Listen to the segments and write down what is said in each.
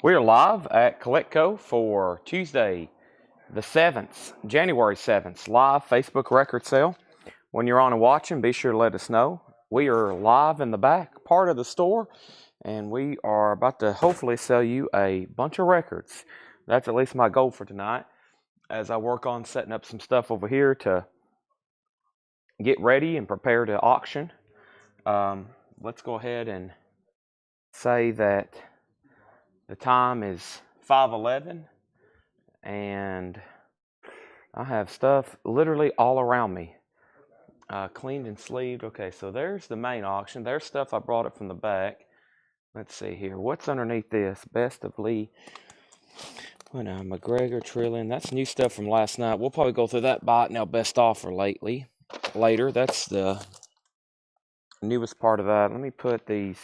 We are live at CollectCo for Tuesday, the 7th, January 7th, live Facebook record sale. When you're on and watching, be sure to let us know. We are live in the back part of the store, and we are about to hopefully sell you a bunch of records. That's at least my goal for tonight, as I work on setting up some stuff over here to get ready and prepare to auction. Let's go ahead and say that the time is 5:11, and I have stuff literally all around me, cleaned and sleeved. Okay, so there's the main auction. There's stuff I brought it from the back. Let's see here. What's underneath this? Best of Lee. McGregor Trillion. That's new stuff from last night. We'll probably go through that bot now. Best offer later. That's the newest part of that. Let me put these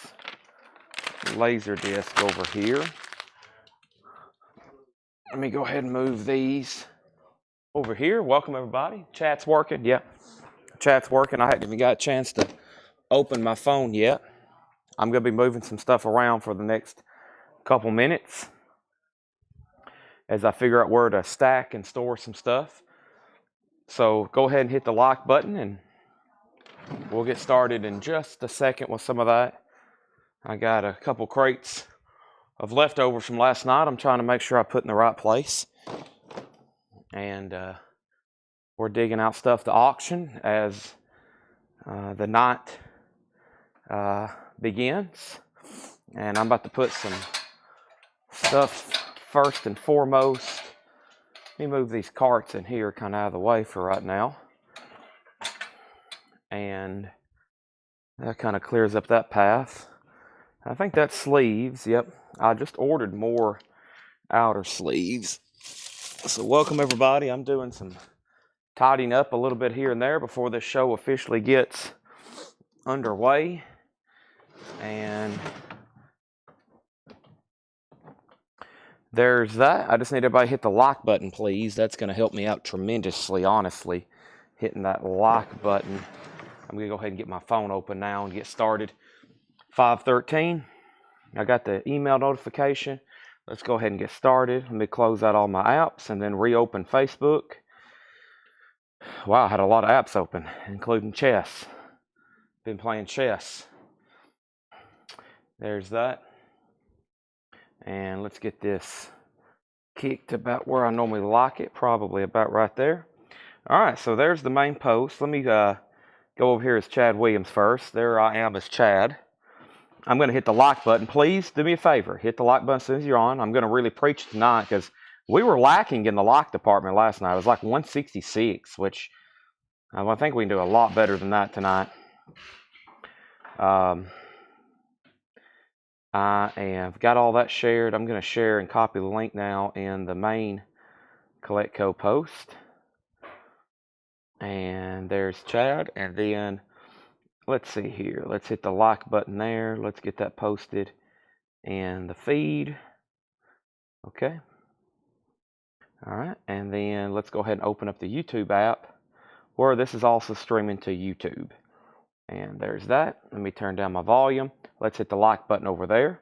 laser discs over here. Let me go ahead and move these over here. Welcome everybody. Chat's working. Yeah, chat's working. I haven't even got a chance to open my phone yet. I'm going to be moving some stuff around for the next couple minutes as I figure out where to stack and store some stuff. So go ahead and hit the like button, and we'll get started in just a second with some of that. I got a couple crates of leftovers from last night. I'm trying to make sure I put in the right place. And we're digging out stuff to auction as the night begins. And I'm about to put some stuff first and foremost. Let me move these carts in here kind of out of the way for right now. And that kind of clears up that path. I think that's sleeves. Yep. I just ordered more outer sleeves. So welcome everybody. I'm doing some tidying up a little bit here and there before this show officially gets underway. And there's that. I just need everybody to hit the like button, please. That's going to help me out tremendously, honestly, hitting that like button. I'm going to go ahead and get my phone open now and get started. 5:13. I got the email notification. Let's go ahead and get started. Let me close out all my apps and then reopen Facebook. Wow, I had a lot of apps open, including chess. Been playing chess. There's that. And let's get this kicked about where I normally like it, probably about right there. All right, so there's the main post. Let me go over here as Chad Williams first. There I am as Chad. I'm going to hit the like button. Please do me a favor. Hit the like button as soon as you're on. I'm going to really preach tonight because we were lacking in the like department last night. It was like 166, which I think we can do a lot better than that tonight. I have got all that shared. I'm going to share and copy the link now in the main CollectCo post. And there's Chad. And then let's see here. Let's hit the like button there. Let's get that posted in the feed. Okay. All right. And then let's go ahead and open up the YouTube app where this is also streaming to YouTube. And there's that. Let me turn down my volume. Let's hit the like button over there.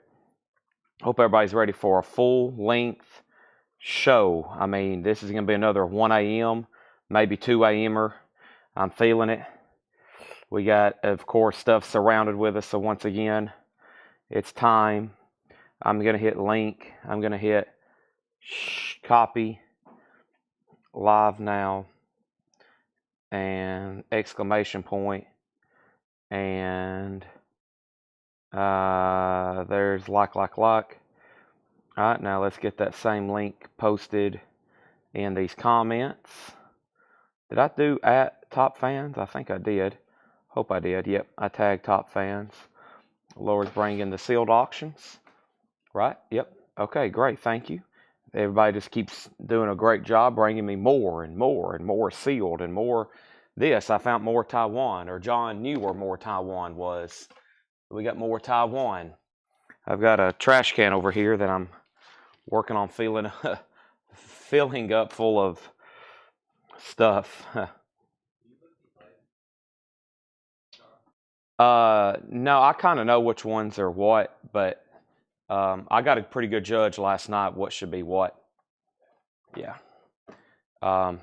Hope everybody's ready for a full length show. I mean, this is going to be another 1 a.m., maybe 2 a.m.er. I'm feeling it. We got, of course, stuff surrounded with us. So once again, it's time. I'm going to hit link. I'm going to hit copy, live now, and exclamation point. And there's like. All right, now let's get that same link posted in these comments. Did I do at top fans? I think I did. Hope I did. Yep, I tagged top fans. Laura's bringing the sealed auctions. Right? Yep. Okay, great. Thank you. Everybody just keeps doing a great job bringing me more and more and more sealed and more this. I found more Taiwan, or John knew where more Taiwan was. We got more Taiwan. I've got a trash can over here that I'm working on filling up full of stuff. No, I kind of know which ones are what, but I got a pretty good judge last night what should be what. Yeah. Um,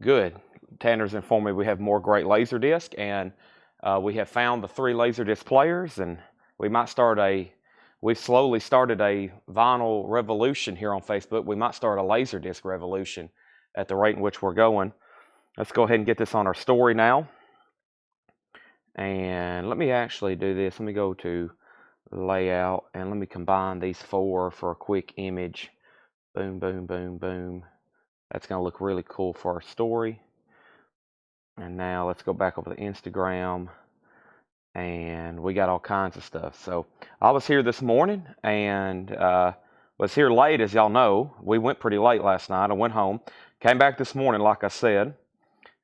good. Tanner's informed me we have more great Laserdisc, and we have found the 3 Laserdisc players, and we've slowly started a vinyl revolution here on Facebook. We might start a Laserdisc revolution at the rate in which we're going. Let's go ahead and get this on our story now. And let me actually do this. Let me go to layout, and let me combine these 4 for a quick image. Boom, boom, boom, boom. That's going to look really cool for our story. And now let's go back over to Instagram, and we got all kinds of stuff. So I was here this morning, and was here late, as y'all know. We went pretty late last night. I went home, came back this morning, like I said,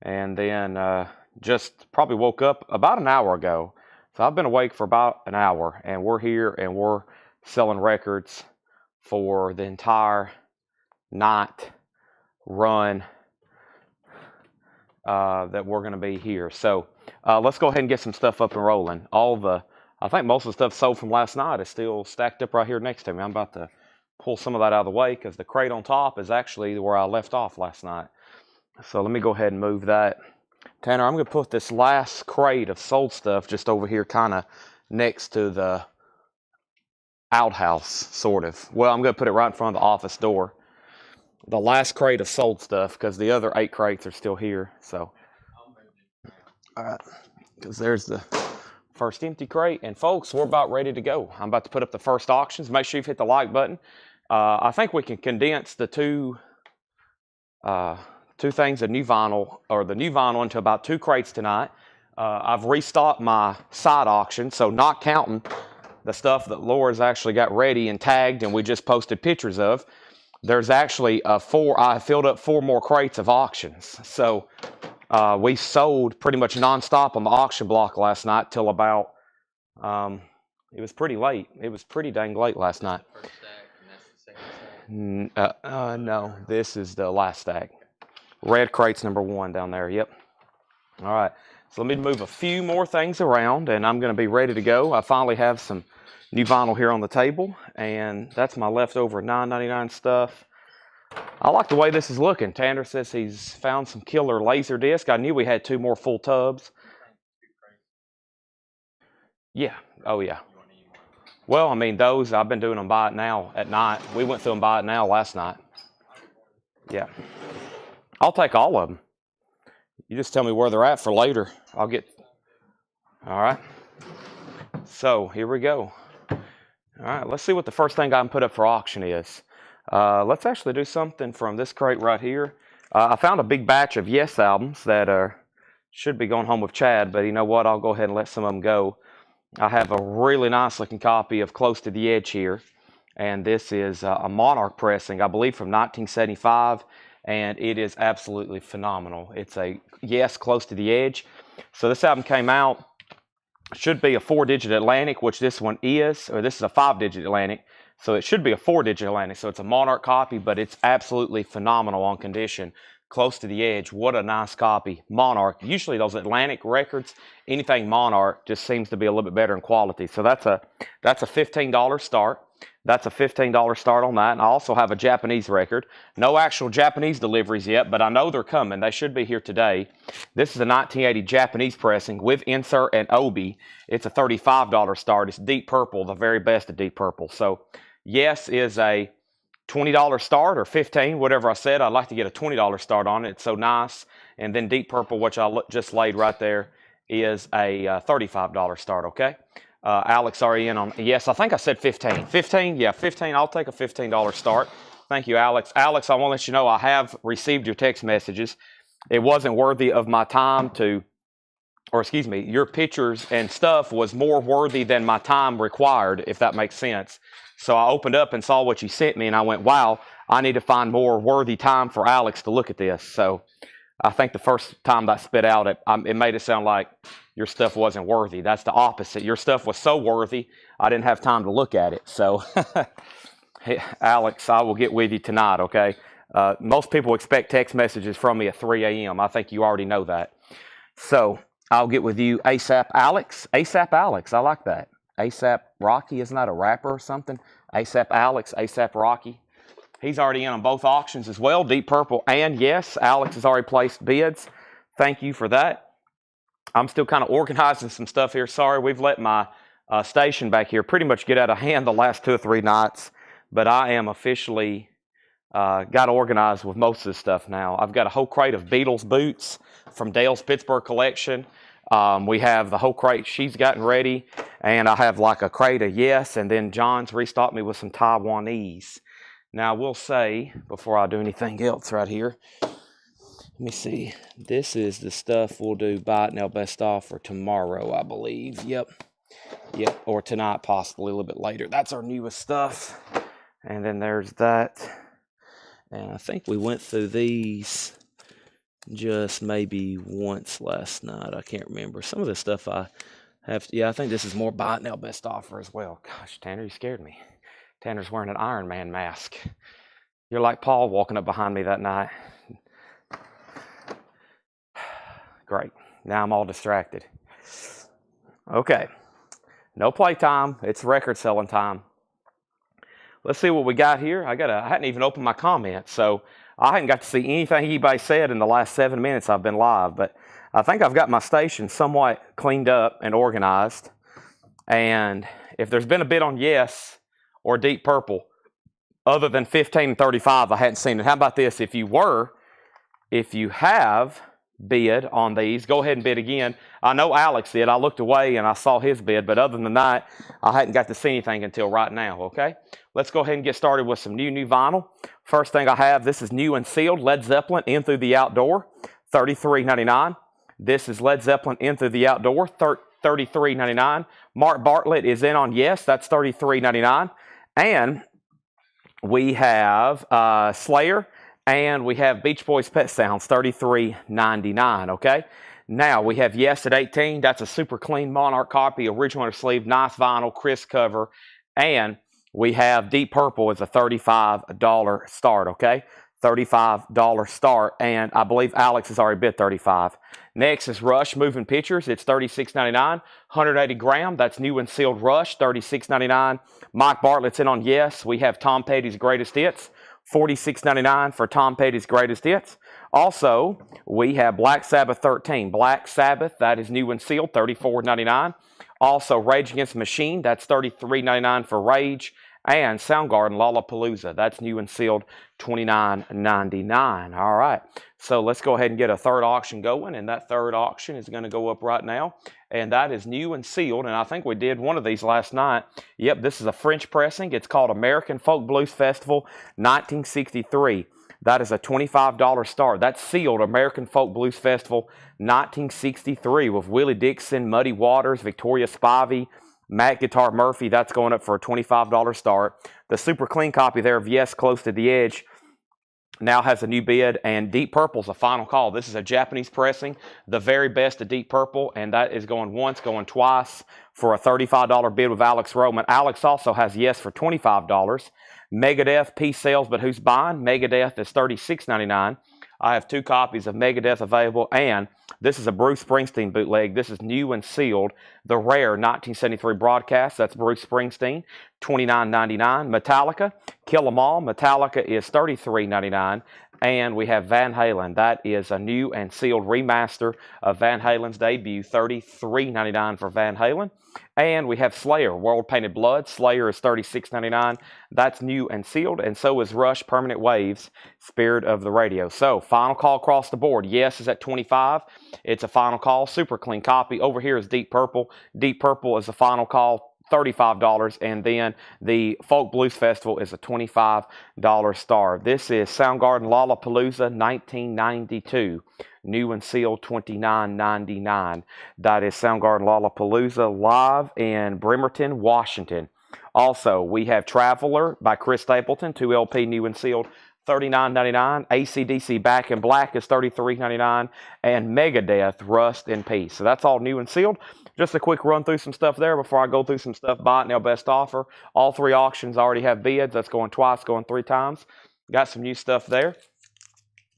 and then just probably woke up about an hour ago. So I've been awake for about an hour, and we're here, and we're selling records for the entire night run that we're going to be here. So let's go ahead and get some stuff up and rolling. I think most of the stuff sold from last night is still stacked up right here next to me. I'm about to pull some of that out of the way because the crate on top is actually where I left off last night. So let me go ahead and move that. Tanner, I'm going to put this last crate of sold stuff just over here kind of next to the outhouse, sort of. Well, I'm going to put it right in front of the office door. The last crate of sold stuff, because the other 8 crates are still here. So, all right, because there's the first empty crate. And folks, we're about ready to go. I'm about to put up the first auctions. Make sure you've hit the like button. I think we can condense the two things of new vinyl, or the new vinyl, into about 2 crates tonight. I've restocked my side auction, so not counting the stuff that Laura's actually got ready and tagged and we just posted pictures of. There's actually I filled up 4 more crates of auctions. So we sold pretty much nonstop on the auction block last night till about, it was pretty late. It was pretty dang late last night. No, this is the last stack. Red crate's number 1 down there, yep. All right, so let me move a few more things around, and I'm going to be ready to go. I finally have some new vinyl here on the table, and that's my leftover $9.99 stuff. I like the way this is looking. Tanner says he's found some killer Laserdisc. I knew we had 2 more full tubs. Yeah, oh yeah. Well, I mean, those, I've been doing them by it now at night. We went through them by it now last night. Yeah. I'll take all of them. You just tell me where they're at for later. All right. So, here we go. All right, let's see what the first thing I can put up for auction is. Let's actually do something from this crate right here. I found a big batch of Yes albums that should be going home with Chad, but you know what? I'll go ahead and let some of them go. I have a really nice looking copy of Close to the Edge here, and this is a Monarch pressing, I believe from 1975, and it is absolutely phenomenal. It's a Yes Close to the Edge. So this album came out. Should be a 4-digit Atlantic, which this one is, or this is a 5-digit Atlantic, so it should be a 4-digit Atlantic. So it's a Monarch copy, but it's absolutely phenomenal on condition. Close to the Edge, what a nice copy. Monarch, usually those Atlantic records, anything Monarch just seems to be a little bit better in quality. So that's a $15 start. That's a $15 start on that. And I also have a Japanese record. No actual Japanese deliveries yet, but I know they're coming. They should be here today. This is a 1980 Japanese pressing with insert and obi. It's a $35 start. It's Deep Purple, the very best of Deep Purple. So Yes is a $20 start or $15, whatever I said. I'd like to get a $20 start on it. It's so nice. And then Deep Purple, which I just laid right there, is a $35 start, okay? Alex, are you in on? Yes, I think I said 15. 15? Yeah, 15. I'll take a $15 start. Thank you, Alex. Alex, I want to let you know I have received your text messages. It wasn't worthy of my time to, or excuse me, your pictures and stuff was more worthy than my time required, if that makes sense. So I opened up and saw what you sent me, and I went, wow, I need to find more worthy time for Alex to look at this. So I think the first time that spit out, it made it sound like your stuff wasn't worthy. That's the opposite. Your stuff was so worthy, I didn't have time to look at it. So, hey, Alex, I will get with you tonight, okay? Most people expect text messages from me at 3 a.m. I think you already know that. So I'll get with you ASAP Alex. ASAP Alex, I like that. ASAP Rocky. Isn't that a rapper or something? ASAP Alex, ASAP Rocky. He's already in on both auctions as well, Deep Purple. And yes, Alex has already placed bids. Thank you for that. I'm still kind of organizing some stuff here. Sorry, we've let my station back here pretty much get out of hand the last 2 or 3 nights. But I am officially got organized with most of this stuff now. I've got a whole crate of Beatles boots from Dale's Pittsburgh collection. We have the whole crate she's gotten ready. And I have like a crate of Yes. And then John's restocked me with some Taiwanese. Now, I will say, before I do anything else right here, let me see. This is the stuff we'll do Buy It Now Best Offer tomorrow, I believe. Yep. Or tonight, possibly a little bit later. That's our newest stuff. And then there's that. And I think we went through these just maybe once last night. I can't remember. Some of the stuff I have. Yeah, I think this is more Buy It Now Best Offer as well. Gosh, Tanner, you scared me. Tanner's wearing an Iron Man mask. You're like Paul walking up behind me that night. Great. Now I'm all distracted. Okay. No playtime. It's record selling time. Let's see what we got here. I hadn't even opened my comments, so I hadn't got to see anything anybody said in the last 7 minutes I've been live, but I think I've got my station somewhat cleaned up and organized. And if there's been a bid on Yes or Deep Purple, other than 15 and 35, I hadn't seen it. How about this? If you have bid on these, go ahead and bid again. I know Alex did. I looked away and I saw his bid, but other than that, I hadn't got to see anything until right now, okay? Let's go ahead and get started with some new vinyl. First thing I have, this is new and sealed, Led Zeppelin, In Through the Outdoor, $33.99. This is Led Zeppelin, In Through the Outdoor, $33.99. Mark Bartlett is in on Yes, that's $33.99. And we have Slayer, and we have Beach Boys Pet Sounds, $33.99, okay? Now, we have Yes at 18. That's a super clean Monarch copy, original sleeve, nice vinyl, crisp cover. And we have Deep Purple as a $35 start, okay? $35 start, and I believe Alex has already bid $35. Next is Rush Moving Pictures. It's $36.99, 180 gram. That's new and sealed Rush, $36.99. Mike Bartlett's in on Yes. We have Tom Petty's Greatest Hits, $46.99 for Tom Petty's Greatest Hits. Also, we have Black Sabbath 13. Black Sabbath, that is new and sealed, $34.99. Also, Rage Against the Machine, that's $33.99 for Rage. And Soundgarden Lollapalooza, that's new and sealed, $29.99. All right, so let's go ahead and get a third auction going, and that third auction is going to go up right now, and that is new and sealed, and I think we did one of these last night. Yep, this is a French pressing. It's called American Folk Blues Festival 1963. That is a $25 start. That's sealed, American Folk Blues Festival 1963 with Willie Dixon, Muddy Waters, Victoria Spivey, Matt Guitar Murphy. That's going up for a $25 start. The super clean copy there of Yes, Close to the Edge now has a new bid, and Deep Purple's a final call. This is a Japanese pressing, the very best of Deep Purple, and that is going once, going twice for a $35 bid with Alex Roman. Alex also has Yes for $25. Megadeth, Peace Sales, but who's buying? Megadeth is $36.99. I have 2 copies of Megadeth available, and this is a Bruce Springsteen bootleg. This is new and sealed. The rare 1973 broadcast. That's Bruce Springsteen, $29.99. Metallica, Kill 'Em All. Metallica is $33.99. And we have Van Halen. That is a new and sealed remaster of Van Halen's debut, $33.99 for Van Halen. And we have Slayer, World Painted Blood. Slayer is $36.99. That's new and sealed. And so is Rush, Permanent Waves, Spirit of the Radio. So, final call across the board. Yes is at $25. It's a final call. Super clean copy. Over here is Deep Purple. Deep Purple is a final call, $35. And then the Folk Blues Festival is a $25 star. This is Soundgarden Lollapalooza 1992. New and sealed, $29.99. That is Soundgarden Lollapalooza live in Bremerton, Washington. Also, we have Traveler by Chris Stapleton, 2 LP, new and sealed, $39.99. AC/DC Back in Black is $33.99. And Megadeth, Rust in Peace. So that's all new and sealed. Just a quick run through some stuff there before I go through some stuff. Buy It Now Best Offer. All 3 auctions already have bids. That's going twice, going 3 times. Got some new stuff there.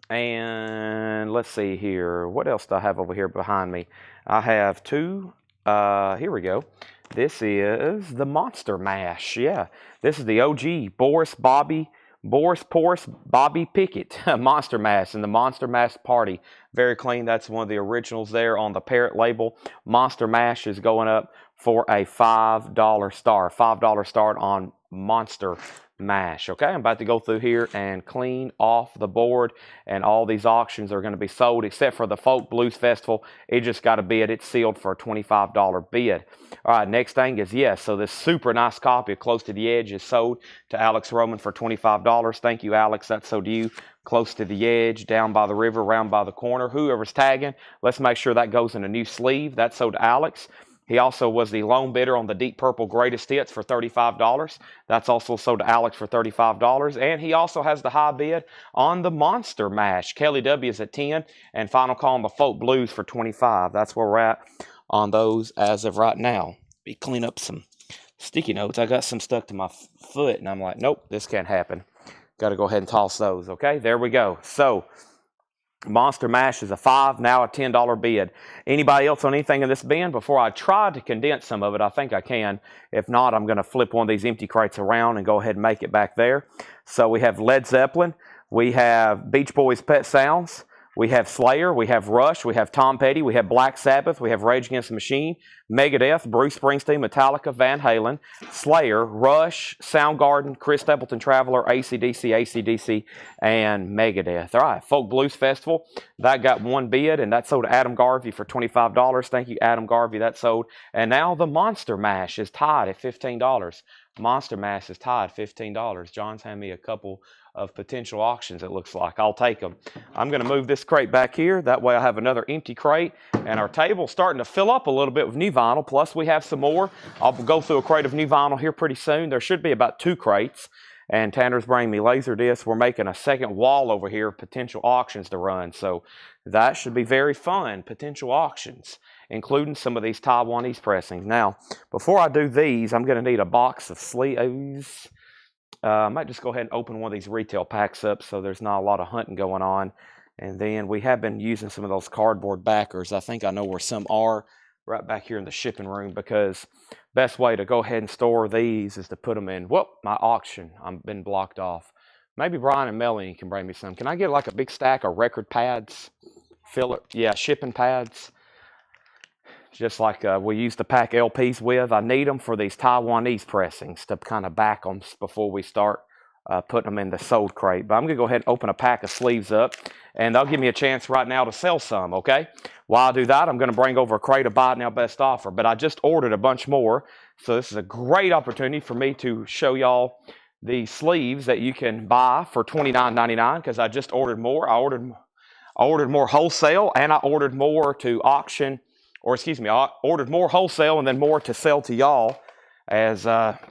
And let's see here. What else do I have over here behind me? I have 2. Here we go. This is the Monster Mash. Yeah, this is the OG Boris Porus Bobby Pickett Monster Mash and the Monster Mash Party. Very clean. That's one of the originals there on the Parrot label. Monster Mash is going up for a $5 star. $5 start on Monster Mash. Okay, I'm about to go through here and clean off the board, and all these auctions are going to be sold except for the Folk Blues Festival. It just got a bid. It's sealed for a $25 bid. All right, next thing is, yes, so this super nice copy of Close to the Edge is sold to Alex Roman for $25. Thank you, Alex. That's sold to you. Close to the Edge, down by the river, round by the corner. Whoever's tagging, let's make sure that goes in a new sleeve. That's sold to Alex. He also was the lone bidder on the Deep Purple Greatest Hits for $35. That's also sold to Alex for $35. And he also has the high bid on the Monster Mash. Kelly W is at $10. And final call on the Folk Blues for $25. That's where we're at on those as of right now. Be clean up some sticky notes. I got some stuck to my foot, and I'm like, nope, this can't happen. Got to go ahead and toss those, okay? There we go. So, Monster Mash is a $5, now a $10 bid. Anybody else on anything in this bin? Before I try to condense some of it, I think I can. If not, I'm going to flip one of these empty crates around and go ahead and make it back there. So we have Led Zeppelin, we have Beach Boys' Pet Sounds, we have Slayer, we have Rush, we have Tom Petty, we have Black Sabbath, we have Rage Against the Machine, Megadeth, Bruce Springsteen, Metallica, Van Halen, Slayer, Rush, Soundgarden, Chris Stapleton Traveler, AC/DC, and Megadeth. All right, Folk Blues Festival, that got one bid, and that sold to Adam Garvey for $25. Thank you, Adam Garvey, that sold. And now the Monster Mash is tied at $15. Monster Mash is tied at $15. John's handed me a couple of potential auctions, it looks like. I'll take them. I'm going to move this crate back here. That way I have another empty crate, and our table's starting to fill up a little bit with new vinyl, plus we have some more. I'll go through a crate of new vinyl here pretty soon. There should be about 2 crates, and Tanner's bringing me laser discs. We're making a second wall over here of potential auctions to run, so that should be very fun, potential auctions, including some of these Taiwanese pressings. Now, before I do these, I'm going to need a box of sleeves. I might just go ahead and open one of these retail packs up so there's not a lot of hunting going on. And then we have been using some of those cardboard backers. I think I know where some are, right back here in the shipping room, because best way to go ahead and store these is to put them in, whoop, my auction. I've been blocked off. Maybe Brian and Melanie can bring me some. Can I get like a big stack of record pads? Shipping pads. Just like we used to pack LPs with. I need them for these Taiwanese pressings to kind of back them before we start putting them in the sold crate. But I'm going to go ahead and open a pack of sleeves up, and they'll give me a chance right now to sell some, okay? While I do that, I'm going to bring over a crate of Buy It Now Best Offer. But I just ordered a bunch more, so this is a great opportunity for me to show y'all the sleeves that you can buy for $29.99, because I just ordered more. I ordered more wholesale, and I ordered more to auction. Or excuse me, I ordered more wholesale and then more to sell to y'all as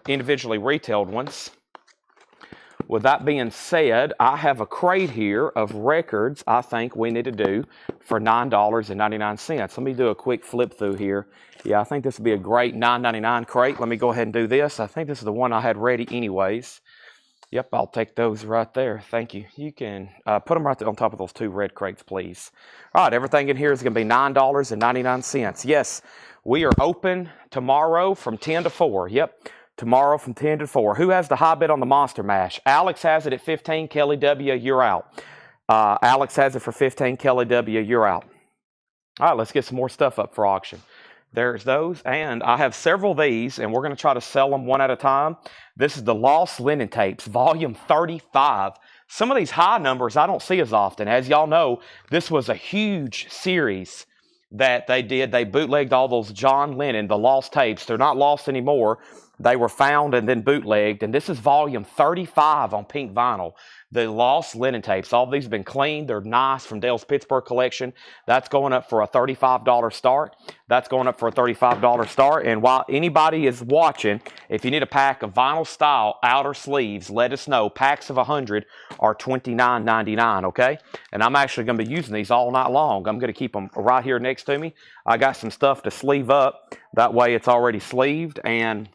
individually retailed ones. With that being said, I have a crate here of records I think we need to do for $9.99. Let me do a quick flip through here. Yeah, I think this would be a great $9.99 crate. Let me go ahead and do this. I think this is the one I had ready anyways. Yep, I'll take those right there. Thank you. You can put them right there on top of those 2 red crates, please. All right, everything in here is going to be $9.99. Yes, we are open tomorrow from 10 to 4. Yep, tomorrow from 10 to 4. Who has the high bid on the Monster Mash? Alex has it at 15. Kelly W., you're out. Alex has it for 15. Kelly W., you're out. All right, let's get some more stuff up for auction. There's those, and I have several of these, and we're going to try to sell them one at a time. This is the Lost Linen Tapes, volume 35. Some of these high numbers I don't see as often. As y'all know, this was a huge series that they did. They bootlegged all those John Lennon, the lost tapes. They're not lost anymore. They were found and then bootlegged, and this is volume 35 on pink vinyl. The Lost Linen Tapes. All these have been cleaned. They're nice from Dale's Pittsburgh collection. That's going up for a $35 start. That's going up for a $35 start. And while anybody is watching, if you need a pack of vinyl style outer sleeves, let us know. Packs of 100 are $29.99, okay? And I'm actually going to be using these all night long. I'm going to keep them right here next to me. I got some stuff to sleeve up. That way it's already sleeved, and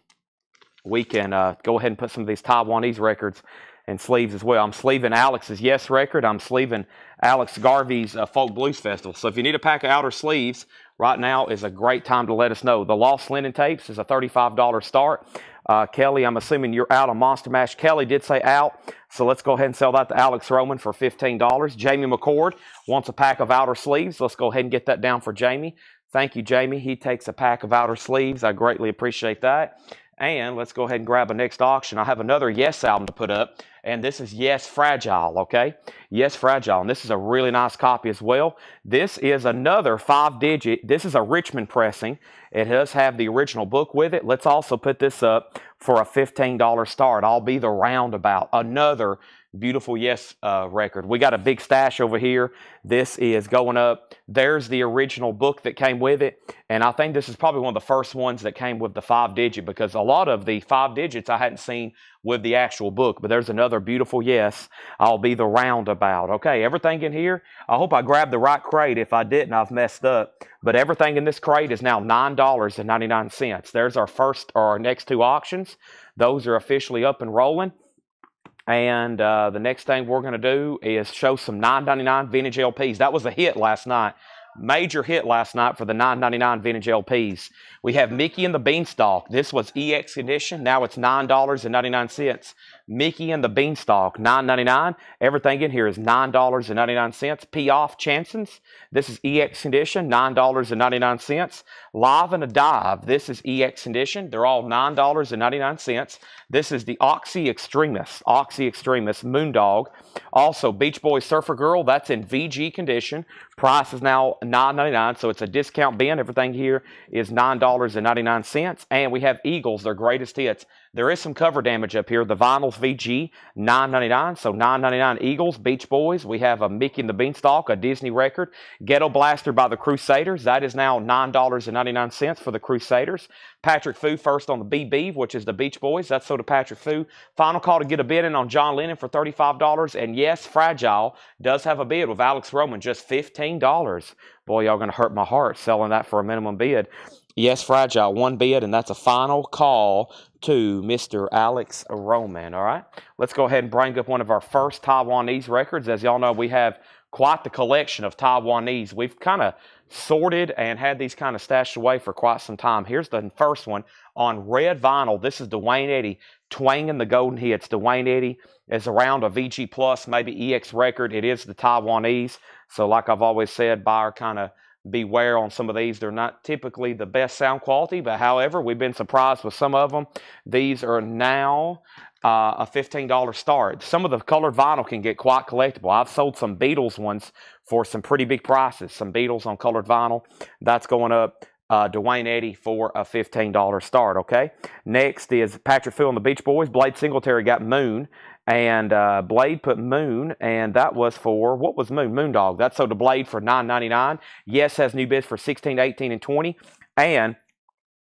we can go ahead and put some of these Taiwanese records and sleeves as well. I'm sleeving Alex's Yes record. I'm sleeving Alex Garvey's Folk Blues Festival. So if you need a pack of outer sleeves, right now is a great time to let us know. The Lost Linen Tapes is a $35 start. Kelly, I'm assuming you're out on Monster Mash. Kelly did say out, so let's go ahead and sell that to Alex Roman for $15. Jamie McCord wants a pack of outer sleeves. Let's go ahead and get that down for Jamie. Thank you, Jamie. He takes a pack of outer sleeves. I greatly appreciate that. And let's go ahead and grab a next auction. I have another Yes album to put up, and this is Yes Fragile, okay? Yes Fragile, and this is a really nice copy as well. This is another 5-digit. This is a Richmond pressing. It does have the original book with it. Let's also put this up for a $15 start. I'll be the roundabout. Another beautiful Yes record. We got a big stash over here. This is going up. There's the original book that came with it, and I think this is probably one of the first ones that came with the 5-digit, because a lot of the 5 digits I hadn't seen with the actual book. But there's another beautiful Yes. I'll be the roundabout. Okay, everything in here, I hope I grabbed the right crate. If I didn't, I've messed up. But everything in this crate is now $9.99. There's our first or our next two auctions. Those are officially up and rolling. And the next thing we're going to do is show some $9.99 vintage LPs. That was a hit last night. Major hit last night for the $9.99 vintage LPs. We have Mickey and the Beanstalk. This was EX edition. Now it's $9.99. Mickey and the Beanstalk, $9.99. Everything in here is $9.99. P-Off Chansons. This is EX edition, $9.99. Live and a Dive. This is EX edition. They're all $9.99. This is the Oxy Extremist. Oxy Extremist Moondog. Also, Beach Boys Surfer Girl. That's in VG condition. Price is now $9.99, so it's a discount bin. Everything here is $9.99. And we have Eagles, their greatest hits. There is some cover damage up here. The vinyl's VG, $9.99. So $9.99 Eagles, Beach Boys. We have a Mickey and the Beanstalk, a Disney record. Ghetto Blaster by the Crusaders. That is now $9.99 for the Crusaders. Patrick Fu first on the BB, which is the Beach Boys. That's so to Patrick Fu. Final call to get a bid in on John Lennon for $35. And yes, Fragile does have a bid with Alex Roman, just $15. Boy, y'all going to hurt my heart selling that for a minimum bid. Yes, Fragile, one bid, and that's a final call to Mr. Alex Roman, all right? Let's go ahead and bring up one of our first Taiwanese records. As y'all know, we have quite the collection of Taiwanese. We've kind of sorted and had these kind of stashed away for quite some time. Here's the first one on red vinyl. This is Dwayne Eddy, twanging the golden hits. Dwayne Eddy is around a VG Plus, maybe EX record. It is the Taiwanese. So like I've always said, buyer kind of beware on some of these. They're not typically the best sound quality, but however, we've been surprised with some of them. These are now a $15 start. Some of the colored vinyl can get quite collectible. I've sold some Beatles ones for some pretty big prices. Some Beatles on colored vinyl. That's going up. Dwayne Eddy for a $15 start, okay? Next is Patrick Fu and the Beach Boys. Blade Singletary got Moon. And Blade put Moon, and that was for, what was Moon? Moondog. That's sold to Blade for $9.99. Yes has new bids for $16, $18, and $20. And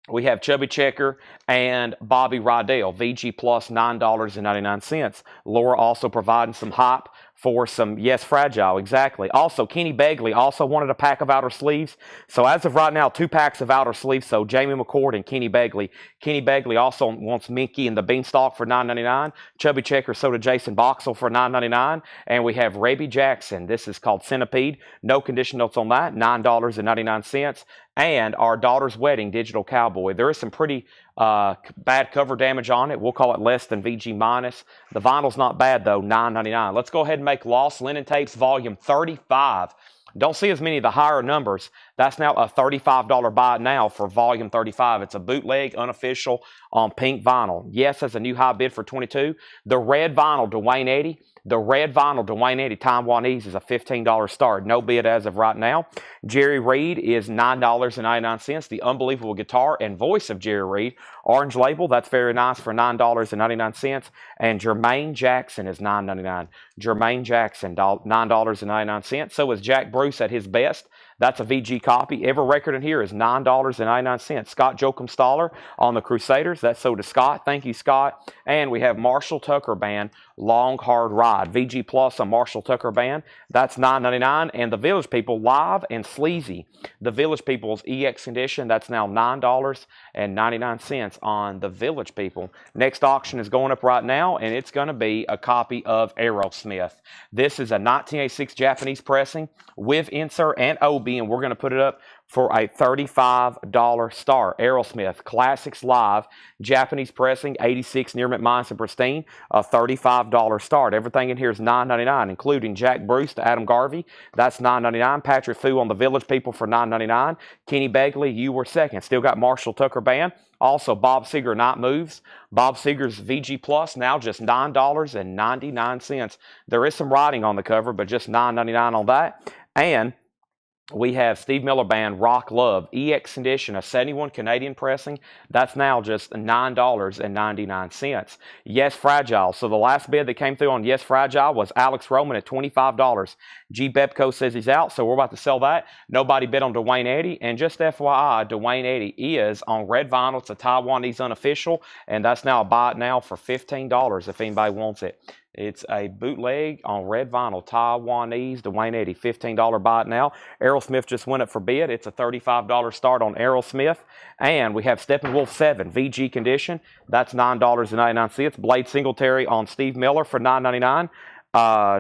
we have Chubby Checker and Bobby Rydell, VG Plus, $9.99. Laura also providing some hype for some Yes Fragile, exactly. Also, Kenny Begley also wanted a pack of outer sleeves. So as of right now, 2 packs of outer sleeves. So Jamie McCord and Kenny Begley. Kenny Begley also wants Mickey and the Beanstalk for $9.99. Chubby Checker, so did Jason Boxell for $9.99. And we have Rebby Jackson. This is called Centipede. No condition notes on that, $9.99. And our daughter's wedding, Digital Cowboy. There is some pretty bad cover damage on it. We'll call it less than VG minus. The vinyl's not bad though, $9.99. Let's go ahead and make Lost Linen Tapes volume 35. Don't see as many of the higher numbers. That's now a $35 buy now for volume 35. It's a bootleg, unofficial on pink vinyl. Yes has a new high bid for $22. The red vinyl, Dwayne Eddy. The red vinyl, Dwayne Eddy, Taiwanese, is a $15 start. No bid as of right now. Jerry Reed is $9.99. The unbelievable guitar and voice of Jerry Reed. Orange label, that's very nice for $9.99. And Jermaine Jackson is $9.99. Jermaine Jackson, $9.99. So is Jack Bruce at his best. That's a VG copy. Every record in here is $9.99. Scott Joachim Staller on the Crusaders. That's so to Scott. Thank you, Scott. And we have Marshall Tucker Band, Long Hard Ride. VG Plus, a Marshall Tucker Band. That's $9.99. And the Village People, Live and Sleazy. The Village People's EX edition. That's now $9.99 on the Village People. Next auction is going up right now, and it's going to be a copy of Aerosmith. This is a 1986 Japanese pressing with insert and OB. and we're going to put it up for a $35 start. Aerosmith, Classics Live, Japanese pressing, 86 near mint minus and pristine, a $35 start. Everything in here is $9.99, including Jack Bruce to Adam Garvey. That's $9.99. Patrick Fu on the Village People for $9.99. Kenny Begley, You Were Second. Still got Marshall Tucker Band. Also, Bob Seger, Night Moves. Bob Seger's VG Plus, now just $9.99. There is some writing on the cover, but just $9.99 on that. And we have Steve Miller Band, Rock Love, EX Condition, a 71 Canadian pressing. That's now just $9.99. Yes Fragile. So the last bid that came through on Yes Fragile was Alex Roman at $25. G. Bepco says he's out, so we're about to sell that. Nobody bid on Dwayne Eddy. And just FYI, Dwayne Eddy is on red vinyl. It's a Taiwanese unofficial, and that's now a buy it now for $15 if anybody wants it. It's a bootleg on red vinyl, Taiwanese, Dwayne Eddy, $15 buy it now. Aerosmith just went up for bid. It's a $35 start on Aerosmith. And we have Steppenwolf 7, VG condition. That's $9.99. Blade Singletary on Steve Miller for $9.99.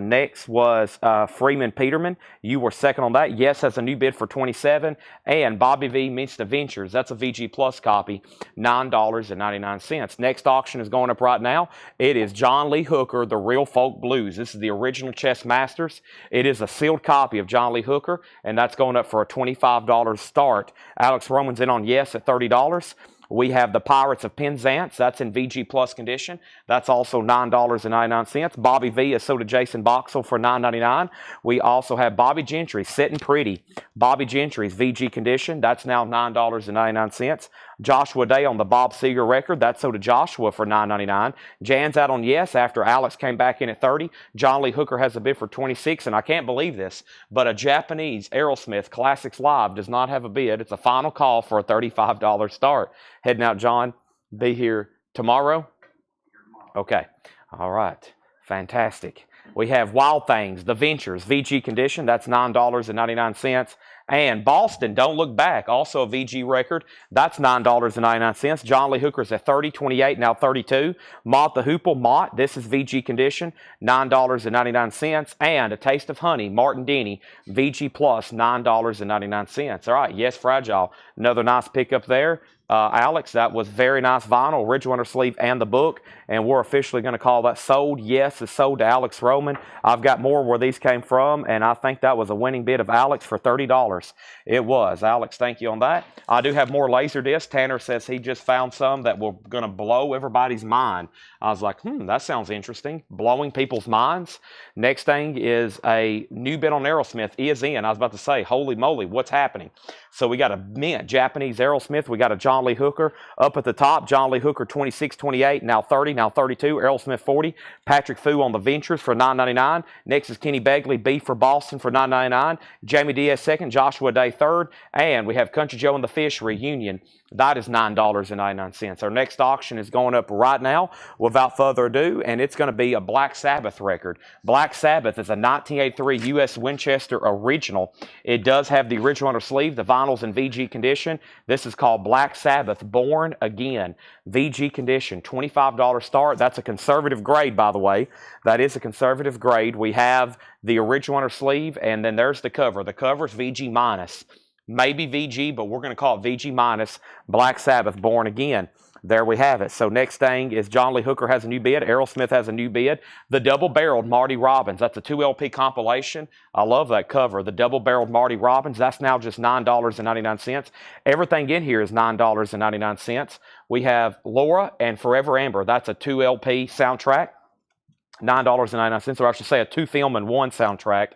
Next was Freeman Peterman. You were second on that. Yes has a new bid for $27. And Bobby V meets the Ventures. That's a VG Plus copy, $9.99. Next auction is going up right now. It is John Lee Hooker, The Real Folk Blues. This is the original Chess Masters. It is a sealed copy of John Lee Hooker, and that's going up for a $25 start. Alex Roman's in on Yes at $30. We have the Pirates of Penzance. That's in VG Plus condition. That's also $9.99. Bobby V is sold to Jason Boxell for $9.99. We also have Bobby Gentry, Sitting Pretty. Bobby Gentry's VG condition. That's now $9.99. Joshua Day on the Bob Seger record. That's sold to Joshua for $9.99. Jan's out on Yes after Alex came back in at $30. John Lee Hooker has a bid for $26, and I can't believe this, but a Japanese Aerosmith Classics Live does not have a bid. It's a final call for a $35 start. Heading out, John. Be here tomorrow? Okay. All right. Fantastic. We have Wild Things, The Ventures, VG condition. That's $9.99. And Boston, Don't Look Back, also a VG record. That's $9.99. John Lee Hooker's at $30, $28, now $32. Mott the Hoople, Mott, this is VG condition, $9.99. And A Taste of Honey, Martin Denny, VG Plus, $9.99. All right, Yes Fragile, another nice pickup there. Alex, that was very nice vinyl, original inner sleeve and the book, and we're officially going to call that sold. Yes is sold to Alex Roman. I've got more where these came from, and I think that was a winning bid of Alex for $30. It was. Alex, thank you on that. I do have more laser discs. Tanner says he just found some that were going to blow everybody's mind. I was like, that sounds interesting. Blowing people's minds. Next thing is a new bid on Aerosmith is in. I was about to say, holy moly, what's happening? So we got a mint Japanese Aerosmith. We got a John Lee Hooker up at the top. John Lee Hooker 26, 28, now 30, now 32. Aerosmith 40. Patrick Fu on the Ventures for $9.99. Next is Kenny Begley, B for Boston for $9.99. Jamie Diaz second. Joshua Day third. And we have Country Joe and the Fish reunion. That is $9.99. Our next auction is going up right now without further ado, and it's going to be a Black Sabbath record. Black Sabbath is a 1983 U.S. Winchester original. It does have the original under sleeve, the vinyl's in VG condition. This is called Black Sabbath Born Again. VG condition, $25 start. That's a conservative grade, by the way. That is a conservative grade. We have the original under sleeve, and then there's the cover. The cover is VG minus. Maybe VG, but we're going to call it VG minus, Black Sabbath, Born Again. There we have it. So next thing is John Lee Hooker has a new bid. Aerosmith has a new bid. The double-barreled Marty Robbins. That's a 2 LP compilation. I love that cover. The double-barreled Marty Robbins. That's now just $9.99. Everything in here is $9.99. We have Laura and Forever Amber. That's a 2 LP soundtrack. $9.99, or I should say a 2-film and 1 soundtrack.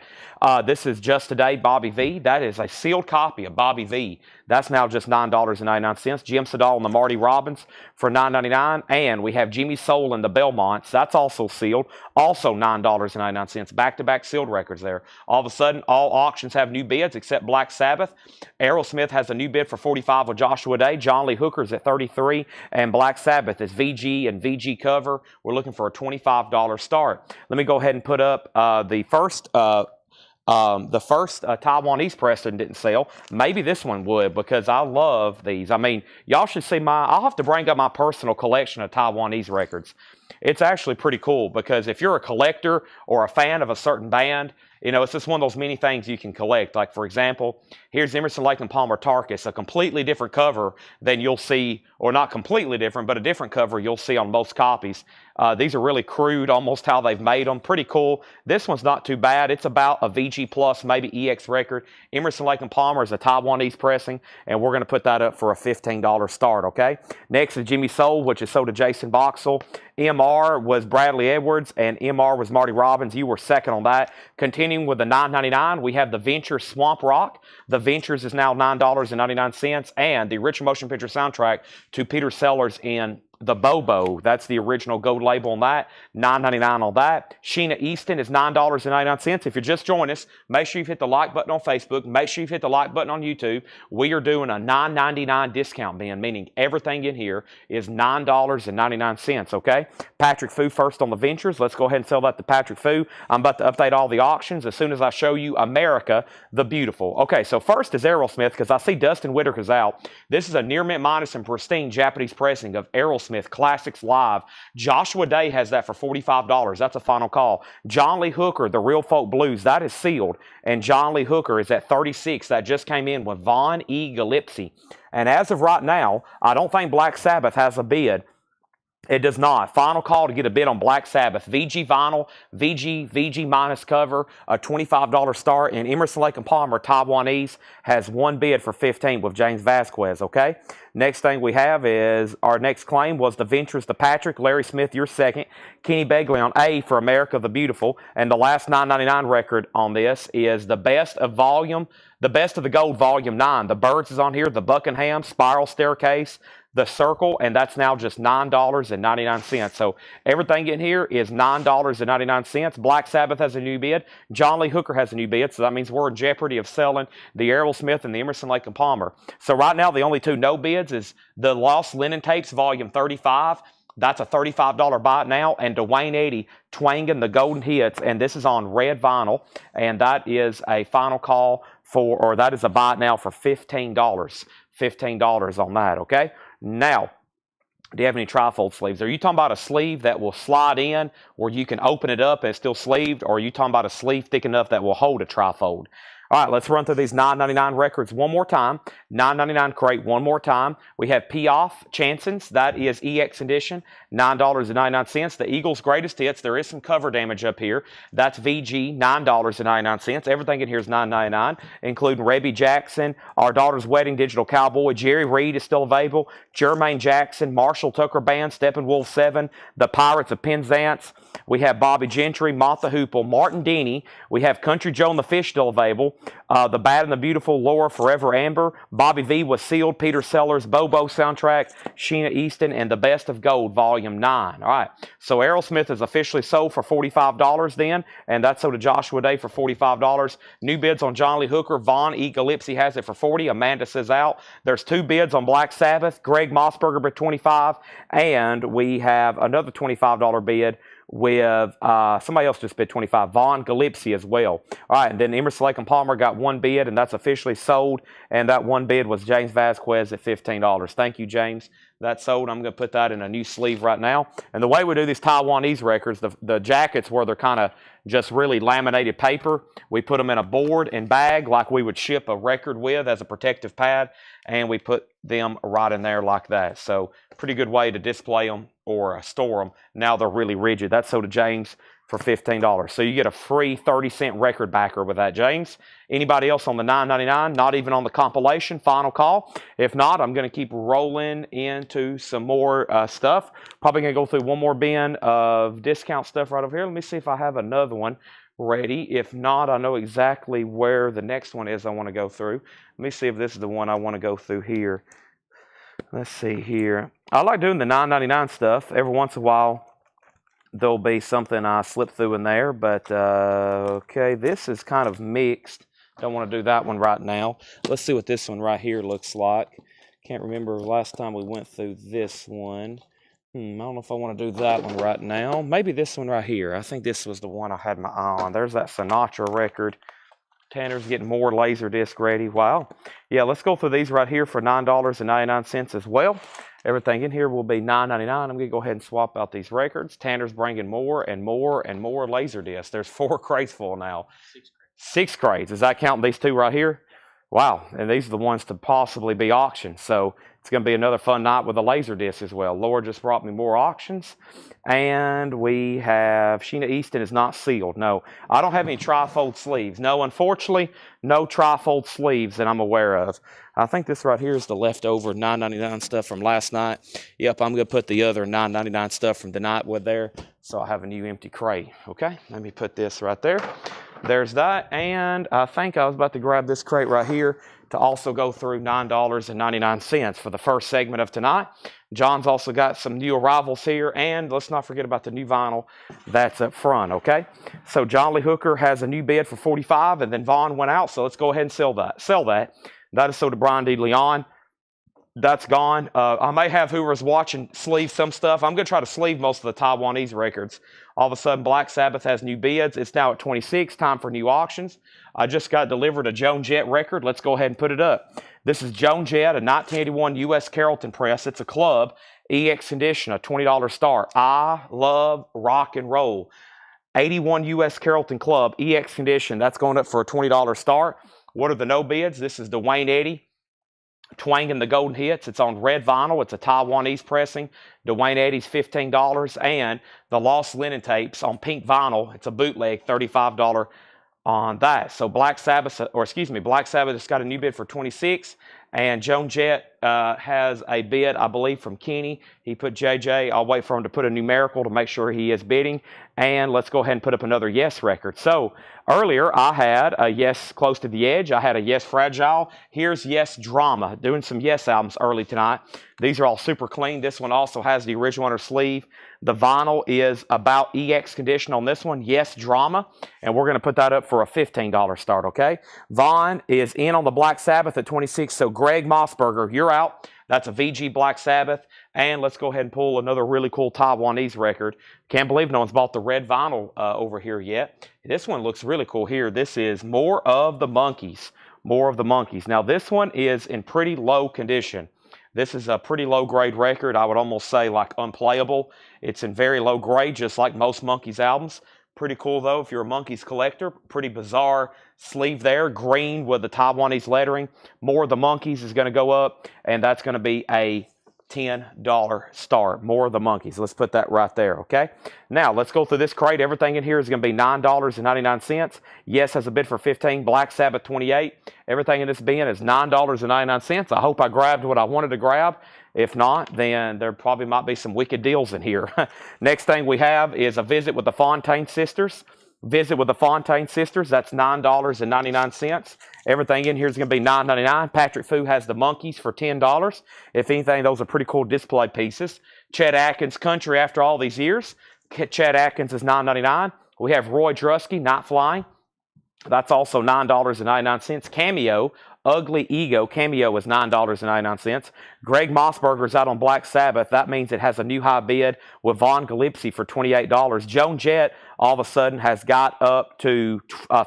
This is Just Today, Bobby V. That is a sealed copy of Bobby V. That's now just $9.99. Jim Sedal and the Marty Robbins for $9.99. And we have Jimmy Soul and the Belmonts. That's also sealed. Also $9.99. Back-to-back sealed records there. All of a sudden, all auctions have new bids except Black Sabbath. Aerosmith has a new bid for $45 with Joshua Day. John Lee Hooker's at $33. And Black Sabbath is VG and VG cover. We're looking for a $25 start. Let me go ahead and put up the first Taiwanese Preston didn't sell. Maybe this one would, because I love these. I mean, y'all should see I'll have to bring up my personal collection of Taiwanese records. It's actually pretty cool, because if you're a collector or a fan of a certain band, You know, it's just one of those many things you can collect. Like, for example, here's Emerson, Lake and Palmer Tarkus, a completely different cover than you'll see, or not completely different, but a different cover you'll see on most copies. These are really crude, almost how they've made them. Pretty cool. This one's not too bad. It's about a VG Plus, maybe EX record. Emerson, Lake and Palmer is a Taiwanese pressing, and we're going to put that up for a $15 start, okay? Next is Jimmy Soul, which is sold to Jason Boxell. MR was Bradley Edwards, and MR was Marty Robbins. You were second on that. Continuing with the $9.99, we have the Venture Swamp Rock. The Ventures is now $9.99, and the original motion picture soundtrack to Peter Sellers in The Bobo. That's the original gold label on that. $9.99 on that. Sheena Easton is $9.99. If you're just joining us, make sure you've hit the like button on Facebook. Make sure you've hit the like button on YouTube. We are doing a $9.99 discount bin, meaning everything in here is $9.99, okay? Patrick Fu first on the Ventures. Let's go ahead and sell that to Patrick Fu. I'm about to update all the auctions as soon as I show you America the Beautiful. Okay, so first is Aerosmith, because I see Dustin Whitaker's out. This is a near mint minus and pristine Japanese pressing of Aerosmith Classics Live. Joshua Day has that for $45. That's a final call. John Lee Hooker, the Real Folk Blues, that is sealed. And John Lee Hooker is at $36. That just came in with Von E. Gillespie. And as of right now, I don't think Black Sabbath has a bid. It does not. Final call to get a bid on Black Sabbath. VG vinyl, VG minus cover, a $25 start. And Emerson, Lake and Palmer, Taiwanese, has one bid for $15 with James Vasquez, okay? Next thing we have is, our next claim was the Ventures to Patrick. Larry Smith, you're second. Kenny Begley on A for America the Beautiful. And the last $9.99 record on this is the Best of Volume, the Best of the Gold Volume 9. The Birds is on here, the Buckingham, Spiral Staircase, the Circle, and that's now just $9.99. So everything in here is $9.99. Black Sabbath has a new bid. John Lee Hooker has a new bid, so that means we're in jeopardy of selling the Aerosmith and the Emerson, Lake and Palmer. So right now, the only two no bids is the Lost Linen Tapes, Volume 35. That's a $35 buy now. And Dwayne Eddy, Twangin' the Golden Hits, and this is on red vinyl, and that is a final call for, or that is a buy now for $15. $15 on that, okay? Now, do you have any trifold sleeves? Are you talking about a sleeve that will slide in where you can open it up and it's still sleeved, or are you talking about a sleeve thick enough that will hold a trifold? All right, let's run through these $9.99 records one more time. $9.99 crate one more time. We have Piaf Chansons. That is EX edition, $9.99. The Eagles' Greatest Hits. There is some cover damage up here. That's VG, $9.99. Everything in here is $9.99, including Rebby Jackson, Our Daughter's Wedding, Digital Cowboy. Jerry Reed is still available. Jermaine Jackson, Marshall Tucker Band, Steppenwolf 7, The Pirates of Penzance. We have Bobby Gentry, Martha Hoople, Martin Denny. We have Country Joe and the Fish still available. The Bad and the Beautiful, Laura Forever Amber. Bobby V was sealed. Peter Sellers, Bobo soundtrack, Sheena Easton, and The Best of Gold, Volume 9. All right. So Aerosmith is officially sold for $45 then, and that's sold to Joshua Day for $45. New bids on John Lee Hooker. Von E. Gillespie has it for $40. Amanda says out. There's two bids on Black Sabbath. Greg Mossberger for $25, and we have another $25 bid with somebody else just bid $25, Von Gillespie as well. All right, and then Emerson, Lake and Palmer got one bid, and that's officially sold, and that one bid was James Vasquez at $15. Thank you, James. That's sold. I'm going to put that in a new sleeve right now. And the way we do these Taiwanese records, the jackets where they're kind of just really laminated paper, we put them in a board and bag like we would ship a record with as a protective pad, and we put them right in there like that. So pretty good way to display them or store them. Now they're really rigid. That's sold to James for $15. So you get a free 30-cent record backer with that, James. Anybody else on the $9.99? Not even on the compilation? Final call. If not, I'm going to keep rolling into some more stuff. Probably going to go through one more bin of discount stuff right over here. Let me see if I have another one ready. If not, I know exactly where the next one is I want to go through. Let me see if this is the one I want to go through here. Let's see here. I like doing the $9.99 stuff. Every once in a while, there'll be something I slip through in there. But, okay, this is kind of mixed. Don't want to do that one right now. Let's see what this one right here looks like. Can't remember last time we went through this one. I don't know if I want to do that one right now. Maybe this one right here. I think this was the one I had my eye on. There's that Sinatra record. Tanner's getting more Laserdisc ready. Wow. Yeah, let's go through these right here for $9.99 as well. Everything in here will be $9.99. I'm going to go ahead and swap out these records. Tanner's bringing more and more and more Laserdiscs. There's 4 crates full now. 6 crates. Is that counting these 2 right here? Wow. And these are the ones to possibly be auctioned. So it's going to be another fun night with the Laserdisc as well. Laura just brought me more auctions. And we have Sheena Easton is not sealed. No, I don't have any trifold sleeves. No, unfortunately, no trifold sleeves that I'm aware of. I think this right here is the leftover $9.99 stuff from last night. Yep, I'm going to put the other $9.99 stuff from the night with there. So I have a new empty crate. Okay, let me put this right there. There's that. And I think I was about to grab this crate right here to also go through $9.99 for the first segment of tonight. John's also got some new arrivals here, and let's not forget about the new vinyl that's up front, okay? So John Lee Hooker has a new bid for $45, and then Vaughn went out, so let's go ahead and sell that. That is so to Brian D. Leon. That's gone. I may have whoever's watching sleeve some stuff. I'm going to try to sleeve most of the Taiwanese records. All of a sudden, Black Sabbath has new bids. It's now at 26. Time for new auctions. I just got delivered a Joan Jett record. Let's go ahead and put it up. This is Joan Jett, a 1981 U.S. Carrollton press. It's a club. EX edition, a $20 start. I love rock and roll. 81 U.S. Carrollton Club, EX condition. That's going up for a $20 start. What are the no bids? This is Dwayne Eddy. Twanging the Golden Hits. It's on red vinyl. It's a Taiwanese pressing. Dwayne Eddy's $15. And the Lost Linen tapes on pink vinyl. It's a bootleg, $35 on that. So Black Sabbath has got a new bid for $26. And Joan Jett has a bid, I believe, from Kenny. He put JJ. I'll wait for him to put a numerical to make sure he is bidding. And let's go ahead and put up another Yes record. So earlier I had a Yes Close to the Edge. I had a Yes Fragile. Here's Yes Drama. Doing some Yes albums early tonight. These are all super clean. This one also has the original on her sleeve. The vinyl is about EX condition on this one. Yes Drama. And we're going to put that up for a $15 start, okay? Vaughn is in on the Black Sabbath at 26. So Greg Mossberger, you're out. That's a VG Black Sabbath. And let's go ahead and pull another really cool Taiwanese record. Can't believe no one's bought the red vinyl over here yet. This one looks really cool here. This is More of the Monkees. More of the Monkees. Now this one is in pretty low condition. This is a pretty low grade record. I would almost say like unplayable. It's in very low grade, just like most Monkees albums. Pretty cool though if you're a Monkees collector. Pretty bizarre sleeve there, green with the Taiwanese lettering. More of the Monkees is going to go up, and that's going to be a $10 start. More of the Monkees. Let's put that right there, okay? Now, let's go through this crate. Everything in here is going to be $9.99. Yes has a bid for $15. Black Sabbath, $28. Everything in this bin is $9.99. I hope I grabbed what I wanted to grab. If not, then there probably might be some wicked deals in here. Next thing we have is a visit with the Fontaine Sisters. Visit with the Fontaine Sisters. That's $9.99. Everything in here is going to be $9.99. Patrick Fu has the Monkees for $10. If anything, those are pretty cool display pieces. Chet Atkins Country after all these years. Chet Atkins is $9.99. We have Roy Drusky, Night Flying. That's also $9.99. Cameo, Ugly Ego. Cameo is $9.99. Greg Mossberger's out on Black Sabbath. That means it has a new high bid with Von Gillespie for $28. Joan Jett all of a sudden has got up to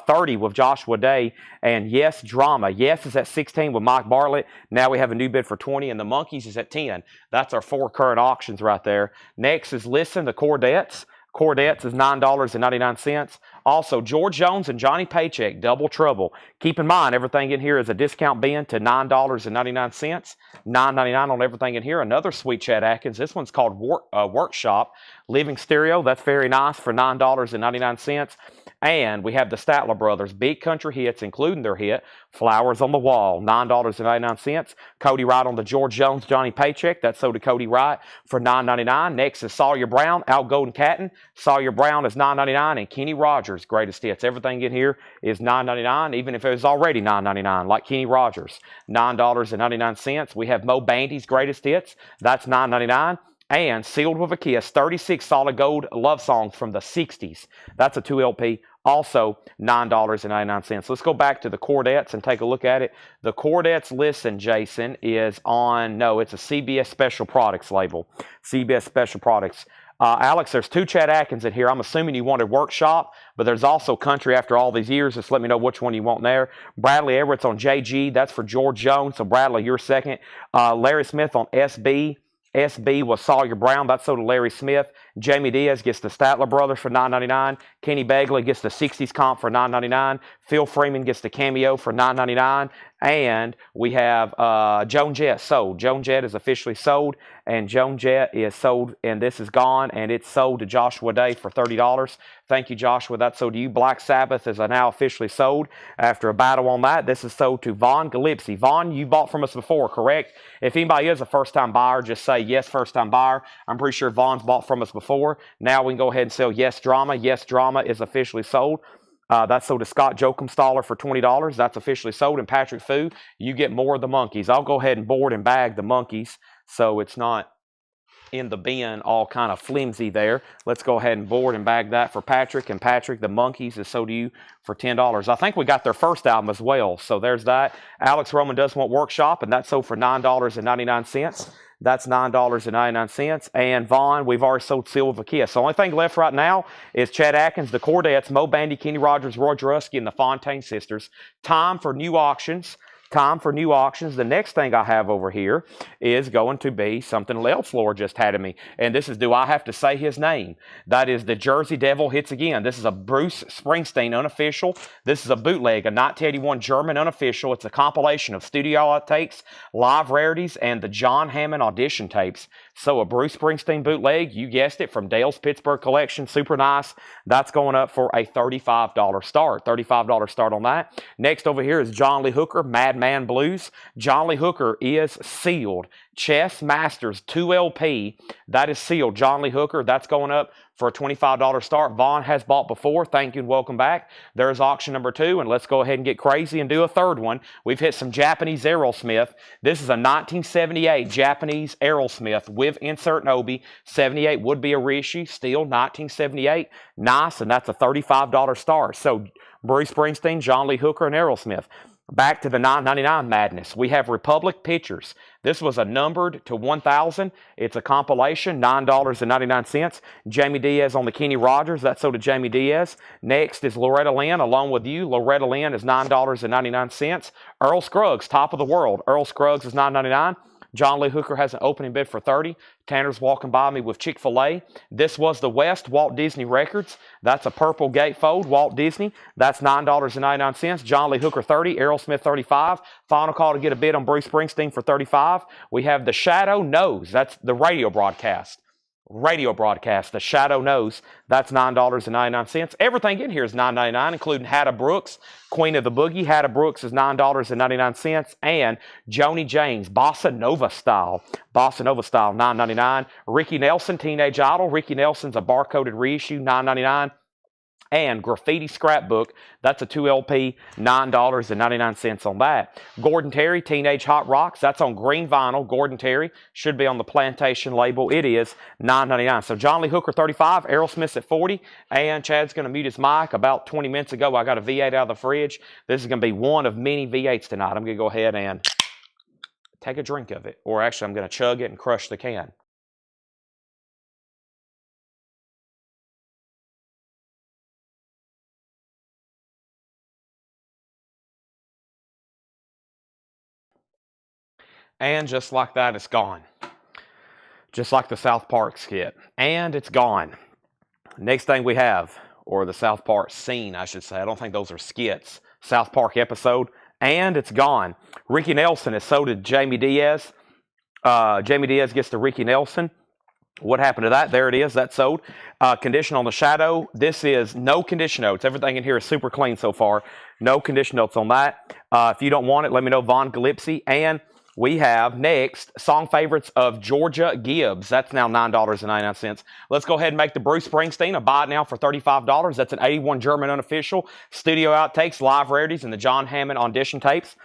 30 with Joshua Day. And Yes Drama. Yes is at 16 with Mike Bartlett. Now we have a new bid for 20, and the Monkees is at 10. That's our 4 current auctions right there. Next is Listen, the Cordettes. Cordettes is $9.99. Also, George Jones and Johnny Paycheck, Double Trouble. Keep in mind, everything in here is a discount bin to $9.99. $9.99 on everything in here. Another sweet Chet Atkins. This one's called Workshop. Living Stereo. That's very nice for $9.99. And we have the Statler Brothers, Big Country Hits, including their hit, Flowers on the Wall, $9.99. Cody Wright on the George Jones, Johnny Paycheck. That's so to Cody Wright for $9.99. Next is Sawyer Brown, Al Golden Catton. Sawyer Brown is $9.99. And Kenny Rogers, Greatest Hits. Everything in here is $9.99, even if it was already $9.99, like Kenny Rogers, $9.99. We have Mo Bandy's Greatest Hits. That's $9.99. And Sealed with a Kiss, 36 solid gold love songs from the 60s. That's a 2 LP, also $9.99. Let's go back to the Cordettes and take a look at it. The Cordettes Listen, Jason, is on, no, it's a CBS Special Products label. CBS Special Products. Alex, there's 2 Chad Atkins in here. I'm assuming you wanted workshop, but there's also country after all these years. Just let me know which one you want there. Bradley Everett's on JG. That's for George Jones. So, Bradley, you're second. Larry Smith on SB. SB was Sawyer Brown. That's so to Larry Smith. Jamie Diaz gets the Statler Brothers for $9.99. Kenny Begley gets the 60s comp for $9.99. Phil Freeman gets the cameo for $9.99. And we have Joan Jett sold. Joan Jett is officially sold, and Joan Jett is sold, and this is gone, and it's sold to Joshua Day for $30. Thank you, Joshua. That's sold to you. Black Sabbath is now officially sold after a battle on that. This is sold to Vaughn Gillespie. Vaughn, you bought from us before, correct? If anybody is a first-time buyer, just say yes, first-time buyer. I'm pretty sure Vaughn's bought from us before. Now we can go ahead and sell Yes Drama. Yes Drama is officially sold. That's sold to Scott Jokumstaller for $20. That's officially sold. And Patrick Fu, you get more of the monkeys. I'll go ahead and board and bag the monkeys so it's not in the bin all kind of flimsy there. Let's go ahead and board and bag that for Patrick. And Patrick, the monkeys is sold to you for $10. I think we got their first album as well. So there's that. Alex Roman does want workshop, and that's sold for $9.99. That's $9.99. And Vaughn, we've already sold Silver Kiss. The only thing left right now is Chad Atkins, the Cordettes, Mo Bandy, Kenny Rogers, Roy Drusky, and the Fontaine Sisters. Time for new auctions. Time for new auctions. The next thing I have over here is going to be something Lel Floor just had of me. And this is, do I have to say his name? That is the Jersey Devil Hits Again. This is a Bruce Springsteen unofficial. This is a bootleg, a 1981 German unofficial. It's a compilation of studio outtakes, live rarities, and the John Hammond audition tapes. So a Bruce Springsteen bootleg, you guessed it, from Dale's Pittsburgh collection. Super nice. That's going up for a $35 start. $35 start on that. Next over here is John Lee Hooker, Madman Blues. John Lee Hooker is sealed. Chess Masters 2 LP. That is sealed. John Lee Hooker, that's going up for a $25 start. Vaughn has bought before. Thank you and welcome back. There's auction number 2, and let's go ahead and get crazy and do a third one. We've hit some Japanese Aerosmith. This is a 1978 Japanese Aerosmith with insert and Obi. 78 would be a reissue. Still 1978. Nice, and that's a $35 start. So Bruce Springsteen, John Lee Hooker, and Aerosmith. Back to the $9.99 madness. We have Republic Pictures. This was a numbered to 1,000. It's a compilation, $9.99. Jamie Diaz on the Kenny Rogers. That's sold to Jamie Diaz. Next is Loretta Lynn, Along With You. Loretta Lynn is $9.99. Earl Scruggs, Top of the World. Earl Scruggs is $9.99. John Lee Hooker has an opening bid for $30. Tanner's walking by me with Chick-fil-A. This was the West, Walt Disney Records. That's a purple gatefold, Walt Disney. That's $9.99. John Lee Hooker, $30. Aerosmith, $35. Final call to get a bid on Bruce Springsteen for $35. We have The Shadow Knows. That's the radio broadcast. The Shadow Knows. That's $9.99. Everything in here is $9.99, including Hatta Brooks, Queen of the Boogie. Hatta Brooks is $9.99. And Joni James, Bossa Nova Style, $9.99. Ricky Nelson, Teenage Idol. Ricky Nelson's a barcoded reissue, $9.99. And Graffiti Scrapbook, that's a 2 LP, $9.99 on that. Gordon Terry, Teenage Hot Rocks, that's on green vinyl. Gordon Terry should be on the Plantation label. It is $9.99. So John Lee Hooker, $35, Aerosmith's at $40, and Chad's going to mute his mic. About 20 minutes ago, I got a V8 out of the fridge. This is going to be one of many V8s tonight. I'm going to go ahead and take a drink of it, or actually I'm going to chug it and crush the can. And just like that, it's gone. Just like the South Park skit. And it's gone. Next thing we have, or the South Park scene, I should say. I don't think those are skits. South Park episode. And it's gone. Ricky Nelson is sold to Jamie Diaz. Jamie Diaz gets to Ricky Nelson. What happened to that? There it is. That's sold. Condition on the Shadow. This is no condition notes. Everything in here is super clean so far. No condition notes on that. If you don't want it, let me know. Vaughn Gillespie. And we have next song favorites of Georgia Gibbs. That's now $9.99. Let's go ahead and make the Bruce Springsteen a buy it now for $35. That's an 81 German unofficial, studio outtakes, live rarities, and the John Hammond audition tapes.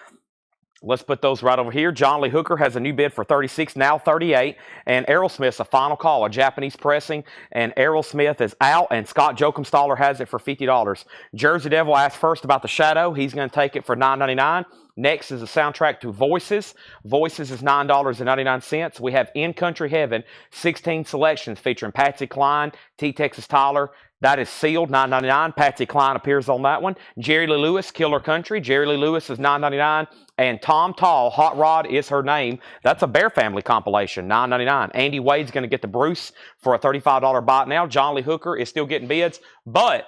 Let's put those right over here. John Lee Hooker has a new bid for $36, now $38. And Aerosmith's a final call, a Japanese pressing. And Aerosmith is out, and Scott Jokumstaller has it for $50. Jersey Devil asked first about the Shadow. He's going to take it for $9.99. Next is the soundtrack to Voices. Voices is $9.99. We have In Country Heaven, 16 selections featuring Patsy Cline, T. Texas Tyler. That is sealed, $9.99. Patsy Cline appears on that one. Jerry Lee Lewis, Killer Country. Jerry Lee Lewis is $9.99. And Tom Tall, Hot Rod is her name. That's a Bear Family compilation, $9.99. Andy Wade's going to get the Bruce for a $35 bot now. John Lee Hooker is still getting bids, but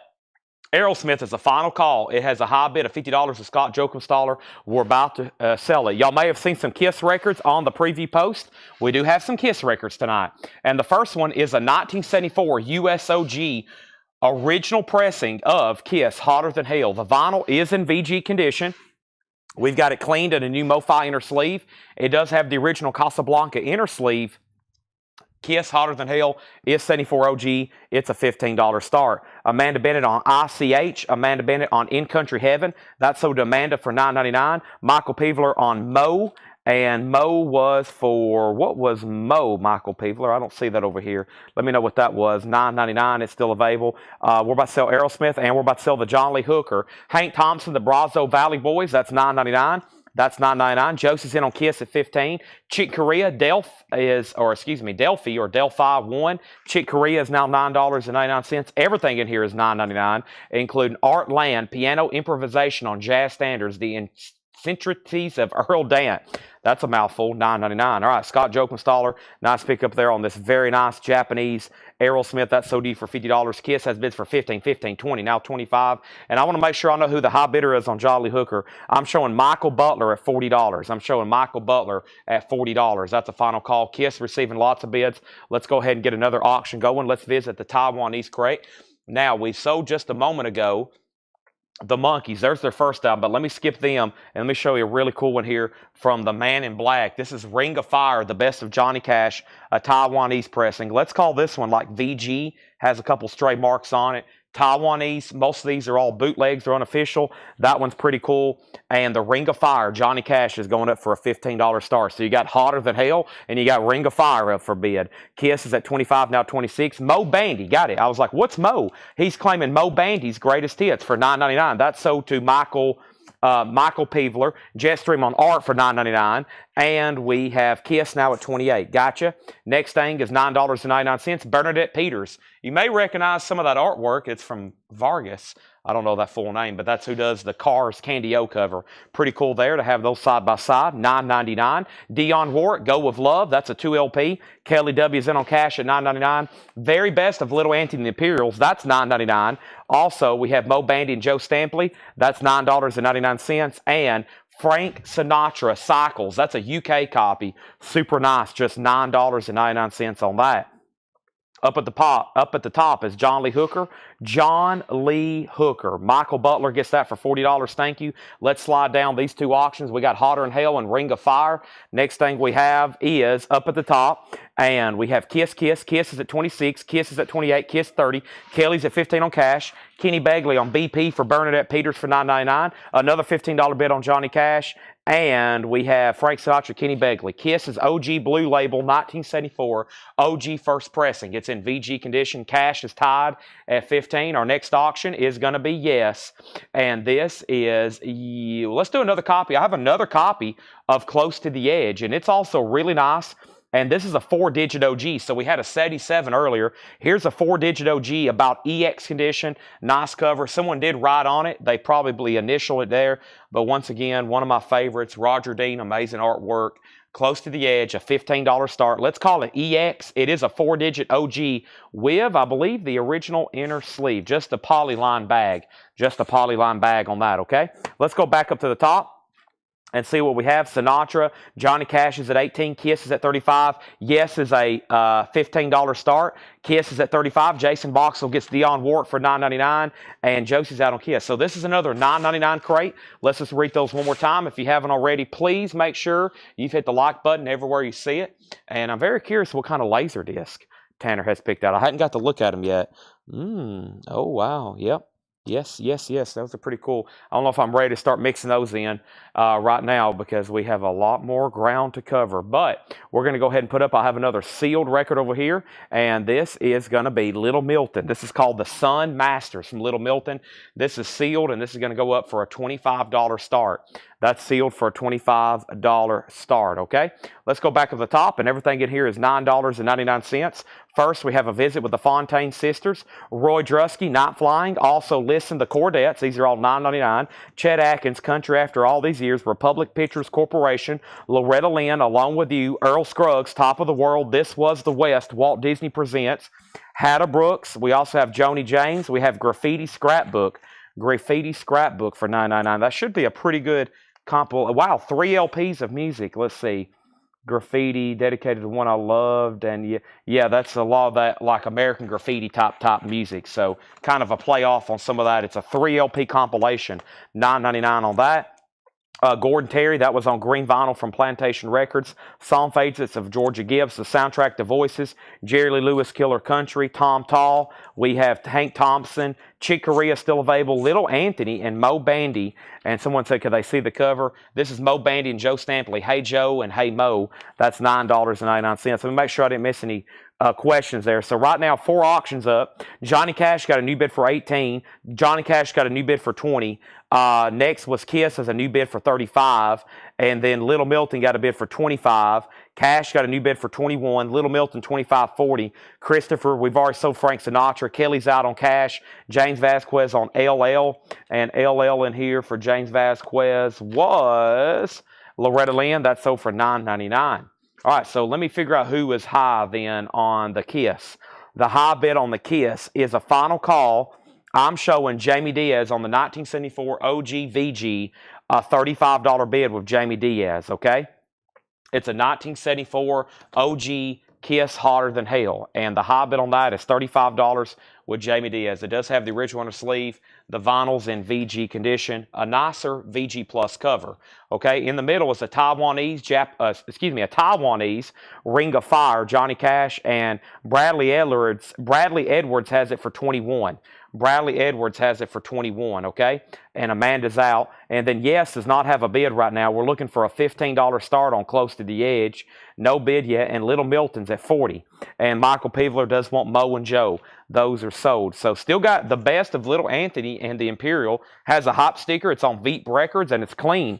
Aerosmith is the final call. It has a high bid of $50 to Scott Jokumstaller. We're about to sell it. Y'all may have seen some Kiss records on the preview post. We do have some Kiss records tonight. And the first one is a 1974 USOG original pressing of Kiss, Hotter Than Hell. The vinyl is in VG condition. We've got it cleaned in a new MoFi inner sleeve. It does have the original Casablanca inner sleeve. Kiss Hotter Than Hell is 74 OG. It's a $15 start. Amanda Bennett on ICH. Amanda Bennett on In Country Heaven. That's sold to Amanda for $9.99. Michael Peevler on Mo. And Mo was for, what was Mo, Michael Peevler? I don't see that over here. Let me know what that was. $9.99. It's still available. We're about to sell Aerosmith, and we're about to sell the John Lee Hooker. Hank Thompson, the Brazo Valley Boys. That's $9.99. That's $9.99. Josie's in on Kiss at $15. Chick Corea, Delphi or Delphi 1. Chick Corea is now $9.99. Everything in here is $9.99, including Art Land, piano improvisation on jazz standards, the eccentricities of Earl Dant. That's a mouthful, $9.99. All right, Scott Jokumstaller, nice pickup there on this very nice Japanese Aerosmith. That's sold for $50. Kiss has bids for $15, $15, $20, now $25. And I want to make sure I know who the high bidder is on John Lee Hooker. I'm showing Michael Butler at $40. I'm showing Michael Butler at $40. That's a final call. Kiss receiving lots of bids. Let's go ahead and get another auction going. Let's visit the Taiwanese crate. Now, we sold just a moment ago the Monkees. There's their first album, but let me skip them and let me show you a really cool one here from the Man in Black. This is Ring of Fire, the best of Johnny Cash, a Taiwanese pressing. Let's call this one like VG, has a couple stray marks on it. Taiwanese, most of these are all bootlegs, they're unofficial. That one's pretty cool. And the Ring of Fire, Johnny Cash is going up for a $15 start. So you got Hotter Than Hell, and you got Ring of Fire up for bid. Kiss is at $25, now $26. Mo Bandy, got it. I was like, what's Mo? He's claiming Mo Bandy's greatest hits for $9.99. That's sold to Michael Peevler, Jetstream on Art for $9.99, and we have Kiss now at $28. Gotcha. Next thing is $9.99. Bernadette Peters. You may recognize some of that artwork. It's from Vargas. I don't know that full name, but that's who does the Cars Candy O cover. Pretty cool there to have those side by side. $9.99. Dionne Warwick, Go With Love. That's a 2 LP. Kelly W.'s in on cash at $9.99. Very Best of Little Anthony and the Imperials. That's $9.99. Also, we have Mo Bandy and Joe Stampley. That's $9.99. And Frank Sinatra Cycles. That's a UK copy. Super nice. Just $9.99 on that. Up at the top is John Lee Hooker. John Lee Hooker. Michael Butler gets that for $40. Thank you. Let's slide down these two auctions. We got Hotter Than Hell and Ring of Fire. Next thing we have is up at the top, and we have Kiss. Kiss is at $26. Kiss is at $28. Kiss $30. Kelly's at $15 on cash. Kenny Begley on BP for Bernadette Peters for $9.99. Another $15 bid on Johnny Cash. And we have Frank Sinatra, Kenny Begley. Kiss is OG Blue Label, 1974, OG first pressing. It's in VG condition. Cash is tied at $15. Our next auction is going to be Yes. And this is, let's do another copy. I have another copy of Close to the Edge, and it's also really nice. And this is a 4-digit OG. So we had a 77 earlier. Here's a 4-digit OG about EX condition. Nice cover. Someone did write on it. They probably initial it there. But once again, one of my favorites. Roger Dean, amazing artwork. Close to the Edge, a $15 start. Let's call it EX. It is a 4-digit OG with, I believe, the original inner sleeve. Just a polyline bag. Just a polyline bag on that, okay? Let's go back up to the top and see what we have. Sinatra, Johnny Cash is at $18. Kiss is at $35. Yes is a $15 start. Kiss is at $35. Jason Boxell gets Dionne Warwick for $9.99. And Josie's out on Kiss. So this is another $9.99 crate. Let's just read those one more time. If you haven't already, please make sure you've hit the like button everywhere you see it. And I'm very curious what kind of laser disc Tanner has picked out. I hadn't got to look at them yet. Oh, wow. Yep. Yes. Those are pretty cool. I don't know if I'm ready to start mixing those in right now because we have a lot more ground to cover. But we're going to go ahead and put up, I have another sealed record over here. And this is going to be Little Milton. This is called the Sun Masters from Little Milton. This is sealed, and this is going to go up for a $25 start. That's sealed for a $25 start, okay? Let's go back to the top, and everything in here is $9.99. First, we have a visit with the Fontaine sisters. Roy Drusky, Night Flying. Also, Listen, the Chordettes. These are all $9.99. Chet Atkins, Country After All These Years. Republic Pictures Corporation. Loretta Lynn, Along With You. Earl Scruggs, Top of the World. This Was the West. Walt Disney Presents. Hatta Brooks. We also have Joni James. We have Graffiti Scrapbook. Graffiti Scrapbook for $9.99. That should be a pretty good wow, 3 LPs of music. Let's see. Graffiti, dedicated to one I loved, and yeah, that's a lot of that, like American Graffiti type music. So kind of a playoff on some of that. It's a 3 LP compilation, $9.99 on that. Gordon Terry, that was on green vinyl from Plantation Records. Song Favorites of Georgia Gibbs, the soundtrack to Voices. Jerry Lee Lewis, Killer Country. Tom Tall. We have Hank Thompson. Chick Corea still available. Little Anthony and Mo Bandy. And someone said, could they see the cover? This is Mo Bandy and Joe Stampley. Hey Joe and Hey Mo. That's $9.99. Let me make sure I didn't miss any questions there. So right now, 4 auctions up. Johnny Cash got a new bid for $18. Johnny Cash got a new bid for $20. Next was Kiss as a new bid for $35. And then Little Milton got a bid for $25. Cash got a new bid for $21. Little Milton, $25.40. Christopher, we've already sold Frank Sinatra. Kelly's out on Cash. James Vasquez on LL. And LL in here for James Vasquez was Loretta Lynn. That's sold for $9.99. All right, so let me figure out who is high then on the Kiss. The high bid on the Kiss is a final call. I'm showing Jamie Diaz on the 1974 OG VG, a $35 bid with Jamie Diaz, okay? It's a 1974 OG Kiss Hotter Than Hell, and the high bid on that is $35 with Jamie Diaz. It does have the original on the sleeve, the vinyl's in VG condition, a nicer VG Plus cover. Okay, in the middle is a Taiwanese, a Taiwanese Ring of Fire, Johnny Cash, and Bradley Edwards. Bradley Edwards has it for $21. Bradley Edwards has it for $21, okay? And Amanda's out. And then Yes does not have a bid right now. We're looking for a $15 start on Close to the Edge. No bid yet. And Little Milton's at $40. And Michael Peevler does want Mo and Joe. Those are sold. So still got the best of Little Anthony, and the Imperial has a hop sticker. It's on Veep Records, and it's clean.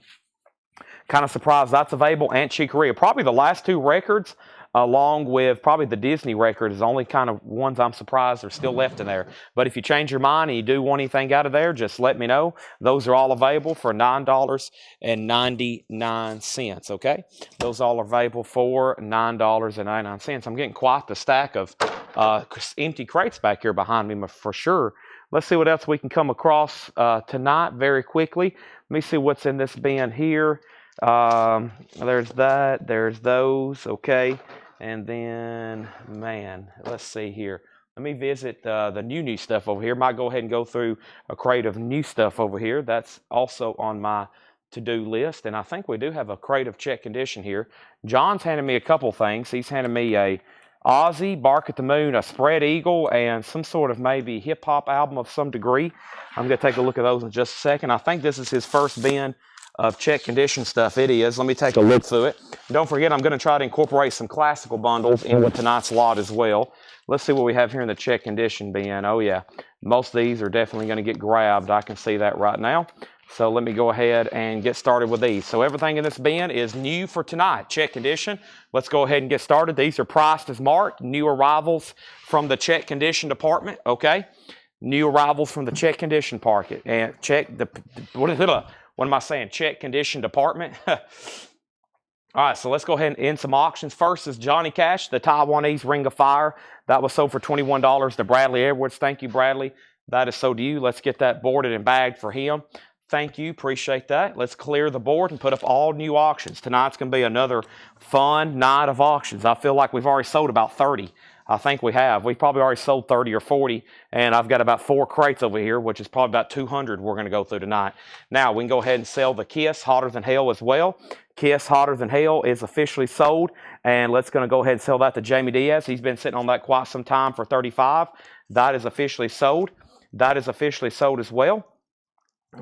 Kind of surprised that's available. And Chick Corea. Probably the last 2 records, along with probably the Disney record, is the only kind of ones I'm surprised are still left in there. But if you change your mind and you do want anything out of there, just let me know. Those are all available for $9.99, okay? Those all are available for $9.99. I'm getting quite the stack of empty crates back here behind me for sure. Let's see what else we can come across tonight very quickly. Let me see what's in this bin here. There's that. There's those, okay? And then, man, let's see here. Let me visit the new stuff over here. Might go ahead and go through a crate of new stuff over here. That's also on my to-do list. And I think we do have a crate of check condition here. John's handed me a couple things. He's handed me a Ozzy, Bark at the Moon, a Spread Eagle, and some sort of maybe hip-hop album of some degree. I'm going to take a look at those in just a second. I think this is his first bin of check condition stuff. It is. Let me take a look through it. Don't forget, I'm going to try to incorporate some classical bundles in with tonight's lot as well. Let's see what we have here in the check condition bin. Oh yeah, most of these are definitely going to get grabbed. I can see that right now. So let me go ahead and get started with these. So everything in this bin is new for tonight, check condition. Let's go ahead and get started. These are priced as marked, new arrivals from the check condition department, okay? New arrivals from the check condition department. And what am I saying? Check condition department. All right, so let's go ahead and end some auctions. First is Johnny Cash, the Taiwanese Ring of Fire. That was sold for $21 to Bradley Edwards. Thank you, Bradley. That is sold to you. Let's get that boarded and bagged for him. Thank you. Appreciate that. Let's clear the board and put up all new auctions. Tonight's going to be another fun night of auctions. I feel like we've already sold about 30. I think we have. We've probably already sold 30 or 40, and I've got about 4 crates over here, which is probably about 200 we're going to go through tonight. Now, we can go ahead and sell the Kiss Hotter Than Hell as well. Kiss Hotter Than Hell is officially sold, and let's going to go ahead and sell that to Jamie Diaz. He's been sitting on that quite some time for $35. That is officially sold. That is officially sold as well.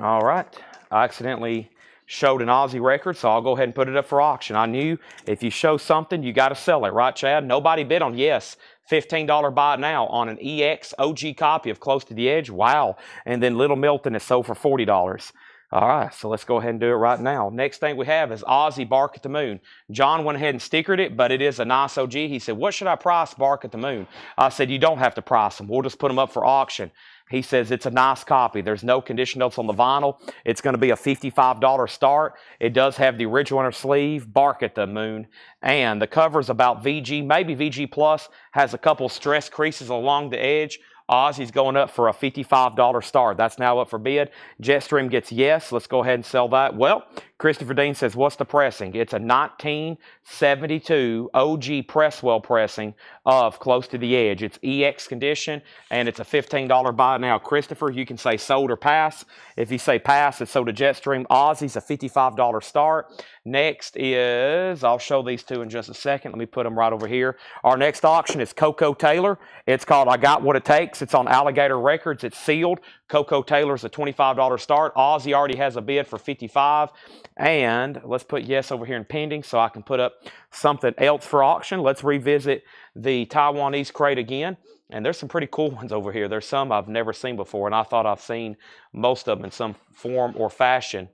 All right. I accidentally showed an Aussie record, so I'll go ahead and put it up for auction. I knew if you show something, you got to sell it, right, Chad? Nobody bid on Yes. $15 buy it now on an EX OG copy of Close to the Edge. Wow. And then Little Milton is sold for $40. All right, so let's go ahead and do it right now. Next thing we have is Ozzy Bark at the Moon. John went ahead and stickered it, but it is a nice OG. He said, what should I price Bark at the Moon? I said, you don't have to price them. We'll just put them up for auction. He says it's a nice copy. There's no condition notes on the vinyl. It's going to be a $55 start. It does have the original inner sleeve, Bark at the Moon, and the cover is about VG, maybe VG Plus, has a couple stress creases along the edge. Ozzy's going up for a $55 start. That's now up for bid. Jetstream gets yes. Let's go ahead and sell that. Well, Christopher Dean says, what's the pressing? It's a 1972 OG Presswell pressing of Close to the Edge. It's EX condition, and it's a $15 buy now. Christopher, you can say sold or pass. If you say pass, it's sold to Jetstream. Ozzy's a $55 start. Next is, I'll show these two in just a second. Let me put them right over here. Our next auction is Coco Taylor. It's called I Got What It Takes. It's on Alligator Records. It's sealed. Coco Taylor's a $25 start. Ozzy already has a bid for $55. And let's put yes over here in pending so I can put up something else for auction. Let's revisit the Taiwanese crate again. And there's some pretty cool ones over here. There's some I've never seen before, and I thought I've seen most of them in some form or fashion.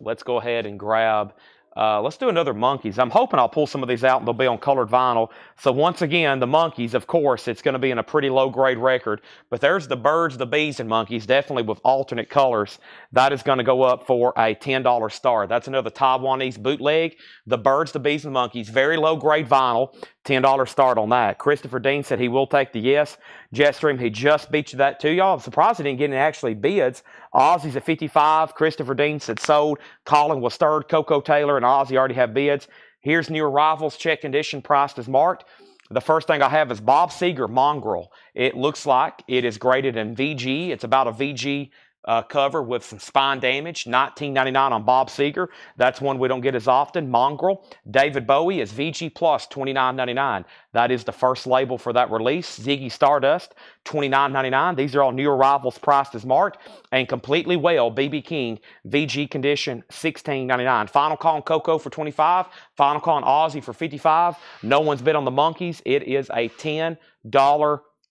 Let's go ahead and grab, let's do another Monkeys. I'm hoping I'll pull some of these out and they'll be on colored vinyl. So once again, the Monkeys, of course, it's going to be in a pretty low grade record. But there's the Birds, the Bees, and Monkeys, definitely with alternate colors. That is going to go up for a $10 start. That's another Taiwanese bootleg. The Birds, the Bees, and the Monkeys, very low grade vinyl. $10 start on that. Christopher Dean said he will take the yes. Jetstream, he just beat you that too, y'all. I'm surprised he didn't get any actually bids. Ozzy's at 55. Christopher Dean said sold. Colin was third. Coco Taylor and Ozzy already have bids. Here's new arrivals. Check condition priced as marked. The first thing I have is Bob Seger Mongrel. It looks like it is graded in VG. It's about a VG cover with some spine damage. $19.99 on Bob Seger. That's one we don't get as often. Mongrel. David Bowie is VG Plus, $29.99. That is the first label for that release. Ziggy Stardust, $29.99. These are all new arrivals priced as marked. And Completely Well, BB King, VG condition, $16.99. Final call on Coco for $25. Final call on Ozzy for $55. No one's bid on the Monkeys. It is a $10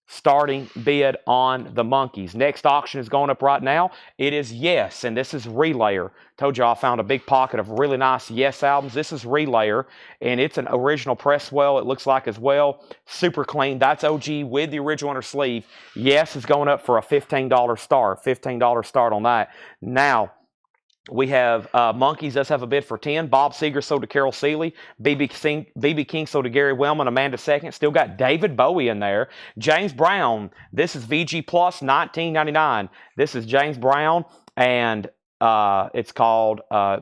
starting bid on the Monkeys. Next auction is going up right now. It is Yes, and this is Relayer. Told you I found a big pocket of really nice Yes albums. This is Relayer, and it's an original Presswell, it looks like as well. Super clean. That's OG with the original inner sleeve. Yes is going up for a $15 start. $15 start on that. Now, we have Monkeys does have a bid for 10. Bob Seger sold to Carol Seeley. BB King sold to Gary Wellman. Amanda Second. Still got David Bowie in there. James Brown. This is VG Plus, $19.99. This is James Brown, and it's called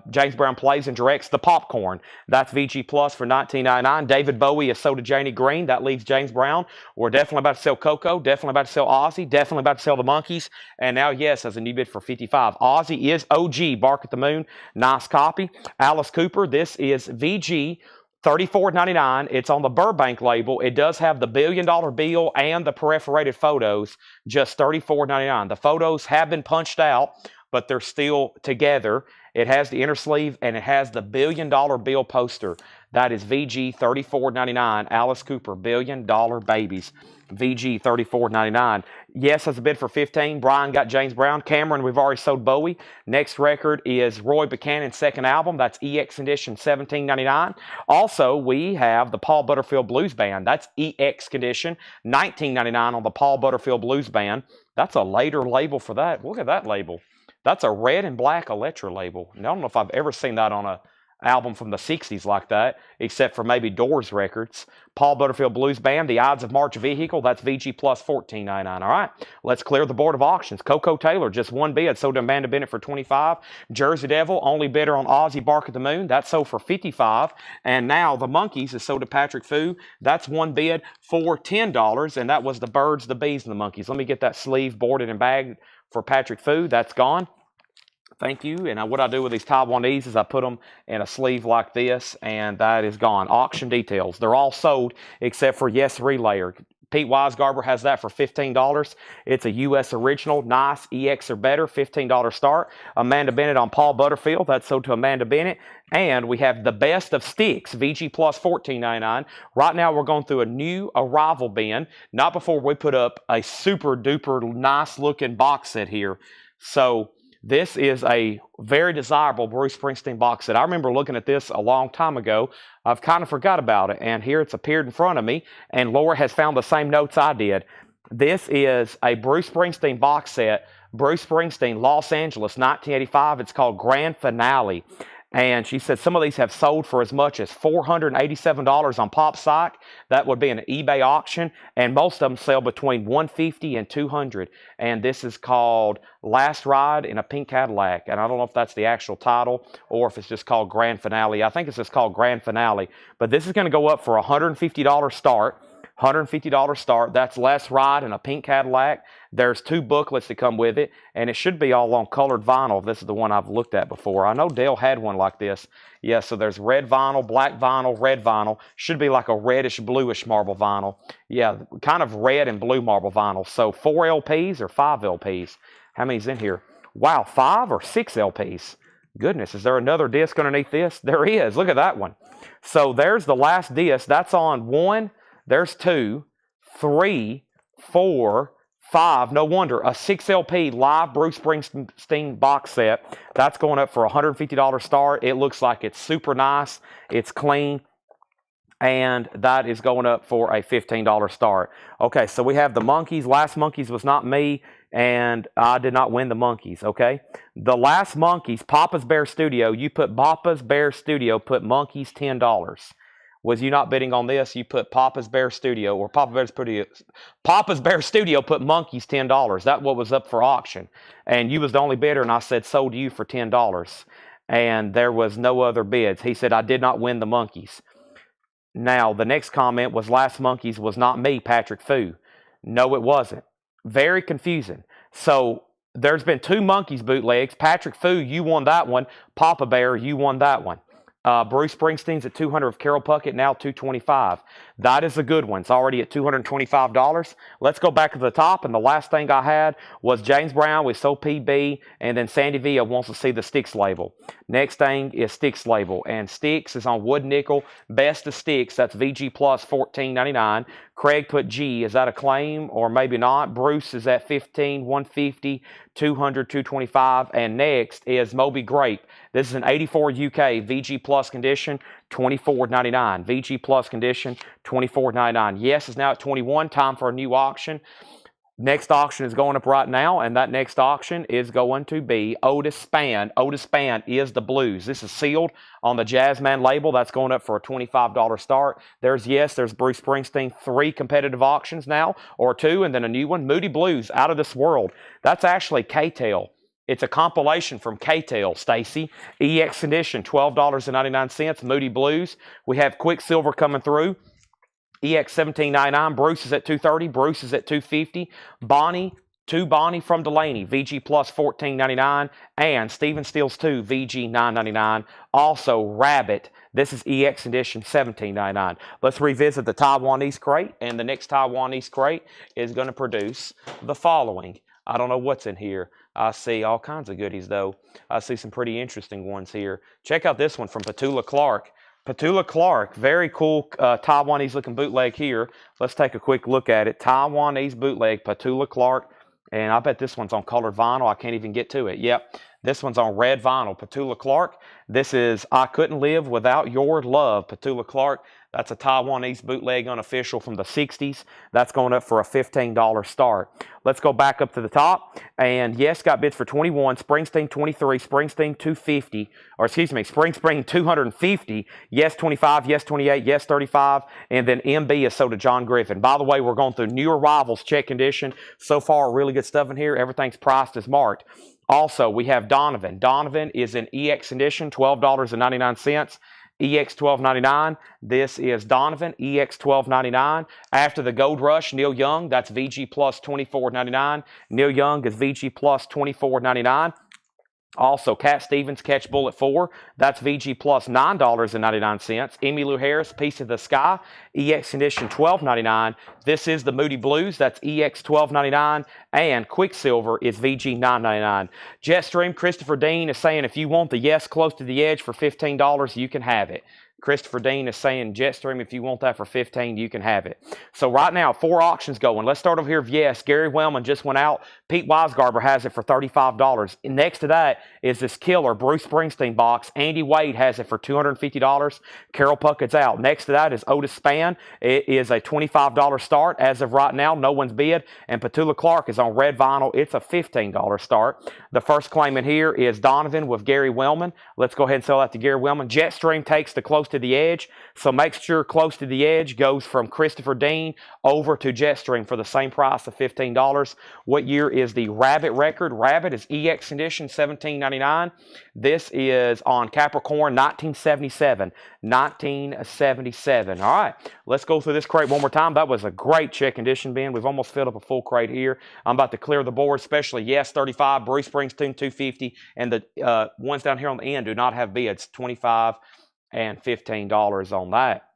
James Brown Plays and Directs the Popcorn. That's VG Plus for $19.99. David Bowie is sold to Janie Green. That leaves James Brown. We're definitely about to sell Coco. Definitely about to sell Ozzy. Definitely about to sell the Monkeys. And now, Yes, has a new bid for $55. Ozzy is OG, Bark at the Moon. Nice copy. Alice Cooper. This is VG. $34.99. It's on the Burbank label. It does have the $1 billion bill and the perforated photos. Just $34.99. The photos have been punched out, but they're still together. It has the inner sleeve, and it has the $1 billion bill poster. That is VG $34.99. Alice Cooper, $1 billion babies. VG $34.99. Yes has a bid for 15. Brian got James Brown. Cameron, we've already sold Bowie. Next record is Roy Buchanan's second album. That's EX edition, $17.99. Also, we have the Paul Butterfield Blues Band. That's EX condition, $19.99 on the Paul Butterfield Blues Band. That's a later label for that. Look at that label. That's a red and black Electra label. And I don't know if I've ever seen that on a album from the 60s like that, except for maybe Doors records. Paul Butterfield Blues Band, The Ides of March vehicle, that's VG Plus $14.99. All right, let's clear the board of auctions. Coco Taylor, just one bid, sold to Amanda Bennett for $25. Jersey Devil, only bidder on Ozzy Bark at the Moon, that sold for $55. And now the Monkeys is sold to Patrick Fu. That's one bid for $10, and that was the Birds, the Bees, and the Monkeys. Let me get that sleeve boarded and bagged for Patrick Fu. That's gone. Thank you. And what I do with these Taiwanese is I put them in a sleeve like this, and that is gone. Auction details. They're all sold except for Yes Relayer. Pete Weisgarber has that for $15. It's a U.S. original, nice, EX or better, $15 start. Amanda Bennett on Paul Butterfield. That's sold to Amanda Bennett. And we have the Best of Sticks, VG Plus $14.99. Right now we're going through a new arrival bin. Not before we put up a super duper nice looking box set here. So This is a very desirable Bruce Springsteen box set. I remember looking at this a long time ago. I've kind of forgot about it, and here it's appeared in front of me, and Laura has found the same notes I did. This is a Bruce Springsteen box set, Bruce Springsteen, Los Angeles, 1985. It's called Grand Finale. And she said some of these have sold for as much as $487 on PopSpsych. That would be an eBay auction. And most of them sell between $150 and $200. And this is called Last Ride in a Pink Cadillac. And I don't know if that's the actual title or if it's just called Grand Finale. I think it's just called Grand Finale. But this is going to go up for a $150 start. $150 start. That's Last Ride in a Pink Cadillac. There's 2 booklets that come with it, and it should be all on colored vinyl. This is the one I've looked at before. I know Dale had one like this. Yeah, so there's red vinyl, black vinyl, red vinyl. Should be like a reddish, bluish marble vinyl. Yeah, kind of red and blue marble vinyl. So 4 LPs or 5 LPs? How many's in here? Wow, 5 or 6 LPs? Goodness, is there another disc underneath this? There is. Look at that one. So there's the last disc. That's on 1. There's 2, 3, 4, 5. No wonder. A 6 LP live Bruce Springsteen box set. That's going up for a $150 start. It looks like it's super nice. It's clean. And that is going up for a $15 start. Okay, so we have the Monkees. Last Monkees was not me, and I did not win the Monkees, okay? The Last Monkees, Papa's Bear Studio. You put Papa's Bear Studio, put Monkees $10. Was you not bidding on this? You put Papa's Bear Studio or Papa's Bear Studio put Monkees $10. That's what was up for auction. And you was the only bidder, and I said sold to you for $10. And there was no other bids. He said I did not win the Monkees. Now, the next comment was Last Monkees was not me, Patrick Fu. No, it wasn't. Very confusing. So there's been 2 Monkees bootlegs. Patrick Fu, you won that one. Papa Bear, you won that one. Bruce Springsteen's at $200 of Carol Puckett, now $225. That is a good one. It's already at $225. Let's go back to the top, and the last thing I had was James Brown with So PB, and then Sandy Villa wants to see the Styx label. Next thing is Styx label, and Styx is on wood nickel. Best of Styx, that's VG Plus $14.99. Craig put G. Is that a claim or maybe not? Bruce is at $15, $150, $200, $225. And next is Moby Grape. This is an 84 UK VG Plus condition, $24.99. VG Plus condition, $24.99. Yes is now at 21. Time for a new auction. Next auction is going up right now, and that next auction is going to be Otis Spann. Otis Spann is the blues. This is sealed on the Jazzman label. That's going up for a $25 start. There's Bruce Springsteen. 3 competitive auctions now, or 2, and then a new one. Moody Blues, Out of This World. That's actually K-Tel. It's a compilation from K-Tel, Stacy. EX edition, $12.99. Moody Blues. We have Quicksilver coming through. EX $17.99. Bruce is at $230. Bruce is at $250. Bonnie, 2 Bonnie from Delaney. VG Plus $14.99. And Stephen Stills 2 VG $9.99. Also Rabbit. This is EX edition $17.99. Let's revisit the Taiwanese crate. And the next Taiwanese crate is going to produce the following. I don't know what's in here. I see all kinds of goodies, though. I see some pretty interesting ones here. Check out this one from Petula Clark. Petula Clark, very cool Taiwanese-looking bootleg here. Let's take a quick look at it. Taiwanese bootleg, Petula Clark. And I bet this one's on colored vinyl. I can't even get to it. Yep, this one's on red vinyl. Petula Clark. This is I Couldn't Live Without Your Love, Petula Clark. That's a Taiwanese bootleg unofficial from the 60s. That's going up for a $15 start. Let's go back up to the top. And yes, got bids for 21, Springsteen 23, Springsteen 250, or excuse me, Springsteen 250, yes 25, yes 28, yes 35, and then MB is sold to John Griffin. By the way, we're going through new arrivals, check condition. So far, really good stuff in here. Everything's priced as marked. Also, we have Donovan. Donovan is an EX edition, $12.99. EX $12.99. This is Donovan, EX $12.99. After the Gold Rush, Neil Young, that's VG Plus $24.99. Neil Young is VG Plus $24.99. Also, Cat Stevens, Catch Bullet 4, that's VG Plus $9.99. Emmylou Harris, Piece of the Sky, EX Edition $12.99. This is the Moody Blues, that's EX $12.99. And Quicksilver is VG $9.99. Jetstream, Christopher Dean is saying if you want the Yes Close to the Edge for $15, you can have it. Christopher Dean is saying, Jetstream, if you want that for $15, you can have it. So right now, 4 auctions going. Let's start over here. Yes, Gary Wellman just went out. Pete Weisgarber has it for $35. And next to that is this killer Bruce Springsteen box. Andy Wade has it for $250. Carol Puckett's out. Next to that is Otis Spann. It is a $25 start. As of right now, no one's bid. And Petula Clark is on red vinyl. It's a $15 start. The first claim in here is Donovan with Gary Wellman. Let's go ahead and sell that to Gary Wellman. Jetstream takes the Close to the Edge. So make sure Close to the Edge goes from Christopher Dean over to Jetstream for the same price of $15. What year is the Rabbit record? Rabbit is EX condition, $17.99. This is on Capricorn, 1977. 1977. All right, let's go through this crate one more time. That was a great check condition, Ben. We've almost filled up a full crate here. I'm about to clear the board, especially Yes 35, Bruce Springsteen 250, and the ones down here on the end do not have bids, $25 and $15 on that.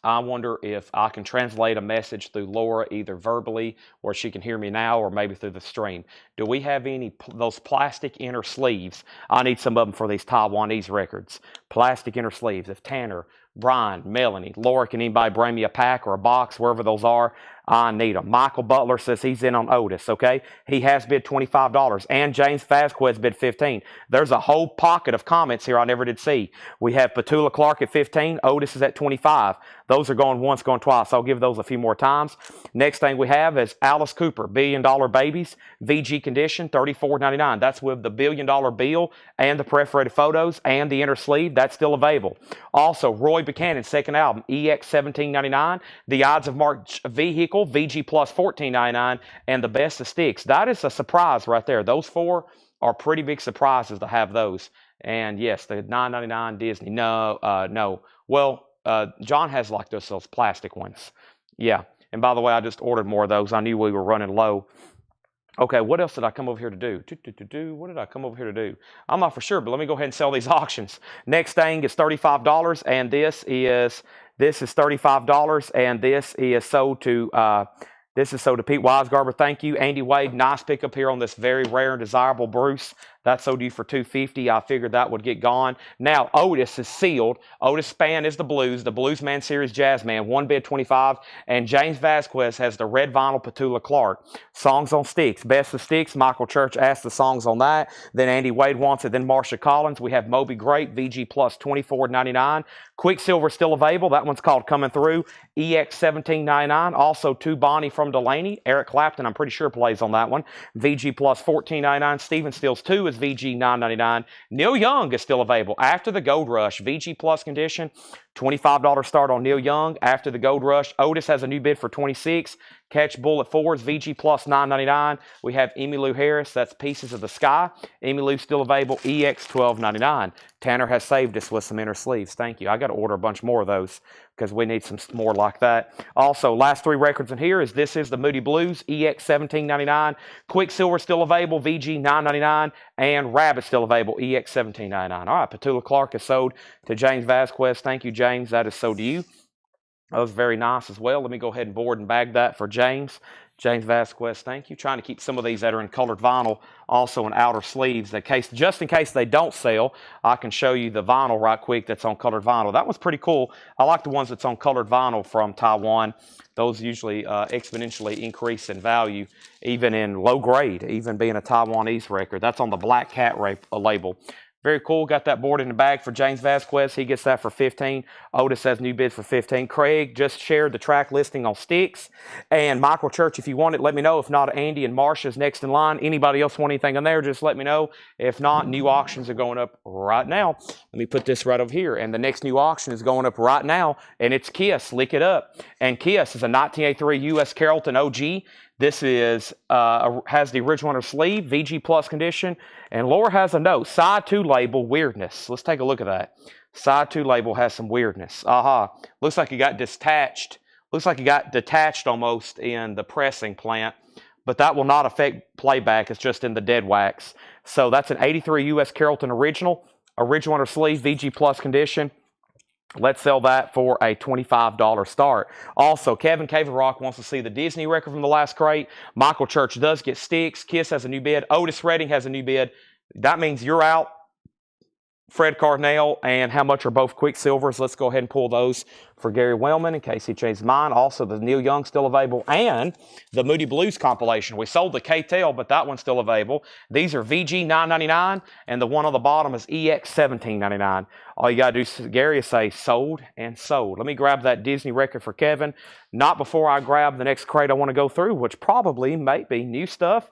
I wonder if I can translate a message through Laura, either verbally where she can hear me now or maybe through the stream. Do we have any those plastic inner sleeves? I need some of them for these Taiwanese records. Plastic inner sleeves. If Tanner, Brian, Melanie, Laura, can anybody bring me a pack or a box, wherever those are? I need them. Michael Butler says he's in on Otis, okay? He has bid $25. And James Vasquez bid $15. There's a whole pocket of comments here I never did see. We have Petula Clark at $15. Otis is at $25. Those are going once, going twice. I'll give those a few more times. Next thing we have is Alice Cooper, $1 Billion Babies, VG condition, $34.99. That's with the $1 Billion bill and the perforated photos and the inner sleeve. That's still available. Also, Roy Buchanan's second album, EX $17.99. The Odds of March Vehicle, VG Plus $14.99, and the Best of Sticks. That is a surprise right there. Those 4 are pretty big surprises to have those. And yes, the $9.99 Disney. No. Well, John has like those plastic ones. Yeah. And by the way, I just ordered more of those. I knew we were running low. Okay, what else did I come over here to do? What did I come over here to do? I'm not for sure, but let me go ahead and sell these auctions. Next thing is $35, and this is $35, and this is sold to Pete Weisgarber. Thank you, Andy Wade. Nice pickup here on this very rare and desirable Bruce. That's sold you for $250. I figured that would get gone. Now, Otis is sealed. Otis Spann is the Blues Man Series Jazz Man, 1 bid $25. And James Vasquez has the red vinyl Petula Clark. Songs on Sticks. Best of Sticks. Michael Church asked the songs on that. Then Andy Wade wants it. Then Marsha Collins. We have Moby Grape, VG Plus $24.99. Quicksilver still available. That one's called Coming Through. EX $17.99. Also, 2 Bonnie from Delaney. Eric Clapton, I'm pretty sure, plays on that one. VG Plus $14.99. Stephen Stills 2 is VG $9.99. Neil Young is still available. After the Gold Rush, VG Plus condition, $25 start on Neil Young. After the Gold Rush, Otis has a new bid for $26. Catch Bullet 4s, VG Plus $9.99. We have Emmylou Harris, that's Pieces of the Sky. Emmylou still available, EX $12.99. Tanner has saved us with some inner sleeves. Thank you. I got to order a bunch more of those because we need some more like that. Also, last 3 records in here is This Is the Moody Blues, EX $17.99. Quicksilver still available, VG $9.99. And Rabbit still available, EX $17.99. All right, Petula Clark is sold to James Vasquez. Thank you, James. That is sold to you. That was very nice as well. Let me go ahead and board and bag that for James. James Vasquez, thank you. Trying to keep some of these that are in colored vinyl also in outer sleeves. Just in case they don't sell, I can show you the vinyl right quick that's on colored vinyl. That one's pretty cool. I like the ones that's on colored vinyl from Taiwan. Those usually exponentially increase in value, even in low grade, even being a Taiwanese record. That's on the Black Cat label. Very cool. Got that board in the bag for James Vasquez. He gets that for $15. Otis has new bids for $15. Craig just shared the track listing on Sticks. And Michael Church, if you want it, let me know. If not, Andy and Marsha's next in line. Anybody else want anything on there, just let me know. If not, new auctions are going up right now. Let me put this right over here. And the next new auction is going up right now, and it's Kiss. Lick it up. And Kiss is a 1983 U.S. Carrollton OG. This is has the original inner sleeve, VG Plus condition, and Laura has a note. Side 2 label, weirdness. Let's take a look at that. Side 2 label has some weirdness. Looks like it got detached. Looks like it got detached almost in the pressing plant, but that will not affect playback. It's just in the dead wax. So that's an 83 U.S. Carrollton original inner sleeve, VG Plus condition. Let's sell that for a $25 start. Also, Kevin Caverock wants to see the Disney record from the last crate. Michael Church does get Sticks. Kiss has a new bid. Otis Redding has a new bid. That means you're out. Fred Cardinale, and how much are both Quicksilvers? Let's go ahead and pull those for Gary Wellman in case he changed his mind. Also, the Neil Young still available, and the Moody Blues compilation. We sold the K-Tel, but that one's still available. These are VG $9.99, and the one on the bottom is EX $17.99. All you got to do, Gary, is say sold and sold. Let me grab that Disney record for Kevin. Not before I grab the next crate I want to go through, which probably might be new stuff.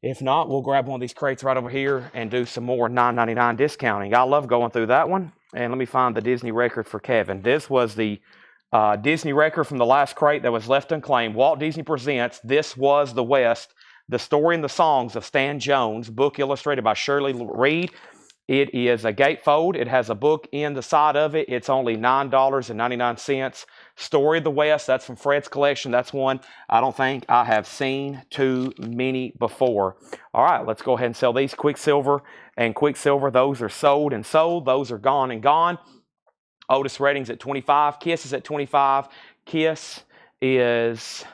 If not, we'll grab one of these crates right over here and do some more $9.99 discounting. I love going through that one. And let me find the Disney record for Kevin. This was the Disney record from the last crate that was left unclaimed. Walt Disney Presents This Was the West, The Story and the Songs of Stan Jones, book illustrated by Shirley Reed. It is a gatefold. It has a book in the side of it. It's only $9.99. Story of the West, that's from Fred's collection. That's one I don't think I have seen too many before. All right, let's go ahead and sell these. Quicksilver and Quicksilver, those are sold and sold. Those are gone and gone. Otis Redding's at 25. Kiss is at 25. Kiss is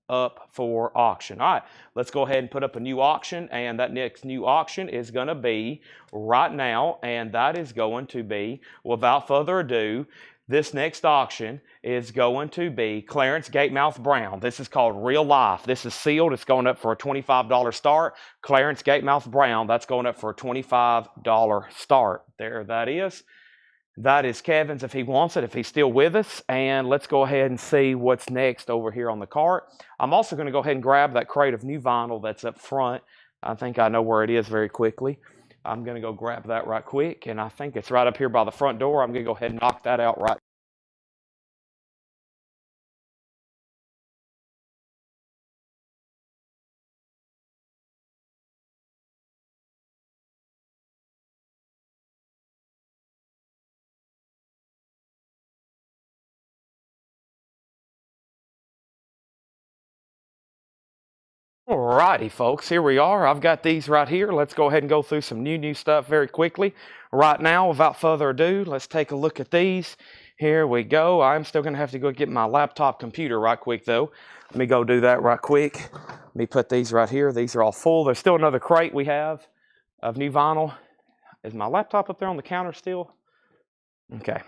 up for auction. All right, let's go ahead and put up a new auction, and that next new auction is going to be right now, and that is going to be, without further ado, this next auction is going to be Clarence Gatemouth Brown. This is called Real Life. This is sealed. It's going up for a $25 start. Clarence Gatemouth Brown, that's going up for a $25 start. There that is. That is Kevin's if he wants it, if he's still with us. And let's go ahead and see what's next over here on the cart. I'm also going to go ahead and grab that crate of new vinyl that's up front. I think I know where it is very quickly. I'm going to go grab that right quick, and I think it's right up here by the front door. I'm going to go ahead and knock that out right. Alrighty, folks, here we are. I've got these right here. Let's go ahead and go through some new stuff very quickly. Right now, without further ado, let's take a look at these. Here we go. I'm still going to have to go get my laptop computer right quick, though. Let me go do that right quick. Let me put these right here. These are all full. There's still another crate we have of new vinyl. Is my laptop up there on the counter still? Okay.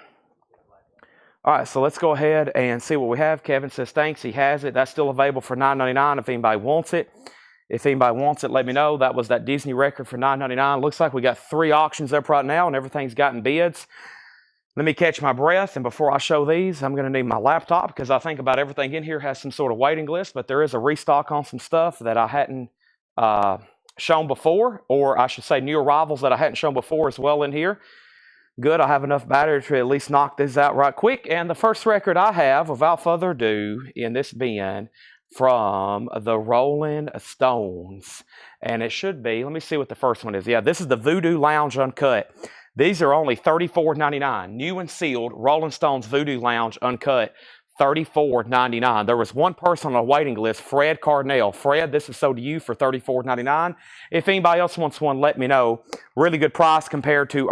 All right, so let's go ahead and see what we have. Kevin says thanks, he has it. That's still available for $9.99 if anybody wants it. If anybody wants it, let me know. That was that Disney record for $9.99. Looks like we got 3 auctions up right now, and everything's gotten bids. Let me catch my breath, and before I show these, I'm going to need my laptop because I think about everything in here has some sort of waiting list, but there is a restock on some stuff that I hadn't shown before, or I should say new arrivals that I hadn't shown before as well in here. Good, I have enough battery to at least knock this out right quick. And the first record I have, without further ado, in this bin from the Rolling Stones. And it should be, let me see what the first one is. Yeah, this is the Voodoo Lounge Uncut. These are only $34.99. New and sealed, Rolling Stones Voodoo Lounge Uncut, $34.99. There was one person on a waiting list, Fred Cardinale. Fred, this is sold to you for $34.99. If anybody else wants one, let me know. Really good price compared to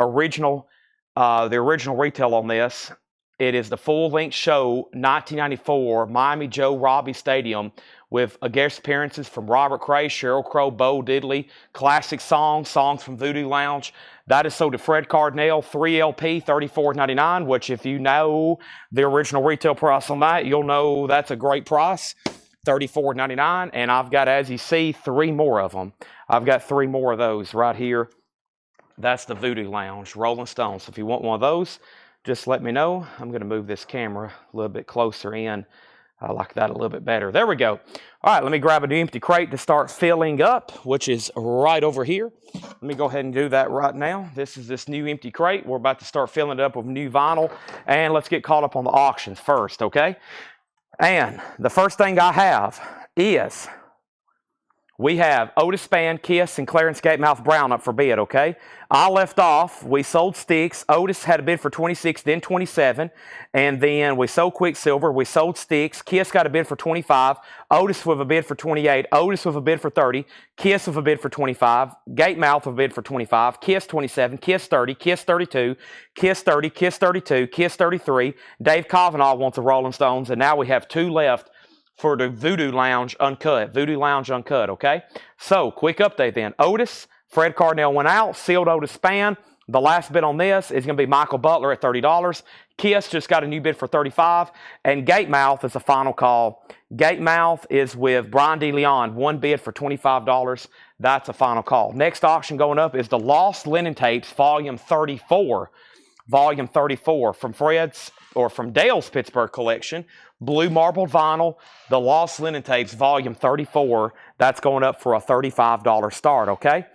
the original retail on this. It is the full-length show, 1994, Miami Joe Robbie Stadium, with guest appearances from Robert Cray, Sheryl Crow, Bo Diddley, classic songs from Voodoo Lounge. That is sold to Fred Cardinale, 3 LP, $34.99, which if you know the original retail price on that, you'll know that's a great price, $34.99. And I've got, as you see, 3 more of them. I've got 3 more of those right here. That's the Voodoo Lounge, Rolling Stones. So if you want one of those, just let me know. I'm going to move this camera a little bit closer in. I like that a little bit better. There we go. All right, let me grab a new empty crate to start filling up, which is right over here. Let me go ahead and do that right now. This is this new empty crate. We're about to start filling it up with new vinyl. And let's get caught up on the auctions first, okay? And the first thing I have is we have Otis Spann, Kiss, and Clarence Gatemouth Brown up for bid, okay? I left off, we sold Sticks. Otis had a bid for 26, then 27, and then we sold Quicksilver, we sold Sticks. Kiss got a bid for 25, Otis with a bid for 28, Otis with a bid for 30, Kiss with a bid for 25, Gatemouth with a bid for 25, Kiss 27, Kiss 30, Kiss 32, Kiss 30, Kiss 32, Kiss 33. Dave Kavanaugh wants the Rolling Stones, and now we have 2 left for the Voodoo Lounge Uncut. Voodoo Lounge Uncut, okay? So, quick update then. Otis, Fred Cardinale went out, sealed Otis Spann. The last bid on this is going to be Michael Butler at $30. Kiss just got a new bid for $35. And Gatemouth is a final call. Gatemouth is with Brian DeLeon. One bid for $25. That's a final call. Next auction going up is the Lost Linen Tapes, Volume 34. Volume 34 from Fred's or from Dale's Pittsburgh collection. Blue marbled vinyl. The Lost Linen Tapes, Volume 34. That's going up for a $35 start, okay?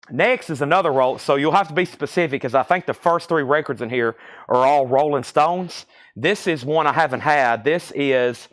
Next is another roll. So you'll have to be specific because I think the first three records in here are all Rolling Stones. This is one I haven't had. This is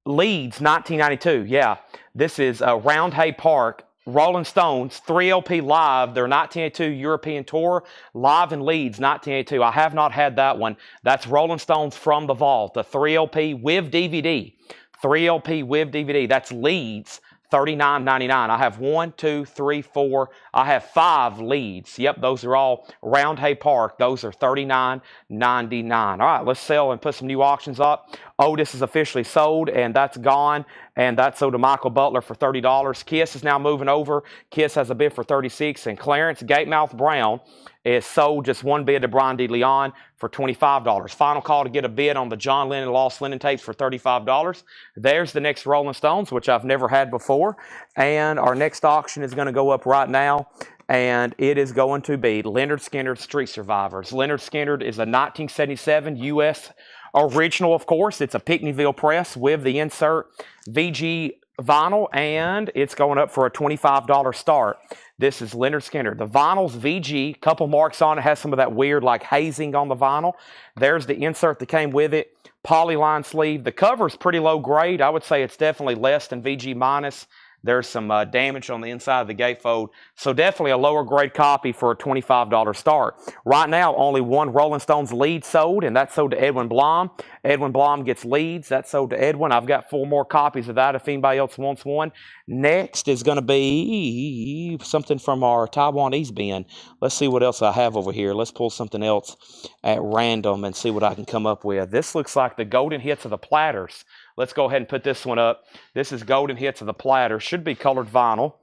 Leeds, 1992. Yeah, this is Roundhay Park. Rolling Stones, 3LP live, their 1982 European tour, live in Leeds, 1982. I have not had that one. That's Rolling Stones from the vault, the 3LP with DVD. 3LP with DVD. That's Leeds, $39.99. I have 1, 2, 3, 4. I have 5 leads. Yep, those are all Roundhay Park. Those are $39.99. All right, let's sell and put some new auctions up. Otis is officially sold, and that's gone. And that's sold to Michael Butler for $30. Kiss is now moving over. Kiss has a bid for $36. And Clarence Gatemouth Brown is sold, just one bid to Brian DeLeon for $25. Final call to get a bid on the John Lennon Lost Linen Tapes for $35. There's the next Rolling Stones, which I've never had before. And our next auction is going to go up right now. And it is going to be Lynyrd Skynyrd Street Survivors. Lynyrd Skynyrd is a 1977 U.S. original, of course. It's a Pickneyville press with the insert VG vinyl, and it's going up for a $25 start. This is Lynyrd Skynyrd. The vinyl's VG, couple marks on it, has some of that weird like hazing on the vinyl. There's the insert that came with it. Polyline sleeve. The cover's pretty low grade. I would say it's definitely less than VG minus. There's some damage on the inside of the gatefold. So definitely a lower grade copy for a $25 start. Right now, only one Rolling Stones lead sold, and that's sold to Edwin Blom. Edwin Blom gets leads. That's sold to Edwin. I've got 4 more copies of that if anybody else wants one. Next is going to be something from our Taiwanese bin. Let's see what else I have over here. Let's pull something else at random and see what I can come up with. This looks like the golden hits of the Platters. Let's go ahead and put this one up. This is Golden Hits of the Platters. Should be colored vinyl.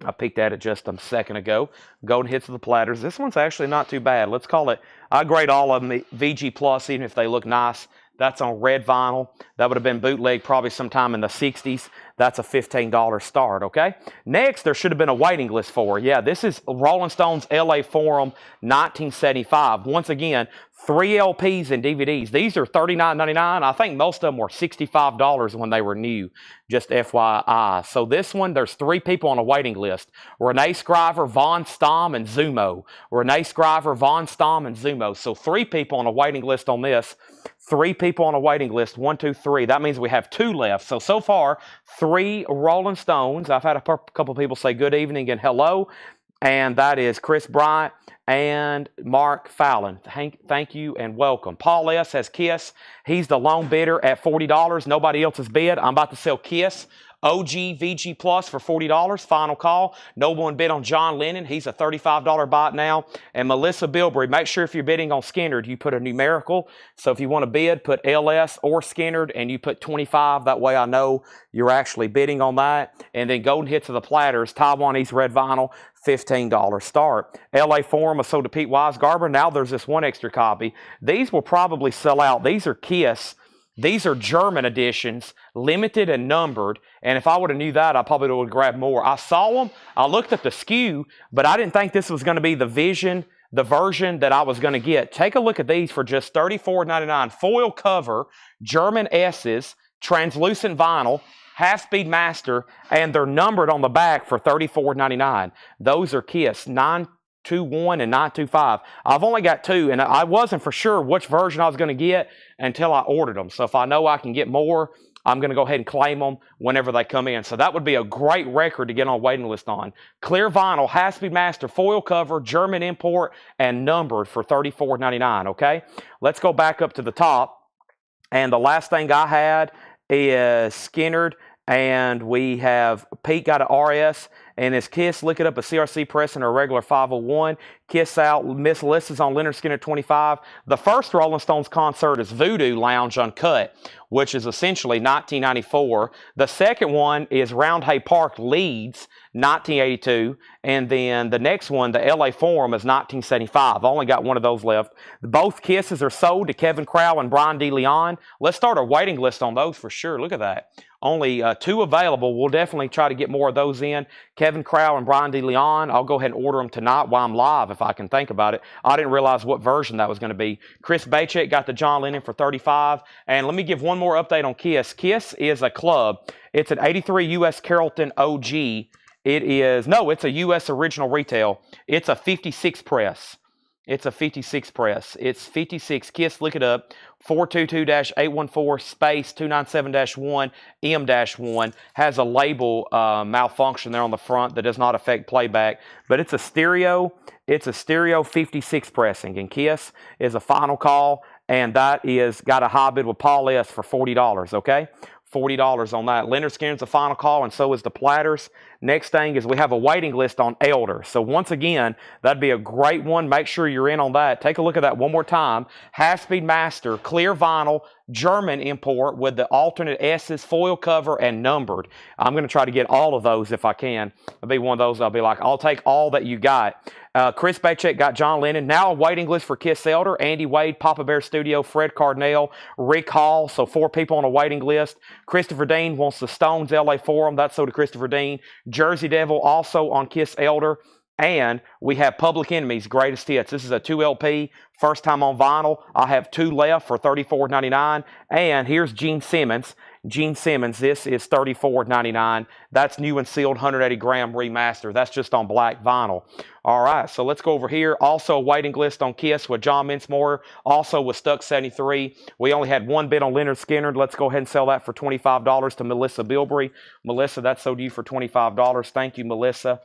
I peeked at it just a second ago. Golden Hits of the Platters. This one's actually not too bad. Let's call it, I grade all of them VG Plus, even if they look nice. That's on red vinyl. That would have been bootleg probably sometime in the 60s. That's a $15 start, okay? Next, there should have been a waiting list for. Yeah, this is Rolling Stones LA Forum 1975. Once again, 3 LPs and DVDs. These are $39.99. I think most of them were $65 when they were new, just FYI. So this one, there's 3 people on a waiting list. Renee Scriver, Von Stom, and Zumo. Renee Scriver, Von Stom, and Zumo. So 3 people on a waiting list on this. 3 people on a waiting list. 1, 2, 3. That means we have 2 left. So far, 3 Rolling Stones. I've had a couple people say good evening and hello. And that is Chris Bryant and Mark Fallon. Thank you and welcome. Paul S. has Kiss. He's the lone bidder at $40. Nobody else has bid. I'm about to sell Kiss. OG VG Plus for $40. Final call. No one bid on John Lennon. He's a $35 bot now. And Melissa Bilbrey, make sure if you're bidding on Skynyrd, you put a numerical. So if you want to bid, put LS or Skynyrd, and you put 25. That way I know you're actually bidding on that. And then Golden Hits of the Platters, Taiwanese red vinyl, $15 start. LA Forum was sold to Pete Weisgarber. Now there's this one extra copy. These will probably sell out. These are Kiss. These are German editions, limited and numbered. And if I would have knew that, I probably would have grabbed more. I saw them. I looked at the SKU, but I didn't think this was going to be the version that I was going to get. Take a look at these for just $34.99. Foil cover, German S's, translucent vinyl, half-speed master, and they're numbered on the back for $34.99. Those are Kiss, 921 and 925. I've only got 2, and I wasn't for sure which version I was going to get until I ordered them. So if I know I can get more, I'm going to go ahead and claim them whenever they come in. So that would be a great record to get on a waiting list on. Clear vinyl, half-speed master, foil cover, German import, and numbered for $34.99, okay? Let's go back up to the top. And the last thing I had is Skynyrd, and we have Pete got an RS, And it's Kiss, look it up, a CRC pressing or a regular 501. Kiss out, Miss Alyssa's on Leonard Skinner 25. The first Rolling Stones concert is Voodoo Lounge Uncut, which is essentially 1994. The second one is Roundhay Park, Leeds, 1982. And then the next one, the LA Forum, is 1975. I only got one of those left. Both Kisses are sold to Kevin Crowe and Brian D. Leon. Let's start a waiting list on those for sure. Look at that. Only 2 available. We'll definitely try to get more of those in. Kevin Crowe and Brian D. Leon. I'll go ahead and order them tonight while I'm live if I can think about it. I didn't realize what version that was going to be. Chris Bachek got the John Lennon for $35. And let me give one more update on Kiss. Kiss is a club. It's an 83 U.S. Carrollton OG. It's a U.S. original retail. It's a 56 press. It's a 56 press. It's 56. Kiss, look it up. 422-814 space 297-1 M-1 has a label malfunction there on the front that does not affect playback, but it's a stereo. It's a stereo 56 pressing, and Kiss is a final call, and that is got a high bid with Paul S. for $40. Okay. $40 on that. Leonard Skinner's the final call, and so is the Platters. Next thing is we have a waiting list on Elder. So once again, that'd be a great one. Make sure you're in on that. Take a look at that one more time. Half-Speed Master, clear vinyl, German import with the alternate S's, foil cover, and numbered. I'm going to try to get all of those if I can. It'll be one of those I'll be like, I'll take all that you got. Chris Bachek got John Lennon. Now a waiting list for Kiss Elder. Andy Wade, Papa Bear Studio, Fred Cardinale, Rick Hall. So 4 people on a waiting list. Christopher Dean wants the Stones LA Forum. That's so to Christopher Dean. Jersey Devil also on Kiss Elder. And we have Public Enemy's Greatest Hits. This is a 2 LP, first time on vinyl. I have 2 left for $34.99. And here's Gene Simmons. Gene Simmons, this is $34.99. That's new and sealed 180 gram remaster. That's just on black vinyl. All right, so let's go over here. Also a waiting list on Kiss with John Mincemoyer. Also with Stuck 73. We only had 1 bid on Leonard Skinner. Let's go ahead and sell that for $25 to Melissa Bilbrey. Melissa, that's sold to you for $25. Thank you, Melissa.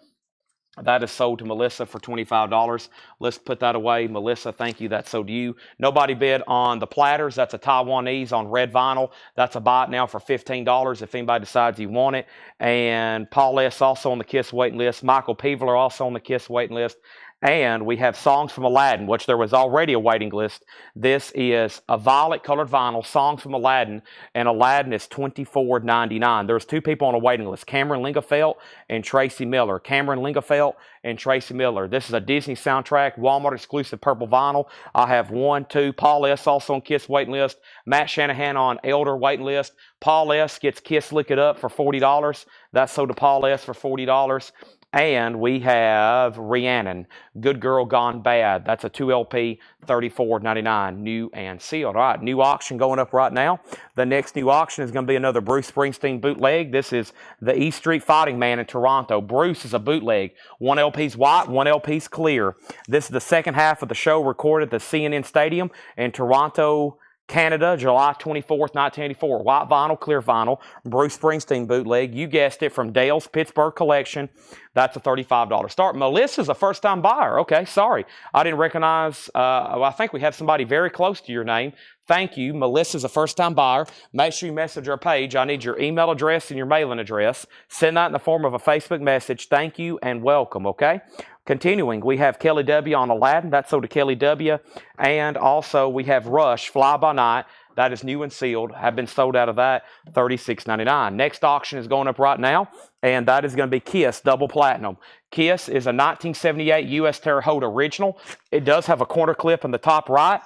That is sold to Melissa for $25. Let's put that away. Melissa, thank you. That's sold to you. Nobody bid on the Platters. That's a Taiwanese on red vinyl. That's a buy it now for $15 if anybody decides you want it. And Paul S. also on the Kiss waiting list. Michael Peveler also on the Kiss waiting list. And we have Songs from Aladdin, which there was already a waiting list. This is a violet colored vinyl, Songs from Aladdin, and Aladdin is $24.99. There's 2 people on a waiting list, Cameron Lingafelt and Tracy Miller. Cameron Lingafelt and Tracy Miller. This is a Disney soundtrack, Walmart exclusive purple vinyl. I have 1, 2. Paul S. also on Kiss waiting list. Matt Shanahan on Elder waiting list. Paul S. gets Kiss Lick It Up for $40. That's sold to Paul S. for $40. And we have Rhiannon, Good Girl Gone Bad. That's a 2 LP, $34.99, new and sealed. All right, new auction going up right now. The next new auction is going to be another Bruce Springsteen bootleg. This is the E Street Fighting Man in Toronto. Bruce is a bootleg. 1 LP's white, 1 LP's clear. This is the second half of the show recorded at the CNN Stadium in Toronto, Canada, July 24th, 1984. White vinyl, clear vinyl, Bruce Springsteen bootleg. You guessed it, from Dale's Pittsburgh collection. That's a $35 start. Melissa's a first-time buyer. Okay, sorry. I didn't recognize. I think we have somebody very close to your name. Thank you. Melissa's a first-time buyer. Make sure you message our page. I need your email address and your mailing address. Send that in the form of a Facebook message. Thank you and welcome, okay? Continuing, we have Kelly W. on Aladdin. That's sold to Kelly W. And also we have Rush, Fly By Night. That is new and sealed. Have been sold out of that, $36.99. Next auction is going up right now, and that is going to be Kiss Double Platinum. Kiss is a 1978 U.S. Terre Haute original. It does have a corner clip in the top right,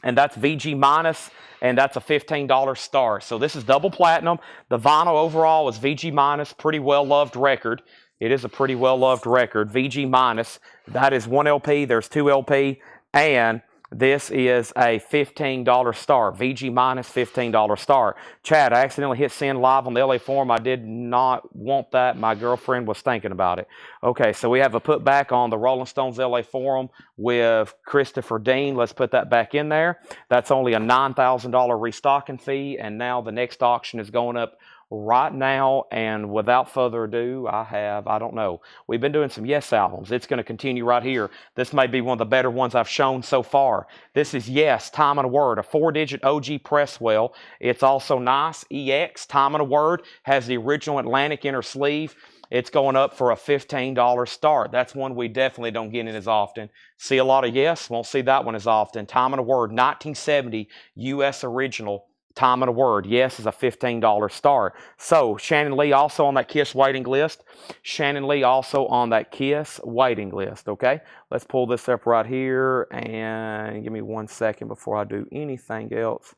and that's VG minus, and that's a $15 star. So this is double platinum. The vinyl overall is VG minus, pretty well-loved record. It is a pretty well-loved record, VG minus. That is 1 LP, there's 2 LP, and this is a $15 star, VG minus $15 star. Chad, I accidentally hit send live on the LA Forum. I did not want that. My girlfriend was thinking about it. Okay, so we have a putback on the Rolling Stones LA Forum with Christopher Dean. Let's put that back in there. That's only a $9,000 restocking fee, and now the next auction is going up right now, and without further ado, I don't know. We've been doing some Yes albums. It's going to continue right here. This may be one of the better ones I've shown so far. This is Yes, Time and a Word, a 4-digit OG Presswell. It's also nice, EX, Time and a Word, has the original Atlantic inner sleeve. it's going up for a $15 start. That's one we definitely don't get in as often. See a lot of Yes, won't see that one as often. Time and a Word, 1970 U.S. original. Time and a Word, Yes, is a $15 start. So Shannon Lee also on that Kiss waiting list. Shannon Lee also on that Kiss waiting list, okay? Let's pull this up right here and give me 1 second before I do anything else.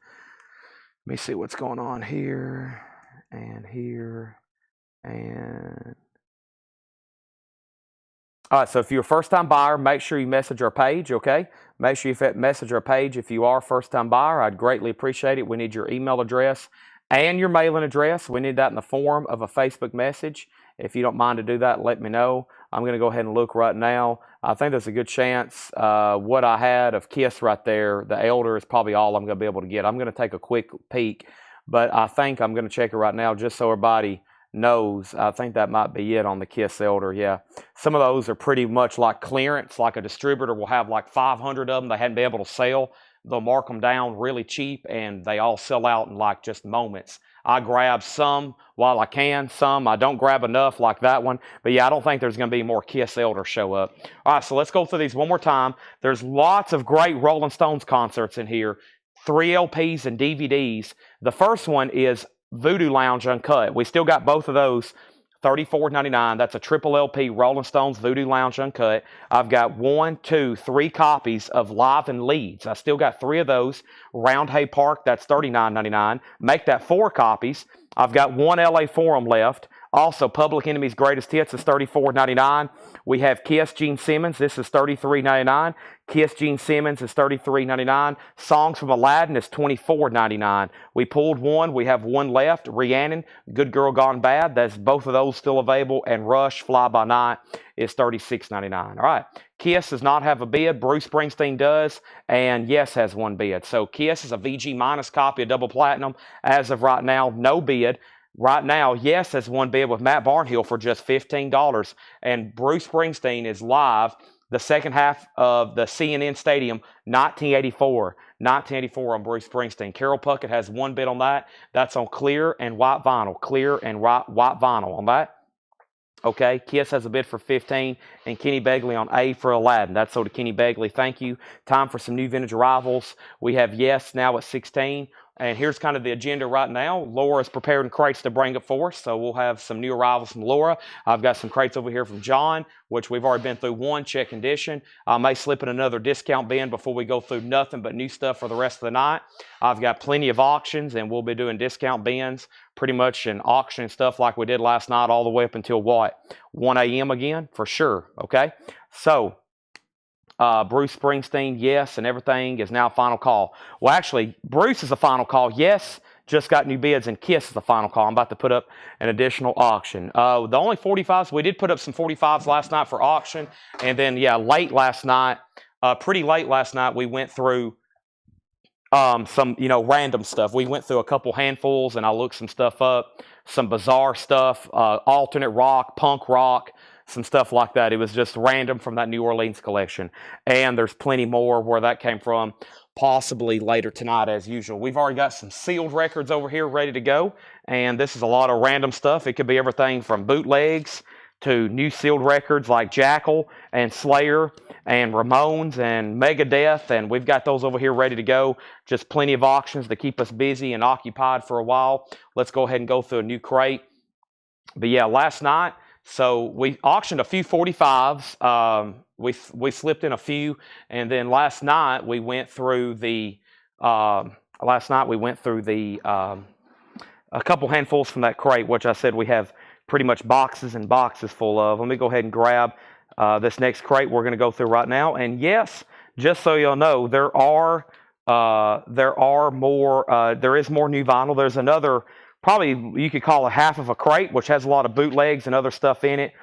Let me see what's going on here and here and... All right, so if you're a first-time buyer, make sure you message our page, okay? Make sure you message our page if you are a first-time buyer. I'd greatly appreciate it. We need your email address and your mailing address. We need that in the form of a Facebook message. If you don't mind to do that, let me know. I'm going to go ahead and look right now. I think there's a good chance what I had of Kiss right there, the Elder, is probably all I'm going to be able to get. I'm going to take a quick peek, but I think I'm going to check it right now just so everybody knows. I think that might be it on the Kiss Elder. Yeah, some of those are pretty much like clearance, like a distributor will have like 500 of them they hadn't been able to sell. They'll mark them down really cheap and they all sell out in like just moments. I grab some while I can, some I don't grab enough like that one, but yeah, I don't think there's going to be more Kiss Elder show up. All right, so let's go through these one more time. There's lots of great Rolling Stones concerts in here, 3 LPs and DVDs. The first one is Voodoo Lounge Uncut. We still got both of those, $34.99. That's a triple LP Rolling Stones Voodoo Lounge Uncut. I've got 1, 2, 3 copies of Live in Leeds. I still got 3 of those. Roundhay Park, that's $39.99. Make that 4 copies. I've got 1 LA Forum left. Also, Public Enemy's Greatest Hits is $34.99. We have Kiss Gene Simmons. This is $33.99. Kiss Gene Simmons is $33.99. Songs from Aladdin is $24.99. We pulled 1. We have 1 left. Rhiannon, Good Girl Gone Bad. That's both of those still available. And Rush, Fly By Night is $36.99. All right. Kiss does not have a bid. Bruce Springsteen does. And Yes has 1 bid. So Kiss is a VG minus copy of Double Platinum. As of right now, no bid. Right now, Yes has 1 bid with Matt Barnhill for just $15. And Bruce Springsteen is live the second half of the CNN Stadium, 1984. 1984 on Bruce Springsteen. Carol Puckett has 1 bid on that. That's on clear and white vinyl. Clear and white vinyl on that. Okay, Kiss has a bid for $15, and Kenny Begley on A for Aladdin. That's sold to Kenny Begley. Thank you. Time for some new vintage arrivals. We have Yes now at $16. And here's kind of the agenda right now. Laura's preparing crates to bring it for us, so we'll have some new arrivals from Laura. I've got some crates over here from John, which we've already been through 1, check condition. I may slip in another discount bin before we go through nothing but new stuff for the rest of the night. I've got plenty of auctions, and we'll be doing discount bins, pretty much an auction stuff like we did last night all the way up until what? 1 a.m. again, for sure, okay? So, Bruce Springsteen, Yes, and everything is now final call. Well, actually, Bruce is a final call. Yes, just got new bids, and Kiss is the final call. I'm about to put up an additional auction. The only 45s, we did put up some 45s last night for auction, and then, yeah, late last night, pretty late last night, we went through some, random stuff. We went through a couple handfuls, and I looked some stuff up, some bizarre stuff, alternate rock, punk rock, some stuff like that. It was just random from that New Orleans collection. And there's plenty more where that came from, possibly later tonight as usual. We've already got some sealed records over here ready to go. And this is a lot of random stuff. It could be everything from bootlegs to new sealed records like Jackal and Slayer and Ramones and Megadeth. And we've got those over here ready to go. Just plenty of auctions to keep us busy and occupied for a while. Let's go ahead and go through a new crate. But yeah, last night, so we auctioned a few 45s. We slipped in a few, and then last night we went through the a couple handfuls from that crate, which I said we have pretty much boxes and boxes full of. Let me go ahead and grab this next crate we're going to go through right now. And yes, just so you'll know, there is more new vinyl. There's another, probably you could call it half of a crate, which has a lot of bootlegs and other stuff in it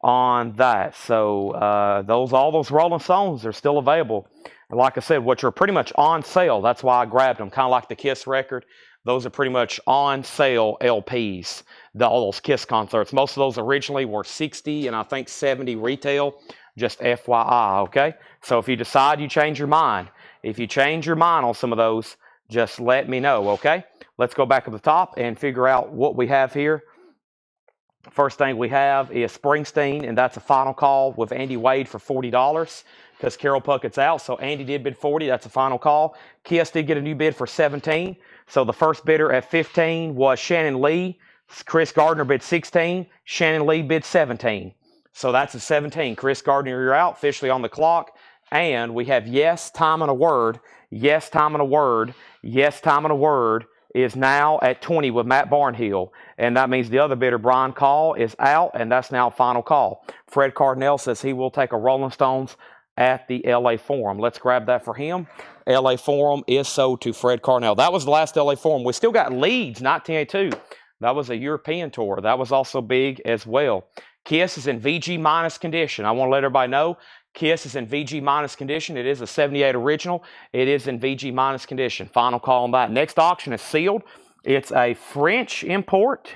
on that. So all those Rolling Stones are still available. And like I said, which are pretty much on sale. That's why I grabbed them, kind of like the Kiss record. Those are pretty much on sale LPs, all those Kiss concerts. Most of those originally were 60 and I think 70 retail, just FYI, okay? So if you decide you change your mind, if you change your mind on some of those, just let me know, okay? Let's go back to the top and figure out what we have here. First thing we have is Springsteen, and that's a final call with Andy Wade for $40 because Carol Puckett's out. So Andy did bid 40. That's a final call. Kiss did get a new bid for 17. So the first bidder at 15 was Shannon Lee. Chris Gardner bid 16. Shannon Lee bid 17. So that's a 17. Chris Gardner, you're out, officially on the clock. And we have Yes, Time and a Word. Yes, Time and a Word. Yes, Time and a Word is now at 20 with Matt Barnhill. And that means the other bidder, Brian Call, is out, and that's now final call. Fred Cardinell says he will take a Rolling Stones at the LA Forum. Let's grab that for him. LA Forum is sold to Fred Cardinell. That was the last LA Forum. We still got Leeds, 1982. That was a European tour. That was also big as well. Kiss is in VG minus condition. I want to let everybody know Kiss is in VG minus condition. It is a 78 original. It is in VG minus condition. Final call on that. Next auction is sealed. It's a French import.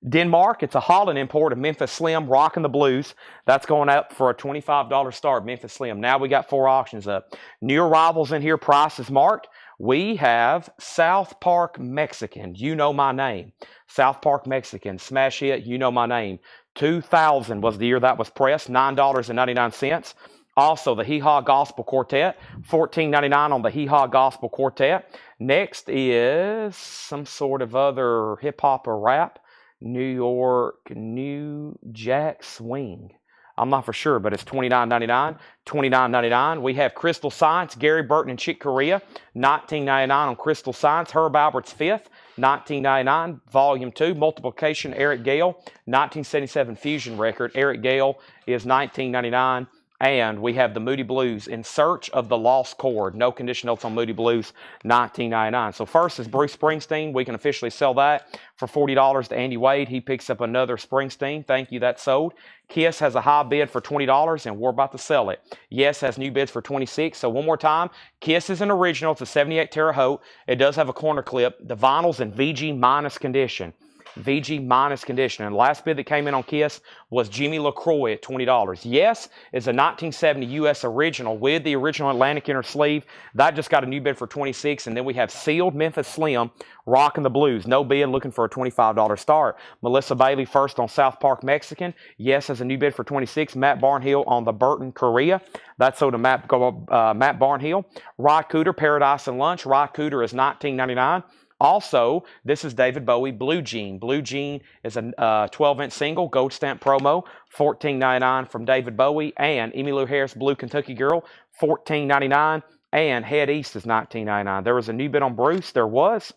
Denmark, it's a Holland import of Memphis Slim, Rockin' the Blues. That's going up for a $25 start, Memphis Slim. Now we got 4 auctions up. New arrivals in here, price is marked. We have South Park Mexican, You Know My Name. South Park Mexican, smash hit, You Know My Name. 2000 was the year that was pressed, $9.99. Also, the Hee Haw Gospel Quartet, $14.99 on the Hee Haw Gospel Quartet. Next is some sort of other hip-hop or rap. New York, New Jack Swing. I'm not for sure, but it's $29.99. $29.99. We have Crystal Science, Gary Burton and Chick Corea. $19.99 on Crystal Science. Herb Albert's Fifth. $19.99. Volume 2. Multiplication, Eric Gale. 1977 Fusion record. Eric Gale is $19.99. And we have the Moody Blues, In Search of the Lost Chord. No condition notes on Moody Blues, $19.99. So first is Bruce Springsteen. We can officially sell that for $40 to Andy Wade. He picks up another Springsteen. Thank you, that's sold. Kiss has a high bid for $20, and we're about to sell it. Yes has new bids for $26. So one more time, Kiss is an original. It's a 78 Terre Haute. It does have a corner clip. The vinyl's in VG minus condition. VG minus condition. And the last bid that came in on Kiss was Jimmy LaCroix at $20. Yes is a 1970 US original with the original Atlantic inner sleeve. That just got a new bid for $26. And then we have sealed Memphis Slim, Rockin' the Blues. No bid, looking for a $25 start. Melissa Bailey first on South Park Mexican. Yes has a new bid for $26. Matt Barnhill on the Burton Korea. That's sold to Matt Barnhill. Rod Cooter, Paradise and Lunch. Rod Cooter is $19.99. Also, this is David Bowie, Blue Jean. Blue Jean is a 12-inch single, gold stamp promo, $14.99 from David Bowie. And Emmylou Harris, Blue Kentucky Girl, $14.99. And Head East is $19.99. There was a new bid on Bruce. There was.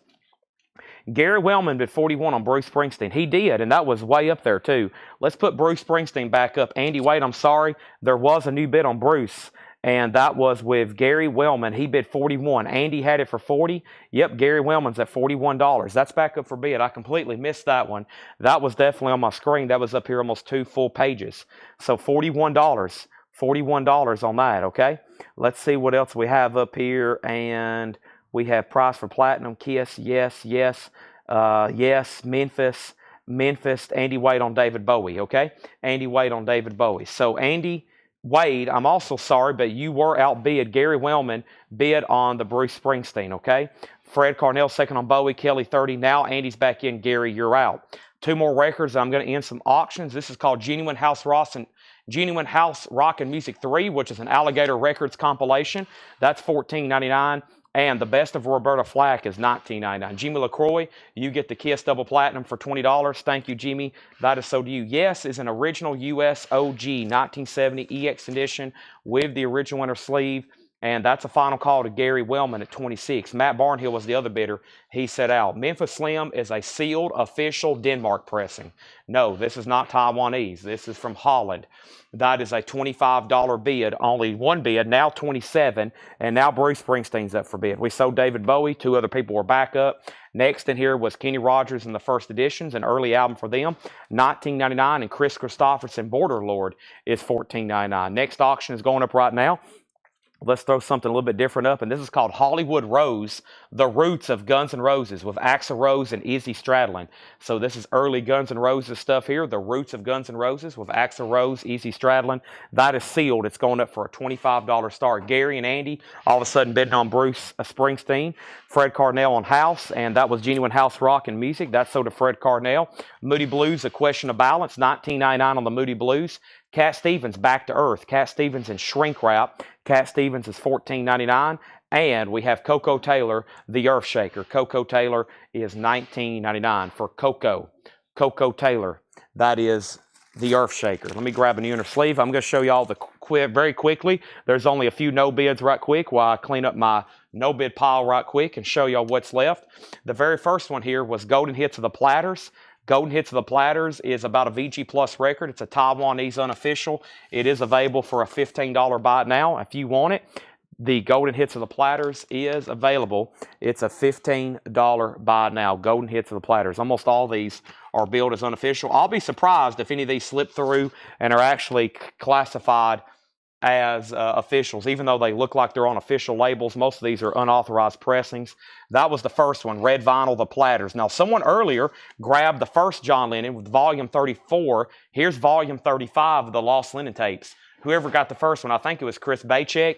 Gary Wellman bid 41 on Bruce Springsteen. He did, and that was way up there too. Let's put Bruce Springsteen back up. Andy Wade, I'm sorry. There was a new bid on Bruce. And that was with Gary Wellman. He bid 41. Andy had it for 40. Yep, Gary Wellman's at $41. That's back up for bid. I completely missed that one. That was definitely on my screen. That was up here almost 2 full pages. So $41. $41 on that, okay? Let's see what else we have up here. And we have price for platinum. Kiss, yes, yes, yes, Memphis, Andy Wade on David Bowie, okay? Andy Wade on David Bowie. So Andy Wade, I'm also sorry, but you were outbid. Gary Wellman bid on the Bruce Springsteen, okay? Fred Cardinell second on Bowie, Kelly 30. Now Andy's back in. Gary, you're out. 2 more records. I'm going to end some auctions. This is called Genuine House Rock and Music 3, which is an Alligator Records compilation. That's $14.99. And the best of Roberta Flack is $19.99. Jimmy LaCroix, you get the Kiss Double Platinum for $20. Thank you, Jimmy. That is so to you. Yes is an original US OG 1970 EX edition with the original inner sleeve. And that's a final call to Gary Wellman at $26. Matt Barnhill was the other bidder. He set out. Memphis Slim is a sealed official Denmark pressing. No, this is not Taiwanese. This is from Holland. That is a $25 bid. Only one bid, now $27. And now Bruce Springsteen's up for bid. We sold David Bowie. 2 other people were back up. Next in here was Kenny Rogers in the first editions, an early album for them, $19.99. And Chris Christopherson, Border Lord, is $14.99. Next auction is going up right now. Let's throw something a little bit different up, and this is called Hollywood Rose, the roots of Guns N' Roses with Axl Rose and Izzy Stradlin. So this is early Guns N' Roses stuff here, the roots of Guns N' Roses with Axl Rose, Izzy Stradlin. That is sealed. It's going up for a $25 start. Gary and Andy all of a sudden bidding on Bruce Springsteen. Fred Carnell on House, and that was genuine house rock and music. That's sold to Fred Carnell. Moody Blues, A Question of Balance, $19.99 on the Moody Blues. Cat Stevens, Back to Earth. Cat Stevens in shrink wrap. Cat Stevens is $14.99. And we have Coco Taylor, the Earth Shaker. Coco Taylor is $19.99 for Coco. Coco Taylor, that is the Earth Shaker. Let me grab a new inner sleeve. I'm going to show you all very quickly. There's only a few no bids right quick while I clean up my no bid pile right quick and show y'all what's left. The very first one here was Golden Hits of the Platters. Golden Hits of the Platters is about a VG Plus record. It's a Taiwanese unofficial. It is available for a $15 buy it now if you want it. The Golden Hits of the Platters is available. It's a $15 buy now. Golden Hits of the Platters. Almost all these are billed as unofficial. I'll be surprised if any of these slip through and are actually classified as officials, even though they look like they're on official labels. Most of these are unauthorized pressings. That was the first one, red vinyl, the Platters. Now, someone earlier grabbed the first John Lennon with volume 34. Here's volume 35 of the Lost Lennon tapes. Whoever got the first one, I think it was Chris Bachek.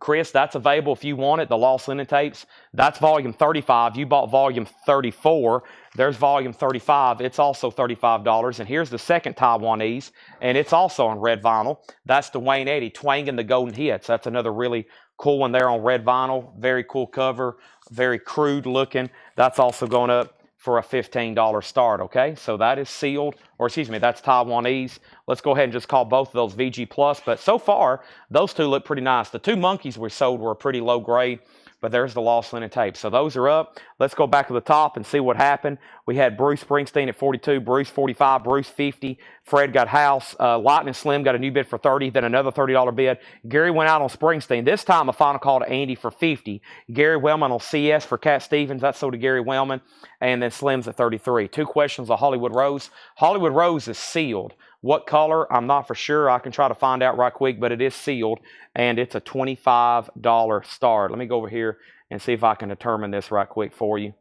Chris, that's available if you want it, the Lost Lennon tapes. That's volume 35. You bought volume 34. There's volume 35. It's also $35. And here's the second Taiwanese, and it's also on red vinyl. That's Duane Eddy, Twangin' the Golden Hits. That's another really cool one there on red vinyl. Very cool cover, very crude looking. That's also going up for a $15 start, okay? So that is sealed, or excuse me, that's Taiwanese. Let's go ahead and just call both of those VG Plus, but so far, those two look pretty nice. The two monkeys we sold were pretty low grade, but there's the Lost Lennon tape. So those are up. Let's go back to the top and see what happened. We had Bruce Springsteen at 42, Bruce 45, Bruce 50. Fred got House. Lightning Slim got a new bid for 30, then another $30 bid. Gary went out on Springsteen. This time a final call to Andy for 50. Gary Wellman on CS for Cat Stevens. That's sold to Gary Wellman. And then Slim's at 33. Two questions of Hollywood Rose. Hollywood Rose is sealed. What color? I'm not for sure. I can try to find out right quick, but it is sealed, and it's a $25 start. Let me go over here and see if I can determine this right quick for you.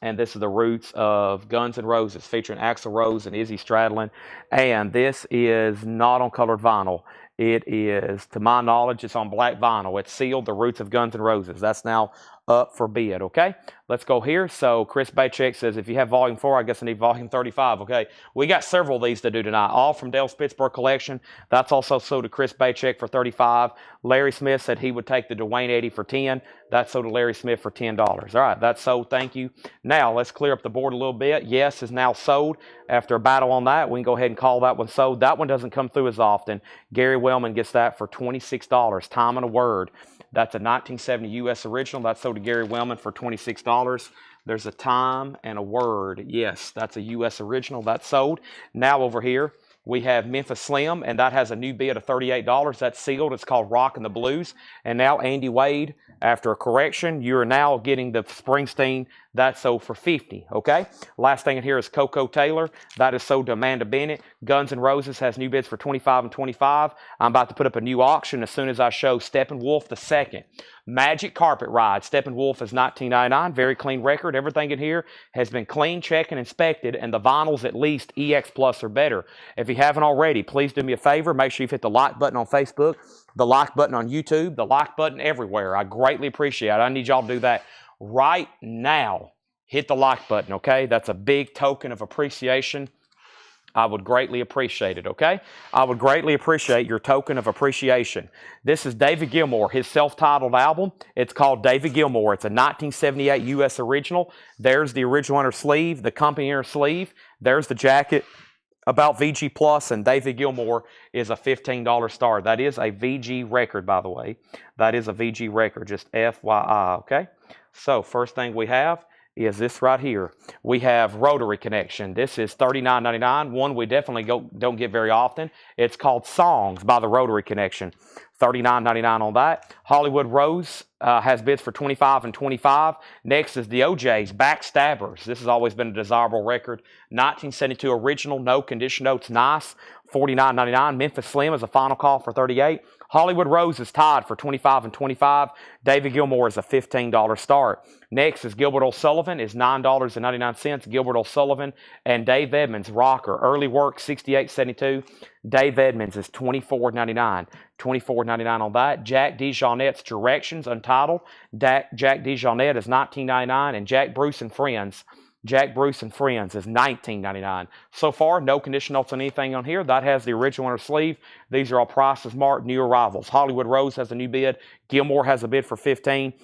And this is the roots of Guns N' Roses featuring Axl Rose and Izzy Stradlin. And this is not on colored vinyl. It is, to my knowledge, it's on black vinyl. It's sealed, the roots of Guns N' Roses. That's now up for bid, okay? Let's go here. So Chris Bachek says, if you have volume 4, I guess I need volume 35, okay? We got several of these to do tonight, all from Dale's Pittsburgh collection. That's also sold to Chris Bachek for 35. Larry Smith said he would take the Duane Eddy for 10. That's sold to Larry Smith for $10. All right, that's sold. Thank you. Now, let's clear up the board a little bit. Yes is now sold. After a battle on that, we can go ahead and call that one sold. That one doesn't come through as often. Gary Wellman gets that for $26. Time and a Word. That's a 1970 U.S. original. That's sold to Gary Wellman for $26. There's a Time and a Word. Yes, that's a U.S. original. That's sold. Now over here, we have Memphis Slim, and that has a new bid of $38. That's sealed. It's called Rockin' the Blues. And now Andy Wade, after a correction, you're now getting the Springsteen. That's sold for $50, okay? Last thing in here is Coco Taylor. That is sold to Amanda Bennett. Guns N' Roses has new bids for $25 and $25. I'm about to put up a new auction as soon as I show Steppenwolf II. Magic Carpet Ride. Steppenwolf is $19.99. Very clean record. Everything in here has been clean, checked, and inspected, and the vinyls at least EX Plus or better. If you haven't already, please do me a favor. Make sure you've hit the like button on Facebook, the like button on YouTube, the like button everywhere. I greatly appreciate it. I need y'all to do that right now. Hit the like button, okay? That's a big token of appreciation. I would greatly appreciate it, okay? I would greatly appreciate your token of appreciation. This is David Gilmour, his self-titled album. It's called David Gilmour. It's a 1978 U.S. original. There's the original inner sleeve, the company inner sleeve. There's the jacket about VG Plus, and David Gilmour is a $15 star. That is a VG record, by the way. That is a VG record, just FYI, okay? So first thing we have is this right here. We have Rotary Connection. This is $39.99. One we definitely don't get very often. It's called Songs by the Rotary Connection. $39.99 on that. Hollywood Rose has bids for $25 and $25. Next is the OJ's Backstabbers. This has always been a desirable record. 1972 original, no condition notes, nice. $49.99. Memphis Slim is a final call for $38. Hollywood Rose is tied for $25 and $25. David Gilmour is a $15 start. Next is Gilbert O'Sullivan is $9.99. Gilbert O'Sullivan and Dave Edmonds Rocker. Early Work $68.72. Dave Edmonds is $24.99. $24.99 on that. Jack DeJohnette's Directions Untitled. Jack DeJohnette is $19.99, and Jack Bruce and Friends. Jack Bruce and Friends is $19.99. So far, no condition notes on anything on here. That has the original on her sleeve. These are all prices marked, new arrivals. Hollywood Rose has a new bid. Gilmour has a bid for $15.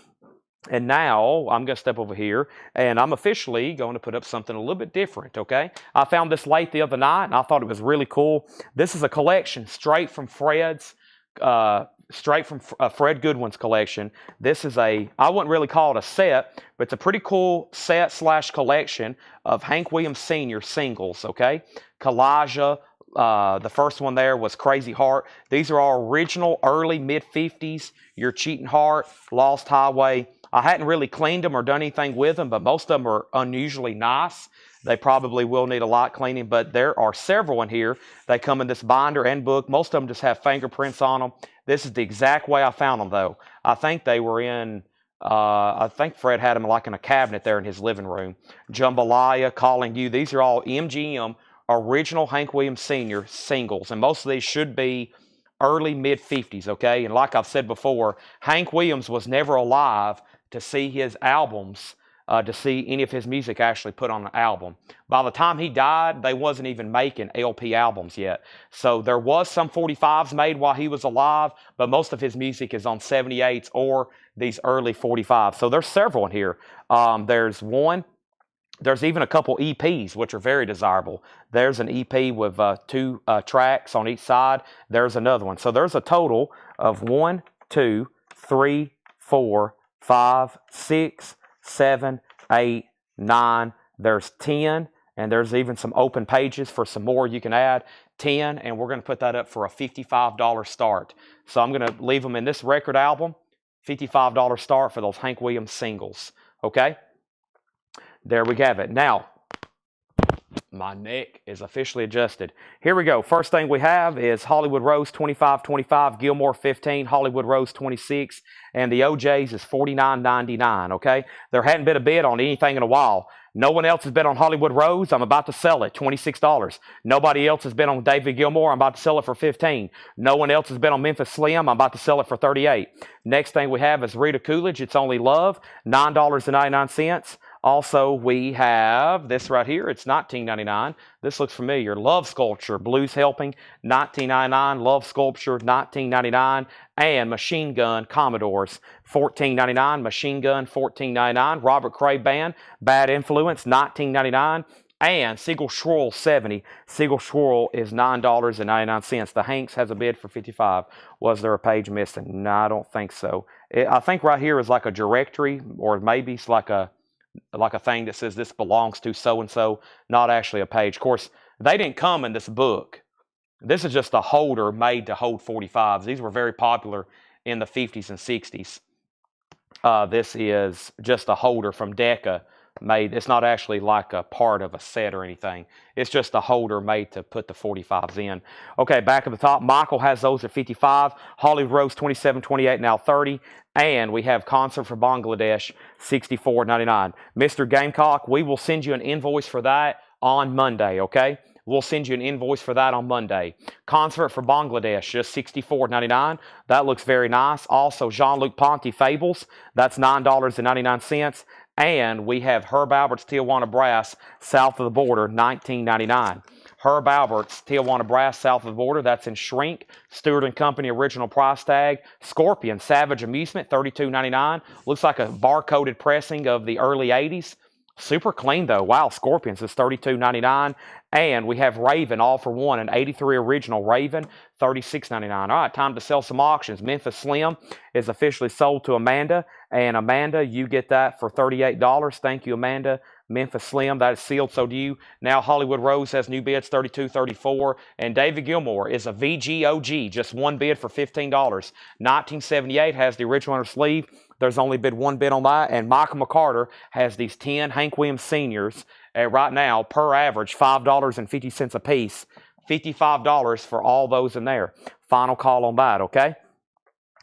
And now I'm going to step over here, and I'm officially going to put up something a little bit different, okay? I found this late the other night, and I thought it was really cool. This is a collection straight from Fred's, Fred Goodwin's collection. This is I wouldn't really call it a set, but it's a pretty cool set / collection of Hank Williams Sr. singles, okay? Kalijah, the first one there was Crazy Heart. These are all original early mid-50s. Your Cheating Heart, Lost Highway. I hadn't really cleaned them or done anything with them, but most of them are unusually nice. They probably will need a lot cleaning, but there are several in here. They come in this binder and book. Most of them just have fingerprints on them. This is the exact way I found them, though. I think they were in, I think Fred had them like in a cabinet there in his living room. Jambalaya, Calling You. These are all MGM original Hank Williams Sr. singles, and most of these should be early mid-50s, okay? And like I've said before, Hank Williams was never alive to see his albums, to see any of his music actually put on an album. By the time he died, they wasn't even making LP albums yet. So there was some 45s made while he was alive, but most of his music is on 78s or these early 45s. So there's several in here. There's one. There's even a couple EPs, which are very desirable. There's an EP with 2 tracks on each side. There's another one. So there's a total of 1, 2, 3, 4, 5, 6, 7, 8, 9. There's 10, and there's even some open pages for some more you can add. 10, and we're going to put that up for a $55 start. So I'm going to leave them in this record album, $55 start for those Hank Williams singles. Okay? There we have it. Now, my neck is officially adjusted. Here we go. First thing we have is Hollywood Rose $25.25, Gilmour $15, Hollywood Rose $26, and the OJ's is $49.99, okay? There hadn't been a bid on anything in a while. No one else has been on Hollywood Rose. I'm about to sell it, $26. Nobody else has been on David Gilmour. I'm about to sell it for $15. No one else has been on Memphis Slim. I'm about to sell it for $38. Next thing we have is Rita Coolidge, It's Only Love, $9.99. Also, we have this right here. It's $19.99. This looks familiar. Love Sculpture, Blues Helping, $19.99. Love Sculpture, $19.99. And Machine Gun Commodores, $14.99. Machine Gun, $14.99. Robert Cray Band, Bad Influence, $19.99. And Siegel Schwarl 70. Siegel Schwarl is $9.99. The Hanks has a bid for $55. Was there a page missing? No, I don't think so. I think right here is like a directory, or maybe it's like a thing that says this belongs to so-and-so, not actually a page. Of course, they didn't come in this book. This is just a holder made to hold 45s. These were very popular in the 50s and 60s. This is just a holder from Decca made. It's not actually like a part of a set or anything. It's just a holder made to put the 45s in. Okay, back at the top, Michael has those at 55. Hollywood Rose 27, 28, now 30. And we have Concert for Bangladesh, $64.99. Mr. Gamecock, we will send you an invoice for that on Monday, okay? We'll send you an invoice for that on Monday. Concert for Bangladesh, just $64.99. That looks very nice. Also, Jean-Luc Ponty Fables, that's $9.99. And we have Herb Albert's Tijuana Brass, south of the border, $19.99. Herb Albert's Tijuana Brass, south of the border, that's in Shrink. Stewart & Company original price tag. Scorpion Savage Amusement, $32.99. Looks like a barcoded pressing of the early 80s. Super clean though. Wow, Scorpions is $32.99. And we have Raven, all for one, an 83 original Raven, $36.99. All right, time to sell some auctions. Memphis Slim is officially sold to Amanda. And Amanda, you get that for $38. Thank you, Amanda. Memphis Slim, that is sealed, so do you. Now Hollywood Rose has new bids, $32, $34. And David Gilmour is a VGOG, just one bid for $15. 1978 has the original on her sleeve. There's only been one bid on that. And Michael McCarter has these 10 Hank Williams Seniors at right now, per average, $5.50 a piece. $55 for all those in there. Final call on that, okay?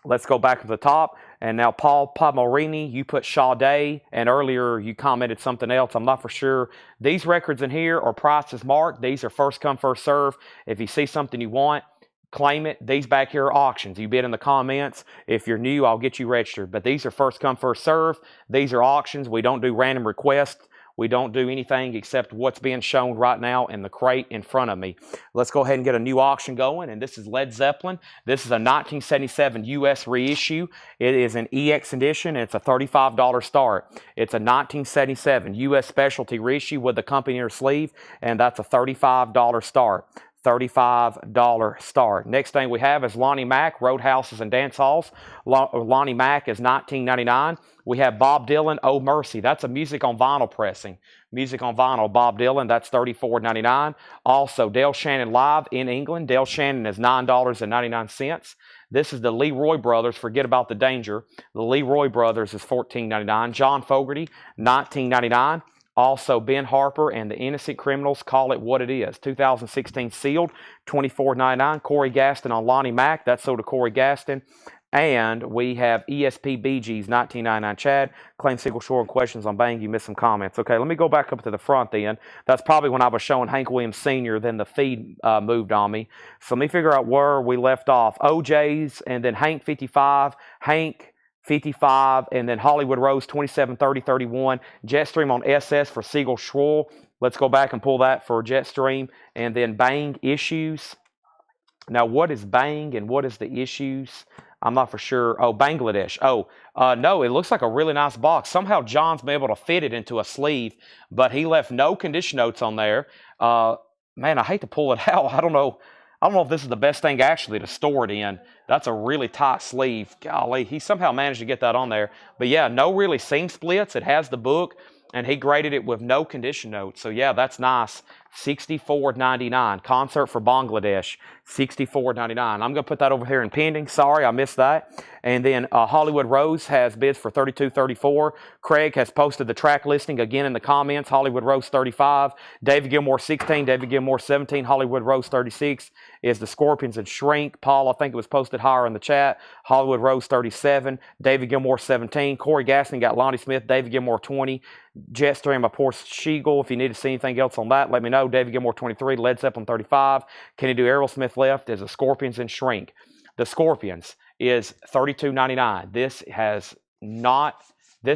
Let's go back to the top. And now, Paul Palmerini, you put Sade, and earlier you commented something else. I'm not for sure. These records in here are prices marked. These are first come, first serve. If you see something you want, claim it. These back here are auctions. You bid in the comments. If you're new, I'll get you registered. But these are first come, first serve. These are auctions. We don't do random requests. We don't do anything except what's being shown right now in the crate in front of me. Let's go ahead and get a new auction going. And this is Led Zeppelin. This is a 1977 U.S. reissue. It is an EX edition. And it's a $35 start. It's a 1977 U.S. specialty reissue with the company inner sleeve. And that's a $35 start. $35 start. Next thing we have is Lonnie Mack, Roadhouses and Dance Halls. Lonnie Mack is $19.99. We have Bob Dylan, Oh Mercy. That's a music on vinyl pressing. Music on vinyl, Bob Dylan, that's $34.99. Also, Dale Shannon Live in England. Dale Shannon is $9.99. This is the Leroy Brothers. Forget about the danger. The Leroy Brothers is $14.99. John Fogerty, $19.99. Also, Ben Harper and the Innocent Criminals, Call It What It Is. 2016 sealed, $24.99. Corey Gaston on Lonnie Mack. That's sold to Corey Gaston. And we have ESP BG's, $19.99. Chad, claim single short and questions on Bang. You missed some comments. Okay, let me go back up to the front then. That's probably when I was showing Hank Williams Sr., then the feed moved on me. So let me figure out where we left off. OJ's and then Hank 55. Hank 55, and then Hollywood Rose 27, 30, 31. Jetstream on SS for Siegel Schwall. Let's go back and pull that for Jetstream. And then Bang Issues. Now, what is Bang and what is the Issues? I'm not for sure. Oh, Bangladesh. Oh, no, it looks like a really nice box. Somehow John's been able to fit it into a sleeve, but he left no condition notes on there. Man, I hate to pull it out. I don't know if this is the best thing actually to store it in. That's a really tight sleeve. Golly, he somehow managed to get that on there. But yeah, no really seam splits. It has the book, and he graded it with no condition notes. So yeah, that's nice. $64.99. Concert for Bangladesh, $64.99. I'm going to put that over here in pending. Sorry, I missed that. And then Hollywood Rose has bids for $32.34. Craig has posted the track listing again in the comments. Hollywood Rose 35. David Gilmour 16. David Gilmour 17. Hollywood Rose 36 is the Scorpions and Shrink. Paul, I think it was posted higher in the chat. Hollywood Rose 37. David Gilmour 17. Corey Gaston got Lonnie Smith. David Gilmour 20. Jetstream, of course, Shiegel. If you need to see anything else on that, let me know. David Gilmour 23. Led Zeppelin 35. Can you do Aerosmith left? Is the Scorpions and Shrink. The Scorpions is $32.99. This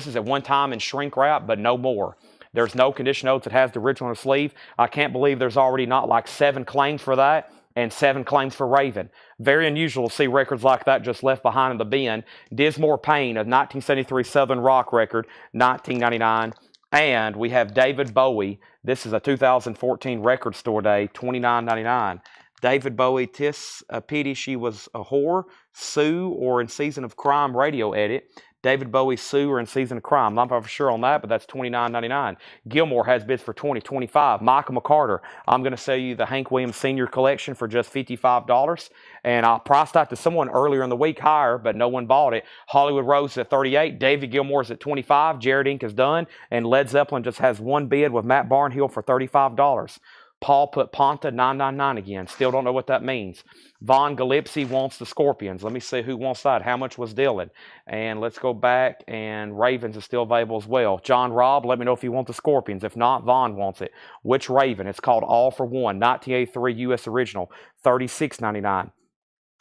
is at one time in shrink wrap, but no more. There's no condition notes. It has the original sleeve. I can't believe there's already not like 7 claims for that and 7 claims for Raven. Very unusual to see records like that just left behind in the bin. Dismore Payne, a 1973 Southern Rock record, $19.99. And we have David Bowie. This is a 2014 Record Store Day, $29.99. David Bowie, 'Tis a Pity She Was a Whore, Sue, or In Season of Crime radio edit. David Bowie, Sue, or In Season of Crime. I'm not for sure on that, but that's $29.99. Gilmore has bids for $20, $25. Michael McCarter, I'm going to sell you the Hank Williams Sr. collection for just $55. And I priced that to someone earlier in the week higher, but no one bought it. Hollywood Rose is at $38. David Gilmour's at $25. Jared Inc. is done. And Led Zeppelin just has one bid with Matt Barnhill for $35. Paul put Ponta $9.99 again. Still don't know what that means. Von Galipsy wants the Scorpions. Let me see who wants that. How much was Dylan? And let's go back, and Ravens is still available as well. John Robb, let me know if you want the Scorpions. If not, Vaughn wants it. Which Raven? It's called All for One, 1983 U.S. original, $36.99.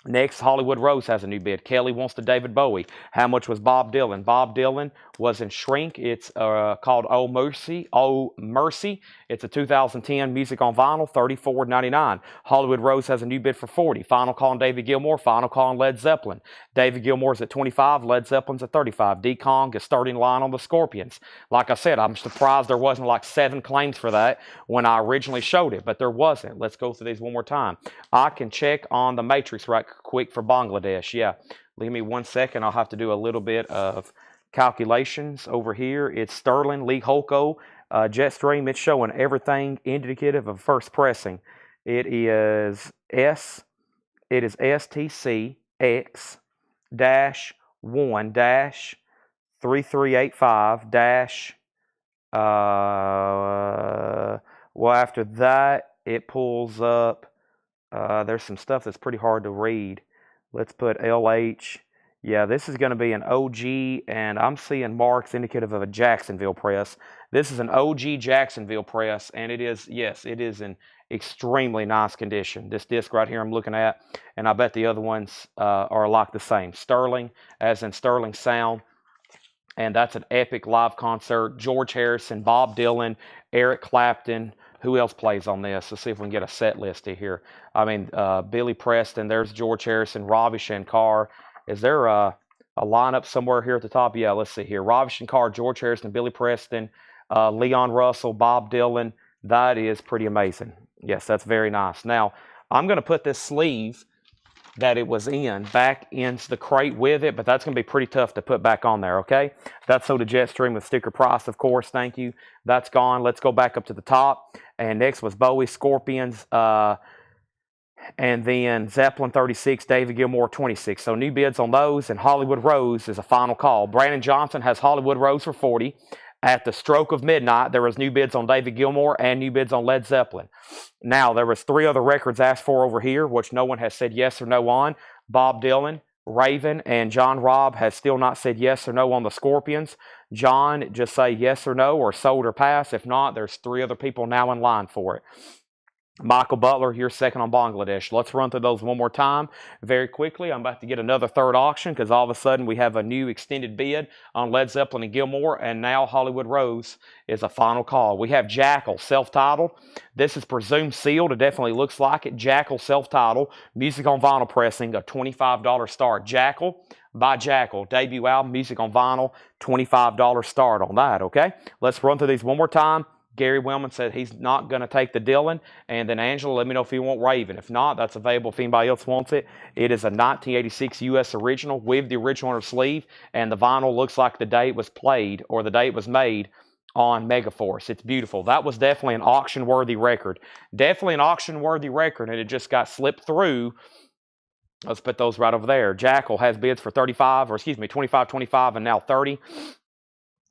Next, Hollywood Rose has a new bid. Kelly wants the David Bowie. How much was Bob Dylan? Bob Dylan was in Shrink. It's called Oh Mercy. Oh Mercy. It's a 2010 music on vinyl, $34.99. Hollywood Rose has a new bid for $40. Final call on David Gilmour. Final call on Led Zeppelin. David Gilmour's at $25. Led Zeppelin's at $35. D. Kong is starting line on the Scorpions. Like I said, I'm surprised there wasn't like 7 claims for that when I originally showed it, but there wasn't. Let's go through these one more time. I can check on the Matrix right quick for Bangladesh. Yeah, give me 1 second. I'll have to do a little bit of calculations over here. It's Sterling, Lee Holko, Jetstream. It's showing everything indicative of first pressing. It is STC X dash 1 dash 3385 dash well, after that it pulls up There's some stuff that's pretty hard to read. Let's put LH. Yeah, this is going to be an OG, and I'm seeing marks indicative of a Jacksonville press. This is an OG Jacksonville press, and it is, yes, it is in extremely nice condition. This disc right here I'm looking at, and I bet the other ones are like the same. Sterling, as in sterling sound. And that's an epic live concert. George Harrison, Bob Dylan, Eric Clapton. Who else plays on this? Let's see if we can get a set list here. I mean, Billy Preston. There's George Harrison, Ravi Shankar. Is there a lineup somewhere here at the top? Yeah, let's see here. Ravi Shankar, George Harrison, Billy Preston, Leon Russell, Bob Dylan. That is pretty amazing. Yes, that's very nice. Now, I'm going to put this sleeve that it was in back into the crate with it, but that's going to be pretty tough to put back on there, okay? That's Soda Jetstream with sticker price, of course. Thank you. That's gone. Let's go back up to the top. And next was Bowie, Scorpions, and then Zeppelin 36, David Gilmour 26. So new bids on those, and Hollywood Rose is a final call. Brandon Johnson has Hollywood Rose for 40. At the stroke of midnight, there was new bids on David Gilmour and new bids on Led Zeppelin. Now, there was 3 other records asked for over here, which no one has said yes or no on. Bob Dylan, Raven, and John Robb has still not said yes or no on the Scorpions. John, just say yes or no, or sold or pass. If not, there's 3 other people now in line for it. Michael Butler, you're second on Bangladesh. Let's run through those one more time very quickly. I'm about to get another third auction because all of a sudden we have a new extended bid on Led Zeppelin and Gilmour, and now Hollywood Rose is a final call. We have Jackal, self-titled. This is presumed sealed. It definitely looks like it. Jackal, self-titled. Music on vinyl pressing, a $25 start. Jackal by Jackal. Debut album, music on vinyl, $25 start on that, okay? Let's run through these one more time. Gary Wellman said he's not going to take the Dylan. And then Angela, let me know if you want Raven. If not, that's available if anybody else wants it. It is a 1986 U.S. original with the original on her sleeve. And the vinyl looks like the day it was played or the day it was made on Megaforce. It's beautiful. That was definitely an auction-worthy record. Definitely an auction-worthy record, and it just got slipped through. Let's put those right over there. Jackal has bids for 35, or excuse me, 25, 25, and now 30.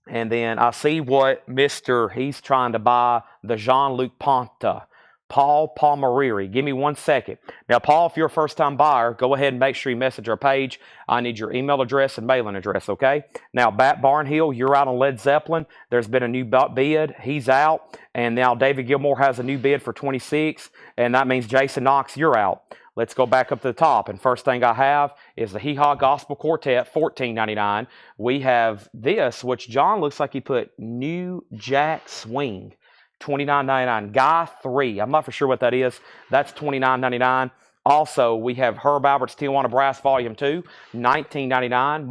And then I see what he's trying to buy, the Jean-Luc Ponta, Paul Palmerieri. Give me 1 second. Now, Paul, if you're a first-time buyer, go ahead and make sure you message our page. I need your email address and mailing address, okay? Now, Bat Barnhill, you're out on Led Zeppelin. There's been a new bid. He's out. And now David Gilmour has a new bid for 26. And that means Jason Knox, you're out. Let's go back up to the top. And first thing I have is the Hee Haw Gospel Quartet, $14.99. We have this, which John looks like he put New Jack Swing, $29.99. Guy 3, I'm not for sure what that is. That's $29.99. Also, we have Herb Albert's Tijuana Brass Volume 2, $19.99.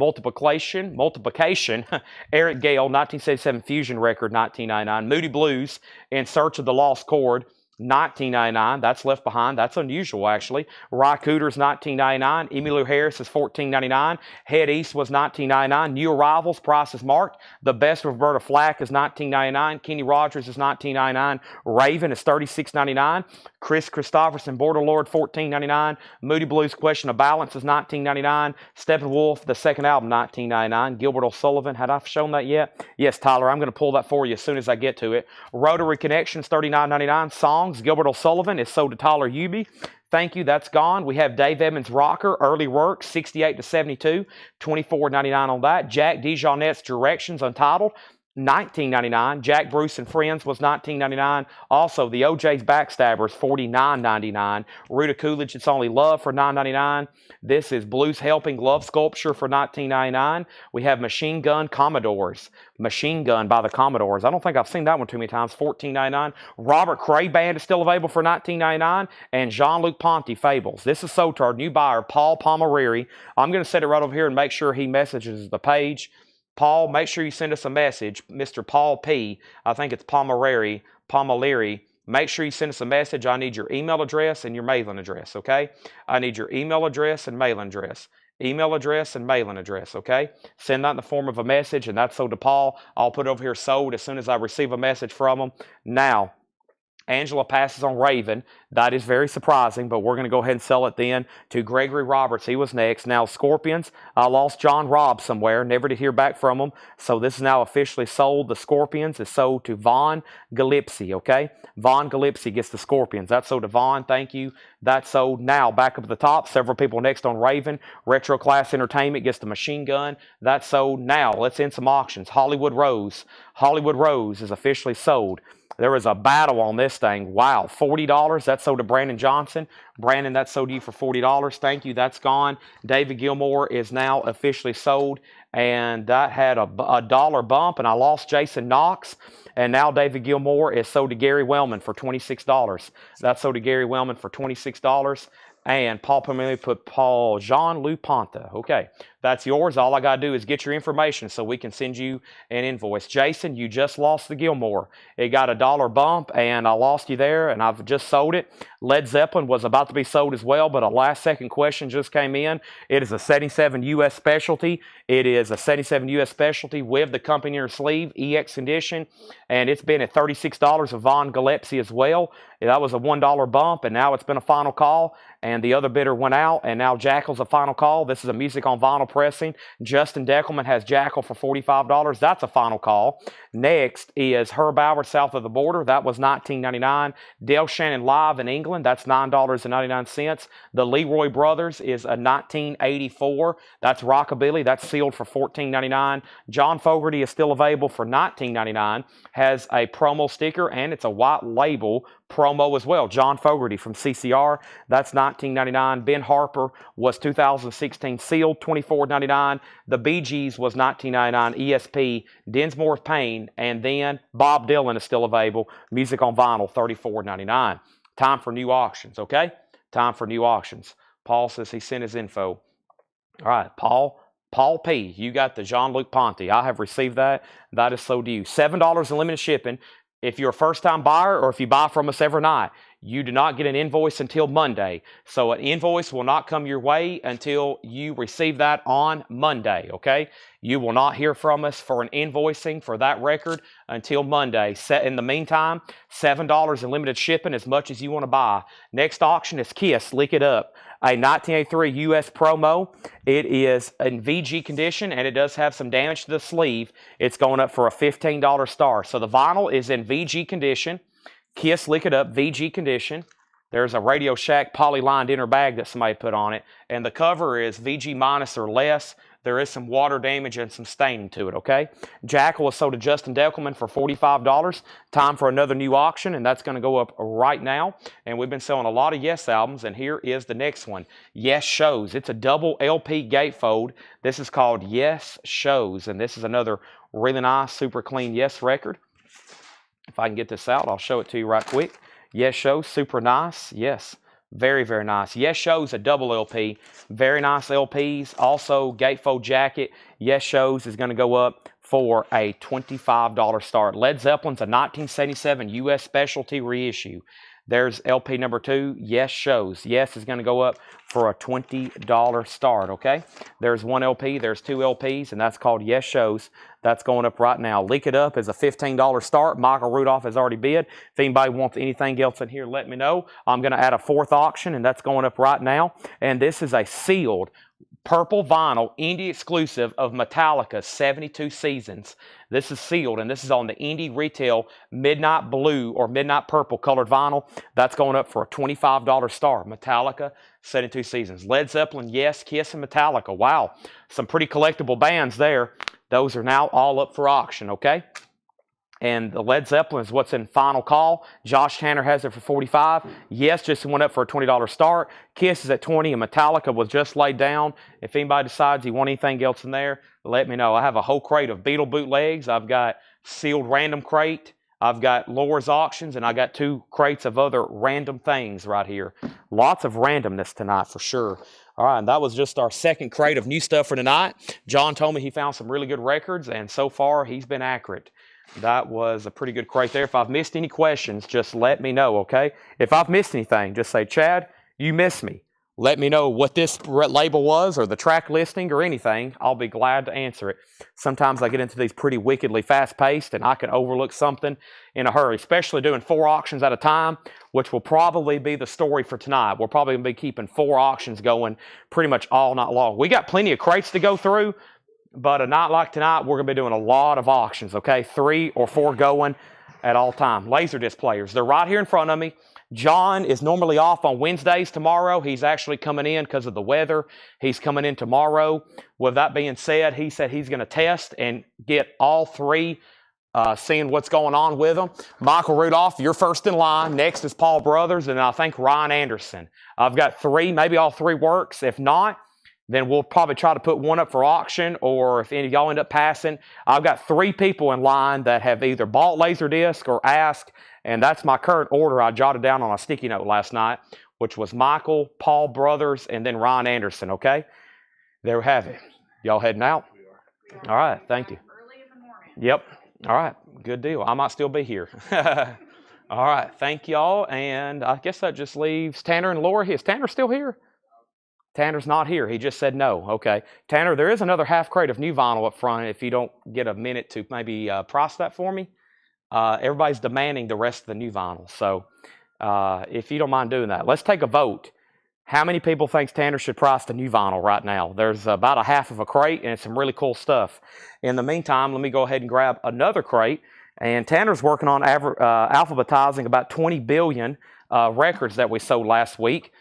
Multiplication, Eric Gale, 1977 Fusion record, $19.99. Moody Blues, In Search of the Lost Chord, $19.99. That's Left Behind. That's unusual, actually. Ry Cooder's $19.99. Emmylou Harris is $14.99. Head East was $19.99. New Arrivals, price is marked. The Best of Roberta Flack is $19.99. Kenny Rogers is $19.99. Raven is $36.99. Chris Christopherson, Border Lord, $14.99. Moody Blues, Question of Balance is $19.99. Steppenwolf, the second album, $19.99. Gilbert O'Sullivan, had I shown that yet? Yes, Tyler, I'm going to pull that for you as soon as I get to it. Rotary Connections, $39.99. Songs, Gilbert O'Sullivan is sold to Tyler Hubie. Thank you, that's gone. We have Dave Evans Rocker, Early Work, 68 to 72, $24.99 on that. Jack DeJohnette's Directions, Untitled, $19.99. Jack Bruce and Friends was $19.99. Also, the OJ's Backstabbers, $49.99. Ruta Coolidge, It's Only Love for $9.99. This is Blues Helping Love Sculpture for $19.99. We have Machine Gun Commodores. Machine Gun by the Commodores. I don't think I've seen that one too many times. $14.99. Robert Cray Band is still available for $19.99. And Jean-Luc Ponty Fables. This is sold to our new buyer, Paul Palmerieri. I'm going to set it right over here and make sure he messages the page. Paul, make sure you send us a message. Mr. Paul P. I think it's Palmerieri. Make sure you send us a message. I need your email address and your mailing address, okay? I need your email address and mailing address. Email address and mailing address, okay? Send that in the form of a message, and that's sold to Paul. I'll put it over here sold as soon as I receive a message from him. Now, Angela passes on Raven. That is very surprising, but we're going to go ahead and sell it then to Gregory Roberts. He was next. Now, Scorpions, I lost John Robb somewhere. Never did hear back from him. So this is now officially sold. The Scorpions is sold to Vaughn Gillespie, okay? Vaughn Gillespie gets the Scorpions. That's sold to Vaughn. Thank you. That's sold. Now, back up at the top, several people next on Raven. Retro Class Entertainment gets the Machine Gun. That's sold. Now, let's end some auctions. Hollywood Rose. Hollywood Rose is officially sold. There was a battle on this thing. Wow, $40. That's sold to Brandon Johnson. Brandon, that's sold to you for $40. Thank you. That's gone. David Gilmour is now officially sold, and that had a dollar bump, and I lost Jason Knox, and now David Gilmour is sold to Gary Wellman for $26. That's sold to Gary Wellman for $26. And Paul Pomeli put Paul Jean-Louis Ponta. Okay, that's yours. All I got to do is get your information so we can send you an invoice. Jason, you just lost the Gilmore. It got a dollar bump, and I lost you there, and I've just sold it. Led Zeppelin was about to be sold as well, but a last-second question just came in. It is a 77 U.S. specialty. It is a 77 U.S. specialty with the company inner sleeve, EX condition, and it's been at $36 of Vaughn Gillespie as well. That was a $1 bump, and now it's been a final call, and the other bidder went out, and now Jackal's a final call. This is a music on vinyl pressing. Justin Deckelman has Jackal for $45. That's a final call. Next is Herb Albert South of the Border. That was $19.99. Dale Shannon Live in England. That's $9.99. The Leroy Brothers is a $19.84. That's Rockabilly. That's sealed for $14.99. John Fogerty is still available for $19.99. Has a promo sticker, and it's a white label promo as well. John Fogerty from CCR. That's $19.99. Ben Harper was 2016 sealed, $24.99. The Bee Gees was $19.99. ESP, Dinsmore Payne, and then Bob Dylan is still available. Music on vinyl, $34.99. Time for new auctions, okay? Time for new auctions. Paul says he sent his info. All right, Paul P., you got the Jean-Luc Ponty. I have received that. That is so due. $7 in limited shipping. If you're a first-time buyer or if you buy from us every night, you do not get an invoice until Monday. So an invoice will not come your way until you receive that on Monday, okay? You will not hear from us for an invoicing for that record until Monday. In the meantime, $7 in limited shipping, as much as you want to buy. Next auction is Kiss, Lick It Up. A 1983 U.S. promo. It is in VG condition, and it does have some damage to the sleeve. It's going up for a $15 star. So the vinyl is in VG condition. Kiss, Lick It Up, VG condition. There's a Radio Shack poly-lined inner bag that somebody put on it. And the cover is VG minus or less. There is some water damage and some staining to it, okay? Jackal was sold to Justin Deckelman for $45. Time for another new auction, and that's going to go up right now. And we've been selling a lot of Yes albums, and here is the next one. Yes Shows. It's a double LP gatefold. This is called Yes Shows, and this is another really nice, super clean Yes record. If I can get this out, I'll show it to you right quick. Yes Shows, super nice. Yes. Very, very nice. Yes Shows, a double LP. Very nice LPs. Also, gatefold jacket. Yes Shows is going to go up for a $25 start. Led Zeppelin's a 1977 U.S. specialty reissue. There's LP number 2, Yes Shows. Yes is going to go up for a $20 start, okay? There's one LP, there's 2 LPs, and that's called Yes Shows. That's going up right now. Lick It Up is a $15 start. Michael Rudolph has already bid. If anybody wants anything else in here, let me know. I'm going to add a 4th auction, and that's going up right now. And this is a sealed purple vinyl indie exclusive of Metallica's 72 Seasons. This is sealed, and this is on the indie retail midnight blue or midnight purple colored vinyl. That's going up for a $25 star. Metallica 72 Seasons. Led Zeppelin, Yes, Kiss, and Metallica. Wow, some pretty collectible bands there. Those are now all up for auction, okay? And the Led Zeppelin is what's in final call. Josh Tanner has it for $45. Yes just went up for a $20 start. Kiss is at $20, and Metallica was just laid down. If anybody decides you want anything else in there, let me know. I have a whole crate of Beatle bootlegs. I've got sealed random crate. I've got Laura's auctions, and I got 2 crates of other random things right here. Lots of randomness tonight for sure. All right, and that was just our 2nd crate of new stuff for tonight. John told me he found some really good records, and so far he's been accurate. That was a pretty good crate there. If I've missed any questions, just let me know, okay? If I've missed anything, just say, Chad, you missed me. let me know what this label was or the track listing or anything. I'll be glad to answer it. Sometimes I get into these pretty wickedly fast-paced and I can overlook something in a hurry, especially doing 4 auctions at a time, which will probably be the story for tonight. We're probably going to be keeping 4 auctions going pretty much all night long. We got plenty of crates to go through, but a night like tonight, we're going to be doing a lot of auctions, okay? 3 or 4 going at all time. Laserdisc players, they're right here in front of me. John is normally off on Wednesdays tomorrow. He's actually coming in because of the weather. He's coming in tomorrow. With that being said, he said he's going to test and get all 3, seeing what's going on with them. Michael Rudolph, you're first in line. Next is Paul Brothers, and I think Ryan Anderson. I've got 3, maybe all 3 works. If not, then we'll probably try to put one up for auction, or if any of y'all end up passing. I've got 3 people in line that have either bought Laserdisc or asked, and that's my current order I jotted down on a sticky note last night, which was Michael, Paul Brothers, and then Ryan Anderson, okay? There we have it. Y'all heading out? We are. All right, thank you. Early in the morning. Yep. All right, good deal. I might still be here. All right, thank y'all, and I guess that just leaves Tanner and Laura. Is Tanner still here? Tanner's not here. He just said no. Okay. Tanner, there is another half crate of new vinyl up front if you don't get a minute to maybe price that for me. Everybody's demanding the rest of the new vinyl. So if you don't mind doing that, let's take a vote. How many people think Tanner should price the new vinyl right now? There's about a half of a crate, and it's some really cool stuff. In the meantime, let me go ahead and grab another crate. And Tanner's working on alphabetizing about 20 billion records that we sold last week.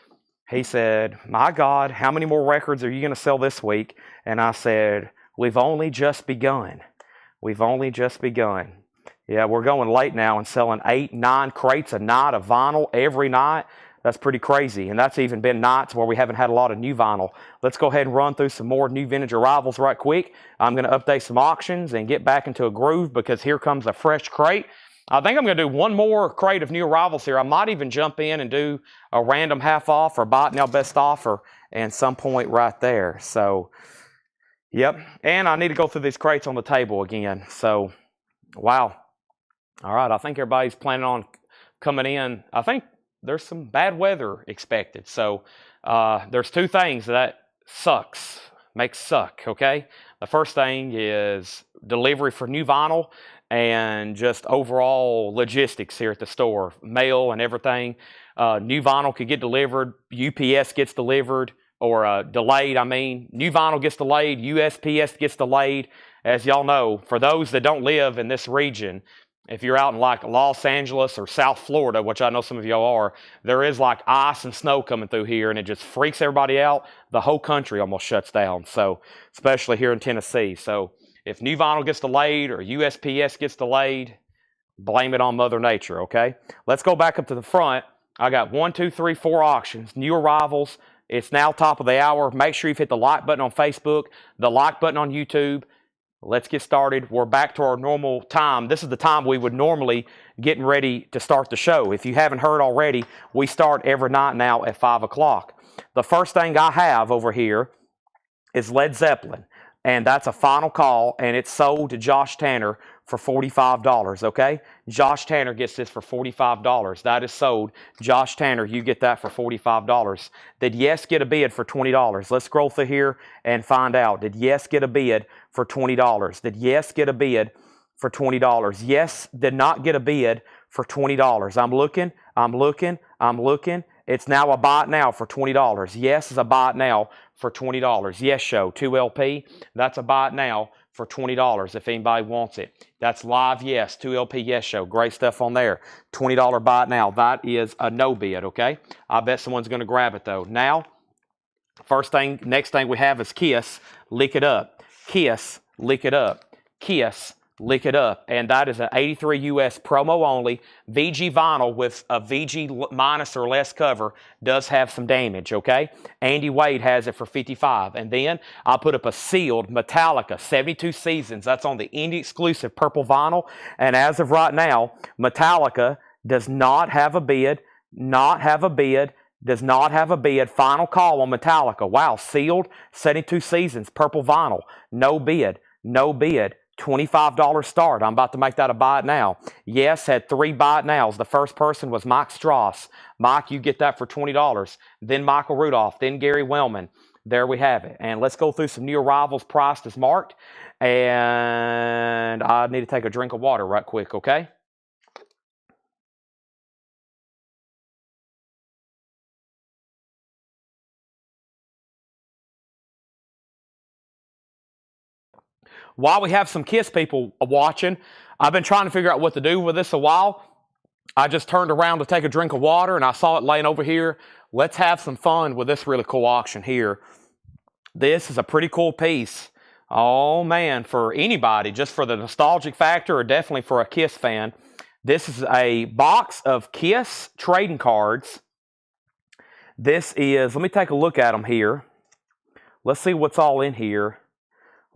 He said, my God, how many more records are you going to sell this week? And I said, we've only just begun. We've only just begun. Yeah, we're going late now and selling 8, 9 crates a night of vinyl every night. That's pretty crazy. And that's even been nights where we haven't had a lot of new vinyl. Let's go ahead and run through some more new vintage arrivals right quick. I'm going to update some auctions and get back into a groove because here comes a fresh crate. I think I'm going to do one more crate of new arrivals here. I might even jump in and do a random half off or buy it now best offer and some point right there. So, yep. And I need to go through these crates on the table again. So, wow. All right. I think everybody's planning on coming in. I think there's some bad weather expected. So, there's 2 things that makes suck, okay? The first thing is delivery for new vinyl and just overall logistics here at the store, mail and everything. New vinyl could get delivered, UPS gets delivered, or delayed, I mean. New vinyl gets delayed, USPS gets delayed. As y'all know, for those that don't live in this region, if you're out in like Los Angeles or South Florida, which I know some of y'all are, there is like ice and snow coming through here, and it just freaks everybody out. The whole country almost shuts down, so especially here in Tennessee. So if new vinyl gets delayed or USPS gets delayed, blame it on Mother Nature, okay? Let's go back up to the front. I got 1, 2, 3, 4 auctions, new arrivals. It's now top of the hour. Make sure you've hit the like button on Facebook, the like button on YouTube. Let's get started. We're back to our normal time. This is the time we would normally getting ready to start the show. If you haven't heard already, we start every night now at 5 o'clock. The first thing I have over here is Led Zeppelin. And that's a final call, and it's sold to Josh Tanner for $45, okay? Josh Tanner gets this for $45. That is sold. Josh Tanner, you get that for $45. Did Yes get a bid for $20? Let's scroll through here and find out. Did Yes get a bid for $20? Did Yes get a bid for $20? Yes did not get a bid for $20. I'm looking. It's now a buy it now for $20. Yes is a buy it now for $20. Yes Show, 2LP. That's a buy it now for $20 if anybody wants it. That's Live Yes, 2LP Yes Show. Great stuff on there. $20 buy it now. That is a no bid, okay? I bet someone's going to grab it though. Now, next thing we have is Kiss, Lick It Up. Kiss, Lick It Up. Kiss, Lick It Up. And that is an 83 US promo only. VG vinyl with a VG minus or less cover does have some damage, okay? Andy Wade has it for $55. And then I put up a sealed Metallica 72 Seasons. That's on the indie exclusive purple vinyl. And as of right now, Metallica does not have a bid, does not have a bid. Final call on Metallica. Wow, sealed 72 Seasons purple vinyl. No bid. $25 start. I'm about to make that a buy it now. Yes, had 3 buy it nows. The first person was Mike Strauss. Mike, you get that for $20. Then Michael Rudolph. Then Gary Wellman. There we have it. And let's go through some new arrivals priced as marked. And I need to take a drink of water right quick, okay? While we have some KISS people watching, I've been trying to figure out what to do with this a while. I just turned around to take a drink of water, and I saw it laying over here. Let's have some fun with this really cool auction here. This is a pretty cool piece. Oh, man, for anybody, just for the nostalgic factor or definitely for a KISS fan. This is a box of KISS trading cards. This is, let me take a look at them here. Let's see what's all in here.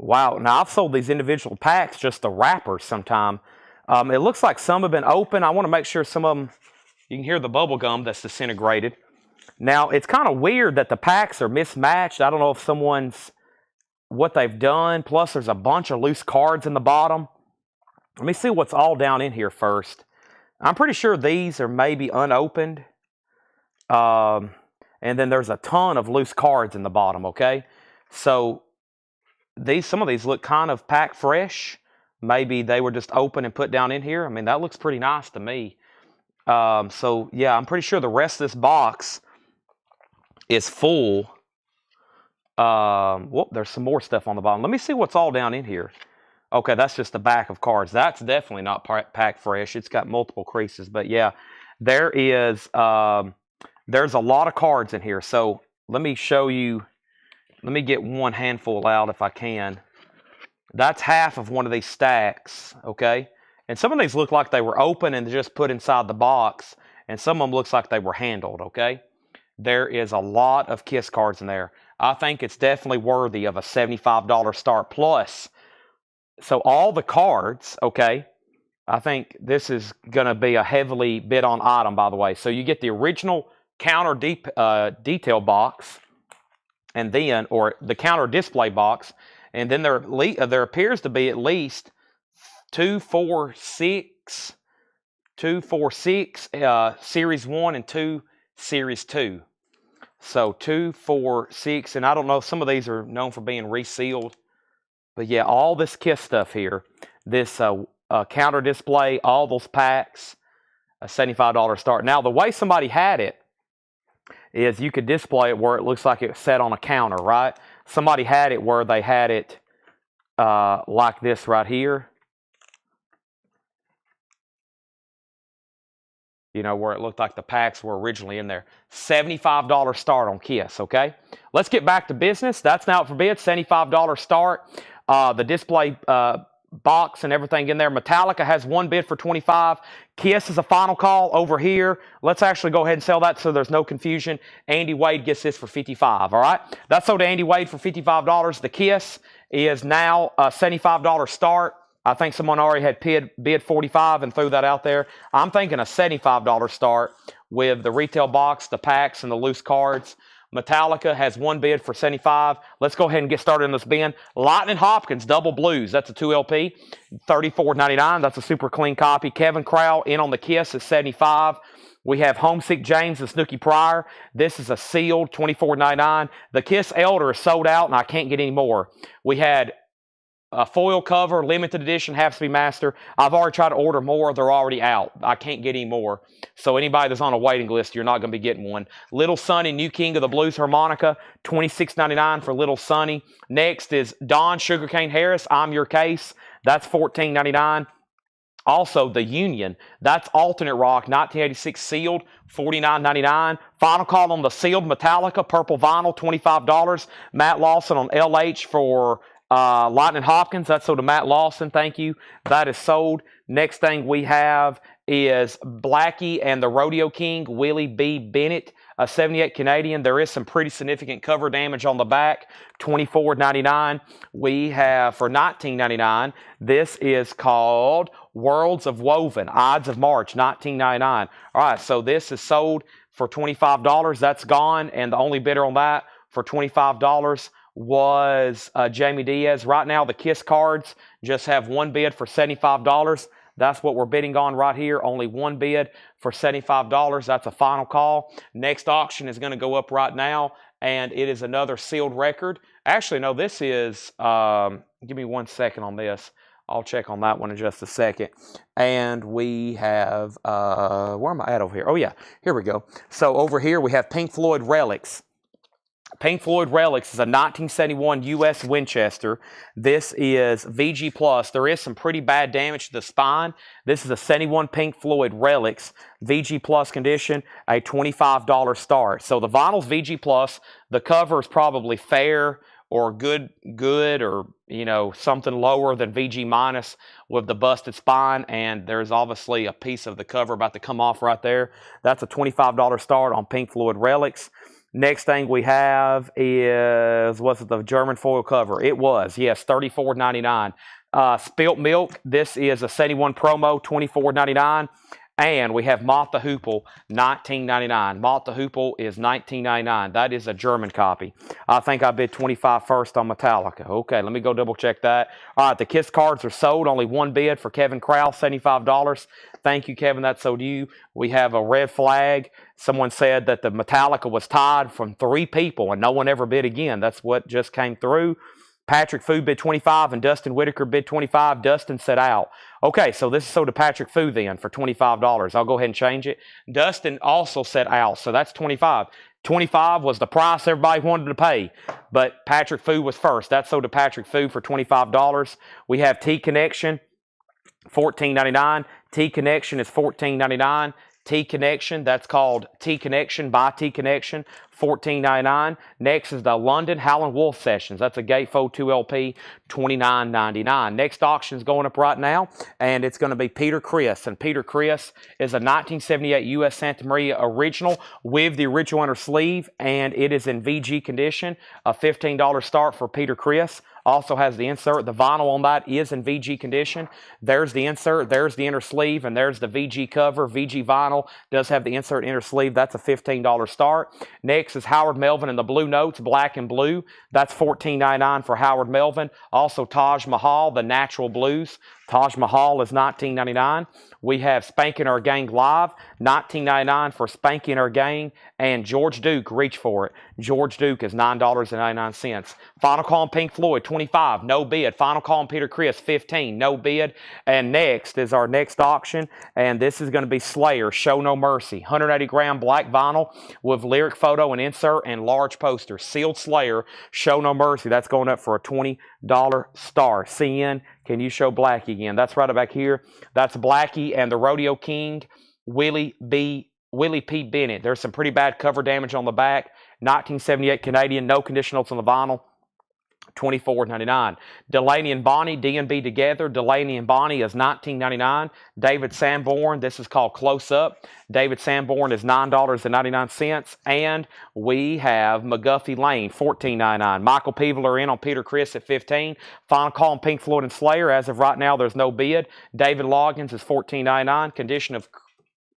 Wow, now I've sold these individual packs, just the wrappers sometime. It looks like some have been open. I want to make sure some of them, you can hear the bubble gum that's disintegrated. Now, it's kind of weird that the packs are mismatched. I don't know if someone's, what they've done. Plus, there's a bunch of loose cards in the bottom. Let me see what's all down in here first. I'm pretty sure these are maybe unopened. And then there's a ton of loose cards in the bottom, okay? So, some of these look kind of packed fresh. Maybe they were just open and put down in here. I mean, that looks pretty nice to me. So, yeah, I'm pretty sure the rest of this box is full. Whoop, there's some more stuff on the bottom. Let me see what's all down in here. Okay, that's just the back of cards. That's definitely not packed fresh. It's got multiple creases. But, yeah, there is, there's a lot of cards in here. So, let me show you. Let me get one handful out if I can. That's half of one of these stacks, okay? And some of these look like they were open and just put inside the box. And some of them looks like they were handled, okay? There is a lot of KISS cards in there. I think it's definitely worthy of a $75 start plus. So all the cards, okay, I think this is going to be a heavily bid on item, by the way. So you get the original counter detail box. And then, or the counter display box, and then there appears to be at least 2, 4, 6, Series 1 and 2, Series 2. So 2, 4, 6, and I don't know, some of these are known for being resealed. But yeah, all this KISS stuff here, this counter display, all those packs, a $75 start. Now, the way somebody had it, is you could display it where it looks like it's set on a counter, right? Somebody had it where they had it like this right here. You know, where it looked like the packs were originally in there. $75 start on KISS, okay? Let's get back to business. That's now up for bid, $75 start. The display box and everything in there. Metallica has one bid for $25. KISS is a final call over here. Let's actually go ahead and sell that so there's no confusion. Andy Wade gets this for $55, all right? That's sold to Andy Wade for $55. The KISS is now a $75 start. I think someone already had bid $45 and threw that out there. I'm thinking a $75 start with the retail box, the packs, and the loose cards. Metallica has one bid for $75. Let's go ahead and get started in this bin. Lightning Hopkins, Double Blues. That's a 2LP, $34.99. That's a super clean copy. Kevin Crowell in on the KISS is $75. We have Homesick James and Snooky Pryor. This is a sealed, $24.99. The KISS Elder is sold out, and I can't get any more. We had a foil cover, limited edition, has to be master. I've already tried to order more. They're already out. I can't get any more. So anybody that's on a waiting list, you're not going to be getting one. Little Sonny, New King of the Blues harmonica, $26.99 for Little Sonny. Next is Don Sugarcane Harris, I'm Your Case. That's $14.99. Also, the Union, that's Alternate Rock, 1986 sealed, $49.99. Final call on the sealed Metallica, purple vinyl, $25. Matt Lawson on LH for Lightning Hopkins, that's sold to Matt Lawson, thank you. That is sold. Next thing we have is Blackie and the Rodeo King, Willie B. Bennett, a 78 Canadian. There is some pretty significant cover damage on the back, $24.99. We have for $19.99, this is called Worlds of Woven, Ides of March, $19.99. All right, so this is sold for $25. That's gone, and the only bidder on that for $25 was Jamie Diaz. Right now, the Kiss cards just have one bid for $75. That's what we're bidding on right here. Only one bid for $75. That's a final call. Next auction is going to go up right now, and it is another sealed record. Actually, no, this is, give me 1 second on this. I'll check on that one in just a second. And we have, where am I at over here? Oh, yeah, here we go. So over here we have Pink Floyd Relics. Pink Floyd Relics is a 1971 U.S. Winchester. This is VG+. There is some pretty bad damage to the spine. This is a 71 Pink Floyd Relics, VG+ condition, a $25 start. So the vinyl's VG+. The cover is probably fair or good, or, you know, something lower than VG- with the busted spine, and there's obviously a piece of the cover about to come off right there. That's a $25 start on Pink Floyd Relics. Next thing we have is, was it the German foil cover? It was, yes, $34.99. Spilt Milk, this is a 71 promo, $24.99. And we have Moth the Hoople, $19.99. Moth the Hoople is $19.99. That is a German copy. I think I bid $25 first on Metallica. Okay, let me go double check that. All right, the Kiss cards are sold. Only one bid for Kevin Krause, $75. Thank you, Kevin. That's sold to you. We have a red flag. Someone said that the Metallica was tied from 3 people and no one ever bid again. That's what just came through. Patrick Fu bid $25 and Dustin Whitaker bid $25. Dustin said out. Okay, so this is sold to Patrick Fu then for $25. I'll go ahead and change it. Dustin also said out, so that's $25. $25 was the price everybody wanted to pay, but Patrick Fu was first. That's sold to Patrick Fu for $25. We have T-Connection, $14.99. T-Connection is $14.99. T-Connection, that's called T-Connection by T-Connection, $14.99. Next is the London Howlin' Wolf Sessions. That's a Gatefold 2 LP, $29.99. Next auction is going up right now, and it's going to be Peter Criss. And Peter Criss is a 1978 U.S. Santa Maria original with the original inner sleeve, and it is in VG condition. A $15 start for Peter Criss. Also has the insert. The vinyl on that is in VG condition. There's the insert, there's the inner sleeve, and there's the VG cover. VG vinyl does have the insert inner sleeve. That's a $15 start. Next is Howard Melvin and the Blue Notes, black and blue. That's $14.99 for Howard Melvin. Also Taj Mahal, the Natural Blues. Taj Mahal is $19.99. We have Spankin' Our Gang Live, $19.99 for Spankin' Our Gang, and George Duke, reach for it. George Duke is $9.99. Final call on Pink Floyd, $25, no bid. Final call on Peter Criss, $15, no bid. And next is our next auction, and this is going to be Slayer, Show No Mercy, 180-gram black vinyl with lyric photo and insert and large poster. Sealed Slayer, Show No Mercy. That's going up for a $20 star. CN, can you show Blackie again? That's right back here. That's Blackie and the Rodeo King, Willie P. Bennett. There's some pretty bad cover damage on the back. 1978 Canadian, no condition notes on the vinyl. $24.99. Delaney and Bonnie, D&B together. Delaney and Bonnie is $19.99. David Sanborn, this is called Close Up. David Sanborn is $9.99. And we have McGuffey Lane, $14.99. Michael Peeveler in on Peter Criss at $15. Final call on Pink Floyd and Slayer. As of right now, there's no bid. David Loggins is $14.99. Condition of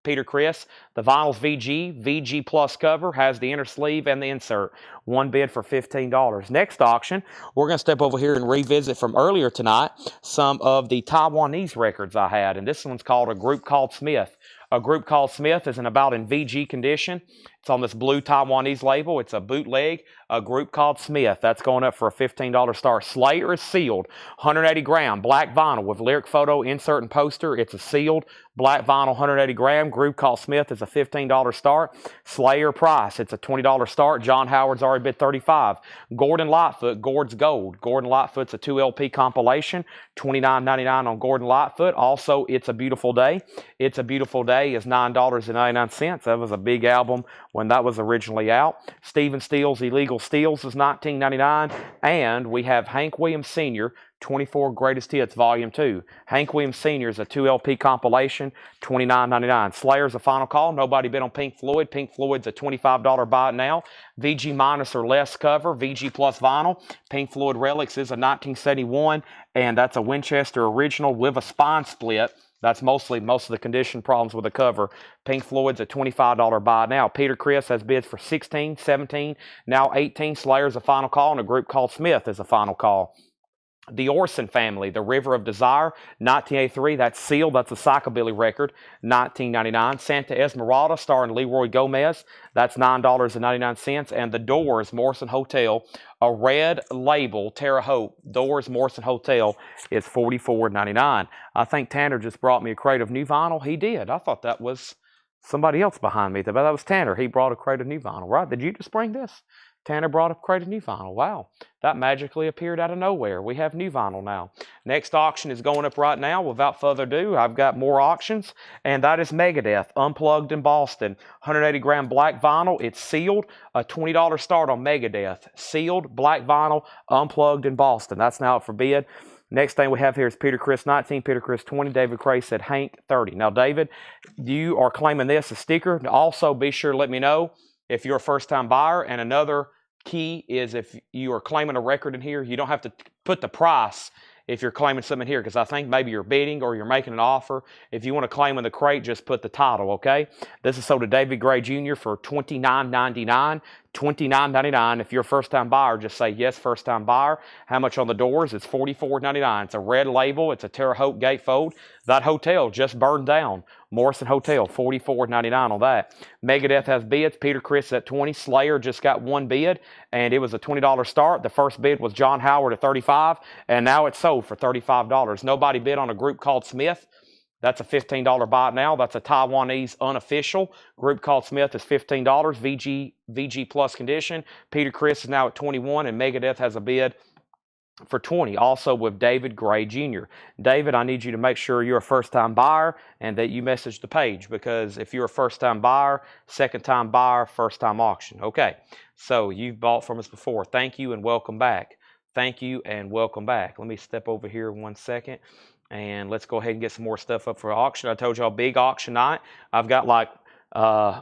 Peter Criss. The vinyl's VG plus cover, has the inner sleeve and the insert. One bid for $15. Next auction, we're going to step over here and revisit from earlier tonight some of the Taiwanese records I had. And this one's called A Group Called Smith. A Group Called Smith is in about in VG condition. It's on this blue Taiwanese label. It's a bootleg. A Group Called Smith. That's going up for a $15 star. Slayer is sealed. 180-gram black vinyl with lyric photo, insert, and poster. It's a sealed black vinyl 180-gram. Group Called Smith is a $15 start. Slayer price. It's a $20 start. John Howard's already bid $35. Gordon Lightfoot, Gord's Gold. Gordon Lightfoot's a 2 LP compilation. $29.99 on Gordon Lightfoot. Also, It's a Beautiful Day. It's a Beautiful Day is $9.99. That was a big album when that was originally out. Stephen Stills' Illegal Steals is $19.99. And we have Hank Williams Sr., 24 Greatest Hits, Volume 2. Hank Williams Sr. is a 2 LP compilation, $29.99. Slayer's a final call. Nobody bid on Pink Floyd. Pink Floyd's a $25 buy it now. VG minus or less cover, VG plus vinyl. Pink Floyd Relics is a 1971, and that's a Winchester original with a spine split. That's most of the condition problems with the cover. Pink Floyd's a $25 buy now. Peter Criss has bids for 16, 17, now 18. Slayer's a final call, and a group called Smith is a final call. The Orson Family, The River of Desire, 1983. That's sealed. That's a psychobilly record, 1999. Santa Esmeralda, starring Leroy Gomez. That's $9.99. And The Doors, Morrison Hotel, a red label, Terre Haute. Doors, Morrison Hotel is $44.99. I think Tanner just brought me a crate of new vinyl. He did. I thought that was somebody else behind me. But that was Tanner. He brought a crate of new vinyl, right? Did you just bring this? Tanner brought a crate of new vinyl. Wow, that magically appeared out of nowhere. We have new vinyl now. Next auction is going up right now. Without further ado, I've got more auctions, and that is Megadeth, Unplugged in Boston. 180-gram black vinyl. It's sealed. A $20 start on Megadeth. Sealed, black vinyl, Unplugged in Boston. That's now up for bid. Next thing we have here is Peter Criss 19, Peter Criss 20, David Cray said Hank 30. Now, David, you are claiming this a sticker. Also, be sure to let me know if you're a first-time buyer. And another key is if you are claiming a record in here, you don't have to put the price if you're claiming something here, because I think maybe you're bidding or you're making an offer. If you want to claim in the crate, just put the title, okay? This is sold to David Gray Jr. for $29.99. $29.99. If you're a first-time buyer, just say yes, first-time buyer. How much on the doors? It's $44.99. It's a red label. It's a Terre Haute gatefold. That hotel just burned down. Morrison Hotel, $44.99 on that. Megadeth has bids. Peter Criss at 20. Slayer just got one bid, and it was a $20 start. The first bid was John Howard at $35, and now it's sold for $35. Nobody bid on a group called Smith. That's a $15 buy now. That's a Taiwanese unofficial. Group called Smith is $15. VG plus condition. Peter Criss is now at 21, and Megadeth has a bid for 20, also with David Gray Jr. David, I need you to make sure you're a first-time buyer and that you message the page, because if you're a first-time buyer, second-time buyer, first-time auction. Okay, so you've bought from us before. Thank you and welcome back. Thank you and welcome back. Let me step over here 1 second. And let's go ahead and get some more stuff up for auction. I told y'all big auction night. I've got like,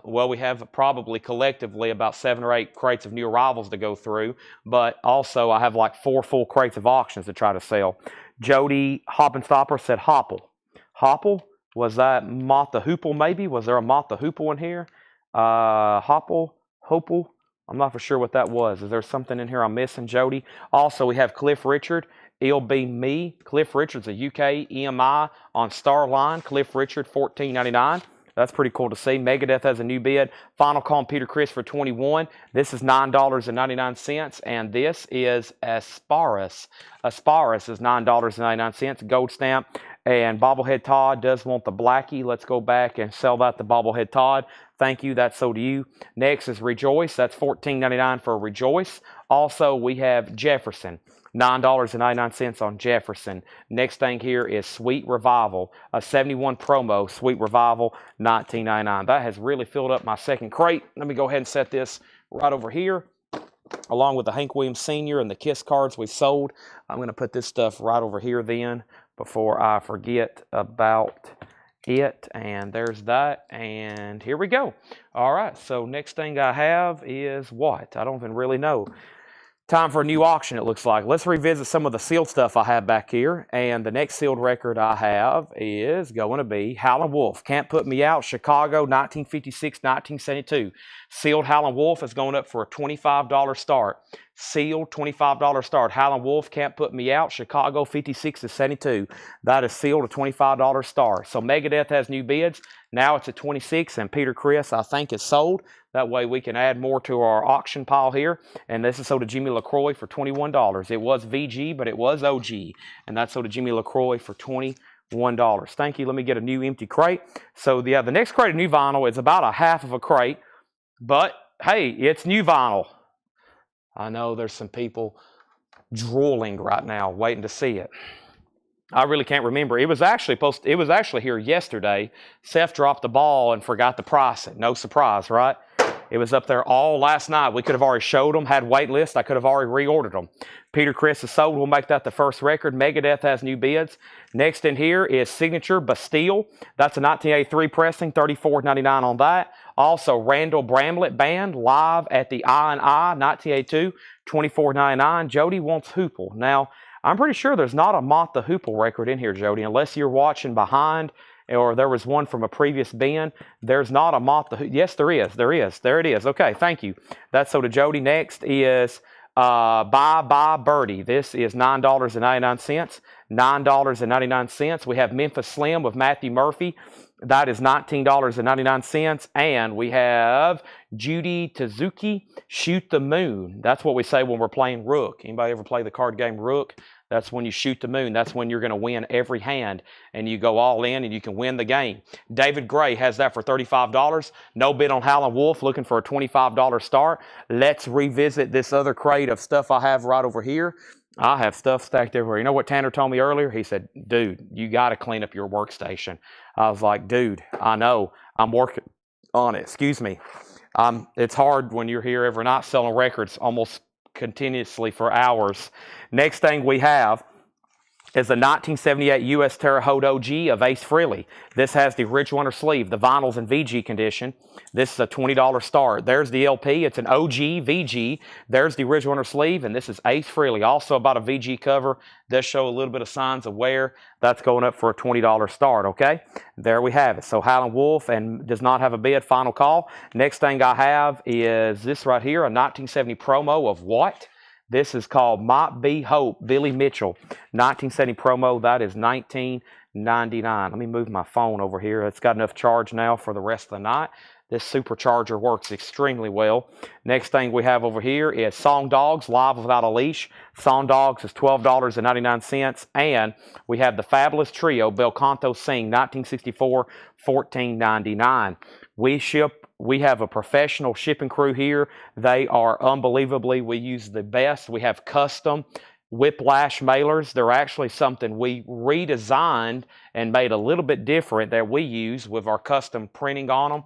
we have probably collectively about 7 or 8 crates of new arrivals to go through. But also I have like 4 full crates of auctions to try to sell. Jody Hoppenstopper said Hopple. Hopple? Was that Moth the Hoople maybe? Was there a Moth the Hoople in here? Hopple? Hopple? I'm not for sure what that was. Is there something in here I'm missing, Jody? Also, we have Cliff Richard. It'll be me. Cliff Richard's a UK EMI on Starline. Cliff Richard, $14.99. That's pretty cool to see. Megadeth has a new bid. Final call on Peter Criss for 21. This is $9.99, and this is Asparus. Asparus is $9.99, gold stamp. And Bobblehead Todd does want the Blackie. Let's go back and sell that to Bobblehead Todd. Thank you. That's sold to you. Next is Rejoice. That's $14.99 for Rejoice. Also, we have Jefferson. $9.99 on Jefferson. Next thing here is Sweet Revival, a 71 promo, Sweet Revival, $19.99. That has really filled up my second crate. Let me go ahead and set this right over here, along with the Hank Williams Sr. and the Kiss cards we sold. I'm going to put this stuff right over here then before I forget about it. And there's that. And here we go. All right. So next thing I have is what? I don't even really know. Time for a new auction, it looks like. Let's revisit some of the sealed stuff I have back here. And the next sealed record I have is going to be Howlin' Wolf. Can't Put Me Out, Chicago, 1956-1972. Sealed Howlin' Wolf is going up for a $25 start. Sealed, $25 start. Howlin' Wolf, Can't Put Me Out, Chicago, 56-72. That is sealed, a $25 start. So Megadeth has new bids. Now it's at 26, and Peter Criss, I think, is sold. That way we can add more to our auction pile here. And this is sold to Jimmy LaCroix for $21. It was VG, but it was OG. And that's sold to Jimmy LaCroix for $21. Thank you. Let me get a new empty crate. So the next crate of new vinyl is about a half of a crate. But, hey, it's new vinyl. I know there's some people drooling right now, waiting to see it. I really can't remember. It was actually here yesterday. Seth dropped the ball and forgot to price it. No surprise, right? It was up there all last night. We could have already showed them, had wait lists. I could have already reordered them. Peter Criss is sold. We'll make that the first record. Megadeth has new bids. Next in here is Signature Bastille. That's a 1983 pressing, $34.99 on that. Also, Randall Bramlett Band live at the I&I, 1982, $24.99. Jody wants Hoople. Now, I'm pretty sure there's not a Moth the Hoople record in here, Jody, unless you're watching behind or there was one from a previous bin. There's not a Moth the Who. Yes, there is. There is. There it is. Okay, thank you. That's so to Jody. Next is Bye Bye Birdie. This is $9.99. $9.99. We have Memphis Slim with Matthew Murphy. That is $19.99. And we have Judy Tezuki, Shoot the Moon. That's what we say when we're playing Rook. Anybody ever play the card game Rook? That's when you shoot the moon. That's when you're going to win every hand, and you go all in, and you can win the game. David Gray has that for $35. No bid on Howlin' Wolf, looking for a $25 start. Let's revisit this other crate of stuff I have right over here. I have stuff stacked everywhere. You know what Tanner told me earlier? He said, dude, you got to clean up your workstation. I was like, dude, I know. I'm working on it. Excuse me. It's hard when you're here every night selling records almost continuously for hours. Next thing we have is the 1978 U.S. Terre Haute OG of Ace Frehley. This has the original inner sleeve. The vinyl's in VG condition. This is a $20 start. There's the LP. It's an OG VG. There's the original inner sleeve, and this is Ace Frehley. Also about a VG cover. Does show a little bit of signs of wear. That's going up for a $20 start, okay? There we have it. So Howlin' Wolf and does not have a bid. Final call. Next thing I have is this right here, a 1970 promo of what? This is called Might Be Hope, Billy Mitchell. 1970 promo, that is $19.99. Let me move my phone over here. It's got enough charge now for the rest of the night. This supercharger works extremely well. Next thing we have over here is Song Dogs, Live Without a Leash. Song Dogs is $12.99. And we have the Fabulous Trio, Bel Canto Sing, 1964, $14.99. We have a professional shipping crew here. They are unbelievably, we use the best. We have custom Whiplash mailers. They're actually something we redesigned and made a little bit different that we use with our custom printing on them.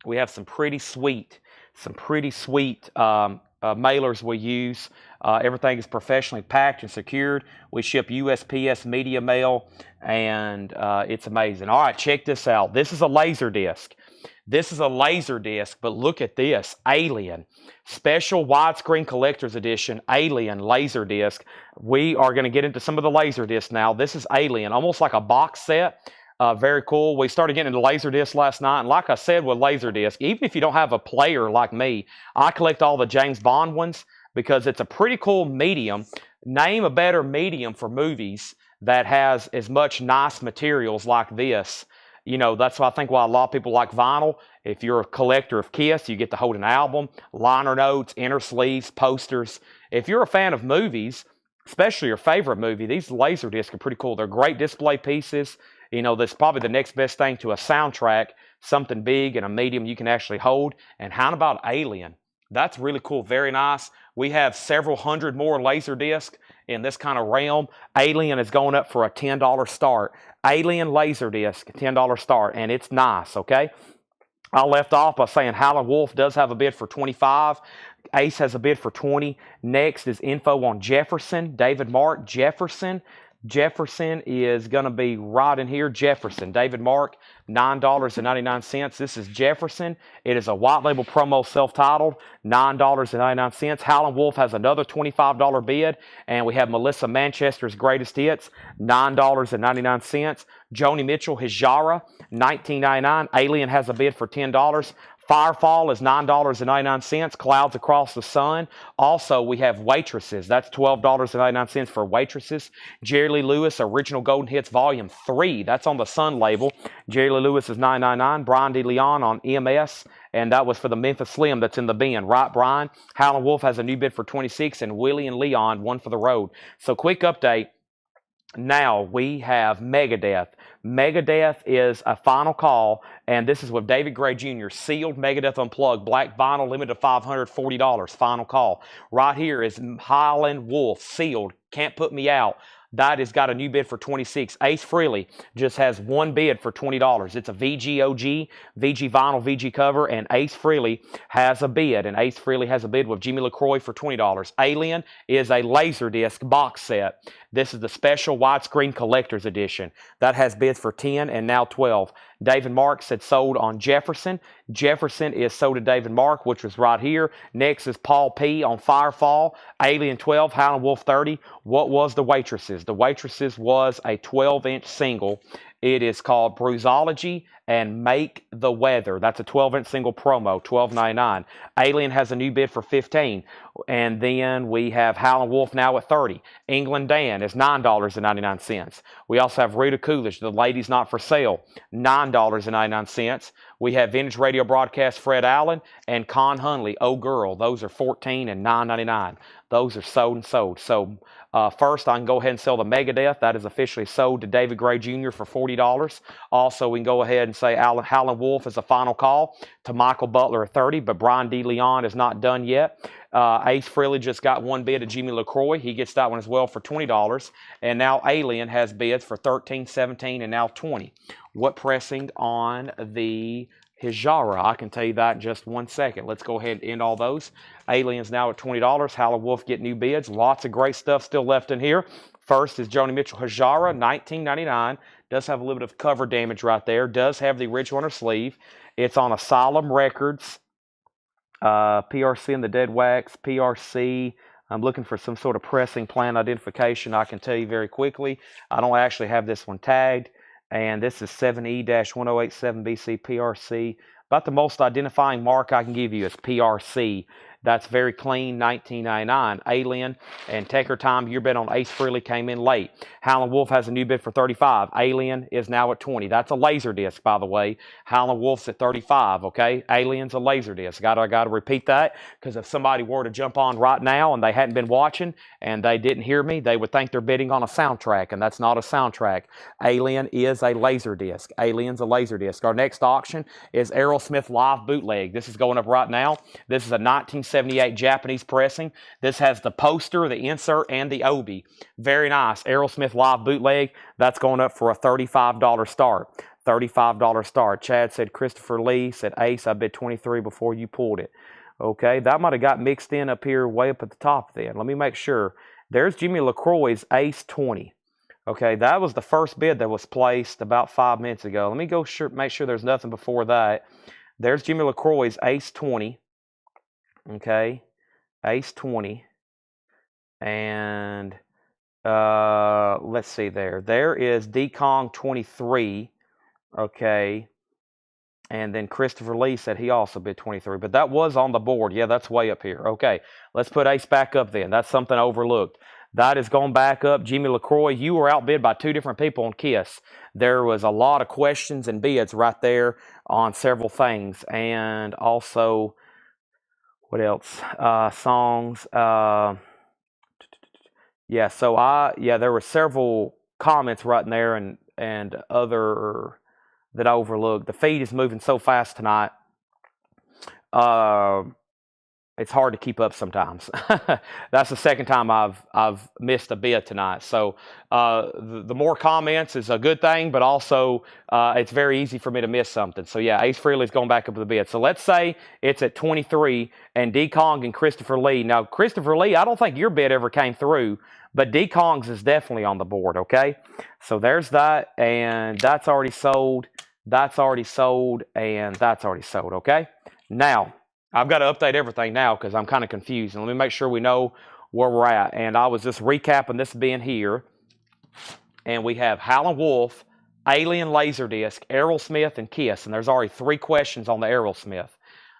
We have some pretty sweet mailers we use. Everything is professionally packed and secured. We ship USPS media mail, and it's amazing. All right, check this out. This is a laser disc. This is a laser disc, but look at this, Alien. Special widescreen collector's edition, Alien laser disc. We are going to get into some of the laser discs now. This is Alien, almost like a box set. Very cool. We started getting into laser discs last night, and like I said with laser disc, even if you don't have a player like me, I collect all the James Bond ones because it's a pretty cool medium. Name a better medium for movies that has as much nice materials like this. You know, that's why I think why a lot of people like vinyl. If you're a collector of Kiss, you get to hold an album, liner notes, inner sleeves, posters. If you're a fan of movies, especially your favorite movie, these laser discs are pretty cool. They're great display pieces. You know, that's probably the next best thing to a soundtrack, something big and a medium you can actually hold. And how about Alien? That's really cool, very nice. We have several hundred more laser discs in this kind of realm. Alien is going up for a $10 start. Alien Laserdisc, $10 start, and it's nice, okay? I left off by saying Howlin' Wolf does have a bid for $25. Ace has a bid for $20. Next is info on Jefferson, David Mark, Jefferson. Jefferson is going to be right in here. Jefferson, David Mark, $9.99. This is Jefferson. It is a white label promo self-titled, $9.99. Howlin' Wolf has another $25 bid, and we have Melissa Manchester's Greatest Hits, $9.99. Joni Mitchell, his Jara, $19.99. Alien has a bid for $10. Firefall is $9.99. Clouds Across the Sun. Also, we have Waitresses. That's $12.99 for Waitresses. Jerry Lee Lewis, Original Golden Hits Volume 3. That's on the Sun label. Jerry Lee Lewis is $9.99. Brian D. Leon on EMS. And that was for the Memphis Slim that's in the bin. Right, Brian? Howlin' Wolf has a new bid for $26. And Willie and Leon, one for the road. So, quick update. Now we have Megadeth. Megadeth is a final call, and this is with David Gray Jr. Sealed Megadeth Unplugged, black vinyl, limited to $540. Final call. Right here is Howlin' Wolf, sealed. Can't put me out. That has got a new bid for $26. Ace Frehley just has one bid for $20. It's a VG OG, VG vinyl, VG cover, and Ace Frehley has a bid. And Ace Frehley has a bid with Jimmy LaCroix for $20. Alien is a Laserdisc box set. This is the special widescreen collector's edition. That has bids for $10 and now $12. David Mark said sold on Jefferson. Jefferson is sold to David Mark, which was right here. Next is Paul P. on Firefall. Alien 12, Howlin' Wolf 30. What was the Waitresses? The Waitresses was a 12-inch single It is called Bruisology and Make the Weather. That's a 12-inch single promo, $12.99. Alien has a new bid for $15. And then we have Howlin' Wolf now at $30. England Dan is $9.99. We also have Rita Coolidge, The Ladies Not For Sale, $9.99. We have Vintage Radio Broadcast Fred Allen and Con Hunley, Oh Girl. Those are $14 and $9.99. Those are sold and sold. So first, I can go ahead and sell the Megadeth. That is officially sold to David Gray Jr. for $40. Also, we can go ahead and say Howlin' Wolf is a final call to Michael Butler at $30, but Brian DeLeon is not done yet. Ace Frehley just got one bid of Jimmy LaCroix. He gets that one as well for $20. And now Alien has bids for $13, $17, and now $20. What pressing on the Hijara? I can tell you that in just 1 second. Let's go ahead and end all those. Alien's now at $20. Howlin' Wolf get new bids. Lots of great stuff still left in here. First is Joni Mitchell Hijara, $19.99. Does have a little bit of cover damage right there. Does have the original on her sleeve. It's on Asylum Records. PRC and the Dead Wax. PRC. I'm looking for some sort of pressing plan identification. I can tell you very quickly. I don't actually have this one tagged. And this is 7E-1087BC PRC. About the most identifying mark I can give you is PRC. That's very clean, $19.99. Alien and Take Her Time. Your bid on Ace Frehley came in late. Howlin' Wolf has a new bid for $35. Alien is now at $20. That's a laser disc, by the way. Howlin' Wolf's at $35, okay? Alien's a I got to repeat that, because if somebody were to jump on right now and they hadn't been watching and they didn't hear me, they would think they're bidding on a soundtrack, and that's not a soundtrack. Alien is a Laserdisc. Alien's a Laserdisc. Our next auction is Aerosmith Live Bootleg. This is going up right now. This is a 1978 Japanese pressing. This has the poster, the insert, and the obi. Very nice. Aerosmith Live Bootleg. That's going up for a $35 start. $35 start. Chad said Christopher Lee said Ace, I bid 23 before you pulled it. Okay, that might have got mixed in up here way up at the top then. Let me make sure. There's Jimmy LaCroix's Ace 20. Okay, that was the first bid that was placed about 5 minutes ago. Let me go make sure there's nothing before that. There's Jimmy LaCroix's Ace 20. Okay, Ace 20. And let's see there. There is D-Kong 23. Okay. And then Christopher Lee said he also bid 23. But that was on the board. Yeah, that's way up here. Okay, let's put Ace back up then. That's something overlooked. That is going back up. Jimmy LaCroix, you were outbid by 2 different people on KISS. There was a lot of questions and bids right there on several things. And also, what else? Songs. Yeah, so there were several comments right in there and other that I overlooked. The feed is moving so fast tonight. It's hard to keep up sometimes. That's the second time I've missed a bid tonight. So the more comments is a good thing, but also it's very easy for me to miss something. So yeah, Ace Frehley's going back up with the bid. So let's say it's at 23 and D-Kong and Christopher Lee. Now, Christopher Lee, I don't think your bid ever came through, but D-Kong's is definitely on the board, okay? So there's that, and that's already sold. That's already sold, and that's already sold, okay? Now, I've got to update everything now because I'm kind of confused. And let me make sure we know where we're at. And I was just recapping this bin here. And we have Howlin' Wolf, Alien Laserdisc, Aerosmith, and KISS. And there's already 3 questions on the Aerosmith.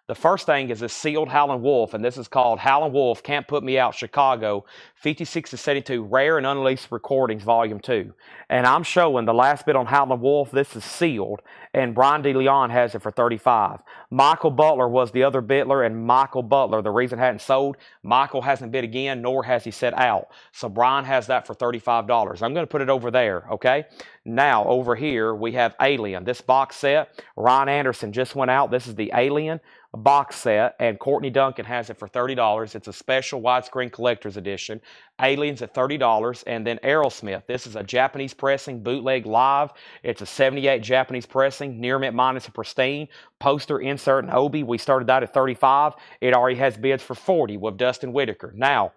The first thing is a sealed Howlin' Wolf, and this is called Howlin' Wolf Can't Put Me Out Chicago, 56-72 Rare and Unreleased Recordings, Volume 2. And I'm showing the last bit on Howlin' Wolf. This is sealed, and Brian DeLeon has it for $35. Michael Butler was the other bidder, and Michael Butler, the reason it hadn't sold, Michael hasn't bid again, nor has he said out. So Brian has that for $35. I'm going to put it over there, okay? Now, over here, we have Alien. This box set, Ryan Anderson just went out. This is the Alien box set, and Courtney Duncan has it for $30. It's a special widescreen collector's edition. Aliens at $30, and then Aerosmith. This is a Japanese pressing, bootleg live. It's a 78 Japanese pressing, near mint minus a pristine. Poster, insert, and obi. We started that at $35. It already has bids for $40 with Dustin Whitaker. Now,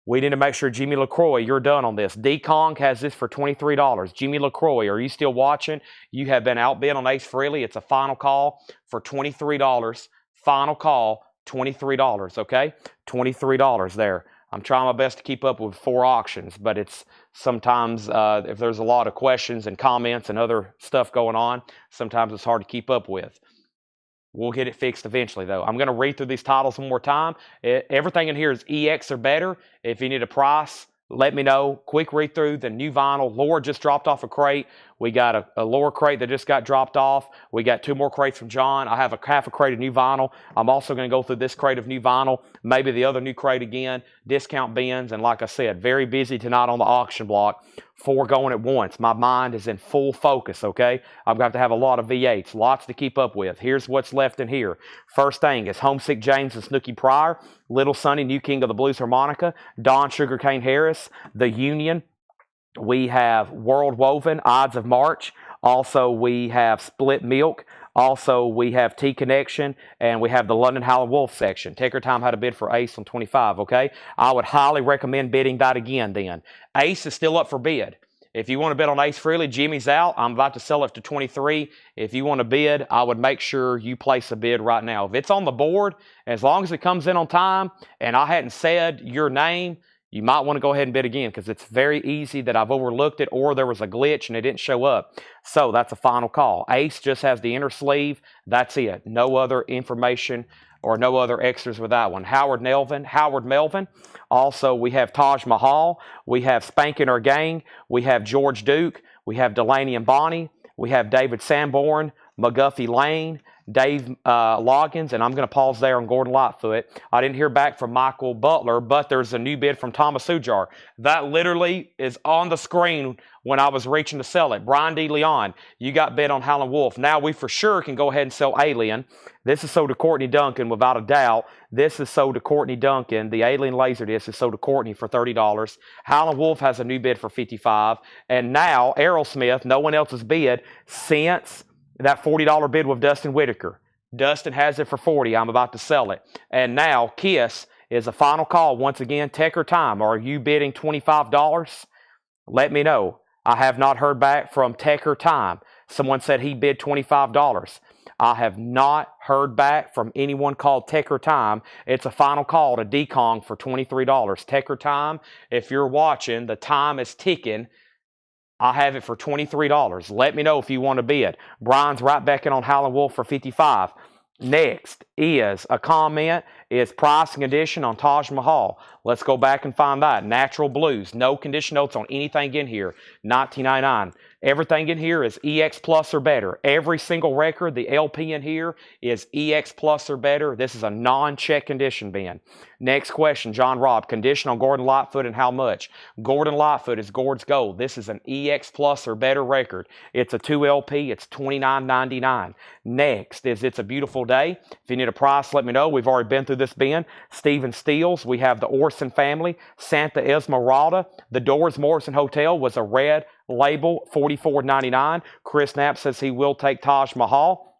we need to make sure Jimmy LaCroix, you're done on this. D-Kong has this for $23. Jimmy LaCroix, are you still watching? You have been outbid on Ace Frehley. It's a final call for $23. Final call, $23, okay? $23 there. I'm trying my best to keep up with 4 auctions, but it's sometimes if there's a lot of questions and comments and other stuff going on, sometimes it's hard to keep up with. We'll get it fixed eventually, though. I'm going to read through these titles one more time. Everything in here is EX or better. If you need a price, let me know. Quick read through the new vinyl. Laura just dropped off a crate. We got a Laura crate that just got dropped off. We got 2 more crates from John. I have half a crate of new vinyl. I'm also going to go through this crate of new vinyl, maybe the other new crate again, discount bins, and like I said, very busy tonight on the auction block. 4 going at once. My mind is in full focus, okay? I'm going to have a lot of V8s, lots to keep up with. Here's what's left in here. First thing is Homesick James and Snooky Pryor, Little Sonny, New King of the Blues Harmonica, Don Sugarcane Harris, The Union. We have World Woven, Odds of March. Also, we have Split Milk. Also, we have T-Connection, and we have the London Howlin' Wolf section. Take your time how to bid for Ace on 25, okay? I would highly recommend bidding that again then. Ace is still up for bid. If you want to bid on Ace freely, Jimmy's out. I'm about to sell it to 23. If you want to bid, I would make sure you place a bid right now. If it's on the board, as long as it comes in on time, and I hadn't said your name, you might want to go ahead and bid again because it's very easy that I've overlooked it or there was a glitch and it didn't show up. So that's a final call. Ace just has the inner sleeve. That's it. No other information or no other extras with that one. Howard Melvin. Also, we have Taj Mahal. We have Spankin' Our Gang. We have George Duke. We have Delaney and Bonnie. We have David Sanborn, McGuffey Lane, Dave Loggins, and I'm going to pause there on Gordon Lightfoot. I didn't hear back from Michael Butler, but there's a new bid from Thomas Ujar. That literally is on the screen when I was reaching to sell it. Brian D. Leon, you got bid on Howlin' Wolf. Now we for sure can go ahead and sell Alien. This is sold to Courtney Duncan without a doubt. This is sold to Courtney Duncan. The Alien Laserdisc is sold to Courtney for $30. Howlin' Wolf has a new bid for $55. And now Aerosmith, no one else has bid since that $40 bid with Dustin Whitaker. Dustin has it for $40. I'm about to sell it. And now Kiss is a final call. Once again, Tech or Time. Are you bidding $25? Let me know. I have not heard back from Tech or Time. Someone said he bid $25. I have not heard back from anyone called Tech or Time. It's a final call to D-Kong for $23. Tech or Time, if you're watching, the time is ticking. I have it for $23. Let me know if you want to bid. Brian's right back in on Howlin' Wolf for $55. Next is a comment, is pricing condition on Taj Mahal. Let's go back and find that. Natural Blues, no condition notes on anything in here. $19.99. Everything in here is EX Plus or better. Every single record, the LP in here is EX Plus or better. This is a non-check condition bin. Next question, John Robb. Condition on Gordon Lightfoot and how much? Gordon Lightfoot is Gord's Gold. This is an EX Plus or better record. It's a 2 LP. It's $29.99. Next is It's a Beautiful Day. If you need a price, let me know. We've already been through this bin. Stephen Steele's. We have the Orson Family. Santa Esmeralda. The Doors Morrison Hotel was a red label, $44.99. Chris Knapp says he will take Taj Mahal.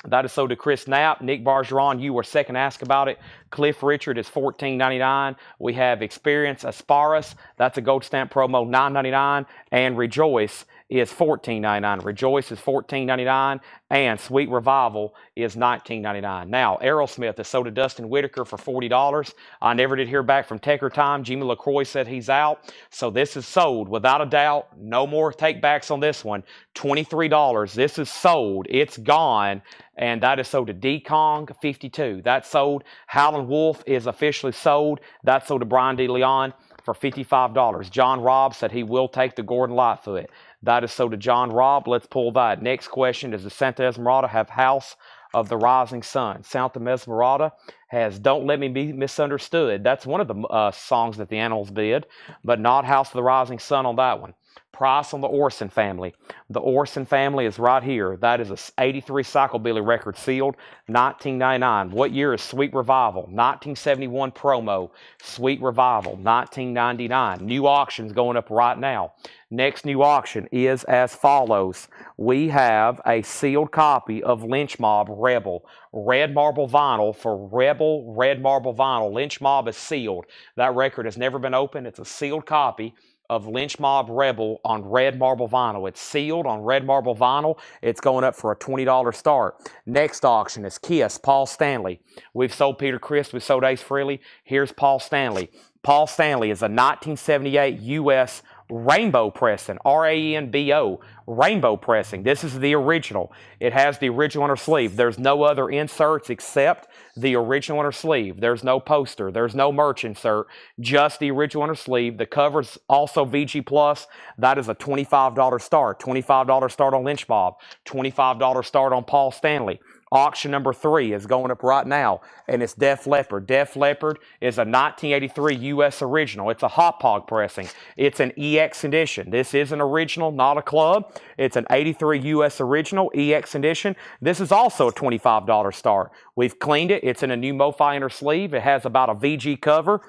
That is sold to Chris Knapp. Nick Bargeron, you were second ask about it. Cliff Richard is $14.99. We have Experience Aspirus. That's a gold stamp promo, $9.99. And Rejoice is $14.99. Rejoice is $14.99. And Sweet Revival is $19.99. Now, Aerosmith is sold to Dustin Whitaker for $40. I never did hear back from Tech or Time. Jimmy LaCroix said he's out. So this is sold without a doubt. No more takebacks on this one. $23. This is sold. It's gone. And that is sold to D-Kong, 52. That's sold. Howlin' Wolf is officially sold. That's sold to Brian D. Leon for $55. John Robb said he will take the Gordon Lightfoot. That is sold to John Robb. Let's pull that. Next question, does the Santa Esmeralda have House of the Rising Sun? Santa Esmeralda has Don't Let Me Be Misunderstood. That's one of the songs that the Animals bid, but not House of the Rising Sun on that one. Price on the Orson Family. The Orson Family is right here. That is a 83 Psychobilly record sealed, $19.99. What year is Sweet Revival? 1971 promo. Sweet Revival, $19.99. New auctions going up right now. Next new auction is as follows. We have a sealed copy of Lynch Mob Rebel. Red marble vinyl for Rebel Red marble vinyl. Lynch Mob is sealed. That record has never been opened. It's a sealed copy of Lynch Mob Rebel on red marble vinyl. It's sealed on red marble vinyl. It's going up for a $20 start. Next auction is Kiss, Paul Stanley. We've sold Peter Criss. We've sold Ace Frehley. Here's Paul Stanley. Paul Stanley is a 1978 U.S. rainbow pressing, R-A-N-B-O, rainbow pressing. This is the original. It has the original inner sleeve. There's no other inserts except the original inner sleeve. There's no poster. There's no merch insert. Just the original inner sleeve. The cover's also VG+. That is a $25 start. $25 start on Lynch Mob. $25 start on Paul Stanley. Auction number 3 is going up right now, and it's Def Leppard. Def Leppard is a 1983 U.S. original. It's a Hop Hog pressing. It's an EX edition. This is an original, not a club. It's an 83 U.S. original, EX edition. This is also a $25 start. We've cleaned it. It's in a new MoFi inner sleeve. It has about a VG cover.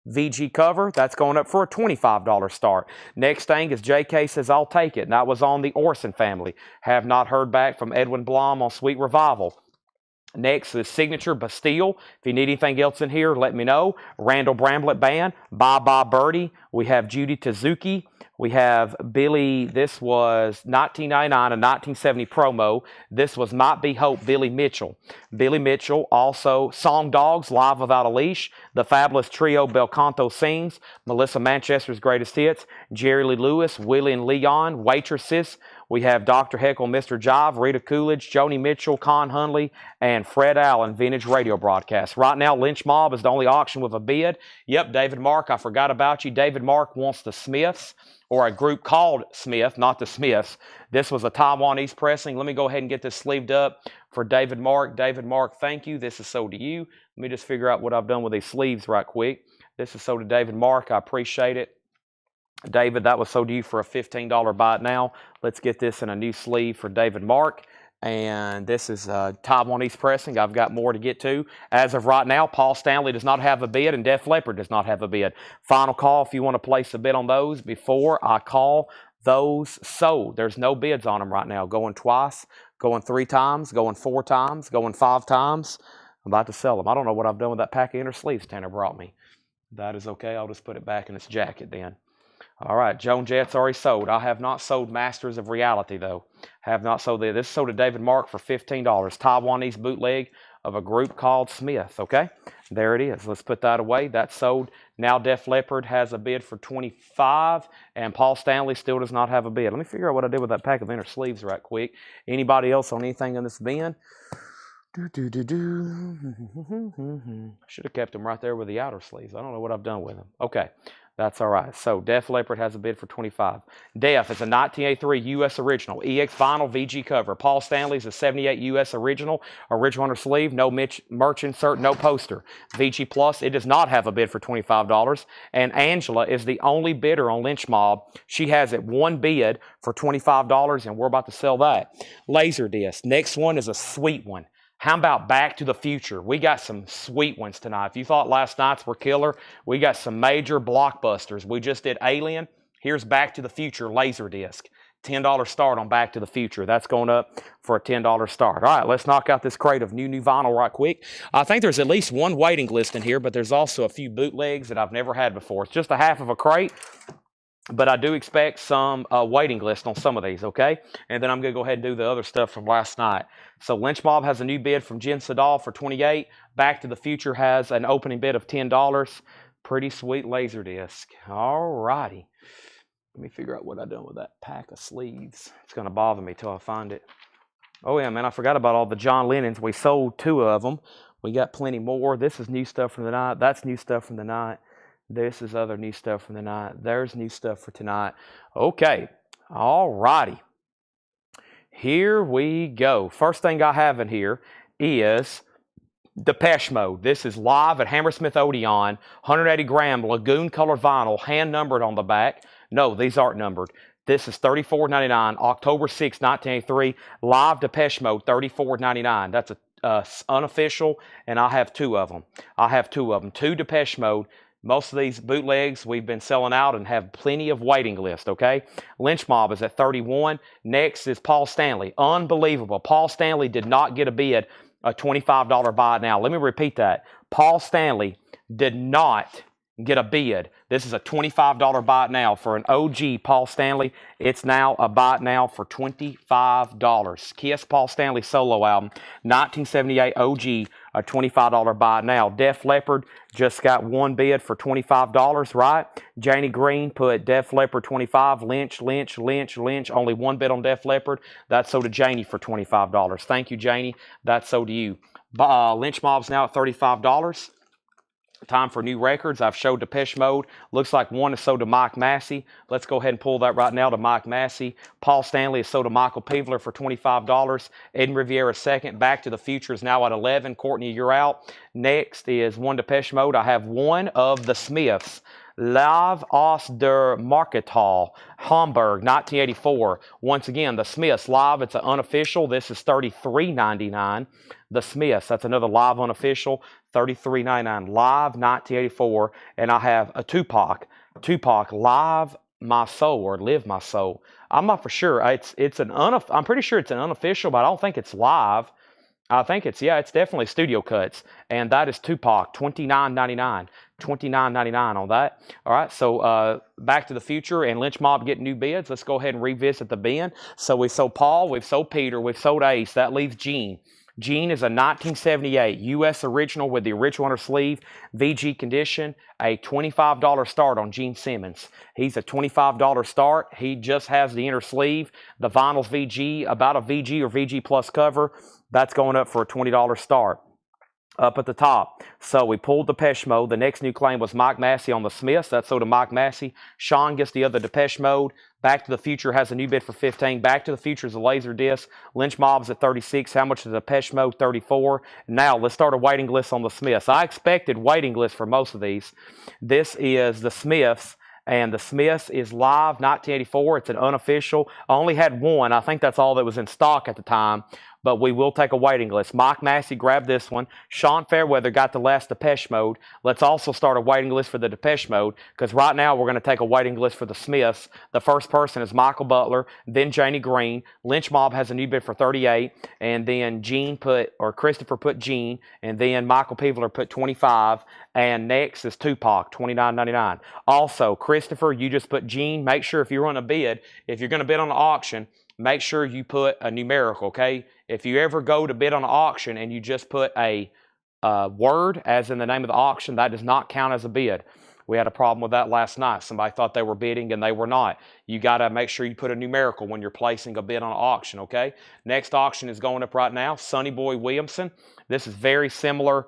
VG cover, that's going up for a $25 start. Next thing is JK says, I'll take it. And that was on the Orson family. Have not heard back from Edwin Blom on Sweet Revival. Next is Signature Bastille. If you need anything else in here, let me know. Randall Bramblett Band, Bye Bye Birdie. We have Judy Tezuki. We have Billy, this was 1999 and 1970 promo. This was Might Be Hope, Billy Mitchell. Billy Mitchell, also Song Dogs, Live Without a Leash. The Fabulous Trio, Bel Canto Sings. Melissa Manchester's Greatest Hits. Jerry Lee Lewis, Willie and Leon, Waitresses. We have Dr. Heckle, Mr. Jive, Rita Coolidge, Joni Mitchell, Con Hunley, and Fred Allen, Vintage Radio Broadcast. Right now, Lynch Mob is the only auction with a bid. Yep, David Mark, I forgot about you. David Mark wants the Smiths, or a group called Smith, not the Smiths. This was a Taiwanese pressing. Let me go ahead and get this sleeved up for David Mark. David Mark, thank you. This is sold to you. Let me just figure out what I've done with these sleeves right quick. This is sold to David Mark. I appreciate it. David, that was sold to you for a $15 buy it now. Let's get this in a new sleeve for David Mark. And this is Taiwanese pressing. I've got more to get to. As of right now, Paul Stanley does not have a bid and Def Leppard does not have a bid. Final call if you want to place a bid on those before I call those sold. There's no bids on them right now. Going twice, going 3 times, going 4 times, going 5 times. I'm about to sell them. I don't know what I've done with that pack of inner sleeves Tanner brought me. That is okay. I'll just put it back in its jacket then. All right, Joan Jett's already sold. I have not sold Masters of Reality, though. Have not sold this. This is sold to David Mark for $15. Taiwanese bootleg of a group called Smith, okay? There it is. Let's put that away. That's sold. Now Def Leppard has a bid for $25, and Paul Stanley still does not have a bid. Let me figure out what I did with that pack of inner sleeves right quick. Anybody else on anything in this bin? Should have kept them right there with the outer sleeves. I don't know what I've done with them. Okay. That's all right. So Def Leppard has a bid for $25. Def is a 1983 U.S. original. EX vinyl VG cover. Paul Stanley's a 78 U.S. original. Original under sleeve. No merch insert. No poster. VG Plus. It does not have a bid for $25. And Angela is the only bidder on Lynch Mob. She has it one bid for $25, and we're about to sell that. Laserdisc. Next one is a sweet one. How about Back to the Future? We got some sweet ones tonight. If you thought last night's were killer, we got some major blockbusters. We just did Alien. Here's Back to the Future Laserdisc. $10 start on Back to the Future. That's going up for a $10 start. All right, let's knock out this crate of new vinyl right quick. I think there's at least one waiting list in here, but there's also a few bootlegs that I've never had before. It's just a half of a crate. But I do expect some waiting list on some of these, okay? And then I'm going to go ahead and do the other stuff from last night. So Lynch Mob has a new bid from Jen Sedal for $28. Back to the Future has an opening bid of $10. Pretty sweet Laserdisc. All righty. Let me figure out what I've done with that pack of sleeves. It's going to bother me till I find it. Oh, yeah, man, I forgot about all the John Lennons. We sold 2 of them. We got plenty more. This is new stuff from the night. That's new stuff from the night. This is other new stuff from the night. There's new stuff for tonight. Okay. All righty. Here we go. First thing I have in here is Depeche Mode. This is live at Hammersmith Odeon. 180-gram Lagoon colored vinyl, hand numbered on the back. No, these aren't numbered. This is $34.99. October 6, 1983. Live Depeche Mode, $34.99. That's a unofficial, and I have 2 of them. I have 2 of them. 2 Depeche Mode. Most of these bootlegs we've been selling out and have plenty of waiting list, okay? Lynch Mob is at 31. Next is Paul Stanley. Unbelievable. Paul Stanley did not get a bid, a $25 buy now. Let me repeat that. Paul Stanley did not get a bid. This is a $25 buy now for an OG Paul Stanley. It's now a buy now for $25. Kiss Paul Stanley solo album, 1978 OG, a $25 buy now. Def Leppard just got one bid for $25, right? Janie Green put Def Leppard 25, Lynch, only one bid on Def Leppard. That's sold to Janie for $25. Thank you, Janie. That's sold to you. Lynch Mob's now at $35. Time for new records. I've showed Depeche Mode. Looks like one is sold to Mike Massey. Let's go ahead and pull that right now to Mike Massey. Paul Stanley is sold to Michael Peevler for $25. Ed Riviera second. Back to the Future is now at 11. Courtney, you're out. Next is one Depeche Mode. I have one of the Smiths. Live aus der Markethal, Hamburg, 1984. Once again, the Smiths live. It's an unofficial. This is $33.99. The Smiths, that's another live unofficial, $33.99. Live, 1984. And I have a Tupac Live My Soul or Live My Soul. I'm not for sure. I'm pretty sure it's an unofficial, but I don't think it's live. I think it's definitely studio cuts. And that is Tupac, $29.99. $29.99 on that. All right, so Back to the Future and Lynch Mob getting new bids. Let's go ahead and revisit the bin. So we sold Paul, we've sold Peter, we've sold Ace. That leaves Gene. Gene is a 1978 U.S. original with the original under sleeve, VG condition, a $25 start on Gene Simmons. He's a $25 start. He just has the inner sleeve. The vinyl's VG, about a VG or VG plus cover. That's going up for a $20 start. Up at the top. So we pulled Depeche Mode. The next new claim was Mike Massey on the Smiths. That's sold to Mike Massey. Sean gets the other Depeche Mode. Back to the Future has a new bid for $15. Back to the Future is a laser disc. Lynch Mob's at $36. How much is Depeche Mode? $34. Now let's start a waiting list on the Smiths. I expected waiting lists for most of these. This is the Smiths. And the Smiths is live, 1984. It's an unofficial. I only had one. I think that's all that was in stock at the time. But we will take a waiting list. Mike Massey grabbed this one. Sean Fairweather got the last Depeche Mode. Let's also start a waiting list for the Depeche Mode, because right now we're going to take a waiting list for the Smiths. The first person is Michael Butler, then Janie Green. Lynch Mob has a new bid for $38, and then Christopher put Gene, and then Michael Peevler put $25, and next is Tupac, $29.99. Also, Christopher, you just put Gene. Make sure if you run a bid, if you're going to bid on the auction, make sure you put a numerical, okay? If you ever go to bid on an auction and you just put a word as in the name of the auction, that does not count as a bid. We had a problem with that last night. Somebody thought they were bidding and they were not. You got to make sure you put a numerical when you're placing a bid on an auction, okay? Next auction is going up right now, Sonny Boy Williamson. This is very similar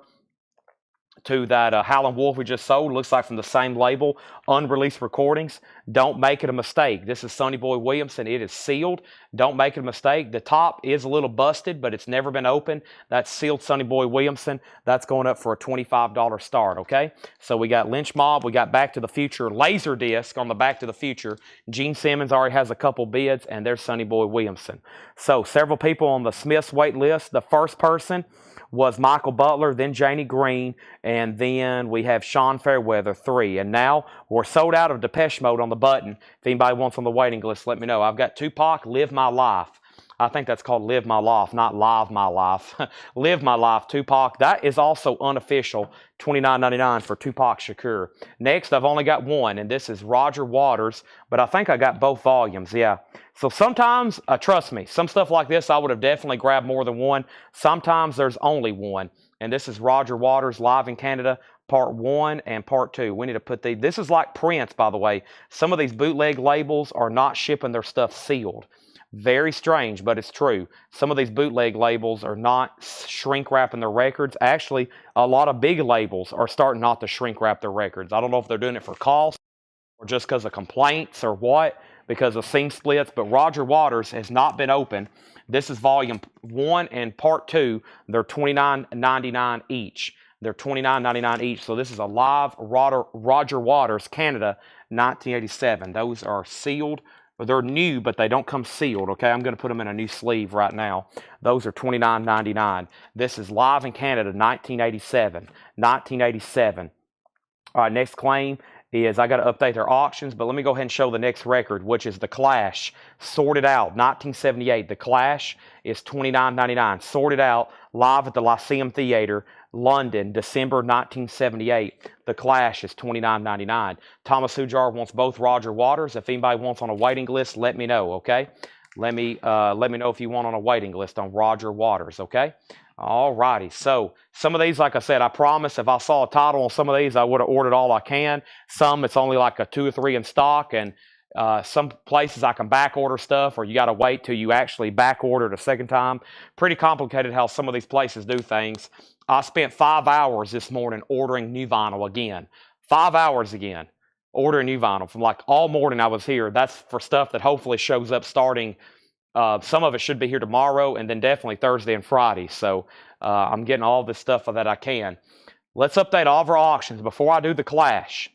to that Howlin' Wolf we just sold. Looks like from the same label. Unreleased recordings. Don't make it a mistake. This is Sonny Boy Williamson. It is sealed. Don't make it a mistake. The top is a little busted, but it's never been opened. That's sealed Sonny Boy Williamson. That's going up for a $25 start, okay? So we got Lynch Mob. We got Back to the Future laser disc on the Back to the Future. Gene Simmons already has a couple bids, and there's Sonny Boy Williamson. So several people on the Smiths wait list. The first person was Michael Butler, then Janie Green, and then we have Sean Fairweather, 3. And now we're sold out of Depeche Mode on the button. If anybody wants on the waiting list, let me know. I've got Tupac, Live My Life. I think that's called Live My Life, not Live My Life. Live My Life, Tupac. That is also unofficial, $29.99 for Tupac Shakur. Next, I've only got one, and this is Roger Waters, but I think I got both volumes, yeah. So sometimes, trust me, some stuff like this I would have definitely grabbed more than one. Sometimes there's only one, and this is Roger Waters, Live in Canada, Part 1 and Part 2. We need to put these. This is like Prince, by the way. Some of these bootleg labels are not shipping their stuff sealed. Very strange, but it's true. Some of these bootleg labels are not shrink wrapping their records. Actually, a lot of big labels are starting not to shrink wrap their records. I don't know if they're doing it for cost or just because of complaints or what, because of seam splits, but Roger Waters has not been open. This is Volume 1 and Part 2. They're $29.99 each. They're $29.99 each. So this is a live Roger Waters, Canada, 1987. Those are sealed. They're new, but they don't come sealed, okay? I'm going to put them in a new sleeve right now. Those are $29.99. This is Live in Canada, 1987. 1987. All right, next claim is I got to update their auctions, but let me go ahead and show the next record, which is The Clash, Sorted Out, 1978. The Clash is $29.99. Sorted Out, live at the Lyceum Theatre, London, December 1978. The Clash is $29.99. Thomas Hujar wants both Roger Waters. If anybody wants on a waiting list, let me know, okay? Let me know if you want on a waiting list on Roger Waters, okay? All righty. So some of these, like I said, I promise if I saw a title on some of these, I would have ordered all I can. Some it's only like a 2 or 3 in stock, and some places I can back order stuff, or you got to wait till you actually back order it a second time. Pretty complicated how some of these places do things. I spent 5 hours this morning ordering new vinyl again. 5 hours again ordering new vinyl from like all morning I was here. That's for stuff that hopefully shows up starting. Some of it should be here tomorrow, and then definitely Thursday and Friday. So I'm getting all this stuff that I can. Let's update all of our auctions. Before I do the Clash,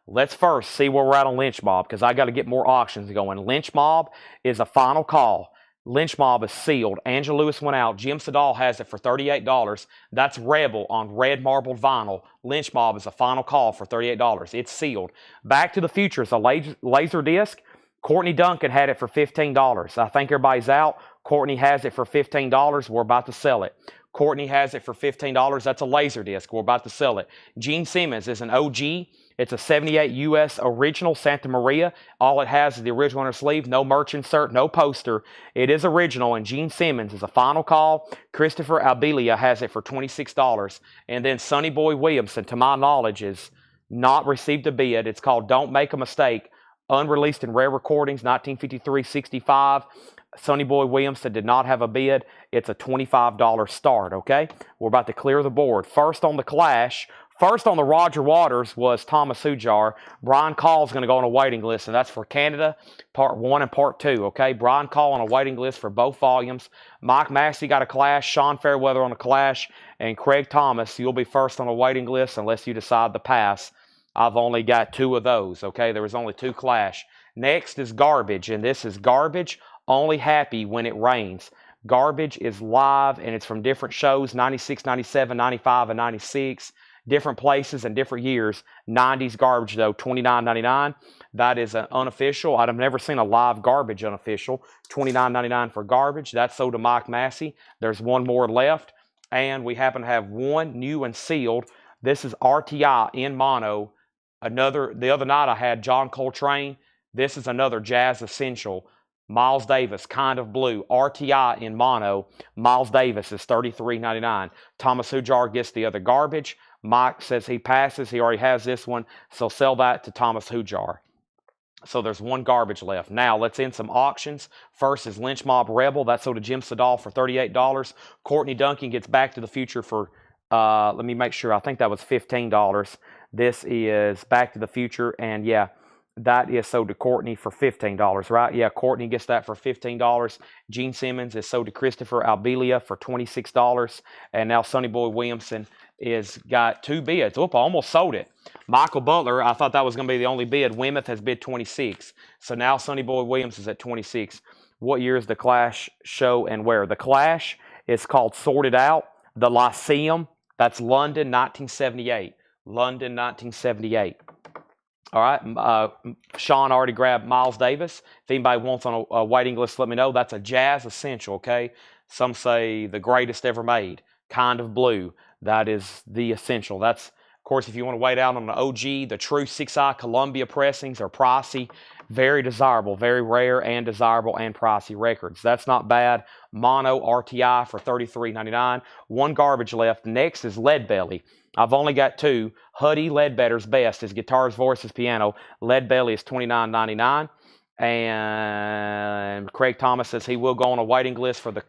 let's first see where we're at on Lynch Mob, because I got to get more auctions going. Lynch Mob is a final call. Lynch Mob is sealed. Angela Lewis went out. Jim Sedal has it for $38. That's Rebel on red marbled vinyl. Lynch Mob is a final call for $38. It's sealed. Back to the Future is a laser disc. Courtney Duncan had it for $15. I think everybody's out. Courtney has it for $15. We're about to sell it. Courtney has it for $15. That's a laser disc. We're about to sell it. Gene Simmons is an OG. It's a 78 US original Santa Maria. All it has is the original inner sleeve. No merch insert, no poster. It is original, and Gene Simmons is a final call. Christopher Albelia has it for $26. And then Sonny Boy Williamson, to my knowledge, has not received a bid. It's called Don't Make a Mistake. Unreleased in rare recordings, 1953-65. Sonny Boy Williamson did not have a bid. It's a $25 start, okay? We're about to clear the board. First on the Clash, first on the Roger Waters was Thomas Hujar. Brian Call's going to go on a waiting list, and that's for Canada, Part 1 and Part 2, okay? Brian Call on a waiting list for both volumes. Mike Massey got a Clash, Sean Fairweather on a Clash, and Craig Thomas, you'll be first on a waiting list unless you decide to pass. I've only got 2 of those, okay? There was only 2 Clash. Next is Garbage, and this is Garbage, only happy when it rains. Garbage is live, and it's from different shows, 96, 97, 95, and 96. Different places and different years. 90s Garbage, though, $29.99. That is an unofficial. I've never seen a live Garbage unofficial. $29.99 for Garbage. That's sold to Mike Massey. There's one more left, and we happen to have one new and sealed. This is RTI in mono. The other night I had John Coltrane. This is another Jazz Essential. Miles Davis, Kind of Blue. RTI in mono. Miles Davis is $33.99. Thomas Hujar gets the other Garbage. Mike says he passes. He already has this one. So sell that to Thomas Hujar. So there's one Garbage left. Now let's end some auctions. First is Lynch Mob Rebel. That's sold to Jim Sedal for $38. Courtney Duncan gets Back to the Future for, let me make sure. I think that was $15. This is Back to the Future, and yeah, that is sold to Courtney for $15, right? Yeah, Courtney gets that for $15. Gene Simmons is sold to Christopher Albelia for $26, and now Sonny Boy Williamson is got 2 bids. Oop, I almost sold it. Michael Butler, I thought that was going to be the only bid. Weymouth has bid 26, so now Sonny Boy Williams is at 26. What year is the Clash show and where? The Clash is called Sorted Out. The Lyceum, that's London, 1978. London, 1978. All right. Sean already grabbed Miles Davis. If anybody wants on a waiting list, let me know. That's a Jazz Essential, okay? Some say the greatest ever made. Kind of Blue. That is the Essential. That's, of course, if you want to wait out on the OG, the true 6i Columbia pressings are pricey. Very desirable, very rare and desirable and pricey records. That's not bad. Mono RTI for $33.99. One Garbage left. Next is Leadbelly. I've only got 2. Huddy Ledbetter's Best is guitars, voices, piano. Leadbelly is $29.99. And Craig Thomas says he will go on a waiting list for the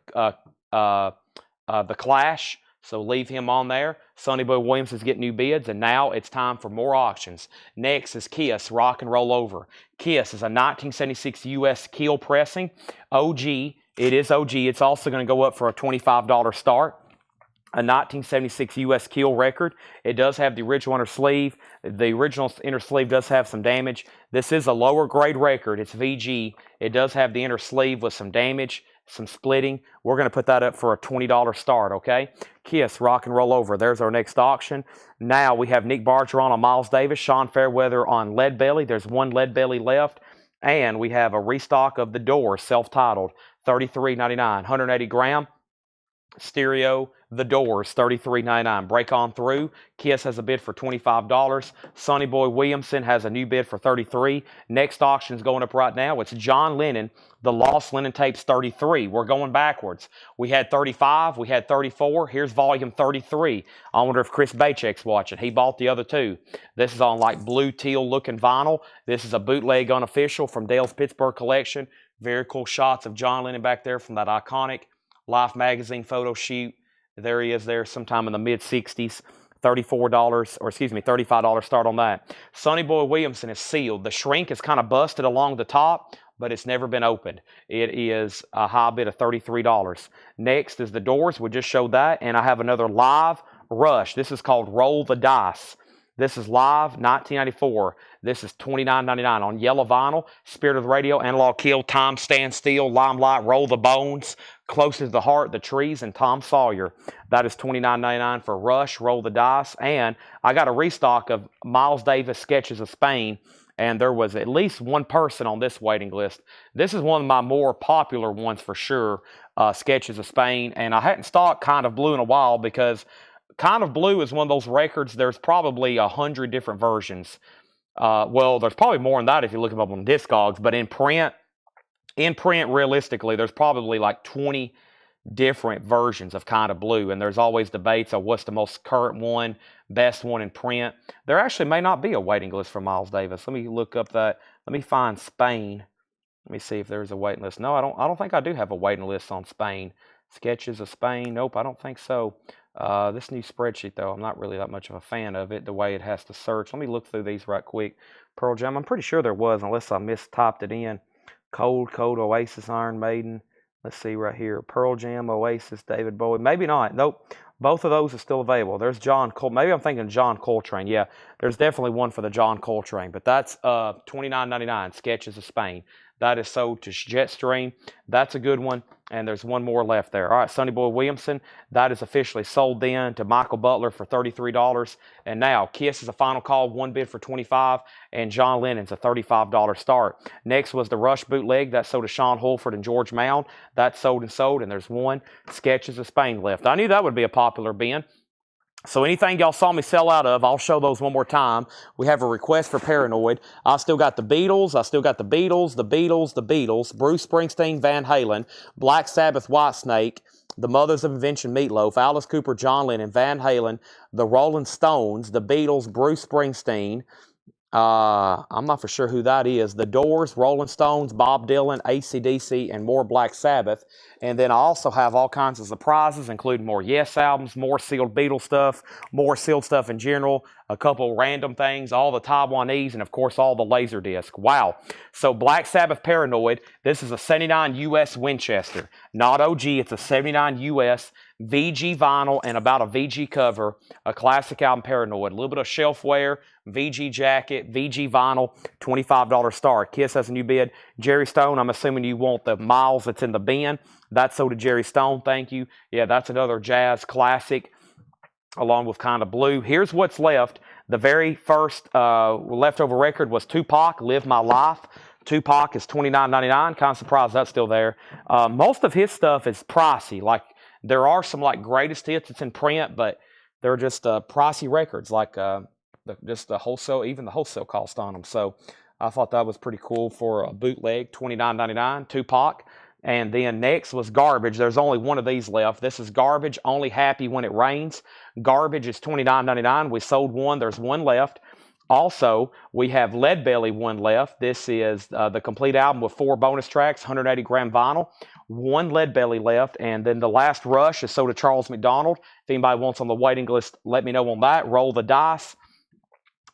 Clash. So leave him on there. Sonny Boy Williams is getting new bids, and now it's time for more auctions. Next is Kiss, Rock and Roll Over. Kiss is a 1976 US Keel pressing. OG, it is OG. It's also going to go up for a $25 start. A 1976 US Keel record. It does have the original inner sleeve. The original inner sleeve does have some damage. This is a lower grade record. It's VG. It does have the inner sleeve with some damage, some splitting. We're going to put that up for a $20 start, okay? Kiss, Rock and Roll Over. There's our next auction. Now we have Nick Bargeron on Miles Davis, Sean Fairweather on Leadbelly. There's one Leadbelly left. And we have a restock of The Doors, self-titled, $33.99, 180 gram. Stereo, The Doors, $33.99. Break On Through, Kiss has a bid for $25. Sonny Boy Williamson has a new bid for $33. Next auction is going up right now. It's John Lennon, The Lost Lennon Tapes, $33. We're going backwards. We had 35, we had 34. Here's volume 33. I wonder if Chris Bachek's watching. He bought the other two. This is on like blue teal looking vinyl. This is a bootleg unofficial from Dale's Pittsburgh collection. Very cool shots of John Lennon back there from that iconic Life magazine photo shoot. There he is there sometime in the mid-60s. $35 start on that. Sonny Boy Williamson is sealed. The shrink is kind of busted along the top, but it's never been opened. It is a high bid of $33. Next is The Doors. We just showed that. And I have another live Rush. This is called Roll the Dice. This is live, 1994. This is $29.99 on yellow vinyl. Spirit of the Radio, Analog Kill, Time Stand Still, Limelight, Roll the Bones, Close to the Heart, The Trees, and Tom Sawyer. That is $29.99 for Rush, Roll the Dice. And I got a restock of Miles Davis Sketches of Spain, and there was at least one person on this waiting list. This is one of my more popular ones for sure, Sketches of Spain. And I hadn't stocked Kind of Blue in a while because Kind of Blue is one of those records, there's probably 100 different versions. Well, there's probably more than that if you look them up on Discogs, but in print, realistically, there's probably like 20 different versions of Kind of Blue, and there's always debates on what's the most current one, best one in print. There actually may not be a waiting list for Miles Davis. Let me look up that. Let me find Spain. Let me see if there's a waiting list. No, I don't think I do have a waiting list on Spain. Sketches of Spain. Nope, I don't think so. This new spreadsheet, though, I'm not really that much of a fan of it, the way it has to search. Let me look through these right quick. Pearl Jam, I'm pretty sure there was, unless I mistyped it in. Cold, Oasis, Iron Maiden. Let's see right here. Pearl Jam, Oasis, David Bowie. Maybe not. Nope. Both of those are still available. There's John Coltrane. Maybe I'm thinking John Coltrane. Yeah, there's definitely one for the John Coltrane. But that's $29.99, Sketches of Spain. That is sold to Jetstream. That's a good one. And there's one more left there. All right, Sonny Boy Williamson. That is officially sold then to Michael Butler for $33. And now Kiss is a final call, one bid for $25, and John Lennon's a $35 start. Next was the Rush bootleg. That sold to Sean Holford and George Mound. That's sold, and there's one Sketches of Spain left. I knew that would be a popular bin. So anything y'all saw me sell out of, I'll show those one more time. We have a request for Paranoid. I still got the Beatles, Bruce Springsteen, Van Halen, Black Sabbath, Whitesnake, the Mothers of Invention, Meatloaf, Alice Cooper, John Lennon, Van Halen, the Rolling Stones, the Beatles, Bruce Springsteen. I'm not for sure who that is. The Doors, Rolling Stones, Bob Dylan, AC/DC, and more Black Sabbath. And then I also have all kinds of surprises, including more Yes albums, more sealed Beatles stuff, more sealed stuff in general, a couple random things, all the Taiwanese, and of course all the Laserdisc. Wow. So Black Sabbath Paranoid, this is a 79 US Winchester. Not OG, it's a 79 US VG vinyl and about a VG cover, a classic album Paranoid. A little bit of shelf wear, VG jacket, VG vinyl, $25 start. Kiss has a new bid. Jerry Stone, I'm assuming you want the Miles that's in the bin. That's sold to Jerry Stone, thank you. Yeah, that's another jazz classic along with Kind of Blue. Here's what's left. The very first leftover record was Tupac, Live My Life. Tupac is $29.99. Kind of surprised that's still there. Most of his stuff is pricey. Like, there are some like greatest hits that's in print, but they're just pricey records, like just the wholesale, even the wholesale cost on them. So I thought that was pretty cool for a bootleg, $29.99, Tupac. And then next was Garbage. There's only one of these left. This is Garbage, Only Happy When It Rains. Garbage is $29.99. We sold one. There's one left. Also, we have Lead Belly one left. This is the complete album with 4 bonus tracks, 180 gram vinyl. One Lead Belly left. And then the last Rush is sold to Charles McDonald. If anybody wants on the waiting list, let me know on that. Roll the Dice.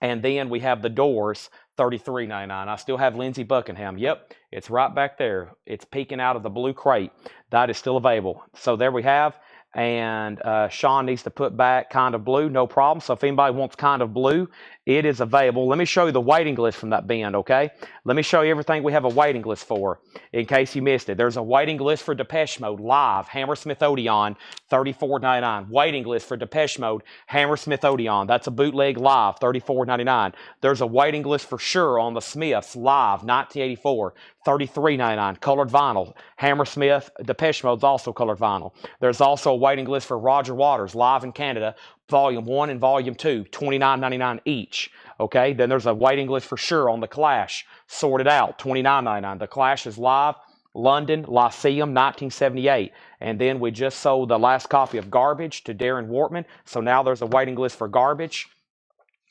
And then we have The Doors, $33.99. I still have Lindsey Buckingham. Yep, it's right back there. It's peeking out of the blue crate. That is still available. So there we have. And Sean needs to put back Kind of Blue, no problem. So if anybody wants Kind of Blue, it is available. Let me show you the waiting list from that band, okay? Let me show you everything we have a waiting list for, in case you missed it. There's a waiting list for Depeche Mode, live, Hammersmith Odeon, $34.99. Waiting list for Depeche Mode, Hammersmith Odeon. That's a bootleg live, $34.99. There's a waiting list for sure on the Smiths, live, 1984, $33.99. Colored vinyl, Hammersmith, Depeche Mode's also colored vinyl. There's also a waiting list for Roger Waters, Live in Canada, Volume 1 and Volume 2, $29.99 each. Okay, then there's a waiting list for sure on The Clash, Sorted Out, $29.99. The Clash is live, London, Lyceum, 1978. And then we just sold the last copy of Garbage to Darren Wortman. So now there's a waiting list for Garbage.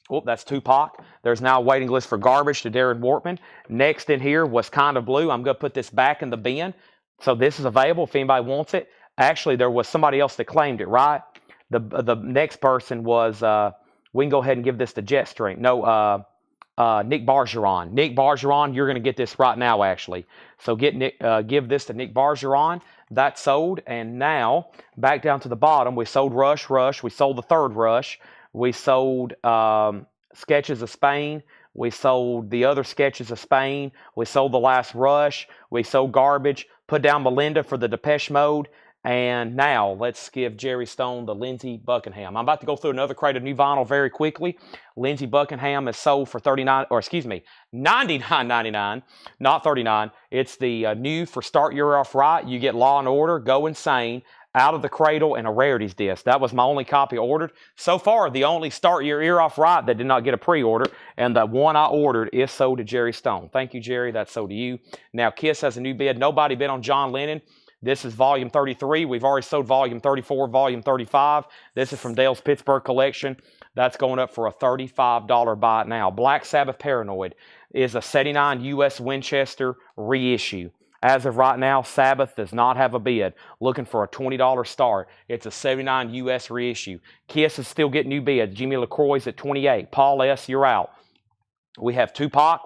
Oh, that's Tupac. There's now a waiting list for Garbage to Darren Wortman. Next in here was Kind of Blue. I'm going to put this back in the bin. So this is available if anybody wants it. Actually, there was somebody else that claimed it, right? The next person was, we can go ahead and give this to Jetstream. No, Nick Bargeron. Nick Bargeron, you're going to get this right now, actually. So give this to Nick Bargeron. That's sold. And now, back down to the bottom, we sold Rush. We sold the third Rush. We sold Sketches of Spain. We sold the other Sketches of Spain. We sold the last Rush. We sold Garbage. Put down Melinda for the Depeche Mode. And now let's give Jerry Stone the Lindsey Buckingham. I'm about to go through another crate of new vinyl very quickly. Lindsey Buckingham is sold for $99.99, not $39. It's the new for Start Your Off Right. You get Law and Order, Go Insane, Out of the Cradle, and a Rarities disc. That was my only copy ordered. So far, the only Start Your Ear Off Right that did not get a pre-order, and the one I ordered is sold to Jerry Stone. Thank you, Jerry. That's sold to you. Now, Kiss has a new bid. Nobody bid on John Lennon. This is Volume 33. We've already sold Volume 34, Volume 35. This is from Dale's Pittsburgh collection. That's going up for a $35 buy now. Black Sabbath Paranoid is a 79 U.S. Winchester reissue. As of right now, Sabbath does not have a bid. Looking for a $20 start. It's a 79 U.S. reissue. Kiss is still getting new bids. Jimmy LaCroix's at 28. Paul S., you're out. We have Tupac.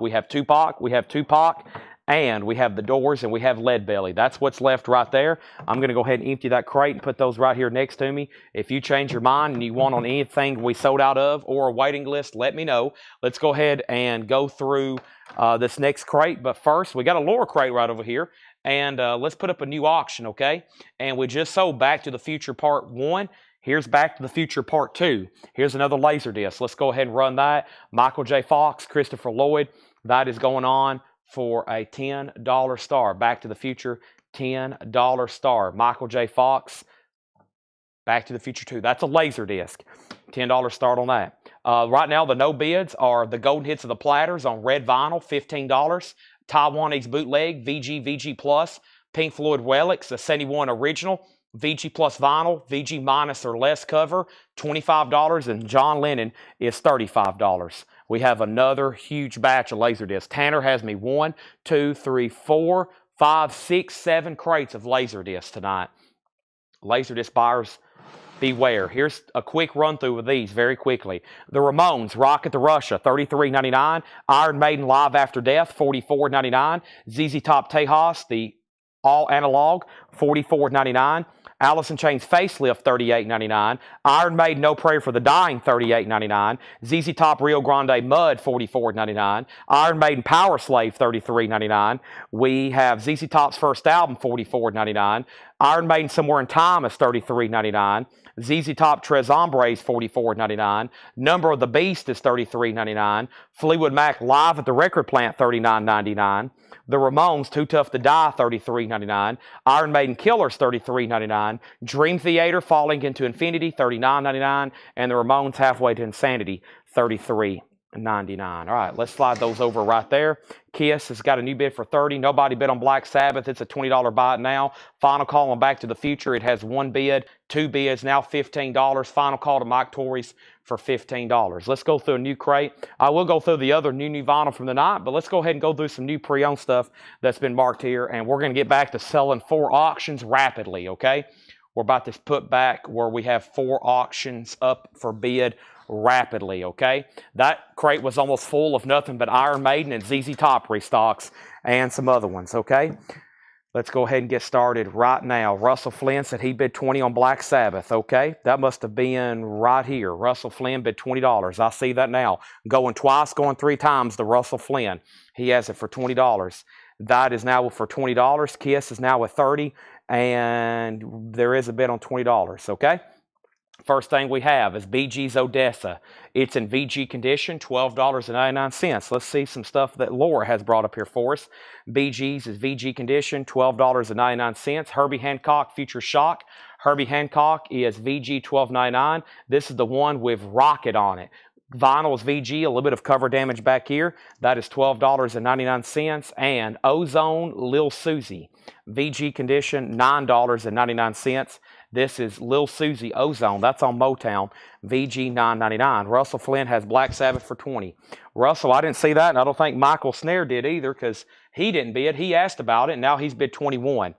And we have the Doors, and we have Leadbelly. That's what's left right there. I'm going to go ahead and empty that crate and put those right here next to me. If you change your mind and you want on anything we sold out of or a waiting list, let me know. Let's go ahead and go through this next crate. But first, we got a lower crate right over here. And let's put up a new auction, okay? And we just sold Back to the Future Part 1. Here's Back to the Future Part 2. Here's another Laserdisc. Let's go ahead and run that. Michael J. Fox, Christopher Lloyd. That is going on for a $10 star. Back to the Future, $10 star. Michael J. Fox, Back to the Future 2. That's a Laserdisc. $10 start on that. Right now, the no bids are the Golden Hits of the Platters on red vinyl, $15. Taiwanese bootleg, VG Plus. Pink Floyd Relics, a 71 original. VG Plus vinyl, VG minus or less cover, $25. And John Lennon is $35. We have another huge batch of Laserdiscs. Tanner has me 1, 2, 3, 4, 5, 6, 7 crates of Laserdiscs tonight. Laserdisc buyers, beware. Here's a quick run through of these very quickly. The Ramones, Rocket to Russia, $33.99. Iron Maiden, Live After Death, $44.99. ZZ Top Tejas, the all analog, $44.99. Alice in Chains Facelift, $38.99. Iron Maiden No Prayer for the Dying, $38.99. ZZ Top Rio Grande Mud, $44.99. Iron Maiden Power Slave, $33.99. We have ZZ Top's first album, $44.99. Iron Maiden Somewhere in Time is $33.99. ZZ Top Tres Hombres, $44.99. Number of the Beast is $33.99. Fleetwood Mac Live at the Record Plant, $39.99. The Ramones, Too Tough to Die, $33.99. Iron Maiden Killers, $33.99. Dream Theater, Falling into Infinity, $39.99. And the Ramones, Halfway to Insanity, $33.99. All right, let's slide those over right there. Kiss has got a new bid for $30. Nobody bid on Black Sabbath. It's a $20 buy it now. Final call on Back to the Future. It has 1 bid, 2 bids, now $15. Final call to Mike Torres for $15. Let's go through a new crate. I will go through the other new vinyl from the night, but let's go ahead and go through some new pre-owned stuff that's been marked here, and we're going to get back to selling 4 auctions rapidly, okay? We're about to put back where we have 4 auctions up for bid rapidly, okay? That crate was almost full of nothing but Iron Maiden and ZZ Top restocks and some other ones, okay? Let's go ahead and get started right now. Russell Flynn said he bid $20 on Black Sabbath, okay? That must have been right here. Russell Flynn bid $20. I see that now. Going twice, going 3 times, the Russell Flynn. He has it for $20. That is now for $20. Kiss is now at $30, and there is a bid on $20, okay? First thing we have is BG's Odessa. It's in VG condition, $12.99. Let's see some stuff that Laura has brought up here for us. BG's is VG condition, $12.99. Herbie Hancock Future Shock. Herbie Hancock is VG $12.99. This is the one with Rocket on it. Vinyl is VG, a little bit of cover damage back here. That is $12.99. And Ozone Lil Susie, VG condition, $9.99. This is Lil Susie Ozone. That's on Motown, VG $9.99. Russell Flynn has Black Sabbath for $20. Russell, I didn't see that, and I don't think Michael Snare did either because he didn't bid. He asked about it, and now he's bid $21.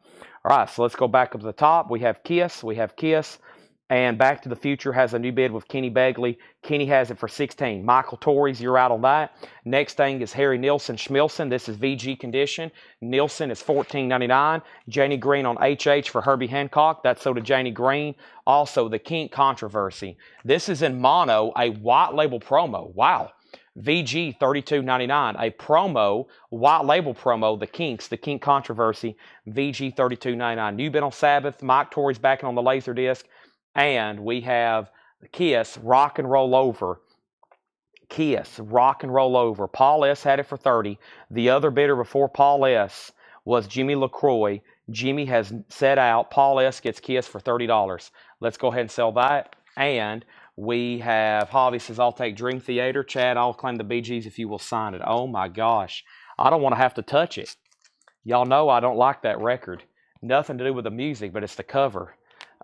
All right, so let's go back up to the top. We have Kiss. And Back to the Future has a new bid with Kenny Begley. Kenny has it for $16. Michael Torres, you're out on that. Next thing is Harry Nilsson Schmilson. This is VG condition. Nilsson is $14.99. Janie Green on HH for Herbie Hancock. That's sold to Janie Green. Also, the Kink Controversy. This is in mono, a white label promo. Wow. VG $32.99. A promo, white label promo, the Kinks, the Kink Controversy, VG $32.99. New bid on Sabbath. Mike Torres backing on the Laserdisc. And we have Kiss, Rock and Roll Over. Kiss, Rock and Roll Over. Paul S. had it for $30. The other bidder before Paul S. was Jimmy LaCroix. Jimmy has set out. Paul S. gets Kiss for $30. Let's go ahead and sell that. And we have, Hobby says, I'll take Dream Theater. Chad, I'll claim the BGs if you will sign it. Oh my gosh. I don't want to have to touch it. Y'all know I don't like that record. Nothing to do with the music, but it's the cover.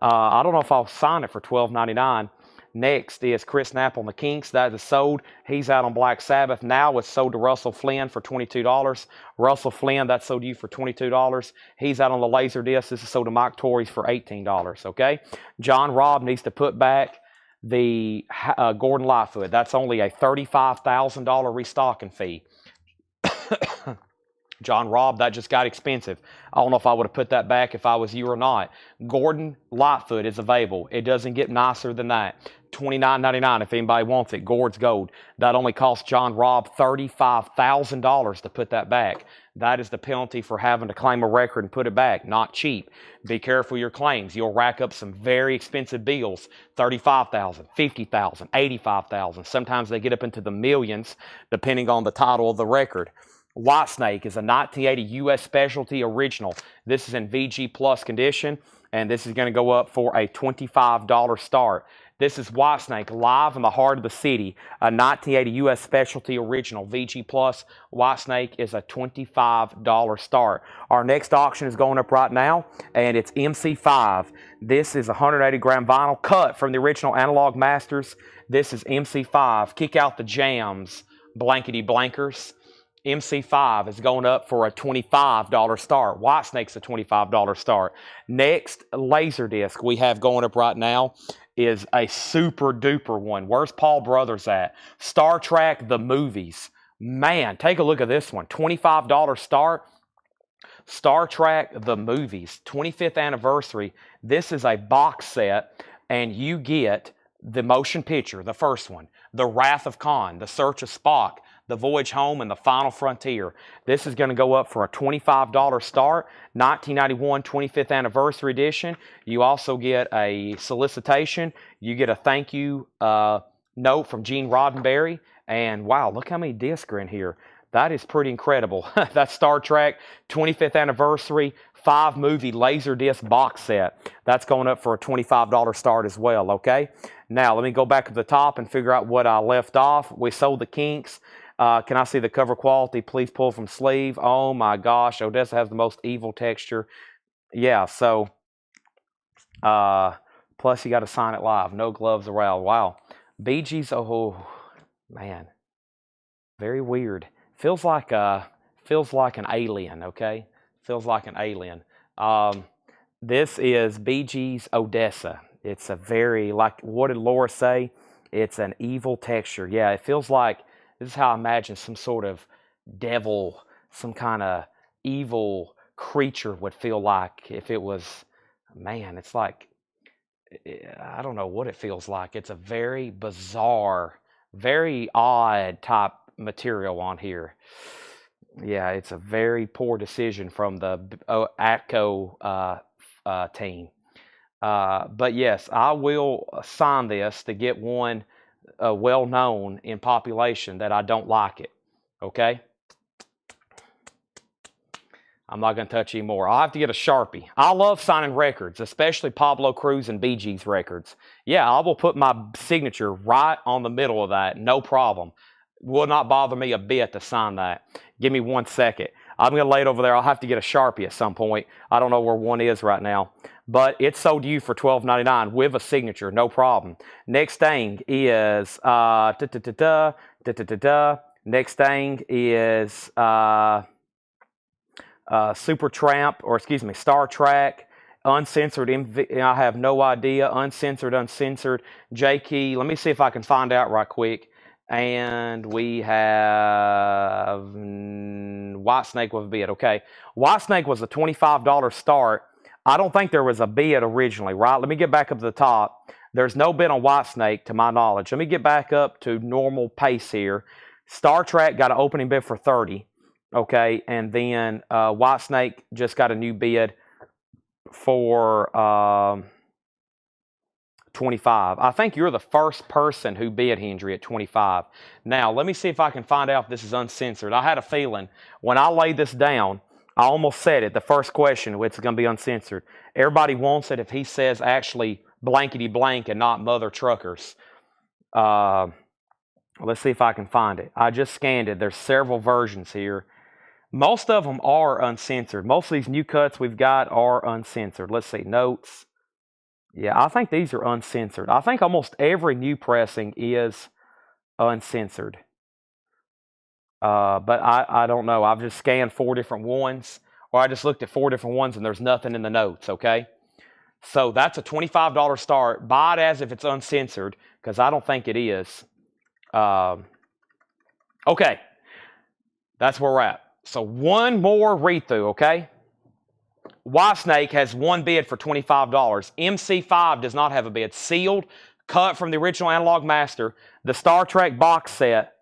I don't know if I'll sign it for $12.99. Next is Chris Knapp on the Kinks. That is sold. He's out on Black Sabbath. Now it's sold to Russell Flynn for $22. Russell Flynn, that's sold to you for $22. He's out on the Laserdisc. This is sold to Mike Torres for $18. Okay. John Robb needs to put back the Gordon Lightfoot. That's only a $35,000 restocking fee. John Robb, that just got expensive. I don't know if I would have put that back if I was you or not. Gordon Lightfoot is available. It doesn't get nicer than that. $29.99 if anybody wants it. Gord's Gold. That only cost John Robb $35,000 to put that back. That is the penalty for having to claim a record and put it back. Not cheap. Be careful your claims. You'll rack up some very expensive bills. $35,000, $50,000, $85,000. Sometimes they get up into the millions depending on the title of the record. Whitesnake is a 1980 U.S. Specialty Original. This is in VG Plus condition, and this is going to go up for a $25 start. This is Whitesnake live in the heart of the city, a 1980 U.S. Specialty Original. VG Plus Whitesnake is a $25 start. Our next auction is going up right now, and it's MC5. This is 180 gram vinyl cut from the original Analog Masters. This is MC5. Kick out the jams, blankety blankers. MC5 is going up for a $25 start. Whitesnake's a $25 start. Next Laserdisc we have going up right now is a super duper one. Where's Paul Brothers at? Star Trek The Movies. Man, take a look at this one. $25 start. Star Trek The Movies. 25th anniversary. This is a box set, and you get the motion picture, the first one, The Wrath of Khan, The Search of Spock, The Voyage Home, and The Final Frontier. This is going to go up for a $25 start. 1991 25th Anniversary Edition. You also get a solicitation. You get a thank you note from Gene Roddenberry. And wow, look how many discs are in here. That is pretty incredible. That's Star Trek 25th Anniversary 5-movie Laserdisc box set. That's going up for a $25 start as well, okay? Now, let me go back to the top and figure out what I left off. We sold the Kinks. Can I see the cover quality? Please pull from sleeve. Oh my gosh, Odessa has the most evil texture. Yeah, so, plus you got to sign it live. No gloves around. Wow. Bee Gees, oh, man. Very weird. Feels like an alien, okay? Feels like an alien. This is Bee Gees Odessa. It's a very, like, what did Laura say? It's an evil texture. Yeah, it feels like, this is how I imagine some sort of devil, some kind of evil creature would feel like if it was, man, it's like, I don't know what it feels like. It's a very bizarre, very odd type material on here. Yeah, it's a very poor decision from the ATCO team. But yes, I will sign this to get one well known in population that I don't like it. Okay? I'm not going to touch anymore. I'll have to get a Sharpie. I love signing records, especially Pablo Cruz and Bee Gees records. Yeah, I will put my signature right on the middle of that. No problem. Will not bother me a bit to sign that. Give me 1 second. I'm going to lay it over there. I'll have to get a Sharpie at some point. I don't know where one is right now. But it's sold to you for $12.99 with a signature. No problem. Next thing is... Next thing is... Super Tramp, or excuse me, Star Trek, uncensored, I have no idea, uncensored, J-Key. Let me see if I can find out right quick. And we have Whitesnake with a bid. Okay, Whitesnake was a $25 start. I don't think there was a bid originally, right? Let me get back up to the top. There's no bid on Whitesnake to my knowledge. Let me get back up to normal pace here. Star Trek got an opening bid for 30. Okay, and then Whitesnake just got a new bid for 25. I think you're the first person who bid, Hendry, at 25. Now, let me see if I can find out if this is uncensored. I had a feeling when I laid this down, I almost said it, the first question, it's going to be uncensored. Everybody wants it if he says actually blankety blank and not mother truckers. Let's see if I can find it. I just scanned it. There's several versions here. Most of them are uncensored. Most of these new cuts we've got are uncensored. Let's see, notes. Yeah, I think these are uncensored. I think almost every new pressing is uncensored. But I don't know. I've just scanned 4 different ones, or I just looked at 4 different ones and there's nothing in the notes, okay? So that's a $25 start. Buy it as if it's uncensored, because I don't think it is. Okay, that's where we're at. So one more read-through, okay? Whitesnake has one bid for $25. MC5 does not have a bid. Sealed, cut from the original Analog Master. The Star Trek box set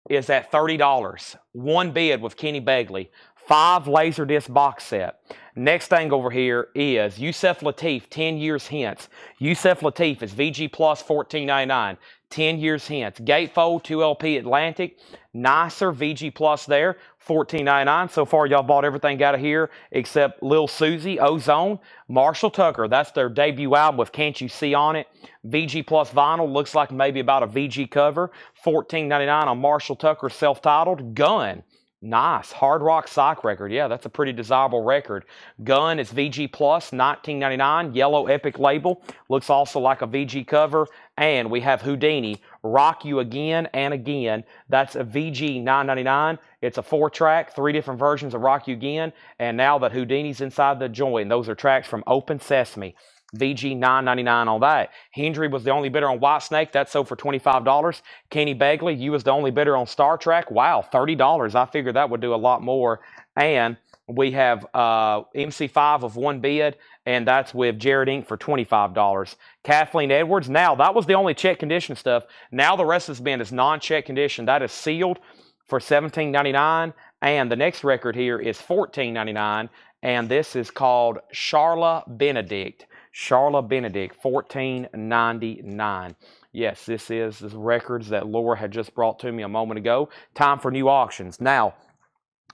is at $30. One bid with Kenny Begley. 5 Laserdisc box set. Next thing over here is Yusef Lateef, 10 years hence. Yusef Lateef is VG Plus $14.99. 10 years hence. Gatefold 2LP Atlantic. Nicer VG Plus there. $14.99. So far, y'all bought everything out of here except Lil Susie, Ozone, Marshall Tucker. That's their debut album with Can't You See on it. VG Plus vinyl. Looks like maybe about a VG cover. $14.99 on Marshall Tucker's self-titled. Gun. Nice. Hard Rock Psych record. Yeah, that's a pretty desirable record. Gun is VG Plus, $19.99. Yellow Epic label. Looks also like a VG cover. And we have Houdini, Rock You Again and Again. That's a VG $9.99. It's a 4-track, 3 different versions of Rock You Again. And now that Houdini's inside the joint, those are tracks from Open Sesame. VG $9.99 on that. Hendry was the only bidder on Whitesnake. That sold for $25. Kenny Begley, you was the only bidder on Star Trek. Wow, $30. I figured that would do a lot more. And we have MC5 of one bid, and that's with Jared Inc. for $25. Kathleen Edwards, now that was the only check condition stuff. Now the rest of this band is non-check condition. That is sealed for $17.99. And the next record here is $14.99. And this is called Charla Benedict. Charla Benedict, $14.99. Yes, this is the records that Laura had just brought to me a moment ago. Time for new auctions. Now,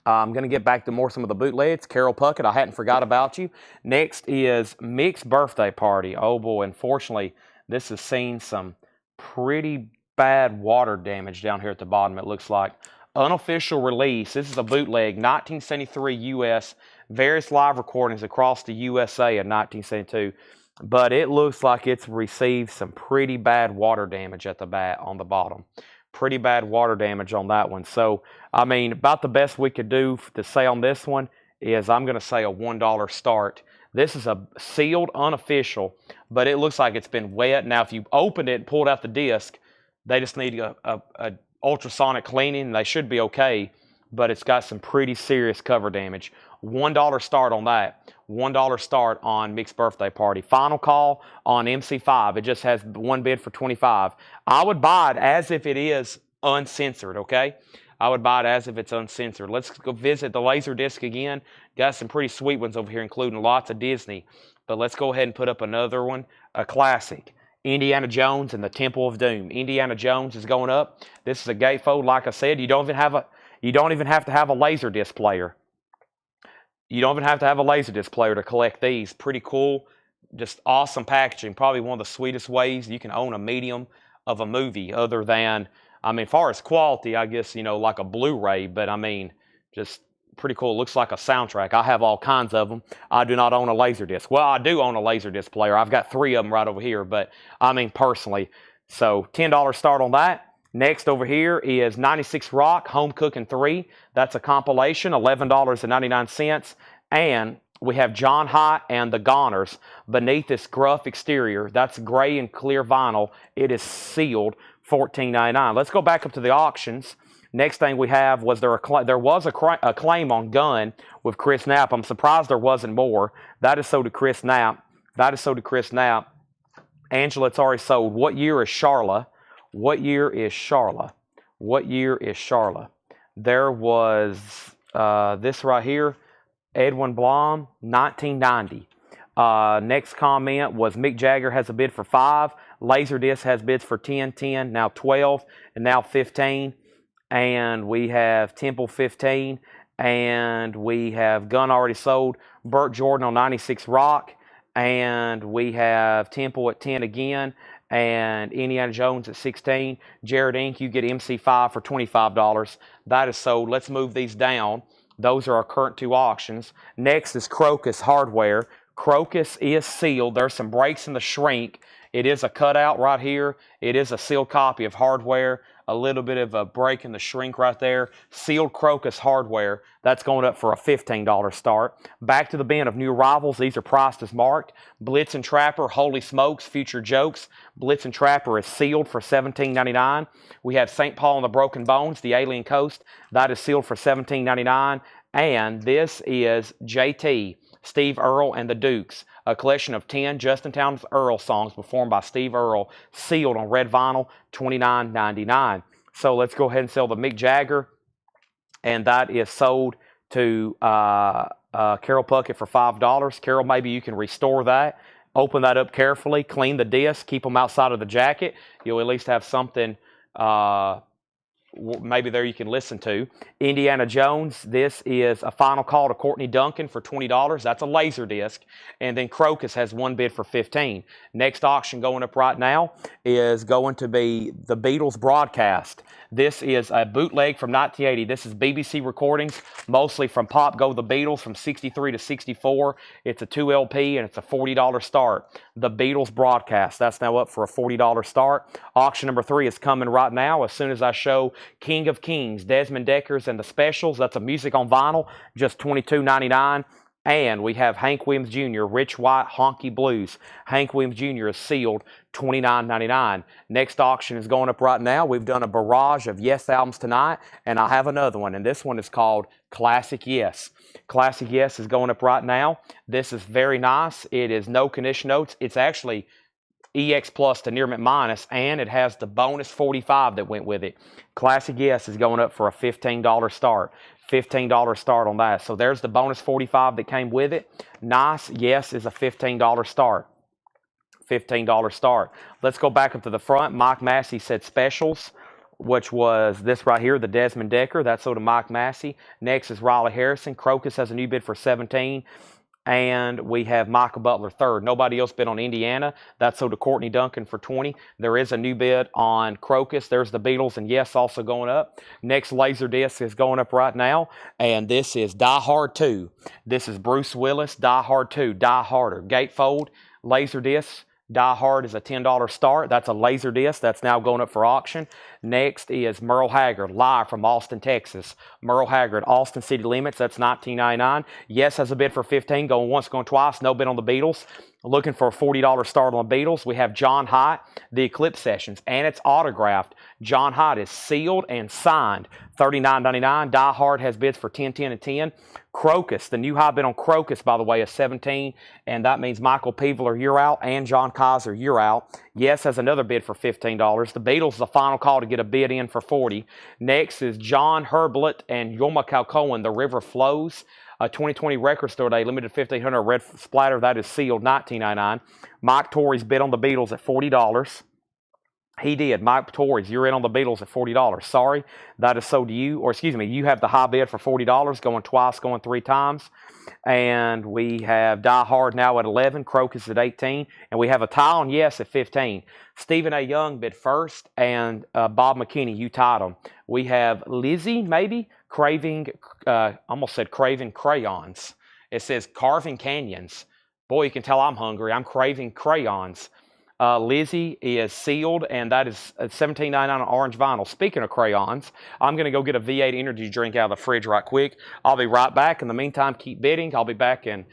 I'm going to get back to some of the bootlegs. Carol Puckett, I hadn't forgot about you. Next is Mick's Birthday Party. Oh boy, unfortunately, this has seen some pretty bad water damage down here at the bottom, it looks like. Unofficial release. This is a bootleg, 1973 U.S., various live recordings across the USA in 1972. But it looks like it's received some pretty bad water damage at the on the bottom. Pretty bad water damage on that one. So, I mean, about the best we could do to say on this one is I'm going to say a $1 start. This is a sealed, unofficial, but it looks like it's been wet. Now, if you opened it and pulled out the disc, they just need a ultrasonic cleaning. They should be okay, but it's got some pretty serious cover damage. $1 start on that. $1 start on Mick's Birthday Party. Final call on MC5. It just has one bid for $25. I would buy it as if it is uncensored, okay? I would buy it as if it's uncensored. Let's go visit the Laserdisc again. Got some pretty sweet ones over here, including lots of Disney. But let's go ahead and put up another one, a classic. Indiana Jones and the Temple of Doom. Indiana Jones is going up. This is a gatefold, like I said. You don't even have to have a Laserdisc player. You don't even have to have a Laserdisc player to collect these. Pretty cool, just awesome packaging. Probably one of the sweetest ways you can own a medium of a movie other than, I mean, as far as quality, I guess, you know, like a Blu-ray, but I mean, just pretty cool. It looks like a soundtrack. I have all kinds of them. I do not own a Laserdisc. Well, I do own a Laserdisc player. I've got 3 of them right over here, but I mean, personally. So $10 start on that. Next over here is 96 Rock Home Cooking 3. That's a compilation, $11.99. And we have John Hott and the Goners beneath this gruff exterior. That's gray and clear vinyl. It is sealed, $14.99. Let's go back up to the auctions. Next thing we have was there was a claim on Gun with Chris Knapp. I'm surprised there wasn't more. That is sold to Chris Knapp. That is sold to Chris Knapp. Angela, it's already sold. What year is Charla? What year is Charla? What year is Charla? There was this right here, Edwin Blom, 1990. Next comment was Mick Jagger has a bid for 5. Laserdisc has bids for 10, 10, now 12, and now 15. And we have Temple 15. And we have Gun already sold. Burt Jordan on 96 Rock. And we have Temple at 10 again. And Indiana Jones at 16. Jared Inc., you get MC5 for $25. That is sold. Let's move these down. Those are our current 2 auctions. Next is Crocus Hardware. Crocus is sealed. There's some breaks in the shrink. It is a cutout right here. It is a sealed copy of Hardware. A little bit of a break in the shrink right there. Sealed Crocus Hardware. That's going up for a $15 start. Back to the bin of new arrivals. These are priced as marked. Blitz and Trapper, Holy Smokes, Future Jokes. Blitz and Trapper is sealed for $17.99. We have St. Paul and the Broken Bones, the Alien Coast. That is sealed for $17.99. And this is JT, Steve Earle and the Dukes, a collection of 10 Justin Townes Earle songs performed by Steve Earle, sealed on red vinyl, $29.99. So let's go ahead and sell the Mick Jagger, and that is sold to Carol Puckett for $5. Carol, maybe you can restore that. Open that up carefully, clean the disc, keep them outside of the jacket. You'll at least have something maybe there you can listen to. Indiana Jones, this is a final call to Courtney Duncan for $20. That's a laser disc. And then Crocus has one bid for $15. Next auction going up right now is going to be the Beatles broadcast. This is a bootleg from 1980. This is BBC recordings, mostly from Pop Go the Beatles from 63 to 64. It's a 2 LP and it's a $40 start. The Beatles broadcast, that's now up for a $40 start. Auction number 3 is coming right now as soon as I show King of Kings, Desmond Decker's and the Specials. That's a music on vinyl, just $22.99. And we have Hank Williams Jr., Rich White Honky Blues. Hank Williams Jr. is sealed, $29.99. Next auction is going up right now. We've done a barrage of Yes albums tonight, and I have another one, and this one is called Classic Yes. Classic Yes is going up right now. This is very nice. It is no condition notes. It's actually EX Plus to Near Mint Minus, and it has the bonus 45 that went with it. Classic Yes is going up for a $15 start. $15 start on that. So there's the bonus 45 that came with it. Nice. Yes is a $15 start. $15 start. Let's go back up to the front. Mike Massey said Specials, which was this right here, the Desmond Decker. That's sold to Mike Massey. Next is Riley Harrison. Crocus has a new bid for $17. And we have Michael Butler third. Nobody else bid on Indiana. That's sold to Courtney Duncan for $20. There is a new bid on Crocus. There's the Beatles and Yes also going up. Next Laserdisc is going up right now. And this is Die Hard 2. This is Bruce Willis, Die Hard 2, Die Harder. Gatefold, Laserdisc. Die Hard is a $10 start. That's a laser disc. That's now going up for auction. Next is Merle Haggard, live from Austin, Texas. Merle Haggard, Austin City Limits. That's $19.99. Yes has a bid for $15. Going once, going twice. No bid on the Beatles. Looking for a $40 start on the Beatles. We have John Hott, The Eclipse Sessions, and it's autographed. John Hott is sealed and signed. $39.99. Die Hard has bids for $10, $10, and $10. Crocus, the new high bid on Crocus, by the way, is $17, and that means Michael Peveler, you're out, and John Kaiser, you're out. Yes has another bid for $15. The Beatles, the final call to get a bid in for $40. Next is John Herblett and Yoma Calcoen, The River Flows. A 2020 Record Store Day, limited 1,500 red splatter. That is sealed, $19.99. Mike Torrey's bid on the Beatles at $40. He did. Mike Torres, you're in on the Beatles at $40. Sorry, that is sold to you. Or excuse me, you have the high bid for $40, going twice, going 3 times. And we have Die Hard now at 11, Crocus at 18, and we have a tie on Yes at 15. Stephen A. Young bid first, and Bob McKinney, you tied them. We have Lizzie, maybe, almost said craving crayons. It says carving canyons. Boy, you can tell I'm hungry. I'm craving crayons. Lizzie is sealed, and that is $17.99 on orange vinyl. Speaking of crayons, I'm going to go get a V8 energy drink out of the fridge right quick. I'll be right back. In the meantime, keep bidding. I'll be back in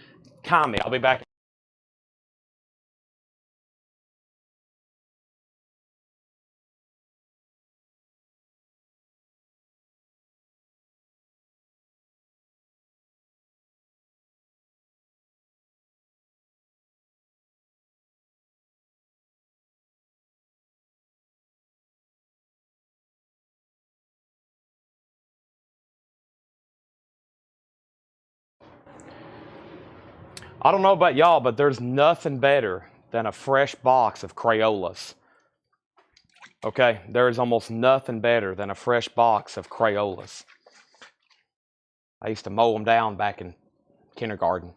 comment. I'll be back. I don't know about y'all, but there's nothing better than a fresh box of Crayolas. Okay, there is almost nothing better than a fresh box of Crayolas. I used to mow them down back in kindergarten.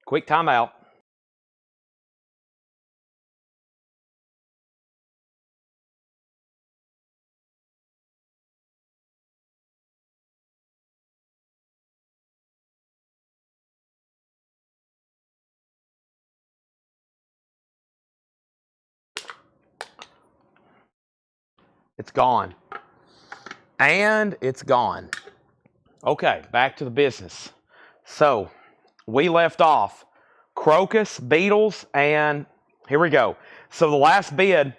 Quick timeout. It's gone. And it's gone. Okay, back to the business. So, we left off Crocus, Beatles, and here we go. So, the last bid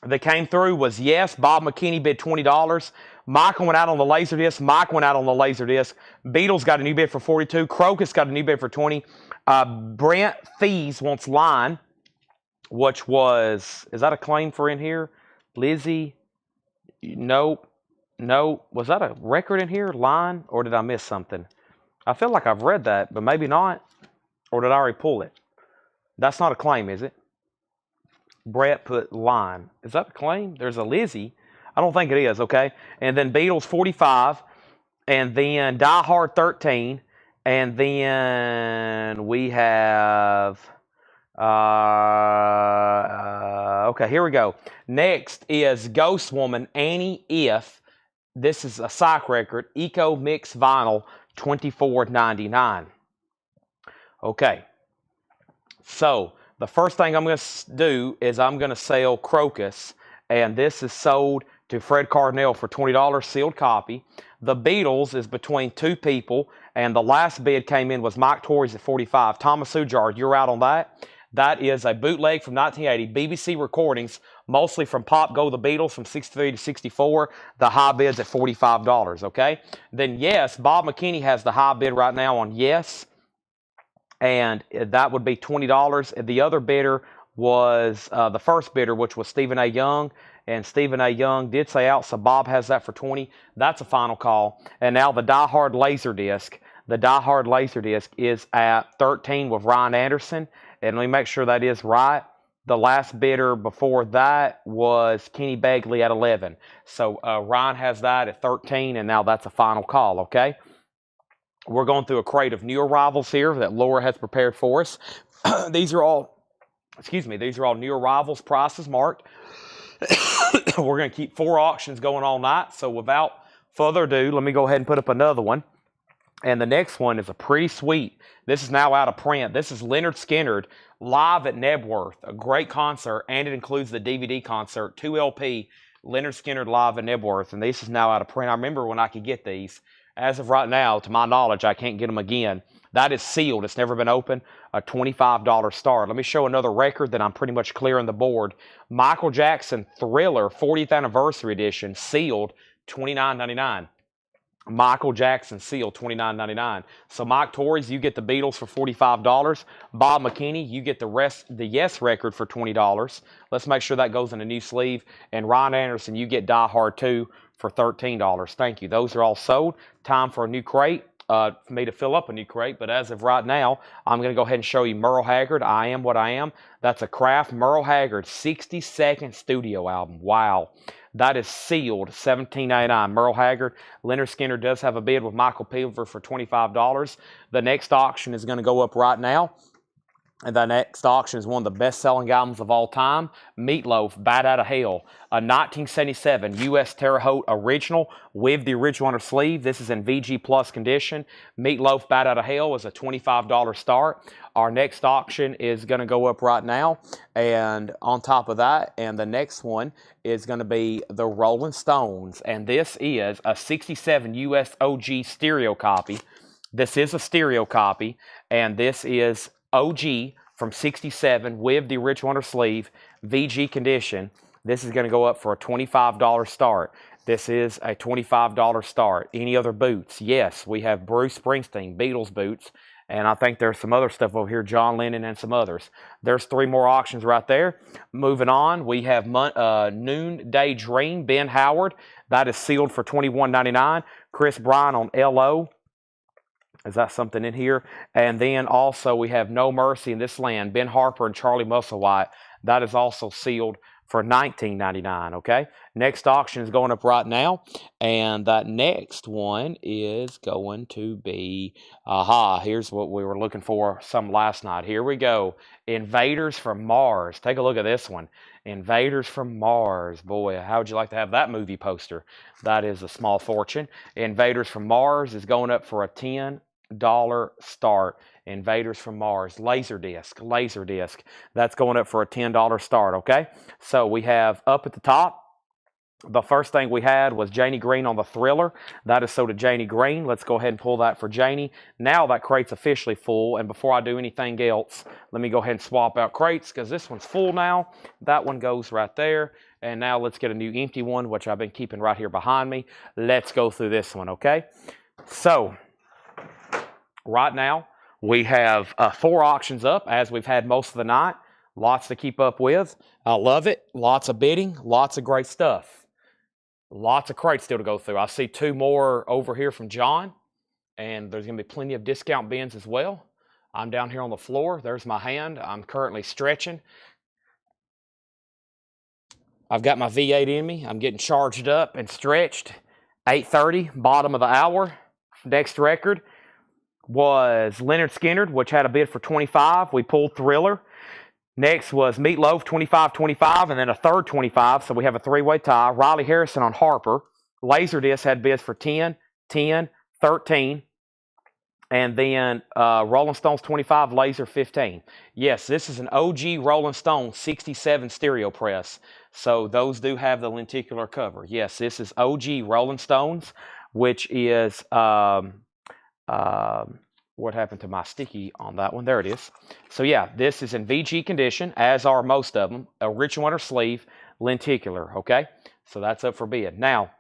that came through was Yes. Bob McKinney bid $20. Michael went out on the Laserdisc. Mike went out on the Laserdisc. Beatles got a new bid for $42. Crocus got a new bid for $20. Brent Thies wants Line, which was, is that a claim for in here? Lizzie? Nope. No. Was that a record in here? Line? Or did I miss something? I feel like I've read that, but maybe not. Or did I already pull it? That's not a claim, is it? Brett put Line. Is that a claim? There's a Lizzie. I don't think it is, okay? And then Beatles 45. And then Die Hard 13. And then we have... okay, here we go. Next is Ghost Woman, Annie If. This is a psych record. Eco Mix Vinyl, $24.99. Okay. So, the first thing I'm going to do is I'm going to sell Crocus. And this is sold to Fred Cardinal for $20, sealed copy. The Beatles is between 2 people. And the last bid came in was Mike Torres at 45. Thomas Ujard, you're out on that. That is a bootleg from 1980, BBC recordings, mostly from Pop Go the Beatles from 63 to 64. The high bid's at $45, okay? Then Yes, Bob McKinney has the high bid right now on Yes, and that would be $20. The other bidder was the first bidder, which was Stephen A. Young, and Stephen A. Young did say out, so Bob has that for $20. That's a final call. And now the Die Hard Laserdisc. The Die Hard Laserdisc is at $13 with Ryan Anderson. And let me make sure that is right. The last bidder before that was Kenny Begley at 11. So Ryan has that at 13, and now that's a final call, okay? We're going through a crate of new arrivals here that Laura has prepared for us. These are all new arrivals, prices marked. We're going to keep 4 auctions going all night. So without further ado, let me go ahead and put up another one. And the next one is a pretty sweet. This is now out of print. This is Leonard Skinner live at Nebworth, a great concert, and it includes the DVD concert, 2 LP, Leonard Skinner live at Nebworth, and this is now out of print. I remember when I could get these. As of right now, to my knowledge, I can't get them again. That is sealed. It's never been opened. A $25 start. Let me show another record that I'm pretty much clearing the board. Michael Jackson Thriller 40th Anniversary Edition, sealed, $29.99. Michael Jackson seal, $29.99. So Mike Torres, you get the Beatles for $45. Bob McKinney, you get the Yes record for $20. Let's make sure that goes in a new sleeve. And Ryan Anderson, you get Die Hard 2 for $13. Thank you. Those are all sold. Time for a new crate. for me to fill up a new crate, but as of right now, I'm going to go ahead and show you Merle Haggard, I Am What I Am. That's a Kraft Merle Haggard 60-second studio album. Wow. That is sealed, $17.99. Merle Haggard. Leonard Skinner does have a bid with Michael Peavler for $25. The next auction is going to go up right now. And the next auction is one of the best-selling albums of all time, Meatloaf, Bat Out of Hell, a 1977 U.S. Terre Haute original with the original on her sleeve. This is in VG Plus condition. Meatloaf, Bat Out of Hell is a $25 start. Our next auction is going to go up right now. And on top of that, and the next one is going to be the Rolling Stones. And this is a 67 U.S. OG stereo copy. This is a stereo copy, and this is OG from 67 with the original on her sleeve, VG condition. This is going to go up for a $25 start. This is a $25 start. Any other boots? Yes, we have Bruce Springsteen, Beatles boots, and I think there's some other stuff over here, John Lennon and some others. There's 3 more auctions right there. Moving on, we have Noonday Dream, Ben Howard. That is sealed for $21.99. Chris Bryan on LO. Is that something in here? And then also we have No Mercy in This Land, Ben Harper and Charlie Musselwhite. That is also sealed for $19.99, okay? Next auction is going up right now. And that next one is going to be, here's what we were looking for some last night. Here we go. Invaders from Mars. Take a look at this one. Invaders from Mars. Boy, how would you like to have that movie poster? That is a small fortune. Invaders from Mars is going up for a $10 start. Invaders from Mars, Laserdisc. That's going up for a $10 start, okay? So we have up at the top, the first thing we had was Janie Green on the Thriller. That is sold to Janie Green. Let's go ahead and pull that for Janie. Now that crate's officially full, and before I do anything else, let me go ahead and swap out crates because this one's full now. That one goes right there. And now let's get a new empty one, which I've been keeping right here behind me. Let's go through this one, okay? So, right now, we have 4 auctions up, as we've had most of the night. Lots to keep up with. I love it. Lots of bidding. Lots of great stuff. Lots of crates still to go through. I see 2 more over here from John, and there's going to be plenty of discount bins as well. I'm down here on the floor. There's my hand. I'm currently stretching. I've got my V8 in me. I'm getting charged up and stretched. 8:30, bottom of the hour. Next record was Leonard Skinner, which had a bid for $25. We pulled Thriller. Next was Meatloaf, $25, and then a third $25, so we have a 3-way tie. Riley Harrison on Harper. Laserdisc had bids for $10, $13, and then Rolling Stones 25, Laser 15. Yes, this is an OG Rolling Stone 67 stereo press, so those do have the lenticular cover. Yes, this is OG Rolling Stones, which is... what happened to my sticky on that one? There it is. So yeah, this is in VG condition, as are most of them. Original on her sleeve, lenticular, okay? So that's up for bid. Now,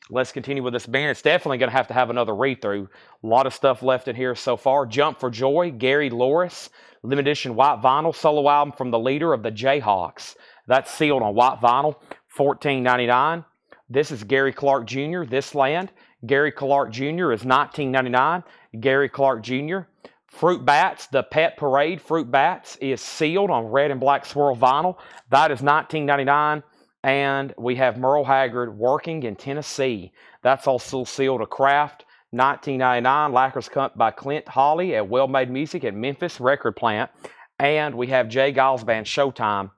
let's continue with this band. It's definitely going to have another read-through. A lot of stuff left in here so far. Jump for Joy, Gary Loris, limited edition white vinyl, solo album from the leader of the Jayhawks. That's sealed on white vinyl, $14.99. This is Gary Clark Jr., This Land. Gary Clark Jr. is $19.99. Gary Clark Jr. Fruit Bats, the Pet Parade Fruit Bats is sealed on red and black swirl vinyl. That is $19.99. And we have Merle Haggard, Working in Tennessee. That's also sealed to Kraft, $19.99. Lacquers cut by Clint Hawley at Well Made Music at Memphis Record Plant. And we have Jay Giles Band Showtime.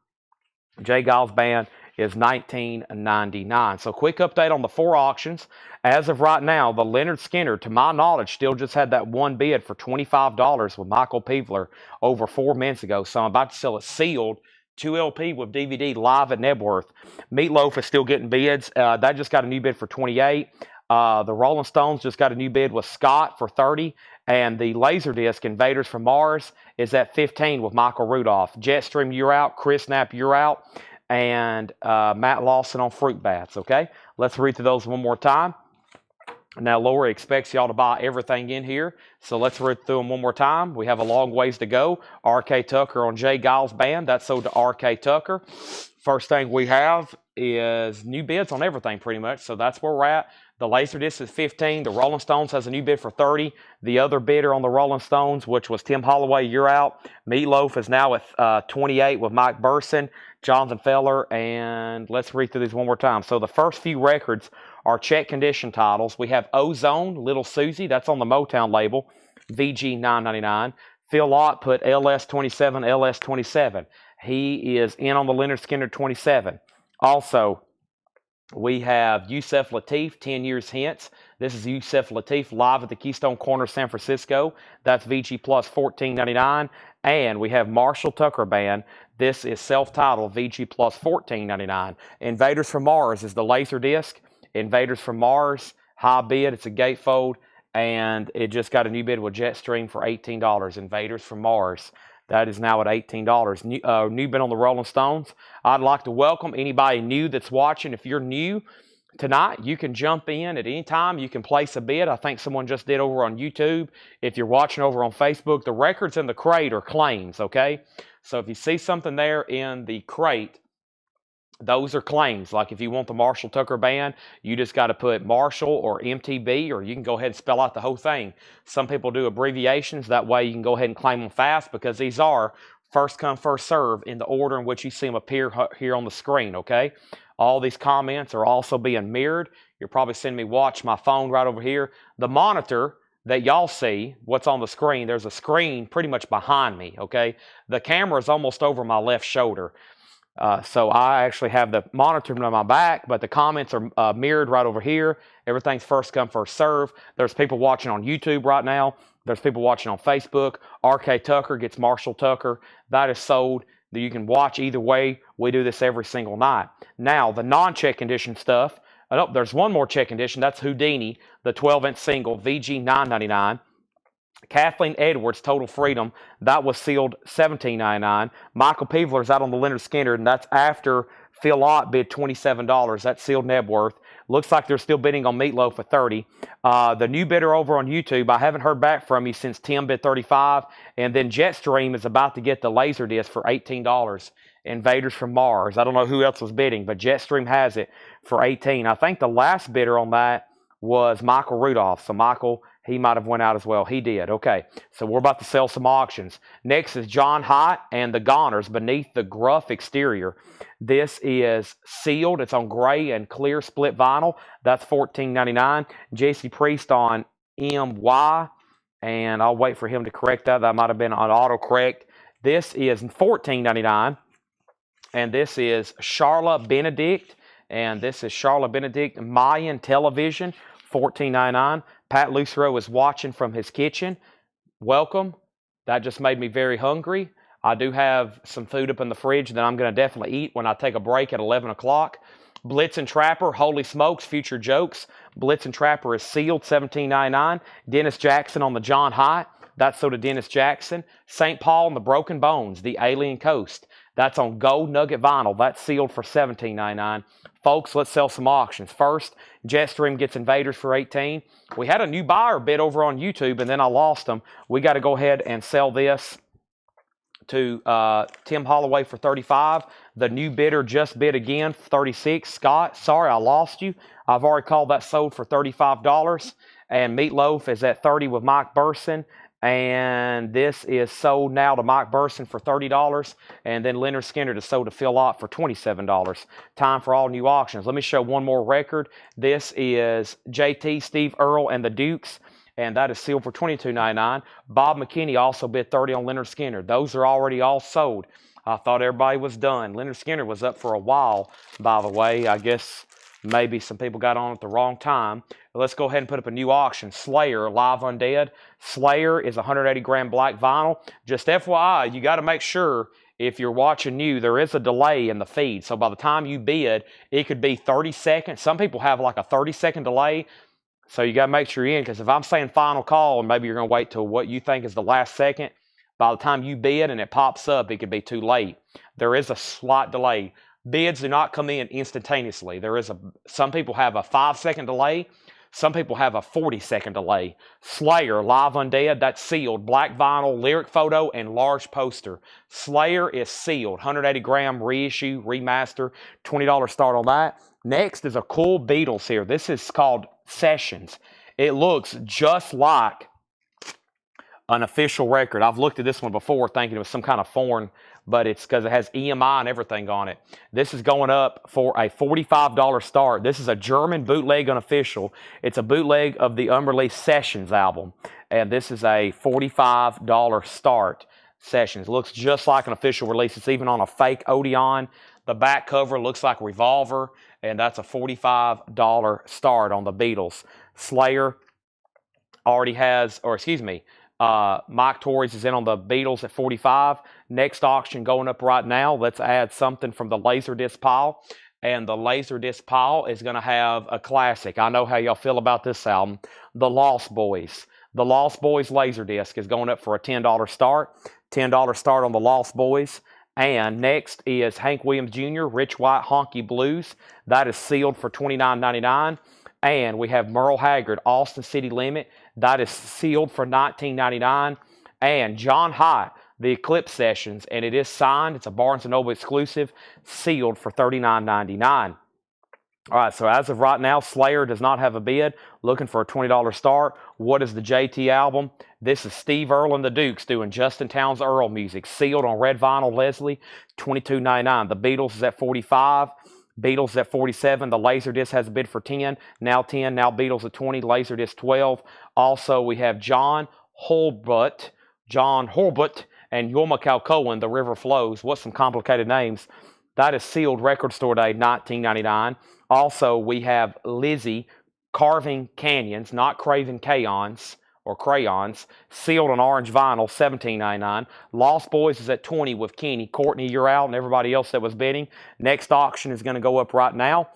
Jay Giles Band is $19.99. So quick update on the 4 auctions. As of right now, the Leonard Skinner, to my knowledge, still just had that one bid for $25 with Michael Peavler over 4 minutes ago. So I'm about to sell it sealed, 2LP with DVD live at Nebworth. Meatloaf is still getting bids. That just got a new bid for $28. The Rolling Stones just got a new bid with Scott for $30. And the Laserdisc Invaders from Mars is at $15 with Michael Rudolph. Jetstream, you're out. Chris Knapp, you're out. And Matt Lawson on Fruit Bats, okay? Let's read through those one more time. Now, Lori expects y'all to buy everything in here, so let's read through them one more time. We have a long ways to go. R.K. Tucker on Jay Giles Band. That's sold to R.K. Tucker. First thing we have is new bids on everything pretty much. So that's where we're at. The Laserdisc is 15. The Rolling Stones has a new bid for 30. The other bidder on the Rolling Stones, which was Tim Holloway, you're out. Meatloaf is now at 28 with Mike Burson, Jonathan Feller, and let's read through these one more time. So the first few records are check condition titles. We have Ozone, Little Susie, that's on the Motown label, VG $9.99. Phil Lott put LS27, LS27. He is in on the Leonard Skinner 27. Also, we have Yusef Lateef, 10 Years Hence. This is Yusef Lateef live at the Keystone Corner, San Francisco. That's VG Plus $14.99. And we have Marshall Tucker Band. This is self-titled VG Plus $14.99. Invaders from Mars is the Laserdisc. Invaders from Mars, high bid. It's a gatefold. And it just got a new bid with Jetstream for $18. Invaders from Mars. That is now at $18. New bid on the Rolling Stones. I'd like to welcome anybody new that's watching. If you're new tonight, you can jump in at any time. You can place a bid. I think someone just did over on YouTube. If you're watching over on Facebook, the records in the crate are claims, okay? So if you see something there in the crate, those are claims. Like if you want the Marshall Tucker Band, you just got to put Marshall or MTB, or you can go ahead and spell out the whole thing. Some people do abbreviations. That way you can go ahead and claim them fast, because these are first come, first serve in the order in which you see them appear here on the screen, okay? All these comments are also being mirrored. You're probably seeing me watch my phone right over here. The monitor that y'all see, what's on the screen, there's a screen pretty much behind me, okay? The camera is almost over my left shoulder. So I actually have the monitor on my back, but the comments are mirrored right over here. Everything's first come, first serve. There's people watching on YouTube right now. There's people watching on Facebook. RK Tucker gets Marshall Tucker. That is sold. You can watch either way. We do this every single night. Now, the non-check condition stuff. Oh, there's one more check condition. That's Houdini, the 12-inch single, VG $9.99. Kathleen Edwards, Total Freedom, that was sealed $17.99. Michael Peevler's out on the Leonard Skinner, and that's after Phil Lott bid $27. That's sealed Nebworth. Looks like they're still bidding on Meatloaf at $30. The new bidder over on YouTube, I haven't heard back from you since Tim bid $35. And then Jetstream is about to get the Laserdisc for $18. Invaders from Mars. I don't know who else was bidding, but Jetstream has it for $18. I think the last bidder on that was Michael Rudolph. So Michael, he might have went out as well. He did. Okay, so we're about to sell some auctions. Next is John Haidt and the Goners, Beneath the Gruff Exterior. This is sealed. It's on gray and clear split vinyl. That's $14.99. JC Priest on MY, and I'll wait for him to correct that. That might have been on autocorrect. This is $14.99, and this is Charlotte Benedict, and this is Charlotte Benedict Mayan Television, $14.99. Pat Lucero is watching from his kitchen. Welcome. That just made me very hungry. I do have some food up in the fridge that I'm going to definitely eat when I take a break at 11 o'clock. Blitz and Trapper, Holy Smokes, Future Jokes. Blitz and Trapper is sealed, $17.99. Dennis Jackson on the John Haidt. That's so to Dennis Jackson. St. Paul and the Broken Bones, The Alien Coast. That's on Gold Nugget Vinyl. That's sealed for $17.99. Folks, let's sell some auctions. First, Jetstream gets Invaders for $18. We had a new buyer bid over on YouTube, and then I lost them. We got to go ahead and sell this to Tim Holloway for $35. The new bidder just bid again for $36. Scott, sorry I lost you. I've already called that sold for $35. And Meatloaf is at $30 with Mike Burson. And this is sold now to Mike Burson for $30. And then Leonard Skinner is sold to Phil Lott for $27. Time for all new auctions. Let me show one more record. This is JT, Steve Earle, and the Dukes. And that is sealed for $22.99. Bob McKinney also bid $30 on Leonard Skinner. Those are already all sold. I thought everybody was done. Leonard Skinner was up for a while, by the way. I guess maybe some people got on at the wrong time. Let's go ahead and put up a new auction. Slayer, Live Undead. Slayer is 180 gram black vinyl. Just FYI, you got to make sure if you're watching new, there is a delay in the feed. So by the time you bid, it could be 30 seconds. Some people have like a 30-second delay. So you got to make sure you're in, because if I'm saying final call and maybe you're going to wait till what you think is the last second, by the time you bid and it pops up, it could be too late. There is a slight delay. Bids do not come in instantaneously. Some people have a 5-second delay. Some people have a 40-second delay. Slayer, Live Undead, that's sealed. Black vinyl, lyric photo, and large poster. Slayer is sealed. 180-gram reissue, remaster, $20 start on that. Next is a cool Beatles here. This is called Sessions. It looks just like an official record. I've looked at this one before thinking it was some kind of foreign, but it's because it has EMI and everything on it. This is going up for a $45 start. This is a German bootleg unofficial. It's a bootleg of the unreleased Sessions album, and this is a $45 start. Sessions. Looks just like an official release. It's even on a fake Odeon. The back cover looks like Revolver, and that's a $45 start on the Beatles. Slayer already has, or excuse me, Mike Torres is in on the Beatles at 45. Next auction going up right now. Let's add something from the Laserdisc pile. And the Laserdisc pile is going to have a classic. I know how y'all feel about this album. The Lost Boys. The Lost Boys Laserdisc is going up for a $10 start. $10 start on the Lost Boys. And next is Hank Williams Jr., Rich White Honky Blues. That is sealed for $29.99. And we have Merle Haggard, Austin City Limit. That is sealed for $19.99. And John Hyatt, the Eclipse Sessions, and it is signed. It's a Barnes & Noble exclusive, sealed for $39.99. All right, so as of right now, Slayer does not have a bid. Looking for a $20 start. What is the JT album? This is Steve Earle and the Dukes doing Justin Townes Earle music. Sealed on red vinyl, Leslie, $22.99. The Beatles is at $45. Beatles at $47. The Laserdisc has a bid for $10. Now $10. Now Beatles at $20. Laserdisc $12. Also, we have John Holbut, and Yorma Calcoen, The River Flows. What's some complicated names? That is sealed record store day, $19.99. Also, we have Lizzie, Carving Canyons, not Craven Crayons, sealed on orange vinyl, $17.99. Lost Boys is at $20 with Kenny, Courtney, You're Out, and everybody else that was bidding. Next auction is going to go up right now.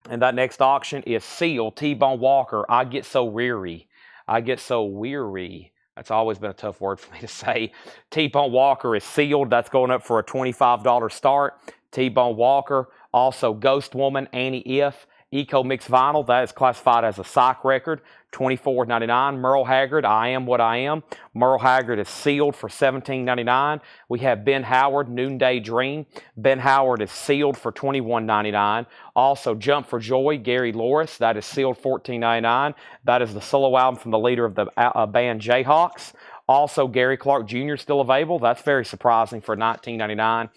And that next auction is sealed. T-Bone Walker, I Get So Weary. That's always been a tough word for me to say. T-Bone Walker is sealed. That's going up for a $25 start. T-Bone Walker. Also, Ghost Woman, Annie If, Eco Mix Vinyl. That is classified as a psych record, $24.99. Merle Haggard, I Am What I Am. Merle Haggard is sealed for $17.99. We have Ben Howard, Noonday Dream. Ben Howard is sealed for $21.99. Also, Jump for Joy, Gary Loris. That is sealed $14.99. That is the solo album from the leader of the band Jayhawks. Also, Gary Clark Jr. still available. That's very surprising for $19.99.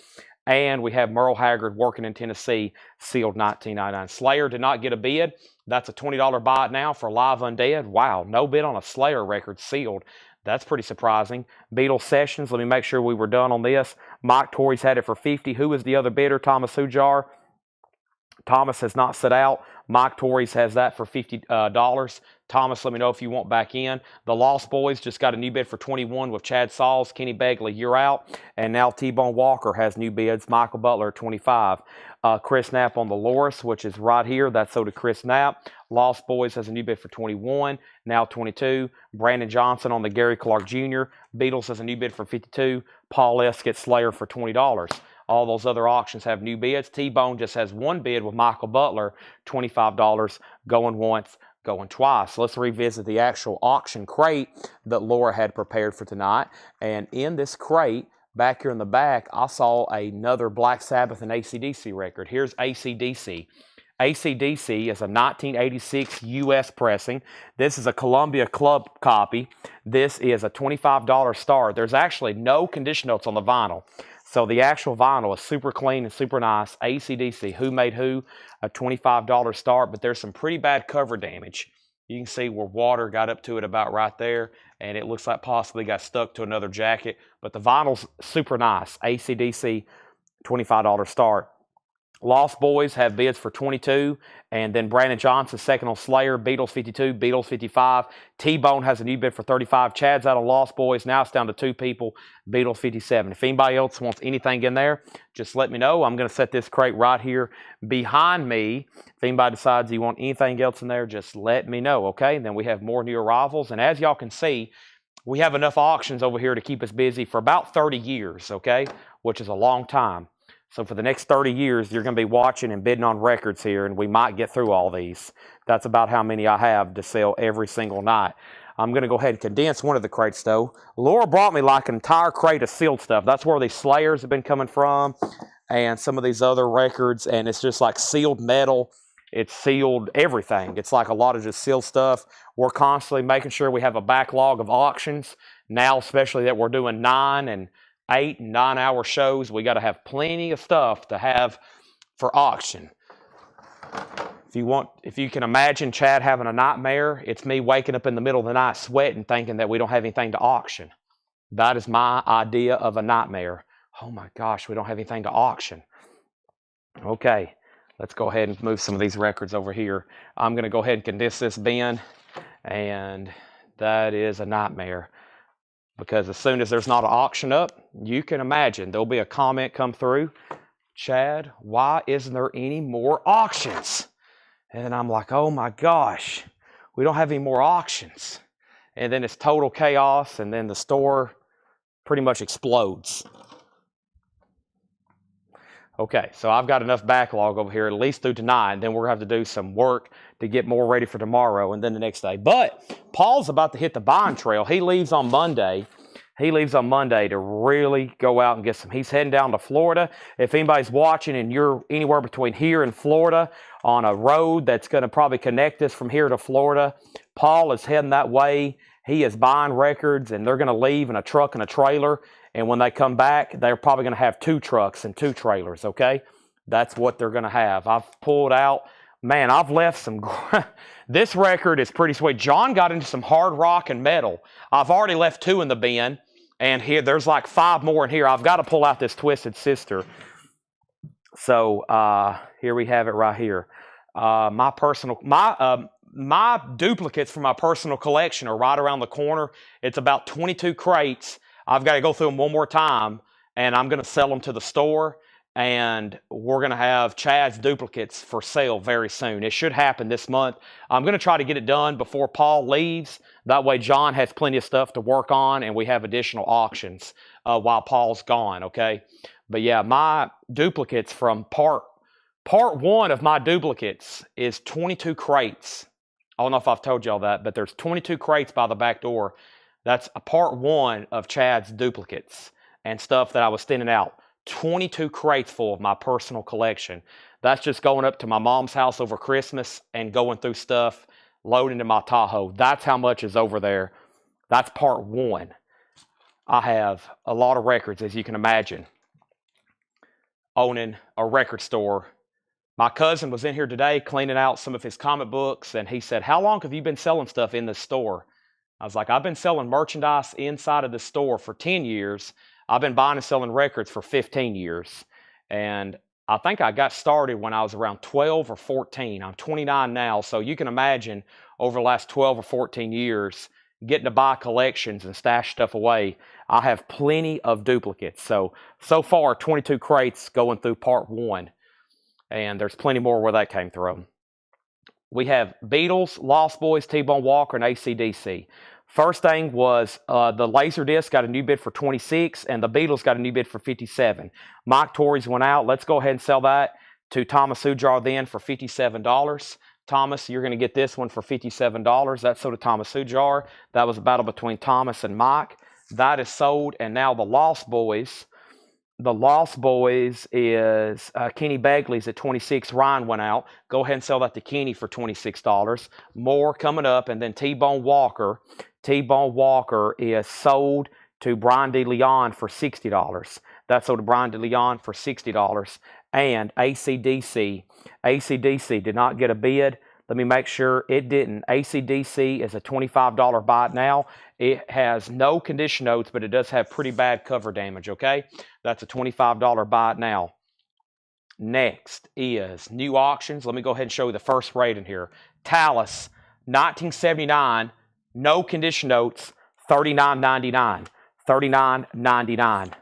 And we have Merle Haggard, Working in Tennessee, sealed $19.99. Slayer did not get a bid. That's a $20 buy it now for Live Undead. Wow, no bid on a Slayer record, sealed. That's pretty surprising. Beatles Sessions, let me make sure we were done on this. Mike Torres had it for $50. Who was the other bidder? Thomas Hujar. Thomas has not set out. Mike Torres has that for $50. Thomas, let me know if you want back in. The Lost Boys just got a new bid for $21 with Chad Sauls, Kenny Begley, You're Out. And now T-Bone Walker has new bids. Michael Butler, $25. Chris Knapp on the Loris, which is right here. That's so to Chris Knapp. Lost Boys has a new bid for $21, now $22. Brandon Johnson on the Gary Clark Jr. Beatles has a new bid for $52. Paul S. gets Slayer for $20. All those other auctions have new bids. T-Bone just has one bid with Michael Butler, $25, going once, going twice. Let's revisit the actual auction crate that Laura had prepared for tonight. And in this crate, back here in the back, I saw another Black Sabbath and AC/DC record. Here's AC/DC. AC/DC is a 1986 U.S. pressing. This is a Columbia Club copy. This is a $25 start. There's actually no condition notes on the vinyl. So the actual vinyl is super clean and super nice. AC/DC, Who Made Who, a $25 start, but there's some pretty bad cover damage. You can see where water got up to it about right there, and it looks like possibly got stuck to another jacket. But the vinyl's super nice. AC/DC, $25 start. Lost Boys have bids for $22, and then Brandon Johnson second on Slayer, Beatles $52, Beatles $55. T-Bone has a new bid for $35. Chad's out on Lost Boys. Now it's down to two people, Beatles $57. If anybody else wants anything in there, just let me know. I'm going to set this crate right here behind me. If anybody decides you want anything else in there, just let me know, okay? And then we have more new arrivals, and as y'all can see, we have enough auctions over here to keep us busy for about 30 years, okay, which is a long time. So for the next 30 years, you're going to be watching and bidding on records here, and we might get through all these. That's about how many I have to sell every single night. I'm going to go ahead and condense one of the crates, though. Laura brought me like an entire crate of sealed stuff. That's where these Slayers have been coming from, and some of these other records, and it's just like sealed metal. It's sealed everything. It's like a lot of just sealed stuff. We're constantly making sure we have a backlog of auctions. Now, especially that we're doing 9 and 8 and 9 hour shows, we got to have plenty of stuff to have for auction. If you can imagine Chad having a nightmare, it's me waking up in the middle of the night sweating, thinking that we don't have anything to auction. That is my idea of a nightmare. Oh my gosh, we don't have anything to auction. Okay, let's go ahead and move some of these records over here. I'm going to go ahead and condense this bin, and that is a nightmare. Because as soon as there's not an auction up, you can imagine there'll be a comment come through, Chad, why isn't there any more auctions? And then I'm like, oh my gosh, we don't have any more auctions. And then it's total chaos, and then the store pretty much explodes. Okay, so I've got enough backlog over here, at least through tonight, and then we're going to have to do some work to get more ready for tomorrow and then the next day. But Paul's about to hit the buying trail. He leaves on Monday. He leaves on Monday to really go out and get some. He's heading down to Florida. If anybody's watching and you're anywhere between here and Florida on a road that's going to probably connect us from here to Florida, Paul is heading that way. He is buying records, and they're going to leave in a truck and a trailer. And when they come back, they're probably going to have 2 trucks and 2 trailers, okay? That's what they're going to have. I've pulled out, man, I've left some, this record is pretty sweet. John got into some hard rock and metal. I've already left 2 in the bin, and here, there's like 5 more in here. I've got to pull out this Twisted Sister. So here we have it right here. My duplicates from my personal collection are right around the corner. It's about 22 crates. I've got to go through them one more time, and I'm going to sell them to the store, and we're going to have Chad's duplicates for sale very soon. It should happen this month. I'm going to try to get it done before Paul leaves. That way John has plenty of stuff to work on, and we have additional auctions while Paul's gone, okay? But yeah, my duplicates from part 1 of my duplicates is 22 crates. I don't know if I've told y'all that, but there's 22 crates by the back door. That's a part 1 of Chad's duplicates and stuff that I was thinning out. 22 crates full of my personal collection. That's just going up to my mom's house over Christmas and going through stuff, loading into my Tahoe. That's how much is over there. That's part 1. I have a lot of records, as you can imagine, owning a record store. My cousin was in here today cleaning out some of his comic books, and he said, how long have you been selling stuff in this store? I was like, I've been selling merchandise inside of the store for 10 years. I've been buying and selling records for 15 years. And I think I got started when I was around 12 or 14. I'm 29 now, so you can imagine over the last 12 or 14 years, getting to buy collections and stash stuff away. I have plenty of duplicates. So far, 22 crates going through part 1. And there's plenty more where that came from. We have Beatles, Lost Boys, T-Bone Walker, and AC/DC. First thing was the Laserdisc got a new bid for 26, and the Beatles got a new bid for 57. Mike Torrey's went out. Let's go ahead and sell that to Thomas Sujar then for $57. Thomas, you're going to get this one for $57. That's sold to Thomas Sujar. That was a battle between Thomas and Mike. That is sold, and now the Lost Boys. The Lost Boys is Kenny Begley's at 26. Ryan went out. Go ahead and sell that to Kenny for $26. More coming up, and then T-Bone Walker. T-Bone Walker is sold to Brian DeLeon for $60. That's sold to Brian DeLeon for $60. And AC/DC. AC/DC did not get a bid. Let me make sure it didn't. AC/DC is a $25 buy it now. It has no condition notes, but it does have pretty bad cover damage, okay? That's a $25 buy it now. Next is new auctions. Let me go ahead and show you the first rate in here. Talus, 1979, no condition notes, $39.99. $39.99.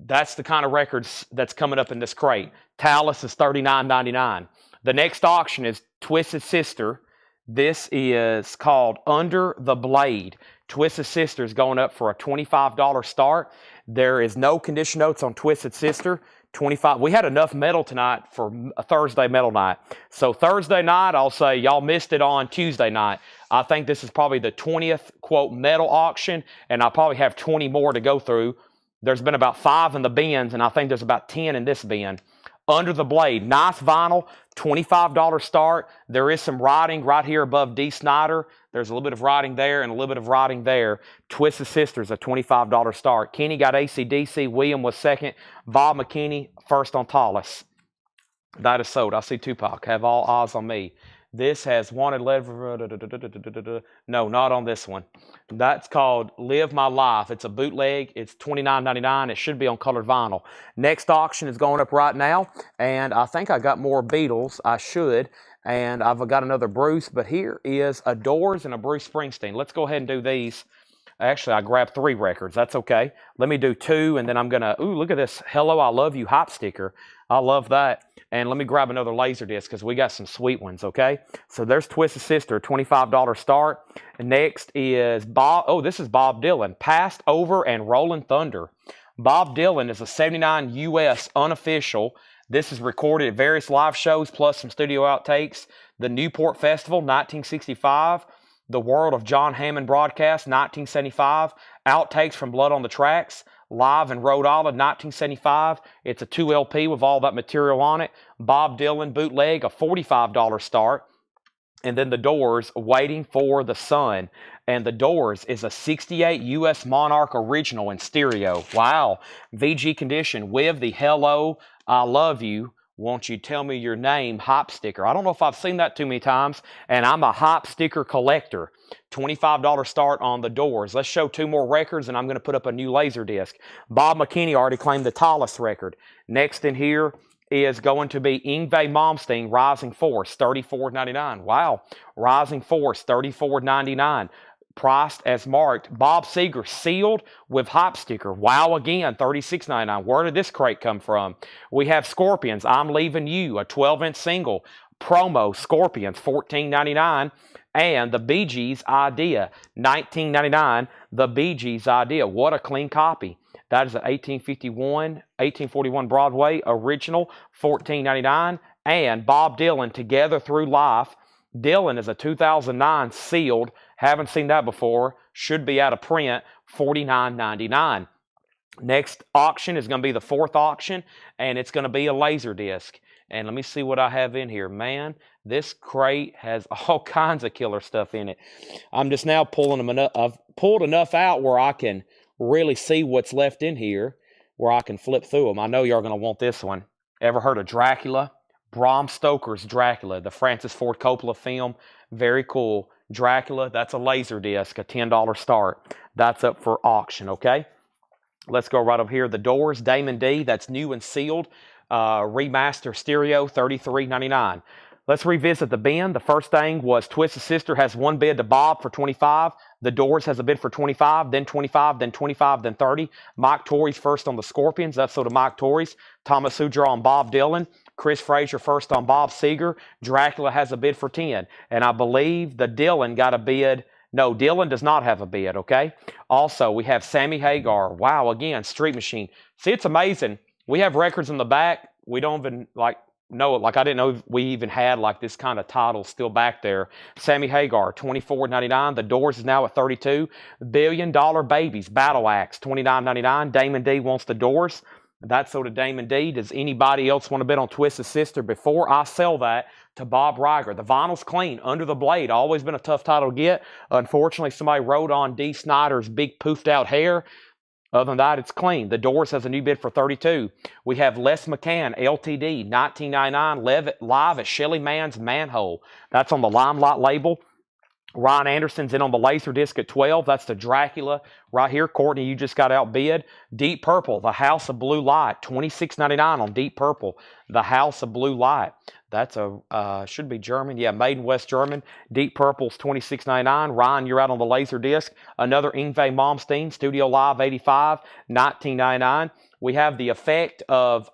That's the kind of records that's coming up in this crate. Talus is $39.99. The next auction is Twisted Sister. This is called Under the Blade. Twisted Sister is going up for a $25 start. There is no condition notes on Twisted Sister. 25. We had enough metal tonight for a Thursday metal night. So Thursday night, I'll say y'all missed it on Tuesday night. I think this is probably the 20th, quote, metal auction, and I probably have 20 more to go through. There's been about 5 in the bins, and I think there's about 10 in this bin. Under the Blade, nice vinyl, $25 start. There is some writing right here above D. Snyder. There's a little bit of writing there and a little bit of writing there. Twisted Sisters, a $25 start. Kenny got AC/DC. William was second. Bob McKinney, first on Tallis. That is sold. I see Tupac. Have all eyes on me. This has wanted leather. No, not on this one. That's called Live My Life. It's a bootleg. It's $29.99. It should be on colored vinyl. Next auction is going up right now, and I think I got more Beatles. I should, and I've got another Bruce, but here is a Doors and a Bruce Springsteen. Let's go ahead and do these. Actually, I grabbed 3 records. That's okay. Let me do 2, and then I'm going to, ooh, look at this Hello, I Love You hype sticker. I love that. And let me grab another laser disc because we got some sweet ones, okay? So there's Twisted Sister, $25 start. And next is Bob, oh, this is Bob Dylan, Passed Over and Rolling Thunder. Bob Dylan is a 79 US unofficial. This is recorded at various live shows plus some studio outtakes. The Newport Festival, 1965. The World of John Hammond broadcast, 1975. Outtakes from Blood on the Tracks. Live in Rhode Island, 1975. It's a 2 LP with all that material on it. Bob Dylan bootleg, a $45 start. And then The Doors, Waiting for the Sun. And The Doors is a 68 US Monarch original in stereo. Wow. VG condition with the Hello, I Love You, Won't You Tell Me Your Name hype sticker. I don't know if I've seen that too many times, and I'm a hype sticker collector. $25 start on The Doors. Let's show 2 more records, and I'm going to put up a new laser disc. Bob McKinney already claimed the Tallis record. Next in here is going to be Yngwie Malmsteen, Rising Force, $34.99. Wow. Rising Force, $34.99. Priced as marked. Bob Seger, sealed with hype sticker. Wow again, $36.99. Where did this crate come from? We have Scorpions, I'm Leaving You, a 12-inch single. Promo, Scorpions, $14.99. And the Bee Gees Idea, $19.99. The Bee Gees Idea. What a clean copy. That is an 1841 Broadway original, $14.99. And Bob Dylan, Together Through Life. Dylan is a 2009 sealed. Haven't seen that before. Should be out of print, $49.99. Next auction is going to be the 4th auction, and it's going to be a laser disc. And let me see what I have in here. Man, this crate has all kinds of killer stuff in it. I'm just now pulling them enough. I've pulled enough out where I can really see what's left in here, where I can flip through them. I know you're going to want this one. Ever heard of Dracula? Bram Stoker's Dracula, the Francis Ford Coppola film. Very cool. Dracula, that's a laser disc, a $10 start. That's up for auction, okay? Let's go right over here. The Doors, Damon D, that's new and sealed. Remaster stereo, $33.99. Let's revisit the bin. The first thing was Twisted Sister has 1 bid to Bob for $25. The Doors has a bid for $25, then $25, then $25, then $30. Mike Torrey's first on the Scorpions. That's so to Mike Torrey's. Thomas Sudra on Bob Dylan. Chris Frazier first on Bob Seger. Dracula has a bid for $10. And I believe the Dylan got a bid. No, Dylan does not have a bid, okay? Also, we have Sammy Hagar. Wow, again, Street Machine. See, it's amazing. We have records in the back. We don't even, know it. I didn't know we even had, this kind of title still back there. Sammy Hagar, $24.99. The Doors is now at $32. $1 Billion Babies, Battle Axe, $29.99. Damon D wants the Doors. That's so to Damon D. Does anybody else want to bid on Twisted Sister before I sell that to Bob Riger? The vinyl's clean. Under the Blade. Always been a tough title to get. Unfortunately, somebody wrote on D. Snyder's big poofed out hair. Other than that, it's clean. The Doors has a new bid for $32. We have Les McCann, LTD, $19.99, live at Shelly Mann's Manhole. That's on the Limelight label. Ryan Anderson's in on the Laserdisc at $12. That's the Dracula right here. Courtney, you just got outbid. Deep Purple, The House of Blue Light, $26.99 on Deep Purple. The House of Blue Light. That's a, should be German. Yeah, made in West German. Deep Purple's $26.99. Ryan, you're out on the Laserdisc. Another Yngwie Malmsteen, Studio Live 85, $19.99. We have the effect of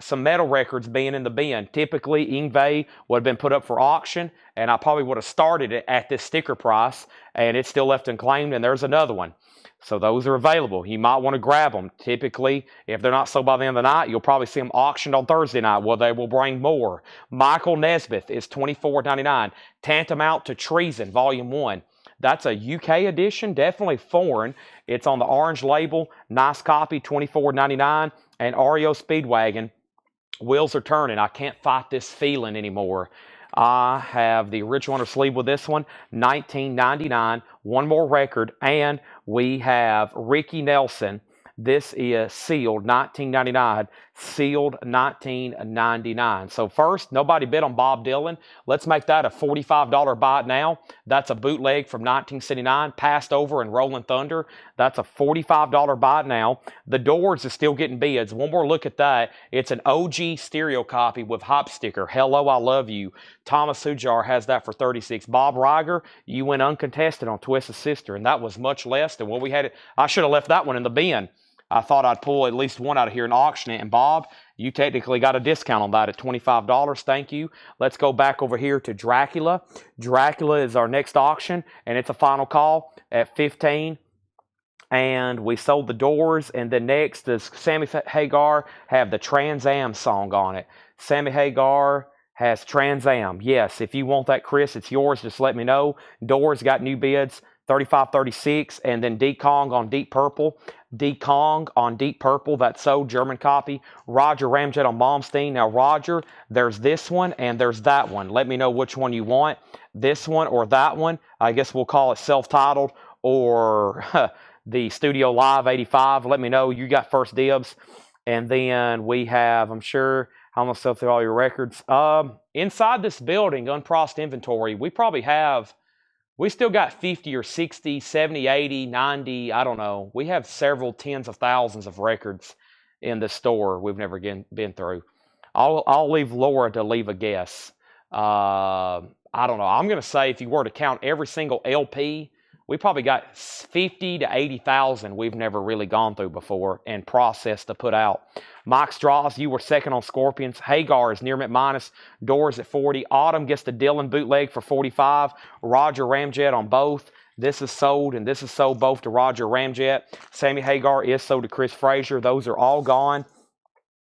some metal records being in the bin. Typically, Ingve would have been put up for auction, and I probably would have started it at this sticker price, and it's still left unclaimed, and there's another one. So those are available. You might want to grab them. Typically, if they're not sold by the end of the night, you'll probably see them auctioned on Thursday night. Well, they will bring more. Michael Nesmith is $24.99. Tantamount to Treason, Volume 1. That's a UK edition, definitely foreign. It's on the orange label. Nice copy, $24.99. And REO Speedwagon, Wheels Are Turning. I can't fight this feeling anymore. I have the original under sleeve with this one, $19.99. One more record, and we have Ricky Nelson. This is sealed, $19.99. Sealed, $19.99. So first, nobody bid on Bob Dylan. Let's make that a $45 buy now. That's a bootleg from 1979, passed over in Rolling Thunder. That's a $45 buy now. The Doors is still getting bids. One more look at that. It's an OG stereo copy with hop sticker. Hello, I Love You. Thomas Hujar has that for $36. Bob Riger, you went uncontested on Twist's Sister, and that was much less than what we had. I should have left that one in the bin. I thought I'd pull at least one out of here and auction it. And Bob, you technically got a discount on that at $25. Thank you. Let's go back over here to Dracula. Dracula is our next auction, and it's a final call at $15. And we sold the Doors. And then next does Sammy Hagar have the Trans Am song on it. Sammy Hagar has Trans Am. Yes, if you want that, Chris, it's yours. Just let me know. Doors got new bids. 35, 36, and then D Kong on Deep Purple. D Kong on Deep Purple, that's sold, German copy. Roger Ramjet on Malmsteen. Now, Roger, there's this one and there's that one. Let me know which one you want, this one or that one. I guess we'll call it self-titled or the Studio Live 85. Let me know. You got first dibs. And then we have, I'm sure, I'm going to sell through all your records. Inside this building, unprocessed inventory, we still got 50 or 60, 70, 80, 90, I don't know. We have several tens of thousands of records in the store we've never been through. I'll leave Laura to leave a guess. I don't know. I'm going to say if you were to count every single LP, we probably got 50 to 80,000 we've never really gone through before and processed to put out. Mike Strauss, you were second on Scorpions. Hagar is near mint minus. Doors at 40. Autumn gets the Dylan bootleg for 45. Roger Ramjet on both. This is sold, and this is sold both to Roger Ramjet. Sammy Hagar is sold to Chris Frazier. Those are all gone.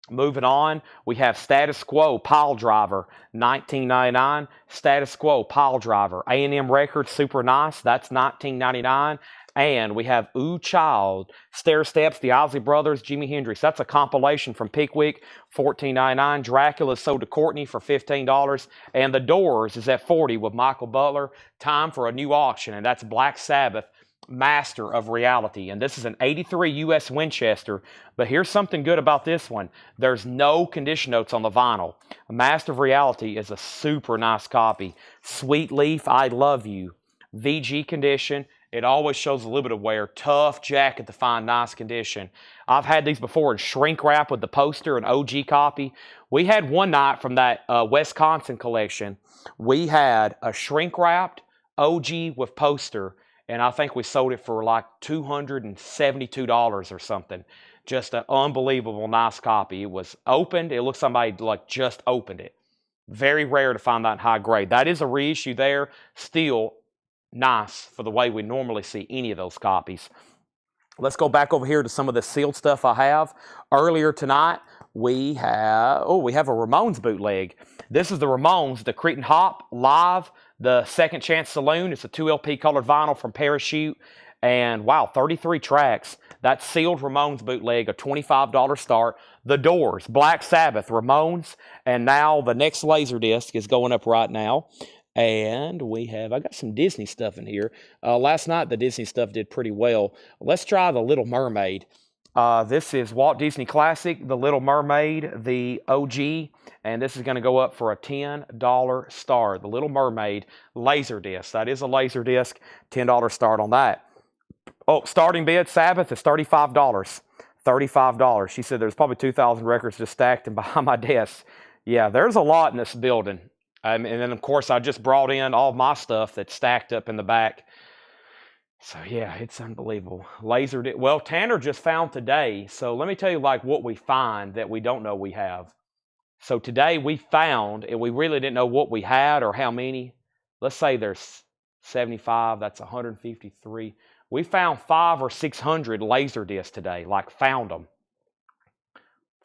Moving on, we have Status Quo, Pile Driver, $19.99. Status Quo, Pile Driver. A&M Records, super nice. That's $19.99. And we have Ooh Child, Stair Steps, the Isley Brothers, Jimi Hendrix. That's a compilation from Pickwick, $14.99. Dracula is sold to Courtney for $15. And The Doors is at $40 with Michael Butler. Time for a new auction, and that's Black Sabbath, Master of Reality. And this is an 83 U.S. Winchester. But here's something good about this one. There's no condition notes on the vinyl. Master of Reality is a super nice copy. Sweet Leaf, I Love You. VG condition. It always shows a little bit of wear. Tough jacket to find nice condition. I've had these before in shrink wrap with the poster, an OG copy. We had one night from that Wisconsin collection. We had a shrink wrapped OG with poster, and I think we sold it for like $272 or something. Just an unbelievable nice copy. It was opened. It looked somebody like just opened it. Very rare to find that in high grade. That is a reissue there. Still nice for the way we normally see any of those copies. Let's go back over here to some of the sealed stuff I have. Earlier tonight, we have a Ramones bootleg. This is the Ramones, the Cretin Hop Live, the Second Chance Saloon. It's a 2LP colored vinyl from Parachute. And wow, 33 tracks. That sealed Ramones bootleg, a $25 start. The Doors, Black Sabbath, Ramones. And now the next Laserdisc is going up right now. And I got some Disney stuff in here. Last night, the Disney stuff did pretty well. Let's try The Little Mermaid. This is Walt Disney Classic, The Little Mermaid, the OG. And this is going to go up for a $10 star. The Little Mermaid Laserdisc. That is a Laserdisc. $10 start on that. Oh, starting bid, Sabbath is $35. $35. She said there's probably 2,000 records just stacked and behind my desk. Yeah, there's a lot in this building. And then, of course, I just brought in all my stuff that's stacked up in the back. So, yeah, it's unbelievable. Well, Tanner just found today. So let me tell you, like, what we find that we don't know we have. So today we found, and we really didn't know what we had or how many. Let's say there's 75, that's 153. We found 500 or 600 laser discs today, like found them.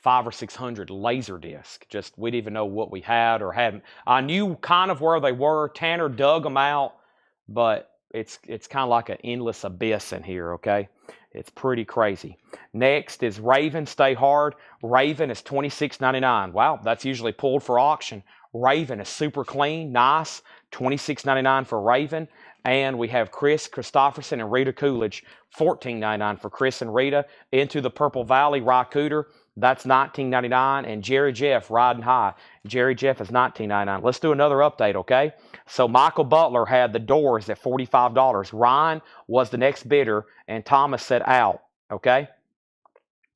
500 or 600 laser discs. Just, we didn't even know what we had or hadn't. I knew kind of where they were. Tanner dug them out, but it's kind of like an endless abyss in here, okay? It's pretty crazy. Next is Raven, Stay Hard. Raven is $26.99. Wow, that's usually pulled for auction. Raven is super clean, nice. $26.99 for Raven. And we have Chris Christopherson and Rita Coolidge, $14.99 for Chris and Rita. Into the Purple Valley, Rycooter, that's $19.99. And Jerry Jeff, Riding High. Jerry Jeff is $19.99. Let's do another update, okay? So Michael Butler had the Doors at $45. Ryan was the next bidder, and Thomas said out, okay?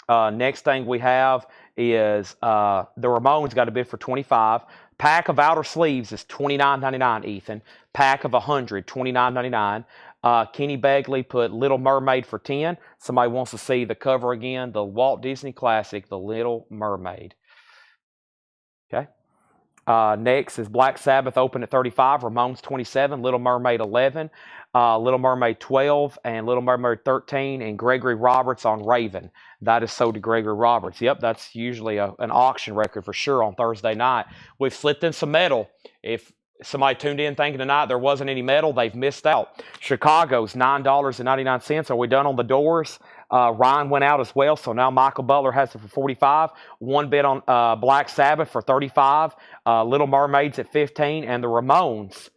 Next thing we have is the Ramones got a bid for $25. Pack of outer sleeves is $29.99, Ethan. Pack of 100, $29.99. Kenny Begley put Little Mermaid for $10. Somebody wants to see the cover again, the Walt Disney classic, The Little Mermaid. Okay. Next is Black Sabbath open at $35, Ramones $27, Little Mermaid $11, Little Mermaid $12, and Little Mermaid $13, and Gregory Roberts on Raven. That is sold to Gregory Roberts. Yep, that's usually an auction record for sure on Thursday night. We've slipped in some metal. If somebody tuned in thinking tonight there wasn't any metal, they've missed out. Chicago's $9.99. Are we done on the Doors? Ryan went out as well, so now Michael Butler has it for $45. One bid on Black Sabbath for $35. Little Mermaids at $15, and the Ramones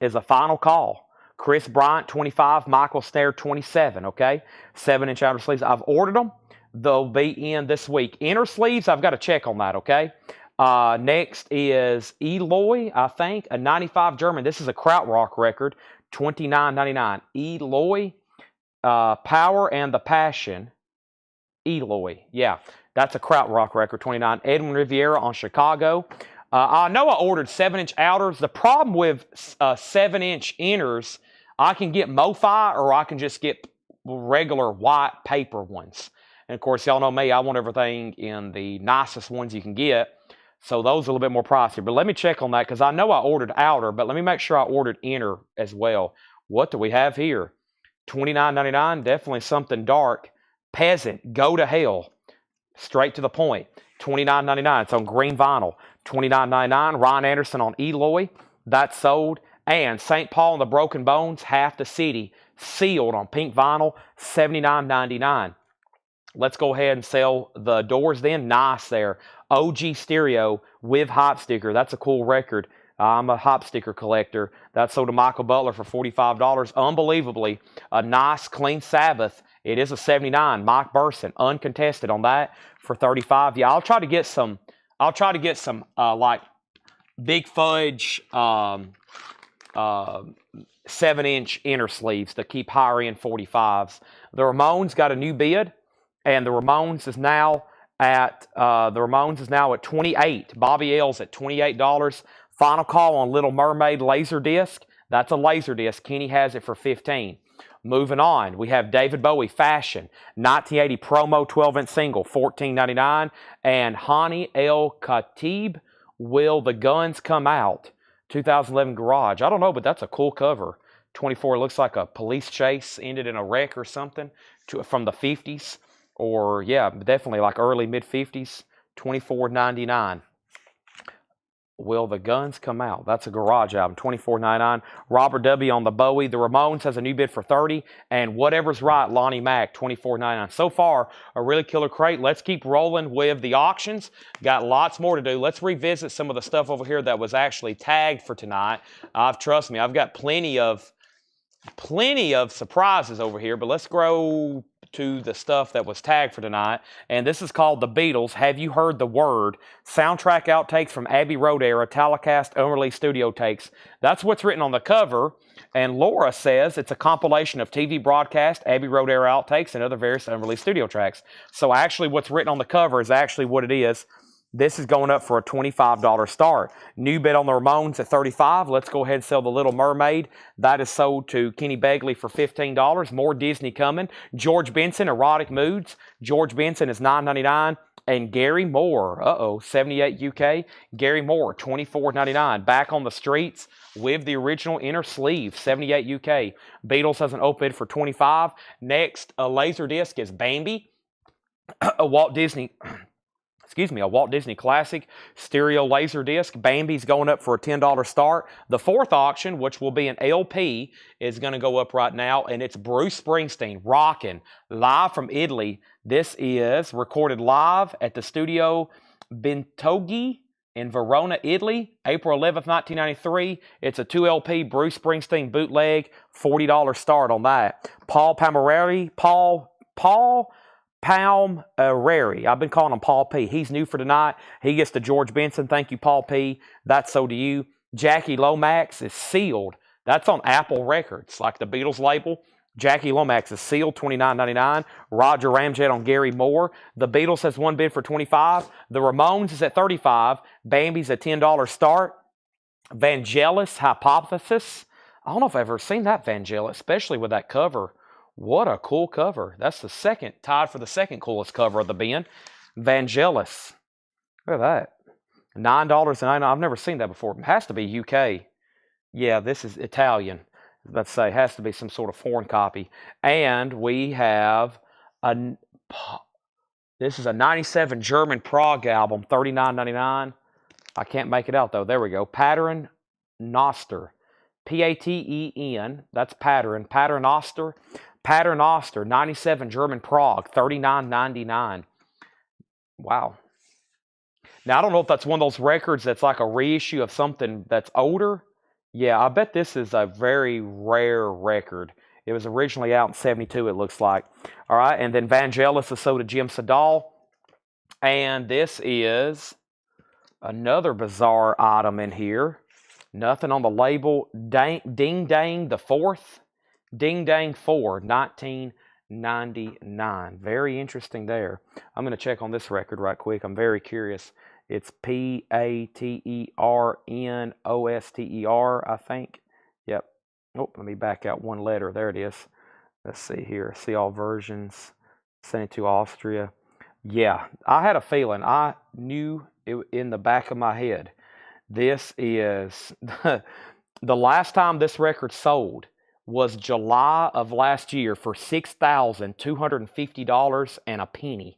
is a final call. Chris Bryant, $25. Michael Snare, $27, okay? 7-inch outer sleeves. I've ordered them. They'll be in this week. Inner sleeves, I've got to check on that, okay? Next is Eloy, I think, a 95 German. This is a Krautrock record, $29.99. Eloy, Power and the Passion. Eloy, yeah, that's a Krautrock record, $29. Edwin Riviera on Chicago. I know I ordered 7-inch outers. The problem with 7-inch inners, I can get MoFi or I can just get regular white paper ones. And of course, y'all know me, I want everything in the nicest ones you can get. So those are a little bit more pricey. But let me check on that because I know I ordered outer, but let me make sure I ordered inner as well. What do we have here? $29.99, definitely something dark. Peasant, Go to Hell, straight to the point. $29.99, it's on green vinyl. $29.99, Ryan Anderson on Eloy, that's sold. And St. Paul and the Broken Bones, Half the City, sealed on pink vinyl, $79.99. Let's go ahead and sell the Doors then. Nice there. OG Stereo with hop sticker. That's a cool record. I'm a hop sticker collector. That's sold to Michael Butler for $45. Unbelievably, a nice clean Sabbath. It is a 79. Mike Burson, uncontested on that for $35. Yeah, I'll try to get some like Big Fudge 7-inch inner sleeves to keep higher end 45s. The Ramones got a new bid, and the Ramones is now at 28. Bobby L's at $28. Final call on Little Mermaid laser disc. That's a laser disc. Kenny has it for $15. Moving on, we have David Bowie Fashion 1980 promo 12-inch single, $14.99, and Hani El Khatib, Will the Guns Come Out, 2011 Garage. I don't know, but that's a cool cover. 24 looks like a police chase ended in a wreck or something from the 50s, or yeah, definitely like early mid 50s. $24.99. Will the Guns Come Out? That's a Garage album, $24.99. Robert W. on the Bowie. The Ramones has a new bid for $30. And Whatever's Right, Lonnie Mack, $24.99. So far, a really killer crate. Let's keep rolling with the auctions. Got lots more to do. Let's revisit some of the stuff over here that was actually tagged for tonight. Trust me, I've got plenty of surprises over here, but let's go to the stuff that was tagged for tonight. And this is called The Beatles, Have You Heard the Word? Soundtrack outtakes from Abbey Road era, telecast, unreleased studio takes. That's what's written on the cover. And Laura says it's a compilation of TV broadcast, Abbey Road era outtakes, and other various unreleased studio tracks. So actually what's written on the cover is actually what it is. This is going up for a $25 start. New bid on the Ramones at $35. Let's go ahead and sell the Little Mermaid. That is sold to Kenny Begley for $15. More Disney coming. George Benson, Erotic Moods. George Benson is $9.99. And Gary Moore, 78 UK. Gary Moore, $24.99. Back on the streets with the original inner sleeve, 78 UK. Beatles has an open for 25. Next, a laser disc is Bambi, a Walt Disney Classic stereo laser disc. Bambi's going up for a $10 start. The fourth auction, which will be an LP, is going to go up right now, and it's Bruce Springsteen rocking live from Italy. This is recorded live at the Studio Bentoghi in Verona, Italy, April 11th, 1993. It's a 2 LP Bruce Springsteen bootleg, $40 start on that. Paul Palmieri, I've been calling him Paul P. He's new for tonight. He gets to George Benson. Thank you, Paul P. That's so do you. Jackie Lomax is sealed. That's on Apple Records, like the Beatles label. Jackie Lomax is sealed, $29.99. Roger Ramjet on Gary Moore. The Beatles has one bid for $25. The Ramones is at $35. Bambi's a $10 start. Vangelis Hypothesis. I don't know if I've ever seen that Vangelis, especially with that cover. What a cool cover. That's the second, tied for the second coolest cover of the bin. Vangelis. Look at that. $9.99. I've never seen that before. It has to be UK. Yeah, this is Italian. Let's say it has to be some sort of foreign copy. And we have this is a 97 German prog album, $39.99. I can't make it out though. There we go. Pattern Noster. Paten. That's Pattern. Pattern Oster, 97 German prog, $39.99. Wow. Now, I don't know if that's one of those records that's like a reissue of something that's older. Yeah, I bet this is a very rare record. It was originally out in 72, it looks like. All right, and then Vangelis is so to Jim Sedal. And this is another bizarre item in here. Nothing on the label. Ding Dang the Fourth. Ding Dang 4, 1999. Very interesting there. I'm going to check on this record right quick. I'm very curious. It's Paternostr, I think. Yep. Oh, let me back out one letter. There it is. Let's see here. See all versions. Sent it to Austria. Yeah, I had a feeling. I knew it in the back of my head. This is the last time this record sold was July of last year for $6,250 and a penny.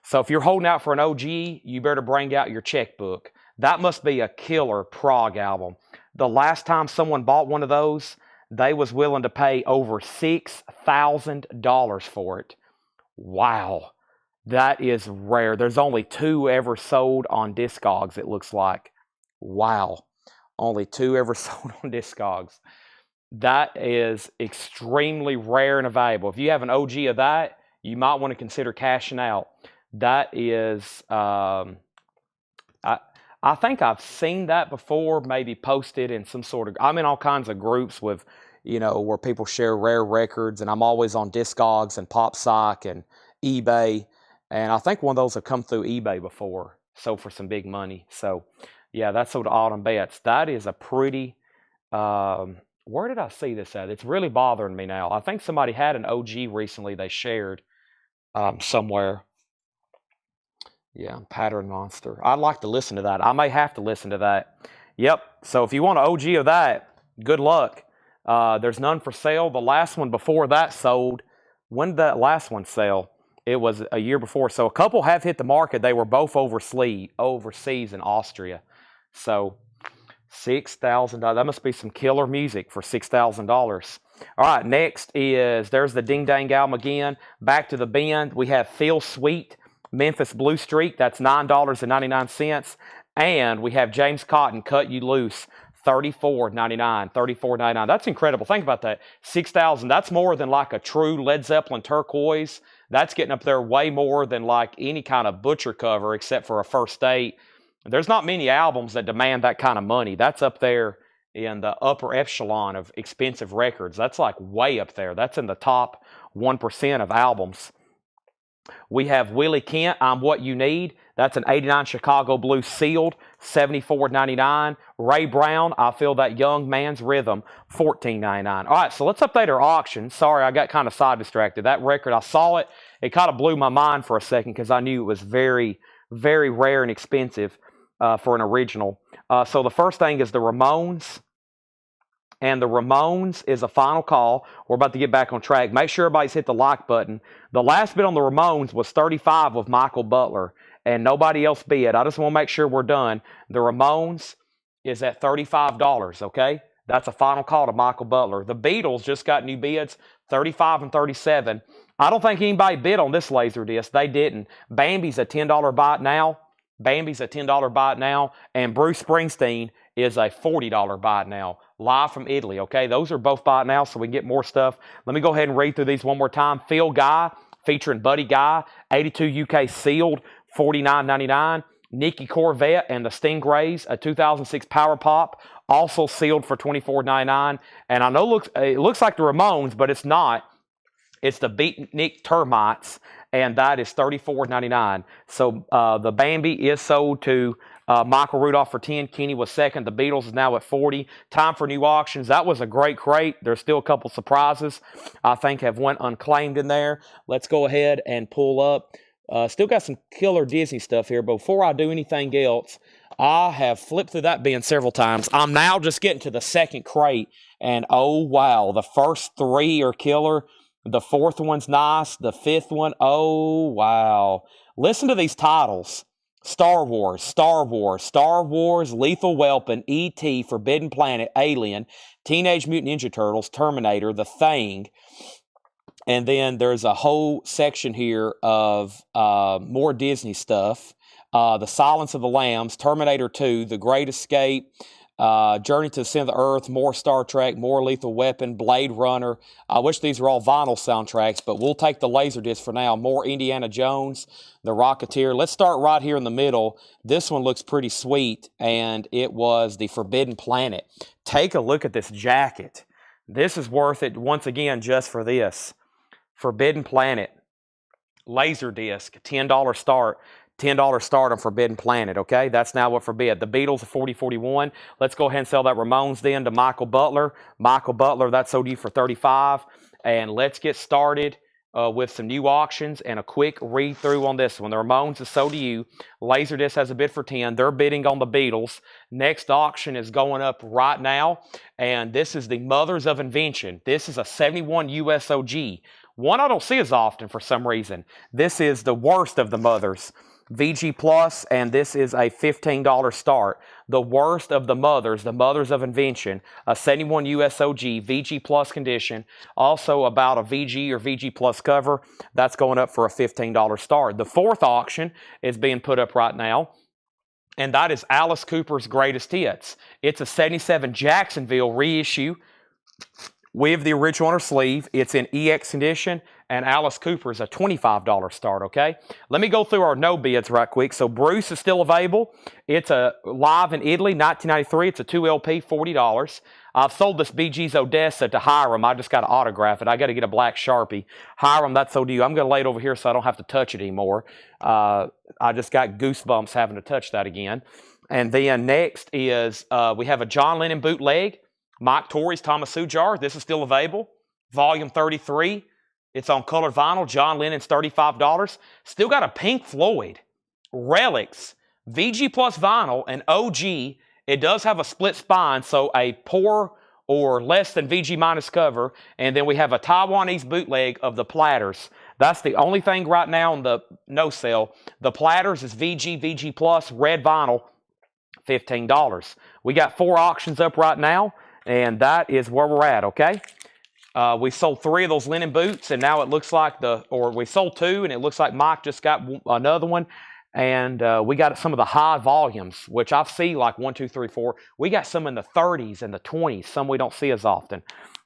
So if you're holding out for an OG, you better bring out your checkbook. That must be a killer prog album. The last time someone bought one of those, they was willing to pay over $6,000 for it. Wow. That is rare. There's only 2 ever sold on Discogs, it looks like. Wow. Only 2 ever sold on Discogs. That is extremely rare and valuable. If you have an OG of that, you might want to consider cashing out. That is, I think I've seen that before, maybe posted in some sort of, I'm in all kinds of groups with, where people share rare records, and I'm always on Discogs and PopSock and eBay. And I think one of those have come through eBay before, sold for some big money. So, yeah, that's sort of Autumn Bets. That is a pretty, where did I see this at? It's really bothering me now. I think somebody had an OG recently they shared somewhere. Yeah, Pattern Monster. I'd like to listen to that. I may have to listen to that. Yep. So if you want an OG of that, good luck. There's none for sale. The last one before that sold. When did that last one sell? It was a year before. So a couple have hit the market. They were both overseas in Austria. So $6,000. That must be some killer music for $6,000. All right, next is, there's the Ding Dang album again. Back to the bin. We have Feel Sweet, Memphis Blue Streak. That's $9.99. And we have James Cotton, Cut You Loose, $34.99. That's incredible. Think about that. $6,000. That's more than like a true Led Zeppelin turquoise. That's getting up there way more than like any kind of Butcher cover except for a First State. There's not many albums that demand that kind of money. That's up there in the upper echelon of expensive records. That's like way up there. That's in the top 1% of albums. We have Willie Kent, I'm What You Need. That's an 89 Chicago Blue sealed, $74.99. Ray Brown, I Feel That Young Man's Rhythm, $14.99. All right, so let's update our auction. Sorry, I got kind of side distracted. That record, I saw it. It kind of blew my mind for a second because I knew it was very, very rare and expensive for an original. So the first thing is the Ramones. And the Ramones is a final call. We're about to get back on track. Make sure everybody's hit the like button. The last bid on the Ramones was $35 with Michael Butler, and nobody else bid. I just want to make sure we're done. The Ramones is at $35, okay? That's a final call to Michael Butler. The Beatles just got new bids, $35 and $37. I don't think anybody bid on this laser disc. They didn't. Bambi's a $10 buy it now. Bambi's a $10 buy it now. And Bruce Springsteen is a $40 buy it now. Live from Italy, okay? Those are both buy it now, so we can get more stuff. Let me go ahead and read through these one more time. Phil Guy, featuring Buddy Guy, 82 UK sealed, $49.99. Nikki Corvette and the Stingrays, a 2006 Power Pop, also sealed for $24.99. And I know it looks like the Ramones, but it's not. It's the Beatnik Termites, and that is $34.99. So the Bambi is sold to Michael Rudolph for 10. Kenny was second. The Beatles is now at 40. Time for new auctions. That was a great crate. There's still a couple surprises I think have went unclaimed in there. Let's go ahead and pull up. Still got some killer Disney stuff here. But before I do anything else, I have flipped through that bin several times. I'm now just getting to the second crate. And oh, wow. The first three are killer. The fourth one's nice. The fifth one, oh, wow. Listen to these titles. Star Wars, Star Wars, Star Wars, Lethal Weapon, E.T., Forbidden Planet, Alien, Teenage Mutant Ninja Turtles, Terminator, The Thing. And then there's a whole section here of more Disney stuff. The Silence of the Lambs, Terminator 2, The Great Escape, Journey to the Center of the Earth, more Star Trek, more Lethal Weapon, Blade Runner. I wish these were all vinyl soundtracks, but we'll take the Laserdisc for now. More Indiana Jones, The Rocketeer. Let's start right here in the middle. This one looks pretty sweet, and it was The Forbidden Planet. Take a look at this jacket. This is worth it once again just for this. Forbidden Planet, Laserdisc, $10 start. $10 start on Forbidden Planet, okay? That's now what for bid. The Beatles are $40.41. Let's go ahead and sell that Ramones then to Michael Butler. Michael Butler, that's sold you for $35. And let's get started with some new auctions and a quick read-through on this one. The Ramones is sold to you. Laserdisc has a bid for 10. They're bidding on the Beatles. Next auction is going up right now, and this is the Mothers of Invention. This is a 71 USOG. One I don't see as often for some reason. This is the worst of the Mothers. VG Plus, and this is a $15 start. The worst of the Mothers of Invention, a 71 USOG, VG Plus condition, also about a VG or VG Plus cover. That's going up for a $15 start. The fourth auction is being put up right now, and that is Alice Cooper's Greatest Hits. It's a 77 Jacksonville reissue with the original on her sleeve. It's in EX condition, and Alice Cooper is a $25 start, okay? Let me go through our no bids right quick. So Bruce is still available. It's a live in Italy, 1993. It's a 2 LP, $40. I've sold this Bee Gees Odessa to Hiram. I just got to autograph it. I got to get a black Sharpie. Hiram, that's sold to you. I'm going to lay it over here so I don't have to touch it anymore. I just got goosebumps having to touch that again. And then next is we have a John Lennon bootleg. Mike Torrey's Thomas Sujar. This is still available. Volume 33. It's on colored vinyl. John Lennon's $35. Still got a Pink Floyd Relics VG Plus vinyl and OG. It does have a split spine, so a poor or less than VG minus cover. And then we have a Taiwanese bootleg of the Platters. That's the only thing right now on the no sale. The Platters is VG Plus, red vinyl, $15. We got 4 auctions up right now, and that is where we're at, okay? We sold 3 of those linen boots, and now it looks like we sold 2, and it looks like Mike just got another one. And we got some of the high volumes, which I've seen like 1, 2, 3, 4. We got some in the 30s and the 20s, some we don't see as often.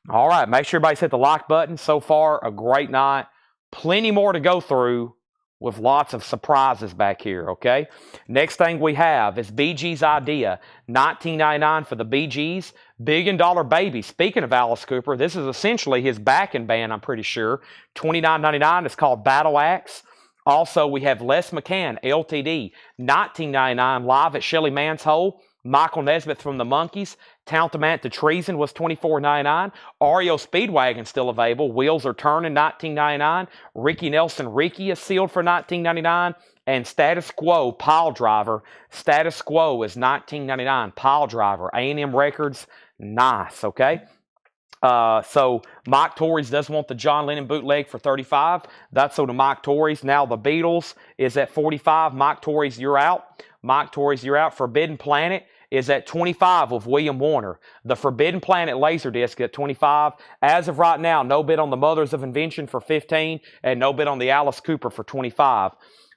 All right, make sure everybody's hit the like button. So far, a great night. Plenty more to go through with lots of surprises back here, okay? Next thing we have is Bee Gees Idea, $19.99 for the Bee Gees. Billion Dollar Baby. Speaking of Alice Cooper, this is essentially his backing band, I'm pretty sure. $29.99. It's called Battle Axe. Also, we have Les McCann, LTD, 1999, live at Shelly Mann's Hole. Michael Nesmith from the Monkees, Tantamount to Treason was $24.99. REO Speedwagon still available. Wheels Are Turning, $19.99. Ricky Nelson, Ricky is sealed for $19.99. And Status Quo, Pile Driver. Status Quo is $19.99. Pile Driver, A&M Records, nice, okay? So Mike Torres does want the John Lennon bootleg for $35. That's sold to Mike Torres. Now the Beatles is at $45. Mike Torres, you're out. Mike Torres, you're out. Forbidden Planet is at $25 with William Warner. The Forbidden Planet Laserdisc at $25. As of right now, no bid on the Mothers of Invention for $15 and no bid on the Alice Cooper for $25.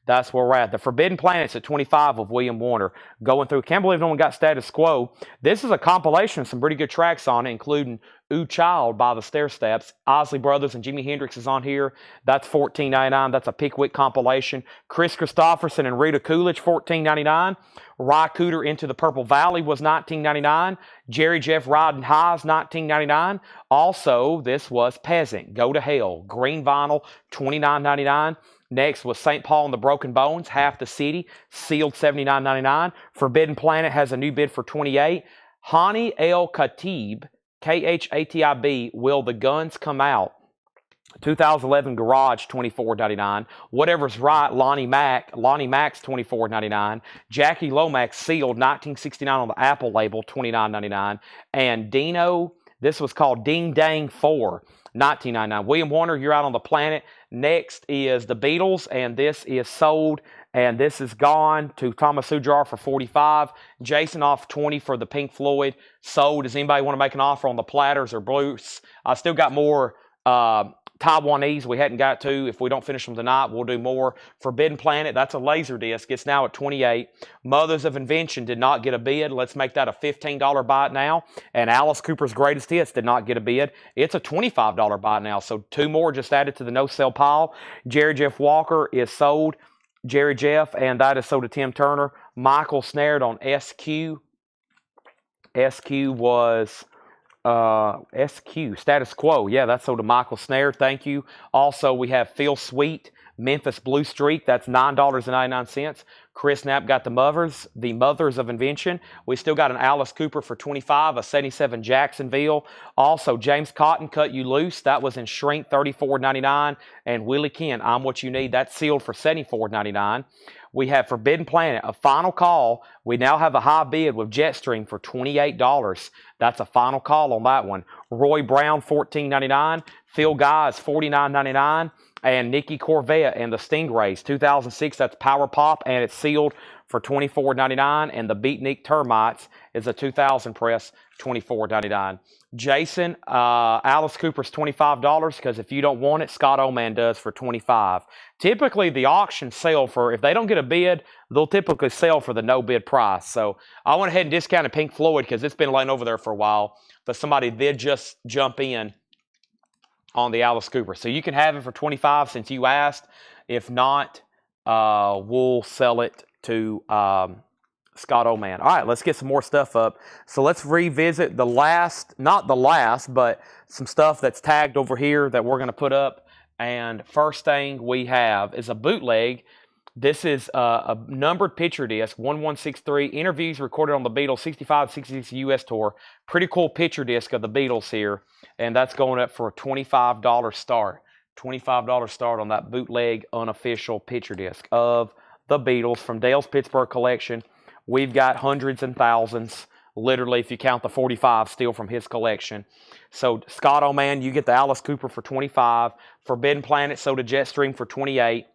That's where we're at. The Forbidden Planet's at $25 of William Warner. Going through. Can't believe no one got Status Quo. This is a compilation of some pretty good tracks on it, including Ooh Child by the Stairsteps. Isley Brothers and Jimi Hendrix is on here. That's $14.99. That's a Pickwick compilation. Chris Christopherson and Rita Coolidge, $14.99. Ry Cooder Into the Purple Valley was $19.99. Jerry Jeff Riding Highs, $19.99. Also, this was Peasant, Go to Hell. Green vinyl, $29.99. Next was St. Paul and the Broken Bones, Half the City, sealed $79.99. Forbidden Planet has a new bid for $28. Hani El Khatib, Khatib, Will the Guns Come Out? 2011 Garage, $24.99. Whatever's Right, Lonnie Mac's $24.99. Jackie Lomax, sealed, 1969 on the Apple label, $29.99. And Dino, this was called Ding Dang 4. $19.99. William Warner, you're out on the planet. Next is the Beatles, and this is sold, and this is gone to Thomas Sujar for $45. Jason off $20 for the Pink Floyd. Sold. Does anybody want to make an offer on the Platters or Blues? I still got more Taiwanese we hadn't got to. If we don't finish them tonight, we'll do more. Forbidden Planet, that's a laser disc. It's now at $28. Mothers of Invention did not get a bid. Let's make that a $15 buy it now. And Alice Cooper's Greatest Hits did not get a bid. It's a $25 buy it now. So two more just added to the no-sell pile. Jerry Jeff Walker is sold. Jerry Jeff, and that is sold to Tim Turner. Michael snared on SQ. SQ was... SQ, Status Quo. Yeah, that's sold to Michael Snare. Thank you. Also, we have Phil Sweet, Memphis Blue Streak. That's $9.99. Chris Knapp got the Mothers of Invention. We still got an Alice Cooper for $25, a 77 Jacksonville. Also, James Cotton, Cut You Loose. That was in shrink, $34.99. And Willie Kent, I'm What You Need. That's sealed for $74.99. We have Forbidden Planet, a final call. We now have a high bid with Jetstream for $28. That's a final call on that one. Roy Brown, $14.99. Phil Guys, $49.99. And Nikki Corvette and the Stingrays, 2006. That's Power Pop, and it's sealed for $24.99. And the Beatnik Termites is a 2000 press, $24.99. Jason, Alice Cooper's $25 because if you don't want it, Scott Oman does for $25. Typically, the auctions sell for, if they don't get a bid, they'll typically sell for the no bid price. So I went ahead and discounted Pink Floyd because it's been laying over there for a while. But somebody did just jump in on the Alice Cooper. So you can have it for $25 since you asked. If not, we'll sell it to Scott Oman. All right, let's get some more stuff up. So let's revisit the last, not the last, but some stuff that's tagged over here that we're going to put up. And first thing we have is a bootleg. This is a numbered picture disc, 1163, interviews recorded on the Beatles 65-66 US tour. Pretty cool picture disc of the Beatles here. And that's going up for a $25 start. $25 start on that bootleg unofficial picture disc of the Beatles from Dale's Pittsburgh collection. We've got hundreds and thousands, literally, if you count the 45 still from his collection. So Scott Oman, you get the Alice Cooper for $25. Forbidden Planet sold to Jetstream for $28.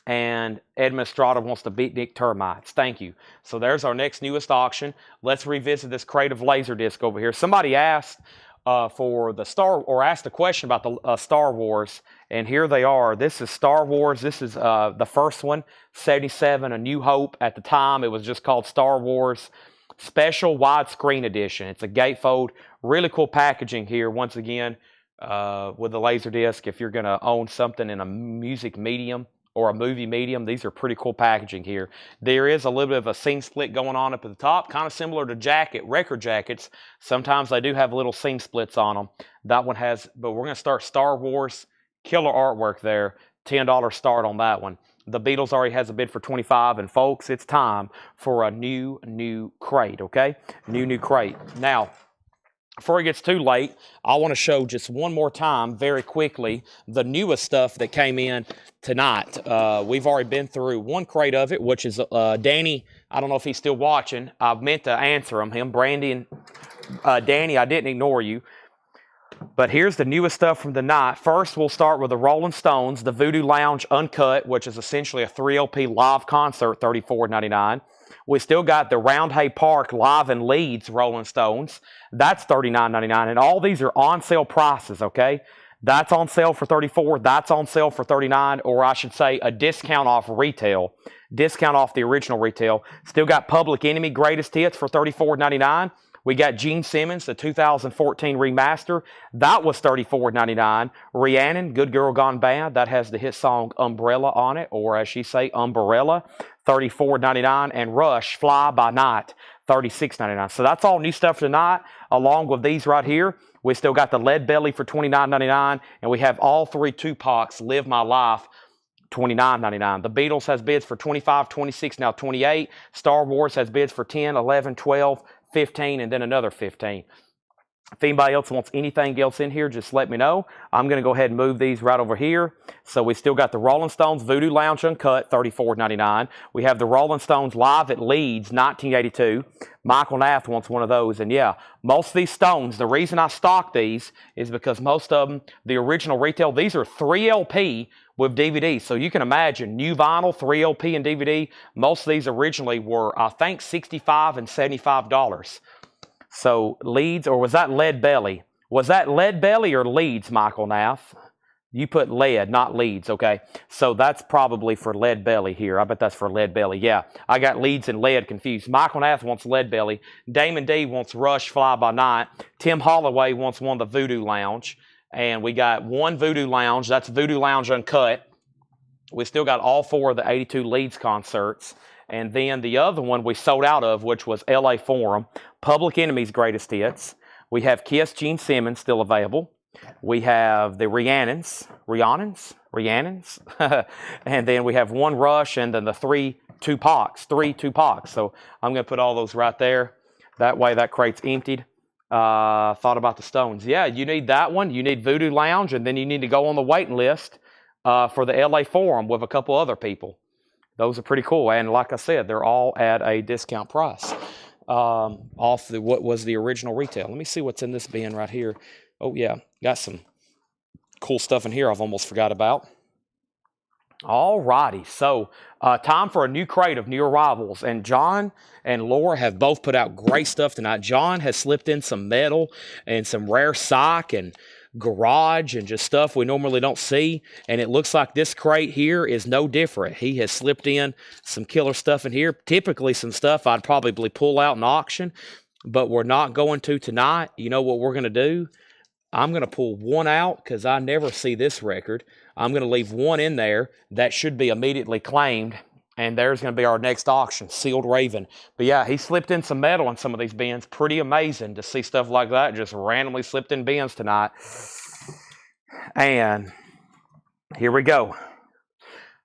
And Edmund Estrada wants the Beatnik Termites. Thank you. So there's our next newest auction. Let's revisit this crate of Laserdisc over here. Somebody asked for the asked a question about the Star Wars, and here they are. This is Star Wars. This is the first one, 77, A New Hope. At the time, it was just called Star Wars Special Widescreen Edition. It's a gatefold. Really cool packaging here, once again, with the Laserdisc. If you're going to own something in a music medium or a movie medium, these are pretty cool packaging here. There is a little bit of a seam split going on up at the top, kind of similar to record jackets. Sometimes they do have little seam splits on them. That one has, but we're going to start Star Wars, killer artwork there. $10 start on that one. The Beatles already has a bid for $25, and folks, it's time for a new crate, okay? New crate. Now, before it gets too late, I want to show just one more time, very quickly, the newest stuff that came in tonight. We've already been through one crate of it, which is Danny. I don't know if he's still watching. I meant to answer him, Brandy and Danny, I didn't ignore you. But here's the newest stuff from the night. First, we'll start with the Rolling Stones, the Voodoo Lounge Uncut, which is essentially a 3LP live concert, $34.99. We still got the Roundhay Park Live in Leeds Rolling Stones. That's $39.99. And all these are on sale prices, okay? That's on sale for $34. That's on sale for $39, or I should say a discount off retail. Discount off the original retail. Still got Public Enemy Greatest Hits for $34.99. We got Gene Simmons, the 2014 remaster. That was $34.99. Rhiannon, Good Girl Gone Bad. That has the hit song Umbrella on it, or as she say, Umbrella, $34.99. And Rush, Fly By Night, $36.99. So that's all new stuff tonight, along with these right here. We still got the Lead Belly for $29.99, and we have all three Tupacs, Live My Life, $29.99. The Beatles has bids for $25, $26, now $28. Star Wars has bids for $10, $11, $12, $15, and then another $15. If anybody else wants anything else in here, just let me know. I'm going to go ahead and move these right over here. So we still got the Rolling Stones Voodoo Lounge Uncut, $34.99. We have the Rolling Stones Live at Leeds, 1982. Michael Nath wants one of those. And yeah, most of these Stones, the reason I stock these is because most of them, the original retail, these are 3LP with DVD. So you can imagine, new vinyl, 3LP and DVD, most of these originally were, I think, $65 and $75. So Leeds, or was that Lead Belly? Was that Lead Belly or Leeds, Michael Nath? You put lead, not Leeds, okay? So that's probably for Lead Belly here. I bet that's for Lead Belly. Yeah, I got Leeds and Lead confused. Michael Nath wants Lead Belly. Damon D wants Rush, Fly By Night. Tim Holloway wants one of the Voodoo Lounge. And we got one Voodoo Lounge. That's Voodoo Lounge Uncut. We still got all four of the 82 Leeds concerts. And then the other one we sold out of, which was LA Forum, Public Enemy's Greatest Hits. We have Kiss, Gene Simmons still available. We have the Rhiannons. And then we have one Rush, and then the three Tupacs. So I'm going to put all those right there. That way that crate's emptied. Thought about the Stones. Yeah, you need that one. You need Voodoo Lounge, and then you need to go on the waiting list for the LA Forum with a couple other people. Those are pretty cool, and like I said, they're all at a discount price off what was the original retail. Let me see what's in this bin right here. Oh yeah, got some cool stuff in here I've almost forgot about. All righty, so time for a new crate of new arrivals, and John and Laura have both put out great stuff tonight. John has slipped in some metal and some rare sock and garage and just stuff we normally don't see, and it looks like this crate here is no different. He has slipped in some killer stuff in here, typically some stuff I'd probably pull out in auction, but we're not going to tonight. You know what we're going to do? I'm going to pull one out because I never see this record. I'm going to leave one in there that should be immediately claimed, and there's going to be our next auction, Sealed Raven. But yeah, he slipped in some metal in some of these bins. Pretty amazing to see stuff like that just randomly slipped in bins tonight. And here we go.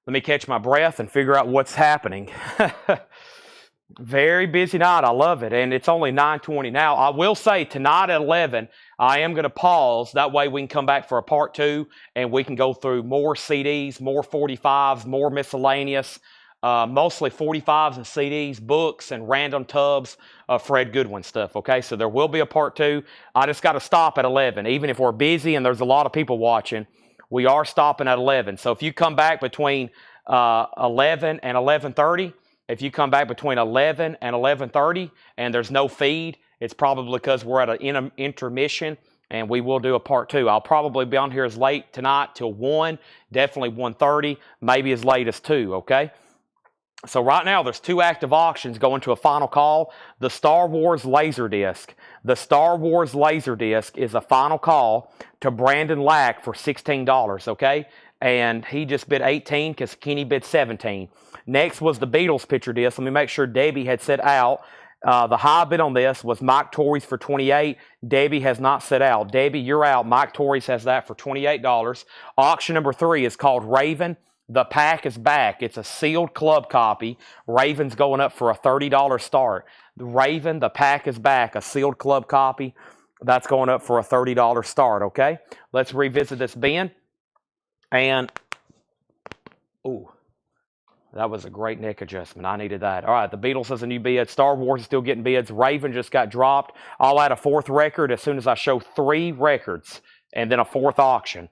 Let me catch my breath and figure out what's happening. Very busy night. I love it. And it's only 9:20 now. I will say tonight at 11, I am going to pause. That way we can come back for a part 2 and we can go through more CDs, more 45s, more miscellaneous, mostly 45s and CDs, books, and random tubs of Fred Goodwin stuff, okay? So there will be a part 2. I just got to stop at 11. Even if we're busy and there's a lot of people watching, we are stopping at 11. So if you come back between 11 and 11:30, if you come back between 11 and 11:30 and there's no feed, it's probably because we're at an intermission, and we will do a part 2. I'll probably be on here as late tonight till 1, definitely 1:30, maybe as late as 2, okay? So right now there's 2 active auctions going to a final call. The Star Wars Laserdisc. The Star Wars Laserdisc is a final call to Brandon Lack for $16, okay? And he just bid 18 because Kenny bid 17. Next was the Beatles picture disc. Let me make sure Debbie had said out. The high bid on this was Mike Torrey's for $28. Debbie has not set out. Debbie, you're out. Mike Torrey's has that for $28. Auction number 3 is called Raven. The pack is back. It's a sealed club copy. Raven's going up for a $30 start. Raven, the pack is back. A sealed club copy. That's going up for a $30 start, okay? Let's revisit this bin. And, ooh, that was a great neck adjustment. I needed that. All right, the Beatles has a new bid. Star Wars is still getting bids. Raven just got dropped. I'll add a 4th record as soon as I show 3 records and then a 4th auction.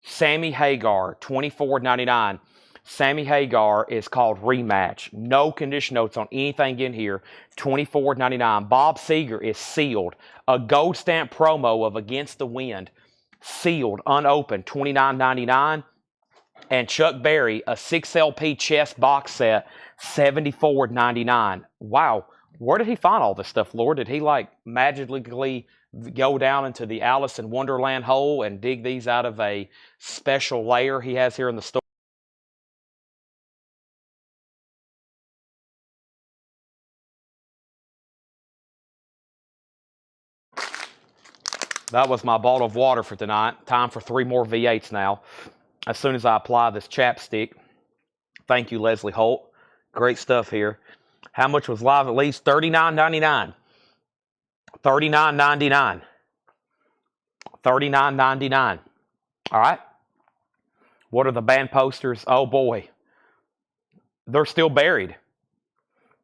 Sammy Hagar, $24.99. Sammy Hagar is called Rematch. No condition notes on anything in here. $24.99. Bob Seger is sealed. A gold stamp promo of Against the Wind. Sealed, unopened, $29.99. And Chuck Berry, a 6LP chess box set, $74.99. Wow, where did he find all this stuff, Lord? Did he like magically go down into the Alice in Wonderland hole and dig these out of a special layer he has here in the store? That was my bottle of water for tonight. Time for 3 more V8s now. As soon as I apply this chapstick. Thank you, Leslie Holt. Great stuff here. How much was live at least? $39.99. $39.99. $39.99. All right. What are the band posters? Oh, boy. They're still buried.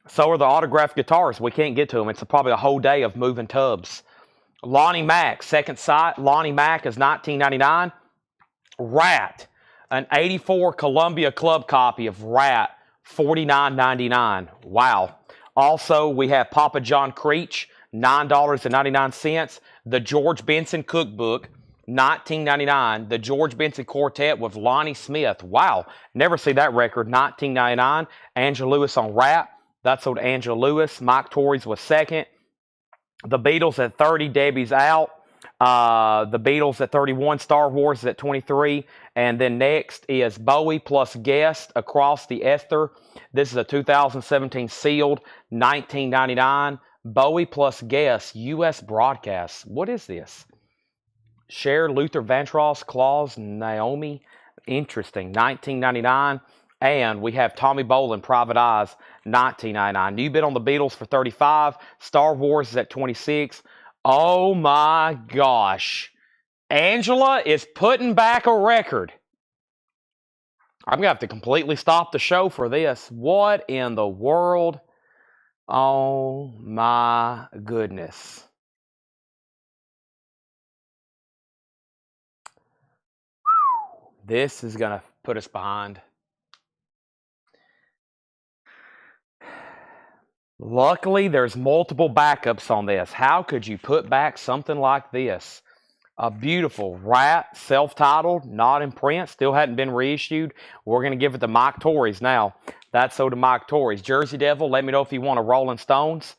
So are the autographed guitars. We can't get to them. It's probably a whole day of moving tubs. Lonnie Mack, second sight. Lonnie Mack is $19.99. Rat, an 84 Columbia Club copy of Rat, $49.99. Wow. Also, we have Papa John Creech, $9.99. The George Benson Cookbook, $19.99. The George Benson Quartet with Lonnie Smith. Wow. Never see that record. $19.99. Angela Lewis on Rat. That's sold to Angela Lewis. Mike Torrey's was second. The Beatles at 30. Debbie's out. The Beatles at 31. Star Wars at 23. And then next is Bowie plus Guest Across the Ether. This is a 2017 sealed, $19.99. Bowie plus Guest U.S. broadcast. What is this? Cher, Luther Vandross, Claus, Naomi. Interesting. $19.99. And we have Tommy Bolin, Private Eyes, $19.99. New bid on the Beatles for $35. Star Wars is at $26. Oh my gosh. Angela is putting back a record. I'm going to have to completely stop the show for this. What in the world? Oh my goodness. This is going to put us behind. Luckily, there's multiple backups on this. How could you put back something like this? A beautiful Rat, self-titled, not in print, still hadn't been reissued. We're going to give it to Mike Torrey's now. That's so to Mike Torrey's. Jersey Devil, let me know if you want a Rolling Stones.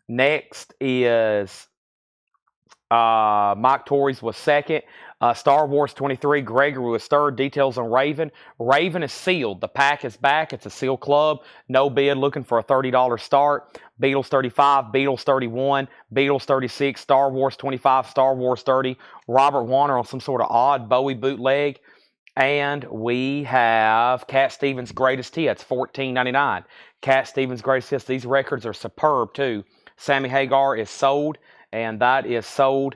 Next is Mike Torrey's was second. Star Wars 23, Gregory was third. Details on Raven. Raven is sealed. The pack is back. It's a sealed club. No bid, looking for a $30 start. Beatles 35, Beatles 31, Beatles 36, Star Wars 25, Star Wars 30. Robert Warner on some sort of odd Bowie bootleg. And we have Cat Stevens' Greatest Hits, $14.99. Cat Stevens' Greatest Hits. These records are superb, too. Sammy Hagar is sold, and that is sold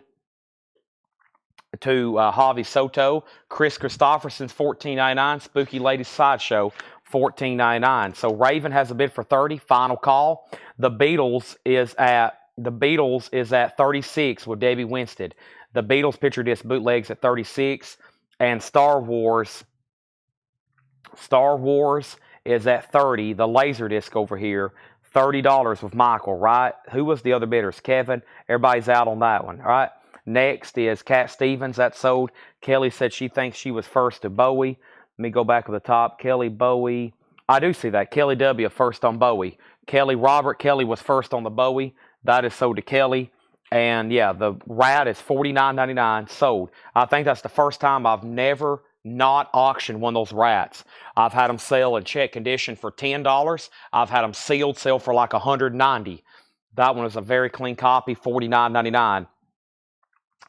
to Javi Soto. Chris Christopherson's $14.99. Spooky Ladies Sideshow, $14.99. So Raven has a bid for $30. Final call. The Beatles is at 36 with Debbie Winstead. The Beatles picture disc bootlegs at 36, and Star Wars is at 30. The laser disc over here, $30 with Michael. Right? Who was the other bidders? Kevin. Everybody's out on that one. All right. Next is Cat Stevens. That's sold. Kelly said she thinks she was first to Bowie. Let me go back to the top. Kelly, Bowie. I do see that. Kelly W. first on Bowie. Robert Kelly was first on the Bowie. That is sold to Kelly. And yeah, the Rat is $49.99 sold. I think that's the first time I've never not auctioned one of those Rats. I've had them sell in check condition for $10. I've had them sealed, sell for like $190. That one is a very clean copy, $49.99.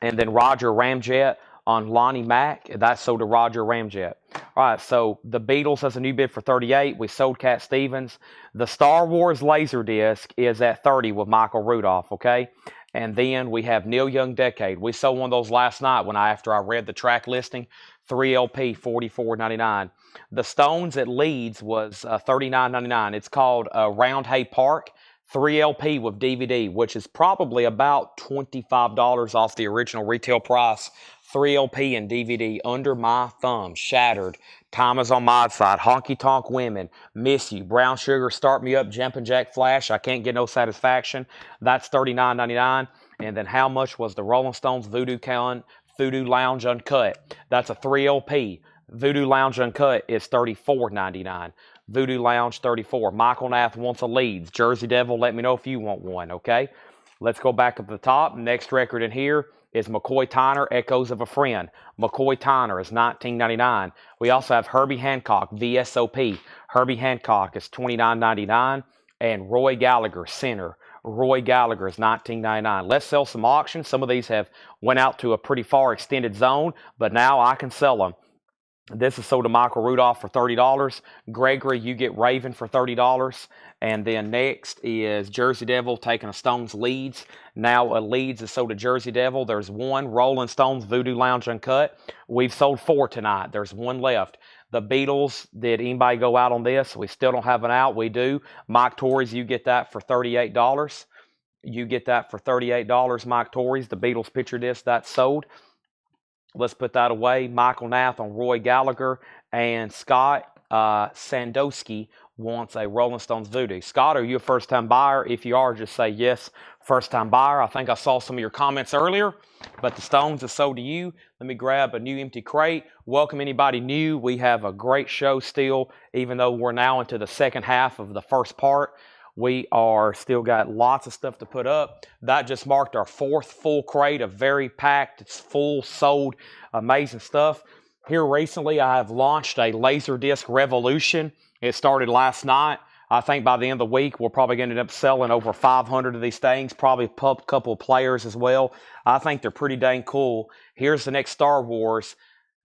And then Roger Ramjet on Lonnie Mack. That's sold to Roger Ramjet. All right, so the Beatles has a new bid for 38. We sold Cat Stevens. The Star Wars Laserdisc is at 30 with Michael Rudolph, okay? And then we have Neil Young Decade. We sold one of those last night after I read the track listing. 3 LP, $44.99. The Stones at Leeds was $39.99. It's called Round Hay Park. 3 LP with DVD, which is probably about $25 off the original retail price. 3 LP and DVD, Under My Thumb, Shattered, Time Is on My Side, Honky Tonk Women, Miss You, Brown Sugar, Start Me Up, Jumpin' Jack Flash, I Can't Get No Satisfaction. That's $39.99. And then how much was the Rolling Stones Voodoo Lounge Uncut? That's a 3 LP. Voodoo Lounge Uncut is $34.99. Voodoo Lounge, $34. Michael Nath wants a Leeds. Jersey Devil, let me know if you want one, okay? Let's go back up the top. Next record in here is McCoy Tyner, Echoes of a Friend. McCoy Tyner is $19.99. We also have Herbie Hancock, VSOP. Herbie Hancock is $29.99. And Roy Gallagher, Center. Roy Gallagher is $19.99. Let's sell some auctions. Some of these have went out to a pretty far extended zone, but now I can sell them. This is sold to Michael Rudolph for $30. Gregory, you get Raven for $30. And then next is Jersey Devil taking a Stones Leeds. Now a Leeds is sold to Jersey Devil. There's one Rolling Stones Voodoo Lounge Uncut. We've sold 4 tonight. There's one left. The Beatles, did anybody go out on this? We still don't have an out. We do. Mike Torres, you get that for $38. You get that for $38, Mike Torres. The Beatles picture disc, that's sold. Let's put that away. Michael Nath on Roy Gallagher. And Scott Sandowski wants a Rolling Stones Voodoo. Scott, are you a first-time buyer? If you are, just say yes, first-time buyer. I think I saw some of your comments earlier, but the Stones is sold to you. Let me grab a new empty crate. Welcome anybody new. We have a great show still, even though we're now into the second half of the first part. We are still got lots of stuff to put up. That just marked our 4th full crate of very packed, it's full, sold, amazing stuff. Here recently, I have launched a Laserdisc revolution. It started last night. I think by the end of the week, we're probably going to end up selling over 500 of these things, probably a couple of players as well. I think they're pretty dang cool. Here's the next Star Wars,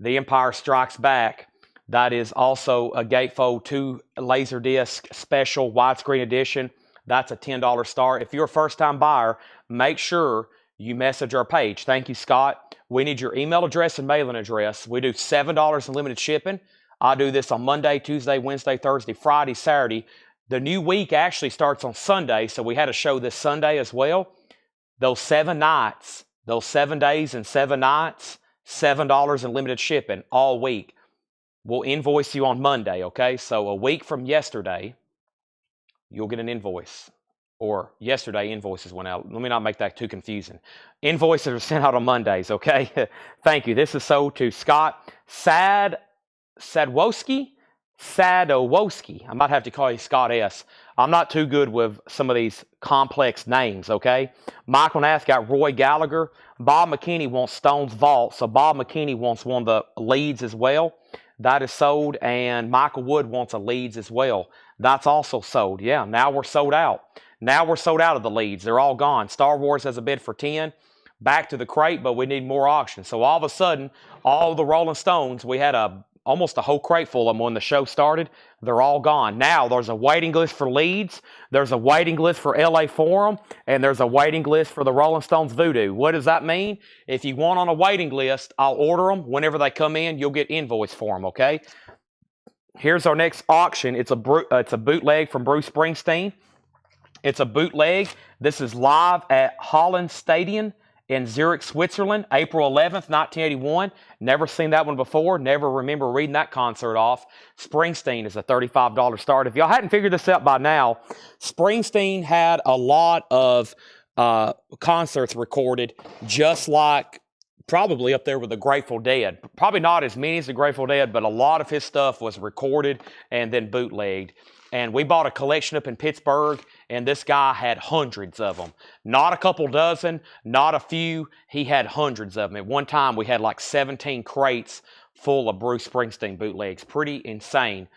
The Empire Strikes Back. That is also a Gatefold 2 Laserdisc special widescreen edition. That's a $10 start. If you're a first-time buyer, make sure you message our page. Thank you, Scott. We need your email address and mailing address. We do $7 in limited shipping. I do this on Monday, Tuesday, Wednesday, Thursday, Friday, Saturday. The new week actually starts on Sunday, so we had a show this Sunday as well. Those 7 nights, those 7 days and 7 nights, $7 in limited shipping all week. We'll invoice you on Monday, okay? So a week from yesterday, you'll get an invoice. Or yesterday, invoices went out. Let me not make that too confusing. Invoices are sent out on Mondays, okay? Thank you. This is sold to Scott Sadowski. I might have to call you Scott S. I'm not too good with some of these complex names, okay? Michael Nath got Roy Gallagher. Bob McKinney wants Stones Vault, so Bob McKinney wants one of the Leeds as well. That is sold, and Michael Wood wants a Leeds as well. That's also sold. Yeah, now we're sold out. Now we're sold out of the Leeds. They're all gone. Star Wars has a bid for 10. Back to the crate, but we need more auctions. So all of a sudden, all the Rolling Stones, we had almost a whole crate full of them when the show started. They're all gone. Now there's a waiting list for Leeds. There's a waiting list for LA Forum. And there's a waiting list for the Rolling Stones Voodoo. What does that mean? If you want on a waiting list, I'll order them. Whenever they come in, you'll get invoice for them, okay? Here's our next auction. It's a bootleg from Bruce Springsteen. It's a bootleg. This is live at Holland Stadion in Zurich, Switzerland, April 11th, 1981. Never seen that one before. Never remember reading that concert off. Springsteen is a $35 start. If y'all hadn't figured this out by now, Springsteen had a lot of concerts recorded, just like probably up there with the Grateful Dead. Probably not as many as the Grateful Dead, but a lot of his stuff was recorded and then bootlegged. And we bought a collection up in Pittsburgh, and this guy had hundreds of them. Not a couple dozen, not a few. He had hundreds of them. At one time, we had like 17 crates full of Bruce Springsteen bootlegs. Pretty insane.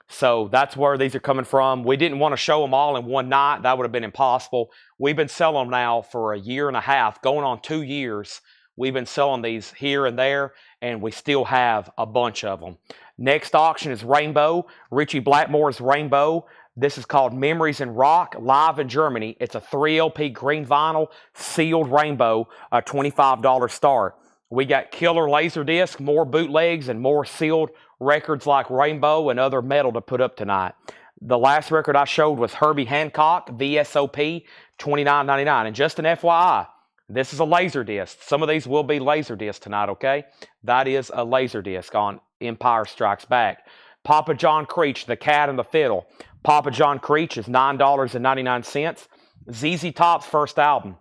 So that's where these are coming from. We didn't want to show them all in one night. That would have been impossible. We've been selling them now for a year and a half, going on 2 years. We've been selling these here and there, and we still have a bunch of them. Next auction is Rainbow, Richie Blackmore's Rainbow. This is called Memories in Rock, live in Germany. It's a 3 LP green vinyl, sealed Rainbow, a $25 start. We got killer Laserdisc, more bootlegs, and more sealed records like Rainbow and other metal to put up tonight. The last record I showed was Herbie Hancock, VSOP, $29.99. And just an FYI, this is a Laserdisc. Some of these will be Laserdisc tonight, okay? That is a Laserdisc on Empire Strikes Back. Papa John Creech, The Cat and the Fiddle. Papa John Creech is $9.99. ZZ Top's first album.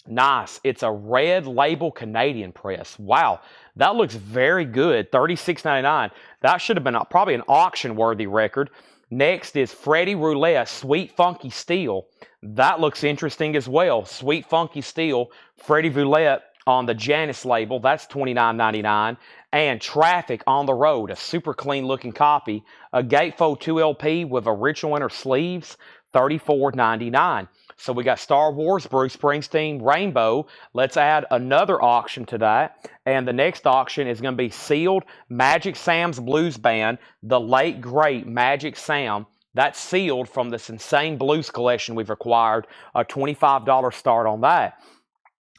Nice. It's a red label Canadian press. Wow. That looks very good. $36.99. That should have been probably an auction-worthy record. Next is Freddie Roulette, Sweet Funky Steel. That looks interesting as well. Sweet Funky Steel, Freddie Roulette on the Janus label. That's $29.99. And Traffic on the Road, a super clean-looking copy. A Gatefold 2 LP with original inner sleeves, $34.99. So we got Star Wars, Bruce Springsteen, Rainbow. Let's add another auction to that. And the next auction is going to be sealed Magic Sam's Blues Band, the late, great Magic Sam. That's sealed from this insane blues collection we've acquired. A $25 start on that.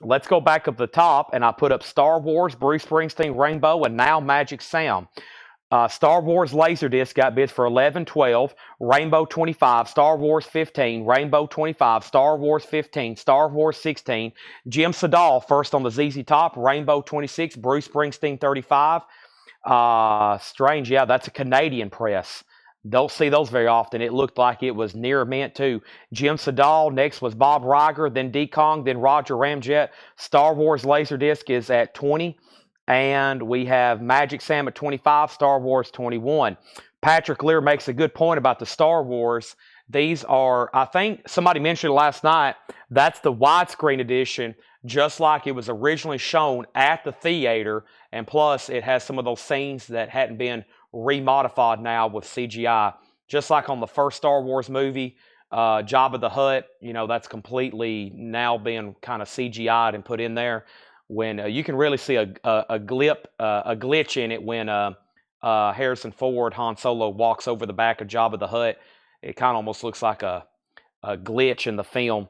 Let's go back up the top, and I put up Star Wars, Bruce Springsteen, Rainbow, and now Magic Sam. Star Wars Laserdisc got bids for $11.12, Rainbow $25, Star Wars $15, Rainbow $25, Star Wars $15, Star Wars $16. Jim Sedal first on the ZZ Top, Rainbow $26, Bruce Springsteen $35. Strange, yeah, that's a Canadian press. Don't see those very often. It looked like it was near mint too. Jim Sedal, next was Bob Riger, then D. Kong, then Roger Ramjet. Star Wars Laserdisc is at $20. And we have Magic Sam at $25, Star Wars $21. Patrick Lear makes a good point about the Star Wars. These are, I think somebody mentioned last night, that's the widescreen edition, just like it was originally shown at the theater. And plus, it has some of those scenes that hadn't been remodified now with CGI. Just like on the first Star Wars movie, Jabba the Hutt, you know, that's completely now being kind of CGI'd and put in there. When you can really see a glitch in it when Harrison Ford, Han Solo, walks over the back of Jabba the Hutt. It kind of almost looks like a glitch in the film.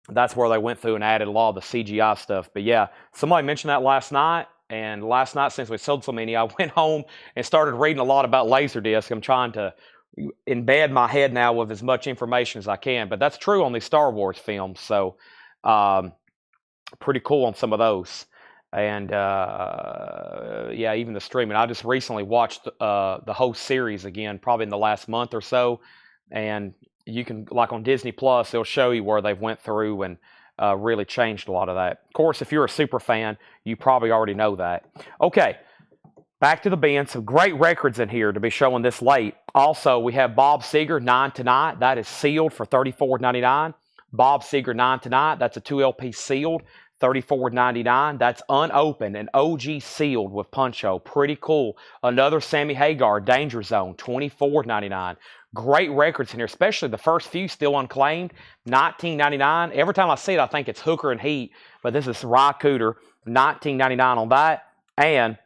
That's where they went through and added a lot of the CGI stuff. But yeah, somebody mentioned that last night. And last night, since we sold so many, I went home and started reading a lot about Laserdisc. I'm trying to embed my head now with as much information as I can. But that's true on these Star Wars films. So pretty cool on some of those. And yeah, even the streaming. I just recently watched the whole series again, probably in the last month or so. And you can, like on Disney Plus, they'll show you where they've went through and really changed a lot of that. Of course, if you're a super fan, you probably already know that. Okay, back to the bin. Some great records in here to be showing this late. Also, we have Bob Seger, 9 Tonight. That is sealed for $34.99. Bob Seger, 9 Tonight. That's a 2 LP sealed, $34.99. That's unopened and OG sealed with Punch-O. Pretty cool. Another Sammy Hagar, Danger Zone, $24.99. Great records in here, especially the first few still unclaimed, $19.99. Every time I see it, I think it's Hooker and Heat, but this is Ry Cooder, $19.99 on that. And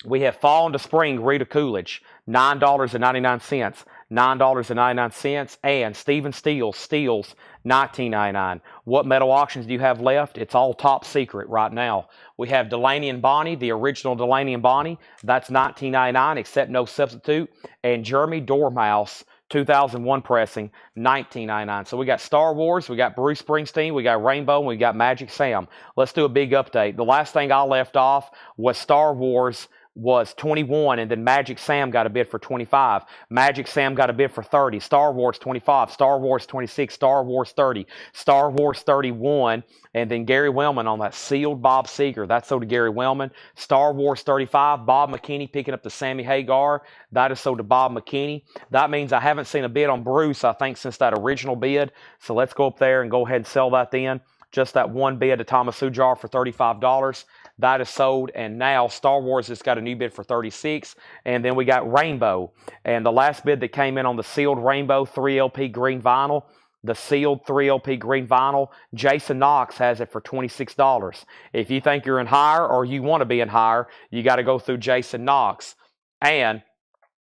we have Fall into Spring, Rita Coolidge, $9.99. $9.99. And Stephen Steele's $19.99. What metal auctions do you have left? It's all top secret right now. We have Delaney and Bonnie, the original Delaney and Bonnie. That's $19.99, except no substitute. And Jeremy Dormouse, 2001 pressing, $19.99. So we got Star Wars, we got Bruce Springsteen, we got Rainbow, and we got Magic Sam. Let's do a big update. The last thing I left off was Star Wars was 21, and then Magic Sam got a bid for 25. Magic Sam got a bid for 30. Star Wars 25. Star Wars 26. Star Wars 30. Star Wars 31. And then Gary Wellman on that sealed Bob Seger. That's sold to Gary Wellman. Star Wars 35. Bob McKinney picking up the Sammy Hagar. That is sold to Bob McKinney. That means I haven't seen a bid on Bruce, I think, since that original bid. So let's go up there and go ahead and sell that then. just that one bid of Thomas Sujar for $35. That is sold, and now Star Wars has got a new bid for $36. And then we got Rainbow, and the last bid that came in on the sealed Rainbow 3LP green vinyl, the sealed 3LP green vinyl, Jason Knox has it for $26. If you think you're in higher or you want to be in higher, you got to go through Jason Knox. And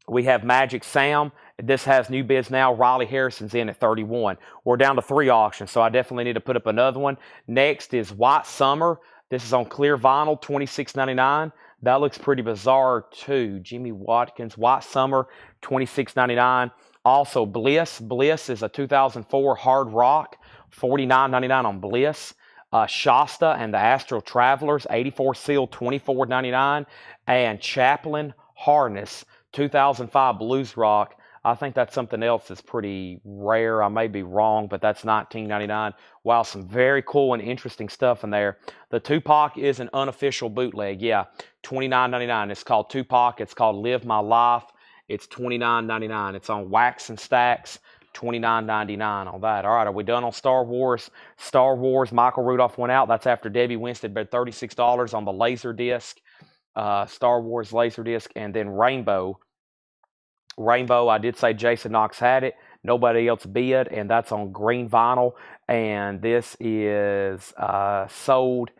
we have Magic Sam. This has new bids now. Riley Harrison's in at $31. We're down to 3 auctions, so I definitely need to put up another one. Next is White Summer. This is on clear vinyl, $26.99. That looks pretty bizarre too. Jimmy Watkins, White Summer, $26.99. Also Bliss. Bliss is a 2004 hard rock, $49.99 on Bliss. Shasta and the Astral Travelers, 84 sealed, $24.99. And Chaplin Harness, 2005 blues rock. I think that's something else that's pretty rare. I may be wrong, but that's $19.99. Wow, some very cool and interesting stuff in there. The Tupac is an unofficial bootleg. Yeah, $29.99. It's called Tupac. It's called Live My Life. It's $29.99. It's on Wax and Stacks. $29.99 on that. All right, are we done on Star Wars? Star Wars, Michael Rudolph went out. That's after Debbie Winstead bid $36 on the Laserdisc. Star Wars Laserdisc, and then Rainbow. Rainbow, I did say Jason Knox had it. Nobody else bid, and that's on green vinyl. And this is sold.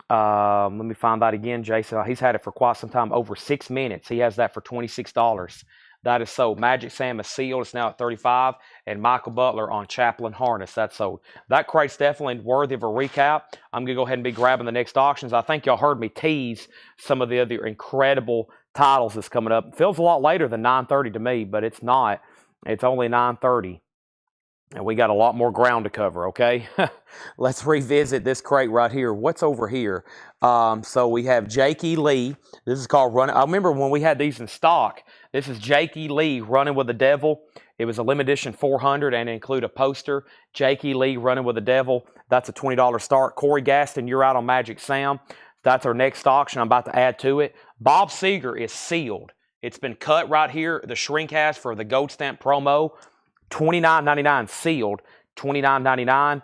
Let me find that again. Jason, he's had it for quite some time, over 6 minutes. He has that for $26. That is sold. Magic Sam is sealed. It's now at $35. And Michael Butler on Chaplin Harness. That's sold. That crate's definitely worthy of a recap. I'm going to go ahead and be grabbing the next auctions. I think y'all heard me tease some of the other incredible titles that's coming up. It feels a lot later than 9:30 to me, but it's not. It's only 9:30. And we got a lot more ground to cover, okay? Let's revisit this crate right here. What's over here? So we have Jake E. Lee. This is called Running. I remember when we had these in stock. This is Jake E. Lee, Running with the Devil. It was a limited edition 400 and include a poster. Jake E. Lee, Running with the Devil. That's a $20 start. Corey Gaston, you're out on Magic Sam. That's our next auction. I'm about to add to it. Bob Seger is sealed. It's been cut right here. The shrink has for the Gold Stamp promo. $29.99 sealed, $29.99.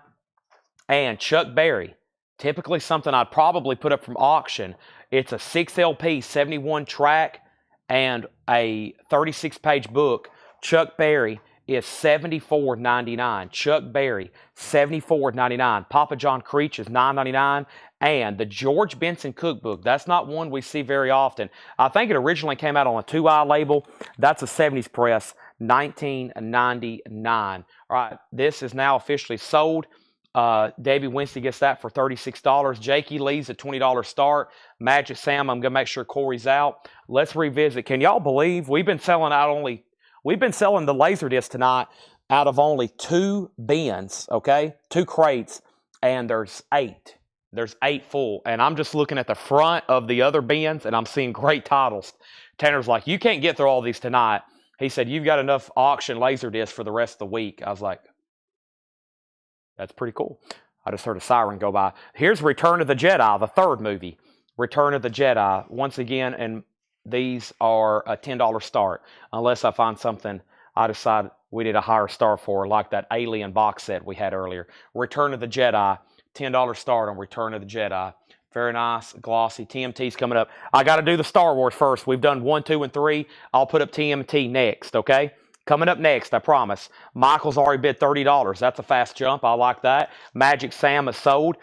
And Chuck Berry, typically something I'd probably put up from auction. It's a 6 LP, 71 track, and a 36-page book. Chuck Berry is $74.99. Chuck Berry, $74.99. Papa John Creech is $9.99. And the George Benson Cookbook, that's not one we see very often. I think it originally came out on a 2i label. That's a 70s press, $19.99. All right, this is now officially sold. Debbie Winstead gets that for $36. Jake E. Lee's a $20 start. Magic Sam, I'm going to make sure Corey's out. Let's revisit. Can y'all believe we've been selling the Laserdisc tonight out of only 2 bins, okay? 2 crates, and there's 8. There's 8 full, and I'm just looking at the front of the other bins, and I'm seeing great titles. Tanner's like, you can't get through all these tonight. He said, you've got enough auction Laserdisc for the rest of the week. I was like, that's pretty cool. I just heard a siren go by. Here's Return of the Jedi, the 3rd movie. Return of the Jedi. Once again, and these are a $10 start, unless I find something I decide we need a higher star for, like that Alien box set we had earlier. Return of the Jedi. $10 start on Return of the Jedi. Very nice, glossy. TMT's coming up. I got to do the Star Wars first. We've done 1, 2, and 3. I'll put up TMT next, okay? Coming up next, I promise. Michael's already bid $30. That's a fast jump. I like that. Magic Sam is sold.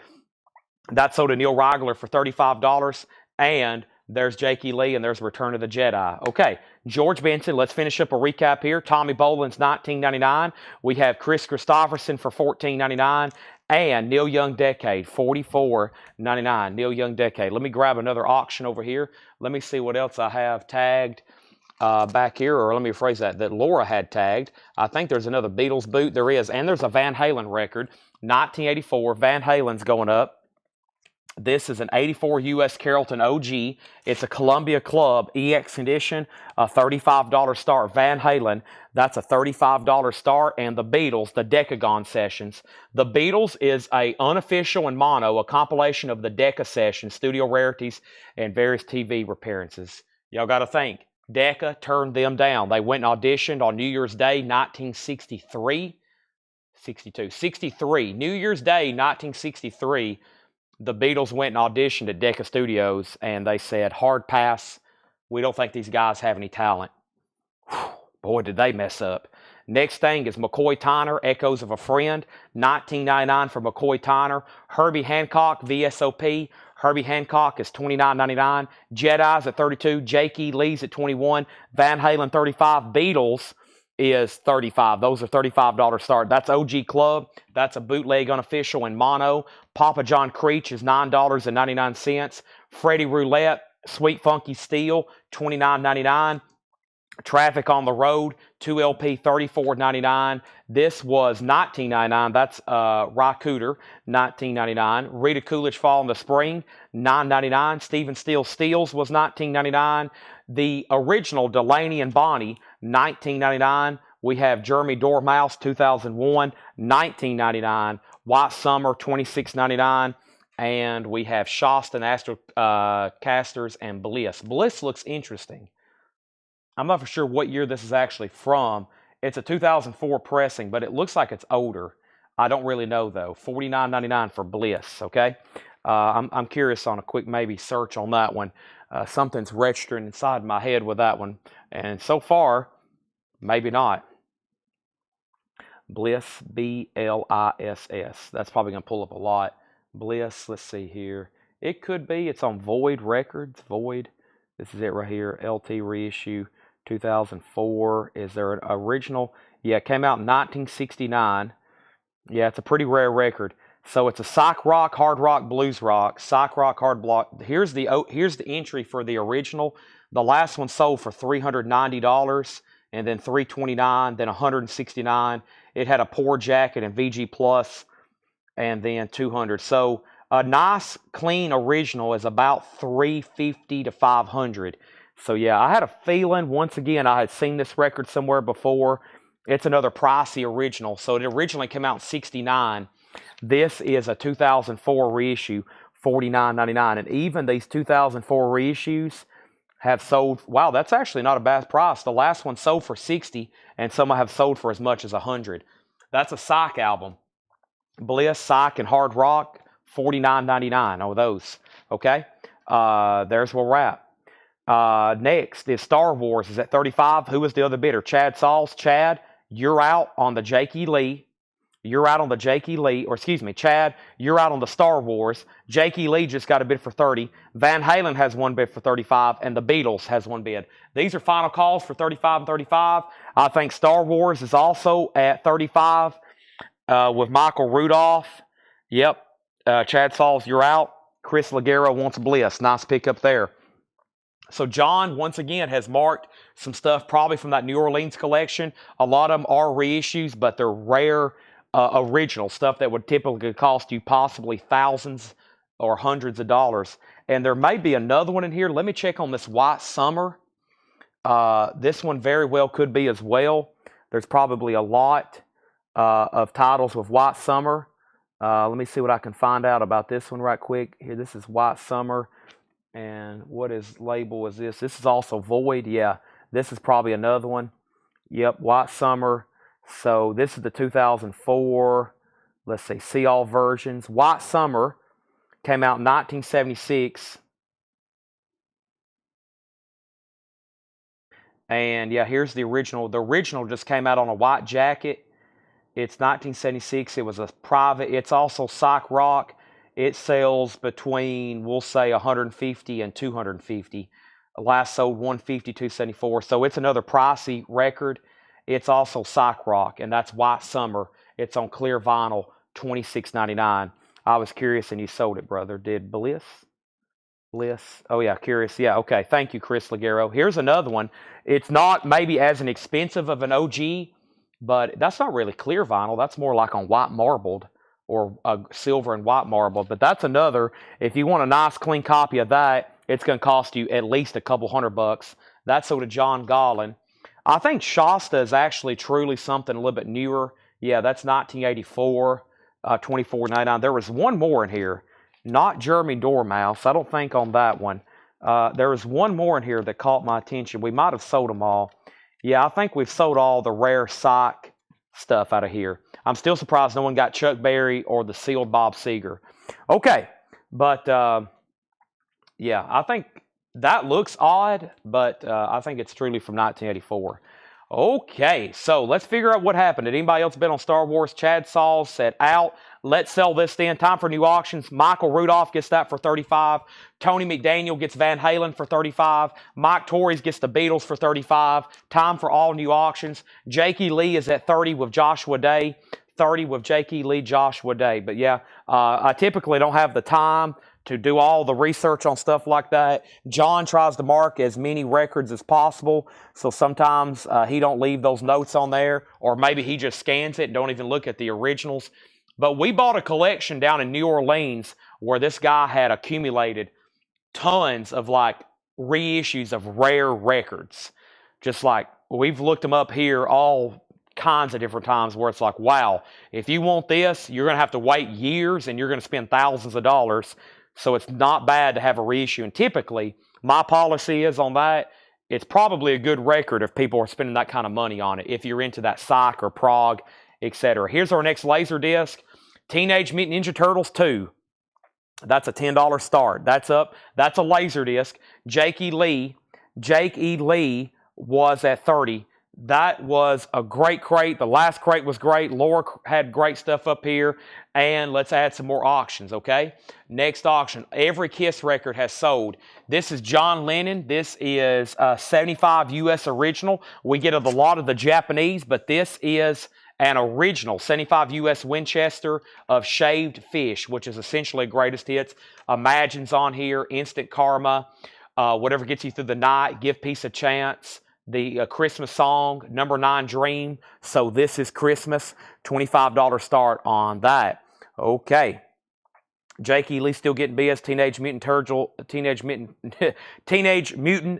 That sold to Neil Reigler for $35. And there's Jake E. Lee, and there's Return of the Jedi. Okay, George Benson, let's finish up a recap here. Tommy Boland's $19.99. We have Chris Christopherson for $14.99. And Neil Young Decade, $44.99. Neil Young Decade. Let me grab another auction over here. Let me see what else I have tagged back here. Or let me rephrase that Laura had tagged. I think there's another Beatles boot. There is. And there's a Van Halen record. 1984. Van Halen's going up. This is an 84 U.S. Carrollton OG. It's a Columbia Club EX edition, a $35 start. Van Halen, that's a $35 start. And the Beatles, the Decagon Sessions. The Beatles is a unofficial and mono, a compilation of the Decca Sessions, studio rarities, and various TV appearances. Y'all got to think, Decca turned them down. They went and auditioned on New Year's Day, 1963. 62, 63. New Year's Day, 1963, the Beatles went and auditioned at Decca Studios, and they said, hard pass. We don't think these guys have any talent. Whew, boy, did they mess up. Next thing is McCoy Tyner, Echoes of a Friend, 1999 for McCoy Tyner. Herbie Hancock, VSOP. Herbie Hancock is $29.99. Jedi's at $32. Jake E. Lee's at $21. Van Halen, $35. Beatles is $35. Those are $35 start. That's OG Club. That's a bootleg unofficial in mono. Papa John Creech is $9.99. Freddie Roulette, Sweet Funky Steel, $29.99. Traffic on the Road, 2LP, $34.99. This was $19.99. That's Rycooter, $19.99. Rita Coolidge Fall in the Spring, $9.99. Stephen Steele Steels was $19.99. The original Delaney and Bonnie, $19.99. We have Jeremy Dormouse, 2001, $19.99. White Summer, $26.99. And we have Shasta and Casters and Bliss. Bliss looks interesting. I'm not for sure what year this is actually from. It's a 2004 pressing, but it looks like it's older. I don't really know, though. $49.99 for Bliss, okay? I'm curious on a quick maybe search on that one. Something's registering inside my head with that one. And so far, maybe not. Bliss, B-L-I-S-S. That's probably going to pull up a lot. Bliss, let's see here. It could be. It's on Void Records. Void. This is it right here. LT reissue. 2004. Is there an original? Yeah, it came out in 1969. Yeah, it's a pretty rare record. So it's a psych rock, hard rock, blues rock, psych rock, hard rock. Here's the entry for the original. The last one sold for $390, and then $329, then $169. It had a poor jacket and VG Plus, and then $200. So a nice, clean original is about $350 to $500. So yeah, I had a feeling, once again, I had seen this record somewhere before. It's another pricey original. So it originally came out in 69. This is a 2004 reissue, $49.99. And even these 2004 reissues have sold, wow, that's actually not a bad price. The last one sold for $60, and some have sold for as much as $100. That's a Psych album. Bliss, Psych, and Hard Rock, $49.99 on those. Okay? There's where we're at. Next is Star Wars is at $35. Who was the other bidder? Chad Sauls. Chad, you're out on the Jake E. Lee. You're out on the Jake E. Lee, or excuse me, Chad, you're out on the Star Wars. Jake E. Lee just got a bid for $30. Van Halen has one bid for $35, and the Beatles has one bid. These are final calls for $35 and $35. I think Star Wars is also at $35 with Michael Rudolph. Yep. Chad Sauls, you're out. Chris Ligero wants Bliss. Nice pickup there. So John, once again, has marked some stuff probably from that New Orleans collection. A lot of them are reissues, but they're rare original stuff that would typically cost you possibly thousands or hundreds of dollars. And there may be another one in here. Let me check on this White Summer. This one very well could be as well. There's probably a lot of titles with White Summer. Let me see what I can find out about this one right quick. Here, this is White Summer. And what is label is this? This is also Void. Yeah, this is probably another one. Yep, White Summer. So this is the 2004. Let's see all versions. White Summer came out in 1976. And yeah, here's the original. The original just came out on a white jacket. It's 1976. It was a private. It's also psych rock. It sells between, we'll say, 150 and 250. Last sold 150, 274. So it's another pricey record. It's also psych rock, and that's White Summer. It's on clear vinyl, $26.99. I was curious, and you sold it, brother. Did Bliss? Oh, yeah, curious. Yeah, okay. Thank you, Chris Ligero. Here's another one. It's not maybe as inexpensive of an OG, but that's not really clear vinyl. That's more like on white marbled, or silver and white marble. But that's another, if you want a nice clean copy of that, it's going to cost you at least a couple $100. That's sold to John Gollin. I think Shasta is actually truly something a little bit newer. Yeah, that's 1984, $24.99. There was one more in here, not Jeremy Dormouse. I don't think on that one. There was one more in here that caught my attention. We might have sold them all. Yeah, I think we've sold all the rare psych stuff out of here. I'm still surprised no one got Chuck Berry or the sealed Bob Seger. Okay, but yeah, I think that looks odd, but I think it's truly from 1984. Okay, so let's figure out what happened. Did anybody else been on Star Wars? Chad Saul said out. Let's sell this then. Time for new auctions. Michael Rudolph gets that for 35. Tony McDaniel gets Van Halen for 35. Mike Torres gets the Beatles for 35. Time for all new auctions. Jakey Lee is at 30 with Joshua Day. 30 with Jakey Lee, Joshua Day. But yeah, I typically don't have the time to do all the research on stuff like that. John tries to mark as many records as possible, so sometimes he don't leave those notes on there, or maybe he just scans it and don't even look at the originals. But we bought a collection down in New Orleans where this guy had accumulated tons of like reissues of rare records. Just like we've looked them up here all kinds of different times where it's like, wow, if you want this, you're going to have to wait years and you're going to spend thousands of dollars. So it's not bad to have a reissue. And typically, my policy is on that, it's probably a good record if people are spending that kind of money on it, if you're into that psych or prog, etc. Here's our next laser disc. Teenage Mutant Ninja Turtles 2. That's a $10 start. That's up. That's a laser disc. Jake E. Lee was at 30. That was a great crate. The last crate was great. Laura had great stuff up here. And let's add some more auctions, okay? Next auction. Every Kiss record has sold. This is John Lennon. This is 75 U.S. original. We get a lot of the Japanese, but this is an original 75 U.S. Winchester of Shaved Fish, which is essentially greatest hits. Imagine's on here. Instant Karma. Whatever gets you through the night. Give Peace a Chance. The Christmas song, Number 9 Dream. So This Is Christmas. $25 start on that. Okay. Jake E. Lee still getting bids. Teenage Mutant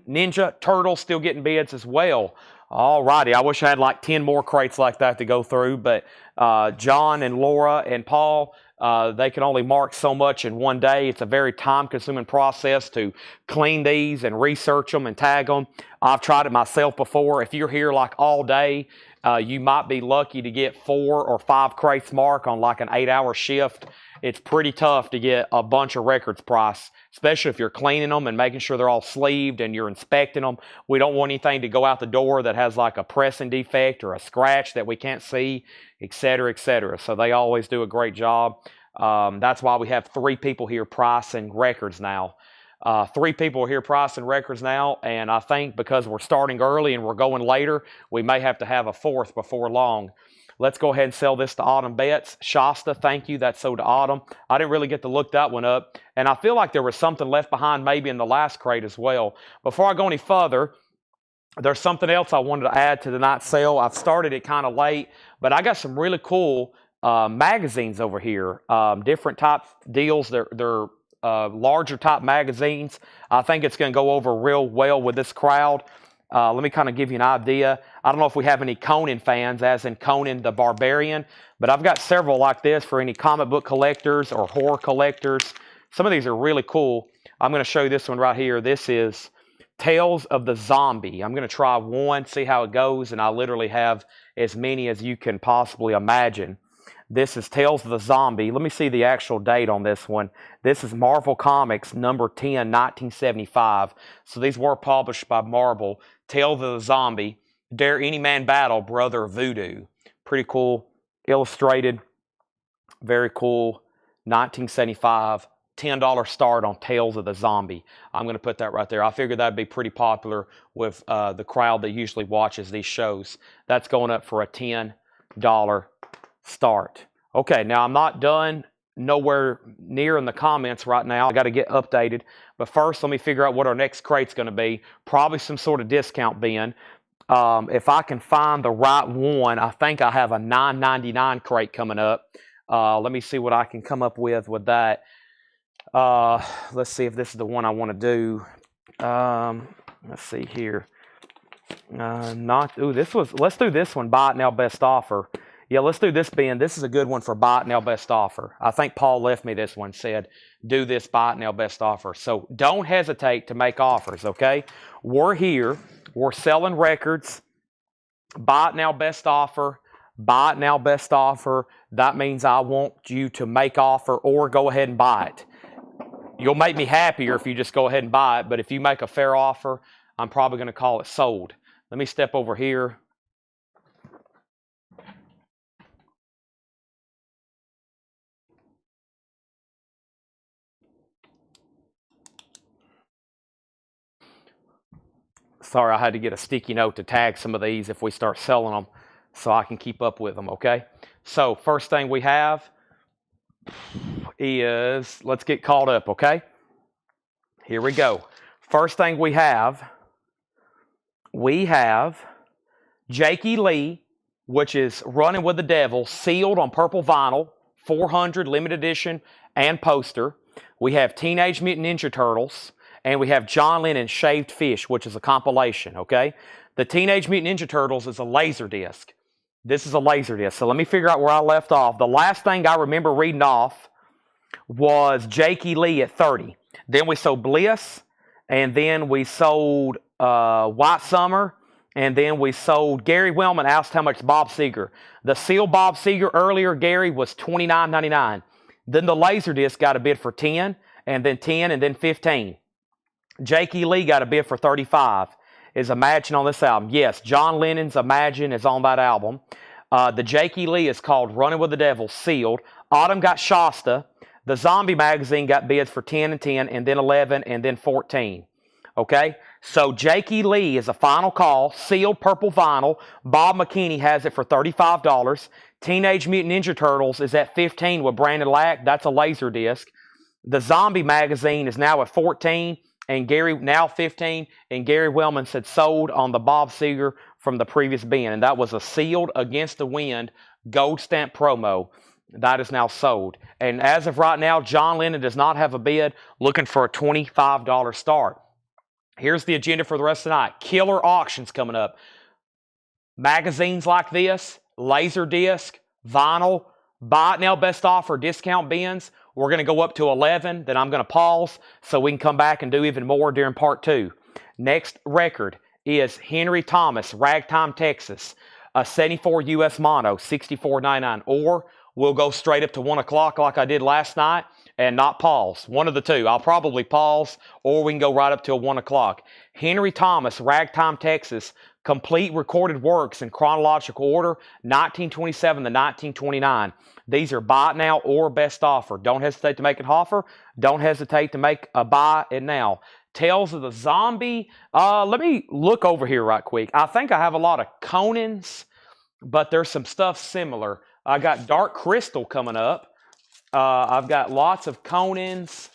Ninja Turtles still getting bids as well. Alrighty. I wish I had like 10 more crates like that to go through, but John and Laura and Paul, they can only mark so much in one day. It's a very time-consuming process to clean these and research them and tag them. I've tried it myself before. If you're here like all day, you might be lucky to get 4 or 5 crates marked on like an 8-hour shift. It's pretty tough to get a bunch of records priced, especially if you're cleaning them and making sure they're all sleeved and you're inspecting them. We don't want anything to go out the door that has like a pressing defect or a scratch that we can't see, etc., etc. So they always do a great job. That's why we have 3 people here pricing records now. 3 people are here pricing records now, and I think because we're starting early and we're going later, we may have to have a 4th before long. Let's go ahead and sell this to Autumn Betts. Shasta, thank you. That's sold to Autumn. I didn't really get to look that one up, and I feel like there was something left behind maybe in the last crate as well. Before I go any further, there's something else I wanted to add to tonight's sale. I've started it kind of late, but I got some really cool magazines over here. Different type deals. They're larger type magazines. I think it's going to go over real well with this crowd. Let me kind of give you an idea. I don't know if we have any Conan fans, as in Conan the Barbarian, but I've got several like this for any comic book collectors or horror collectors. Some of these are really cool. I'm going to show you this one right here. This is Tales of the Zombie. I'm going to try one, see how it goes, and I literally have as many as you can possibly imagine. This is Tales of the Zombie. Let me see the actual date on this one. This is Marvel Comics number 10, 1975. So these were published by Marvel. Tales of the Zombie. Dare Any Man Battle, Brother Voodoo. Pretty cool. Illustrated. Very cool. 1975. $10 start on Tales of the Zombie. I'm going to put that right there. I figured that'd be pretty popular with the crowd that usually watches these shows. That's going up for a $10 start. Okay, now I'm not done nowhere near in the comments right now. I got to get updated. But first, let me figure out what our next crate's going to be. Probably some sort of discount bin. If I can find the right one, I think I have a $9.99 crate coming up. Let me see what I can come up with that. Let's see if this is the one I want to do. Let's see here. Let's do this one. Buy it now, best offer. Yeah, let's do this bin. This is a good one for buy it now, best offer. I think Paul left me this one, said, do this, buy it now, best offer. So don't hesitate to make offers, okay? We're here. We're selling records. Buy it now, best offer. Buy it now, best offer. That means I want you to make offer or go ahead and buy it. You'll make me happier if you just go ahead and buy it, but if you make a fair offer, I'm probably going to call it sold. Let me step over here. Sorry, I had to get a sticky note to tag some of these if we start selling them so I can keep up with them, okay? So first thing we have is, let's get caught up, okay? Here we go. First thing we have Jakey Lee, which is Running with the Devil, sealed on purple vinyl, 400 limited edition and poster. We have Teenage Mutant Ninja Turtles, and we have John Lennon's Shaved Fish, which is a compilation, okay? The Teenage Mutant Ninja Turtles is a laser disc. This is a laser disc. So let me figure out where I left off. The last thing I remember reading off was Jakey Lee at 30. Then we sold Bliss, and then we sold White Summer, and then we sold Gary Wellman asked how much Bob Seger. The sealed Bob Seger earlier, Gary, was $29.99. Then the Laserdisc got a bid for 10, and then 10, and then 15. Jakey Lee got a bid for 35. Is Imagine on this album? Yes, John Lennon's Imagine is on that album. The Jakey Lee is called Running with the Devil, sealed. Autumn got Shasta. The Zombie magazine got bids for 10 and 10, and then 11, and then 14. Okay? So Jakey Lee is a final call, sealed purple vinyl. Bob McKinney has it for $35. Teenage Mutant Ninja Turtles is at 15 with Brandon Lack. That's a laser disc. The Zombie magazine is now at 14, and Gary now 15, and Gary Wellman said sold on the Bob Seger from the previous bin, and that was a sealed Against the Wind gold stamp promo. That is now sold. And as of right now, John Lennon does not have a bid, looking for a $25 start. Here's the agenda for the rest of the night. Killer auctions coming up. Magazines like this, laser disc, vinyl, buy it now, best offer, discount bins. We're going to go up to 11. Then I'm going to pause so we can come back and do even more during part 2. Next record is Henry Thomas, Ragtime, Texas. A 74 US mono, $64.99. Or we'll go straight up to 1 o'clock like I did last night and not pause. One of the two. I'll probably pause, or we can go right up till 1 o'clock. Henry Thomas, Ragtime, Texas. Complete recorded works in chronological order, 1927 to 1929. These are buy it now or best offer. Don't hesitate to make an offer. Don't hesitate to make a buy it now. Tales of the Zombie. Let me look over here right quick. I think I have a lot of Conans, but there's some stuff similar. I got Dark Crystal coming up. I've got lots of Conans.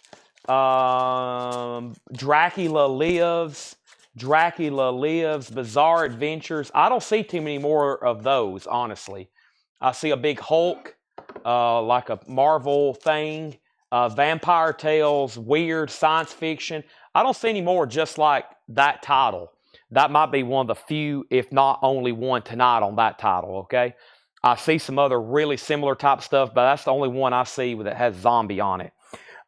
Dracula Lives, Bizarre Adventures. I don't see too many more of those, honestly. I see a big Hulk, like a Marvel thing. Vampire Tales, weird science fiction. I don't see any more just like that title. That might be one of the few, if not only one tonight on that title, okay? I see some other really similar type stuff, but that's the only one I see that has zombie on it.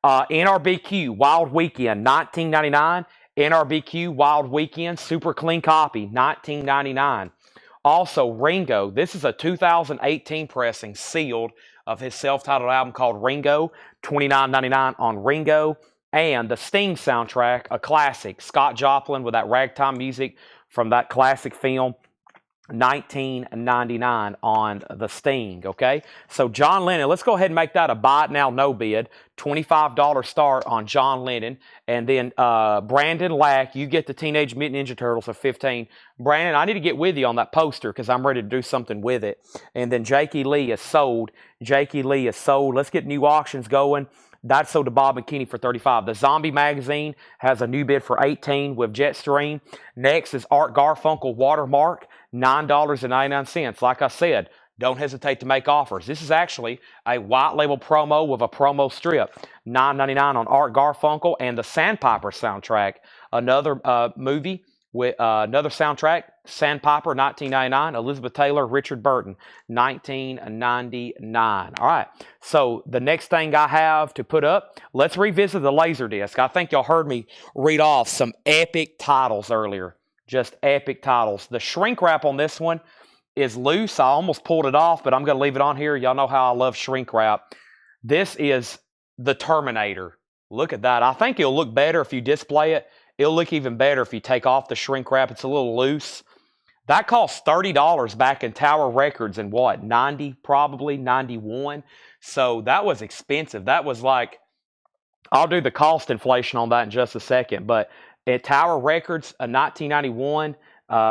NRBQ, Wild Weekend, $19.99. NRBQ, Wild Weekend, super clean copy, $19.99. Also, Ringo, this is a 2018 pressing, sealed, of his self-titled album called Ringo, $29.99 on Ringo. And the Sting soundtrack, a classic, Scott Joplin with that ragtime music from that classic film, $19.99 on the Sting, okay? So John Lennon, let's go ahead and make that a buy it now, no bid. $25 start on John Lennon. And then Brandon Lack, you get the Teenage Mutant Ninja Turtles for 15. Brandon, I need to get with you on that poster because I'm ready to do something with it. And then Jakey Lee is sold. Jakey Lee is sold. Let's get new auctions going. That's sold to Bob McKinney for 35. The Zombie magazine has a new bid for 18 with Jetstream. Next is Art Garfunkel Watermark, $9.99. Like I said, don't hesitate to make offers. This is actually a white label promo with a promo strip, $9.99 on Art Garfunkel. And the Sandpiper soundtrack, another movie with another soundtrack, Sandpiper, $19.99. Elizabeth Taylor, Richard Burton, $19.99. All right, so the next thing I have to put up, let's revisit the Laserdisc. I think y'all heard me read off some epic titles earlier, just epic titles. The shrink wrap on this one is loose. I almost pulled it off, but I'm going to leave it on here. Y'all know how I love shrink wrap. This is the Terminator. Look at that. I think it'll look better if you display it. It'll look even better if you take off the shrink wrap. It's a little loose. That cost $30 back in Tower Records in what, 90, probably 91. So that was expensive. That was like, I'll do the cost inflation on that in just a second. But at Tower Records, a 1991,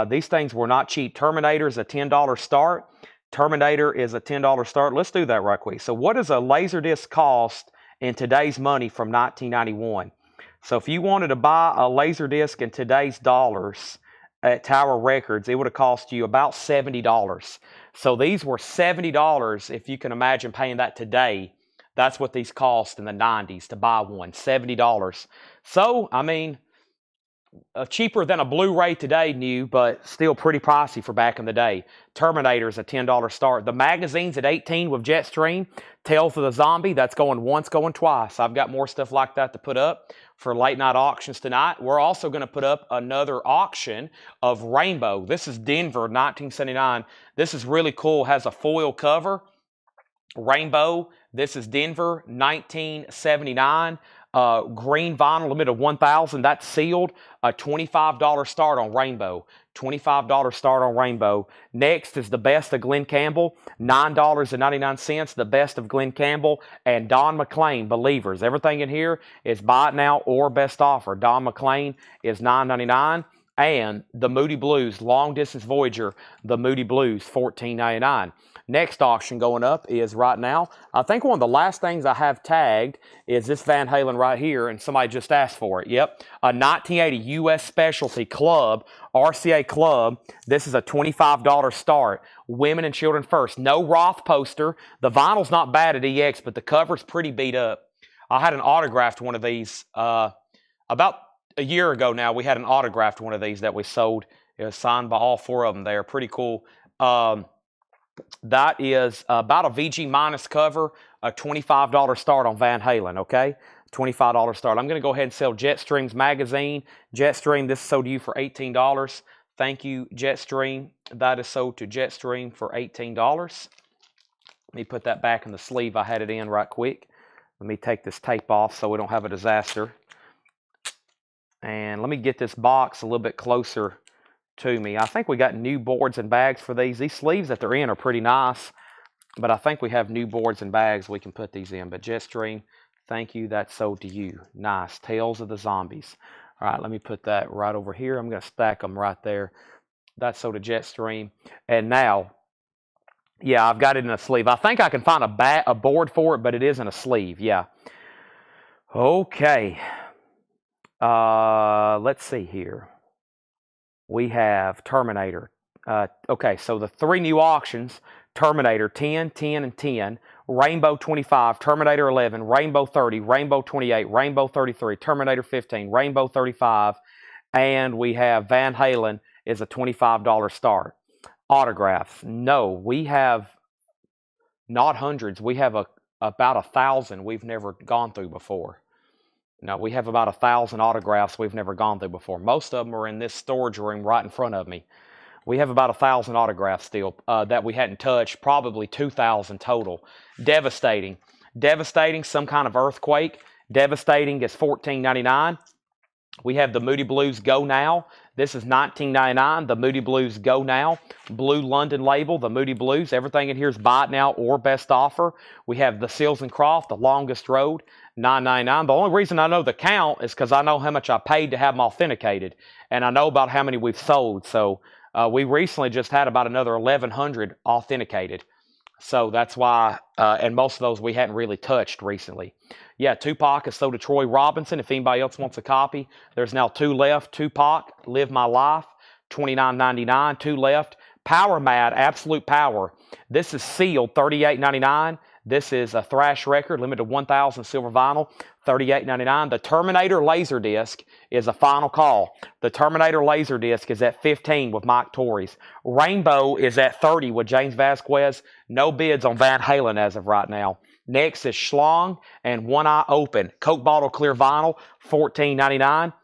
these things were not cheap. Terminator is a $10 start. Terminator is a $10 start. Let's do that right quick. So what does a Laserdisc cost in today's money from 1991? So if you wanted to buy a Laserdisc in today's dollars at Tower Records, it would have cost you about $70. So these were $70, if you can imagine paying that today. That's what these cost in the 90s to buy one, $70. So, I mean, cheaper than a Blu-ray today, new, but still pretty pricey for back in the day. Terminator is a $10 start. The magazine's at 18 with Jetstream. Tales of the Zombie, that's going once, going twice. I've got more stuff like that to put up for late night auctions tonight. We're also going to put up another auction of Rainbow. This is Denver, 1979. This is really cool. Has a foil cover. Rainbow, this is Denver, 1979. Green vinyl, limited 1,000. That's sealed. A $25 start on Rainbow. $25 start on Rainbow. Next is the best of Glenn Campbell. $9.99. The best of Glenn Campbell. And Don McLean, Believers. Everything in here is buy it now or best offer. Don McLean is $9.99. And the Moody Blues, Long Distance Voyager, the Moody Blues, $14.99. Next auction going up is right now, I think one of the last things I have tagged is this Van Halen right here, and somebody just asked for it. Yep, a 1980 U.S. Specialty Club, RCA Club. This is a $25 start. Women and Children First. No Roth poster. The vinyl's not bad at EX, but the cover's pretty beat up. I had an autographed one of these about a year ago now. We had an autographed one of these that we sold. It was signed by all four of them there. Pretty cool. That is about a VG minus cover, a $25 start on Van Halen, okay? $25 start. I'm going to go ahead and sell Jetstream's magazine. Jetstream, this is sold to you for $18. Thank you, Jetstream. That is sold to Jetstream for $18. Let me put that back in the sleeve I had it in right quick. Let me take this tape off so we don't have a disaster. And let me get this box a little bit closer to me. I think we got new boards and bags for these. These sleeves that they're in are pretty nice, but I think we have new boards and bags we can put these in. But Jetstream, thank you. That's sold to you. Nice. Tales of the Zombies. All right, let me put that right over here. I'm going to stack them right there. That's sold to Jetstream. And now, yeah, I've got it in a sleeve. I think I can find a board for it, but it is in a sleeve. Yeah. Okay. Let's see here. We have Terminator. Okay, so the three new auctions, Terminator 10, 10, and 10, Rainbow 25, Terminator 11, Rainbow 30, Rainbow 28, Rainbow 33, Terminator 15, Rainbow 35, and we have Van Halen is a $25 start. Autographs. No, we have not hundreds. We have about 1,000 we've never gone through before. No, we have about 1,000 autographs we've never gone through before. Most of them are in this storage room right in front of me. We have about 1,000 autographs still that we hadn't touched, probably 2,000 total. Devastating. Devastating, some kind of earthquake. Devastating is $14.99. We have the Moody Blues Go Now. This is $19.99. The Moody Blues Go Now. Blue London label, the Moody Blues. Everything in here is buy it now or best offer. We have the Seals and Croft, the Longest Road, $9.99. The only reason I know the count is because I know how much I paid to have them authenticated. And I know about how many we've sold. So we recently just had about another 1,100 authenticated. So that's why, and most of those we hadn't really touched recently. Yeah, Tupac is sold to Troy Robinson. If anybody else wants a copy, there's now 2 left. Tupac, Live My Life, $29.99. 2 left. Power Mad, Absolute Power. This is sealed, $38.99. This is a thrash record, limited to 1,000 silver vinyl, $38.99. The Terminator Laserdisc is a final call. The Terminator Laserdisc is at $15 with Mike Torres. Rainbow is at $30 with James Vasquez. No bids on Van Halen as of right now. Next is Schlong and One Eye Open. Coke Bottle Clear Vinyl, $14.99.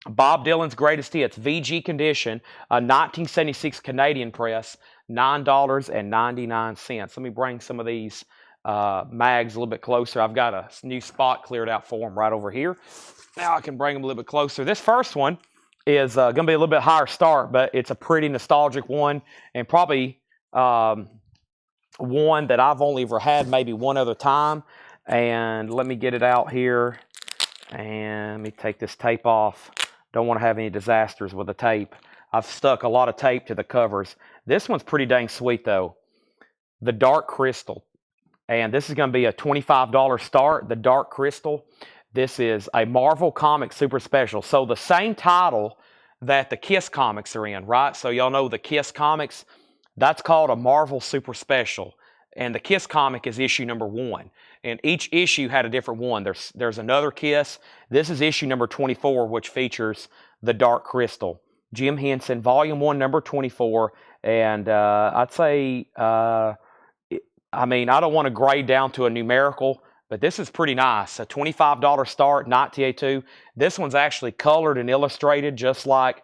Bob Dylan's Greatest Hits, VG Condition, a 1976 Canadian press, $9.99. Let me bring some of these mags a little bit closer. I've got a new spot cleared out for them right over here. Now I can bring them a little bit closer. This first one is going to be a little bit higher start, but it's a pretty nostalgic one, and probably one that I've only ever had maybe one other time. And let me get it out here, and let me take this tape off. Don't want to have any disasters with the tape. I've stuck a lot of tape to the covers. This one's pretty dang sweet though. The Dark Crystal. And this is going to be a $25 start, the Dark Crystal. This is a Marvel Comics Super Special. So the same title that the Kiss comics are in, right? So y'all know the Kiss comics, that's called a Marvel Super Special. And the Kiss comic is issue number 1. And each issue had a different one. There's another Kiss. This is issue number 24, which features the Dark Crystal. Jim Henson, Volume 1, number 24. And I'd say, I don't want to grade down to a numerical, but this is pretty nice. A $25 start, 1982. This one's actually colored and illustrated just like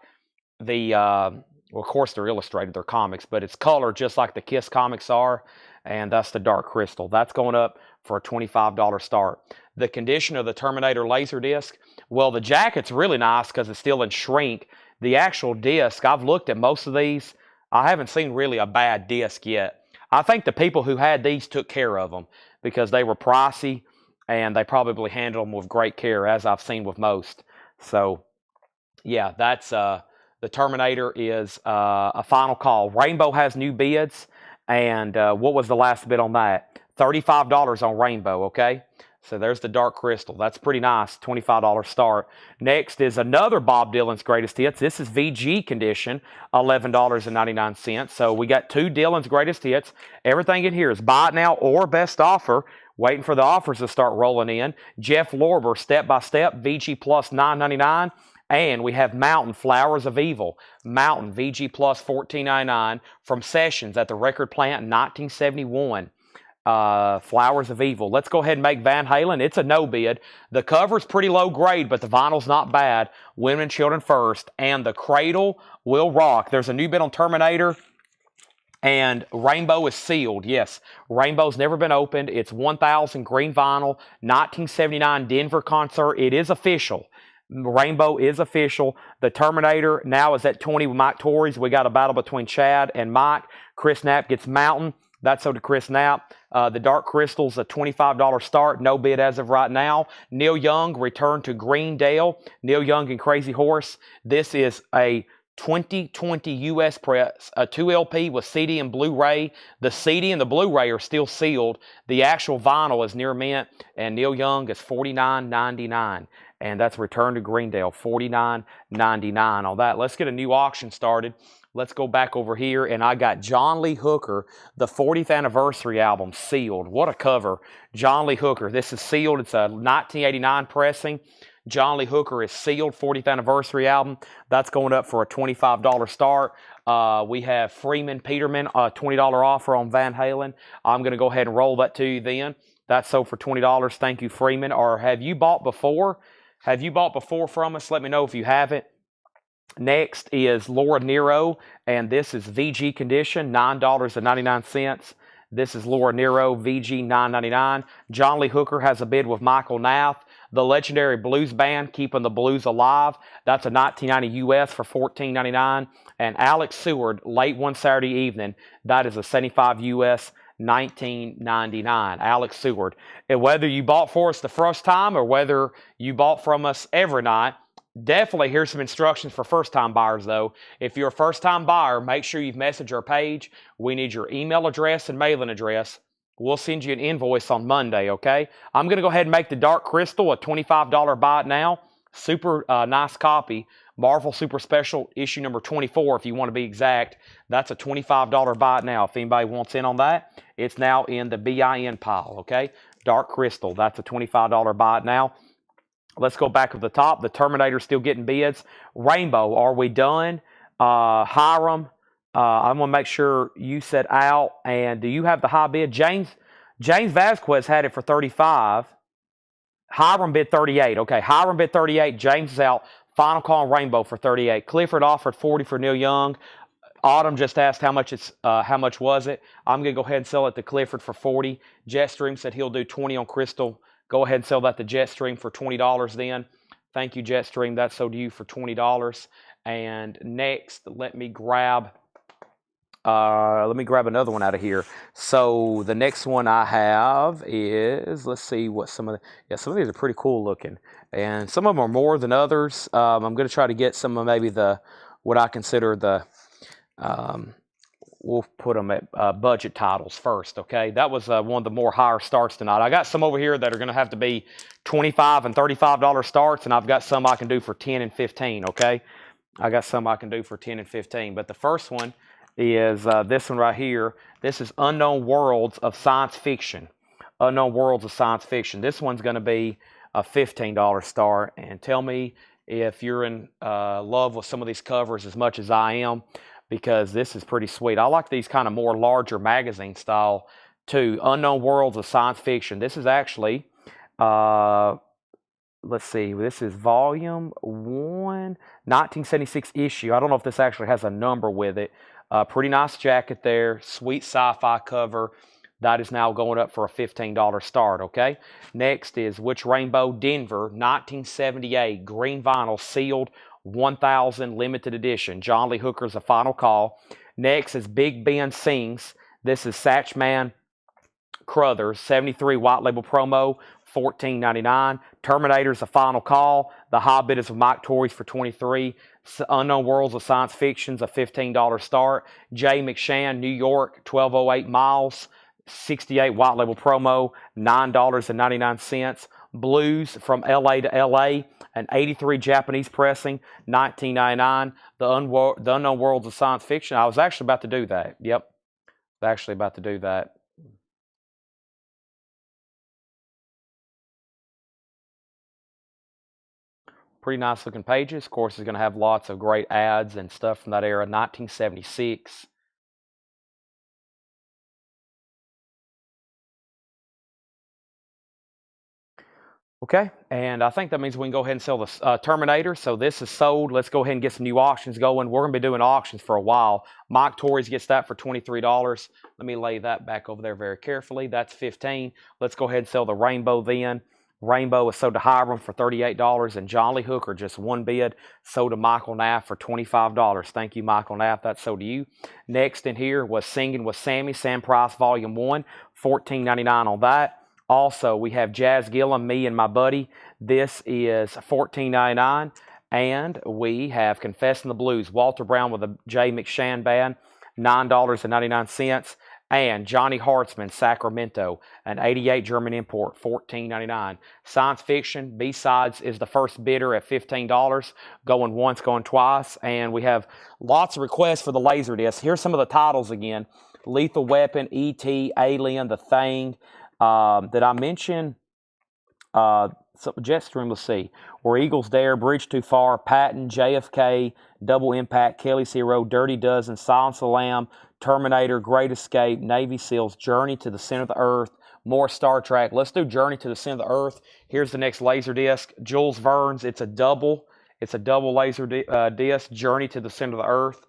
the, well, of course they're illustrated, they're comics, but it's colored just like the Kiss comics are. And that's the Dark Crystal. That's going up for a $25 start. The condition of the Terminator Laserdisc, well, the jacket's really nice because it's still in shrink. The actual disc, I've looked at most of these. I haven't seen really a bad disc yet. I think the people who had these took care of them because they were pricey and they probably handled them with great care, as I've seen with most. So, yeah, that's the Terminator is a final call. Rainbow has new bids, and what was the last bid on that? $35 on Rainbow, okay? So there's the Dark Crystal. That's pretty nice, $25 start. Next is another Bob Dylan's Greatest Hits. This is VG condition, $11.99. So we got 2 Dylan's Greatest Hits. Everything in here is buy it now or best offer. Waiting for the offers to start rolling in. Jeff Lorber, Step by Step, VG plus $9.99. And we have Mountain, Flowers of Evil. Mountain, VG plus $14.99 from Sessions at the Record Plant in 1971. Flowers of Evil. Let's go ahead and make Van Halen. It's a no bid. The cover's pretty low grade, but the vinyl's not bad. Women and Children First. And The Cradle Will Rock. There's a new bid on Terminator. And Rainbow is sealed. Yes, Rainbow's never been opened. It's 1000 green vinyl, 1979 Denver concert. It is official. Rainbow is official. The Terminator now is at 20 with Mike Torres. We got a battle between Chad and Mike. Chris Knapp gets Mountain. That's so to Chris Knapp. The Dark Crystal's a $25 start. No bid as of right now. Neil Young returned to Greendale. Neil Young and Crazy Horse. This is a 2020 U.S. press, a 2 LP with CD and Blu-ray. The CD and the Blu-ray are still sealed. The actual vinyl is near mint, and Neil Young is $49.99. And that's Return to Greendale, $49.99 on that. Let's get a new auction started. Let's go back over here, and I got John Lee Hooker, the 40th anniversary album, sealed. What a cover. John Lee Hooker. This is sealed. It's a 1989 pressing. John Lee Hooker is sealed, 40th anniversary album. That's going up for a $25 start. We have Freeman Peterman, a $20 offer on Van Halen. I'm going to go ahead and roll that to you then. That's sold for $20. Thank you, Freeman. Or have you bought before? Have you bought before from us? Let me know if you haven't. Next is Laura Nero, and this is VG condition, $9.99. This is Laura Nero, VG $9.99. John Lee Hooker has a bid with Michael Nath. The legendary blues band, Keeping the Blues Alive. That's a 1990 US for $14.99. And Alex Seward, Late One Saturday Evening. That is a 75 US, $19.99. Alex Seward. And whether you bought for us the first time or whether you bought from us every night, definitely here's some instructions for first-time buyers, though. If you're a first-time buyer, make sure you've messaged our page. We need your email address and mailing address. We'll send you an invoice on Monday, okay? I'm going to go ahead and make the Dark Crystal a $25 buy it now. Super nice copy. Marvel Super Special issue number 24, if you want to be exact. That's a $25 buy it now. If anybody wants in on that, it's now in the BIN pile, okay? Dark Crystal, that's a $25 buy it now. Let's go back to the top. The Terminator's still getting bids. Rainbow, are we done? Hiram, I'm going to make sure you said out. And do you have the high bid? James Vasquez had it for 35. Hiram bid 38. Okay, Hiram bid 38. James is out. Final call on Rainbow for 38. Clifford offered 40 for Neil Young. Autumn just asked how much was it. I'm gonna go ahead and sell it to Clifford for 40. Jetstream said he'll do 20 on Crystal. Go ahead and sell that to Jetstream for $20 then. Thank you, Jetstream. That's sold to you for $20. And next, let me grab another one out of here. So the next one I have is, let's see what some of these are pretty cool looking, and some of them are more than others. I'm going to try to get some of maybe what I consider we'll put them at budget titles first. Okay, that was one of the more higher starts tonight. I got some over here that are going to have to be $25 and $35 starts, and I've got some I can do for 10 and 15. Okay, I got some I can do for 10 and 15. But the first one is this one right here. This is Unknown Worlds of Science Fiction. Unknown Worlds of Science Fiction. This one's going to be a $15 start. And tell me if you're in love with some of these covers as much as I am, because this is pretty sweet. I like these kind of more larger magazine style too. Unknown Worlds of Science Fiction. This is actually, let's see, this is volume 1, 1976 issue. I don't know if this actually has a number with it. Pretty nice jacket there, sweet sci-fi cover. That is now going up for a $15 start, okay? Next is Witch Rainbow Denver, 1978, green vinyl, sealed, 1000 limited edition. John Lee Hooker's A Final Call. Next is Big Ben Sings. This is Satchman Crothers, 73 white label promo, $14.99. Terminator's A Final Call. The Hobbit is with Mike Torres for $23. Unknown Worlds of Science Fiction's a $15 start. Jay McShann, New York, 1208 miles, 68 white label promo, $9.99. Blues from LA to LA, an 83 Japanese pressing, $19.99. The Unknown Worlds of Science Fiction. I was actually about to do that. Yep, actually about to do that. Pretty nice looking pages. Of course, it's going to have lots of great ads and stuff from that era. 1976. Okay, and I think that means we can go ahead and sell the Terminator. So this is sold. Let's go ahead and get some new auctions going. We're going to be doing auctions for a while. Mike Torres gets that for $23. Let me lay that back over there very carefully. That's $15. Let's go ahead and sell the Rainbow then. Rainbow is sold to Hiram for $38, and John Lee Hooker, just one bid, sold to Michael Knapp for $25. Thank you, Michael Knapp. That's sold to you. Next in here was Singing with Sammy, Sam Price, Volume 1, $14.99 on that. Also, we have Jazz Gillum, Me and My Buddy. This is $14.99. And we have Confessing the Blues, Walter Brown with the Jay McShann Band, $9.99. And Johnny Hartzman, Sacramento, an 88 German import, $14.99. Science Fiction, B-Sides is the first bidder at $15, going once, going twice. And we have lots of requests for the Laserdisc. Here's some of the titles again. Lethal Weapon, E.T., Alien, The Thing. Did I mention Jetstream? Let's see. Where Eagles Dare, Bridge Too Far, Patton, JFK, Double Impact, Kelly's Hero, Dirty Dozen, Silence of the Lamb, Terminator, Great Escape, Navy SEALs, Journey to the Center of the Earth, more Star Trek. Let's do Journey to the Center of the Earth. Here's the next Laserdisc. Jules Verne's. It's a double laser disc. Journey to the Center of the Earth.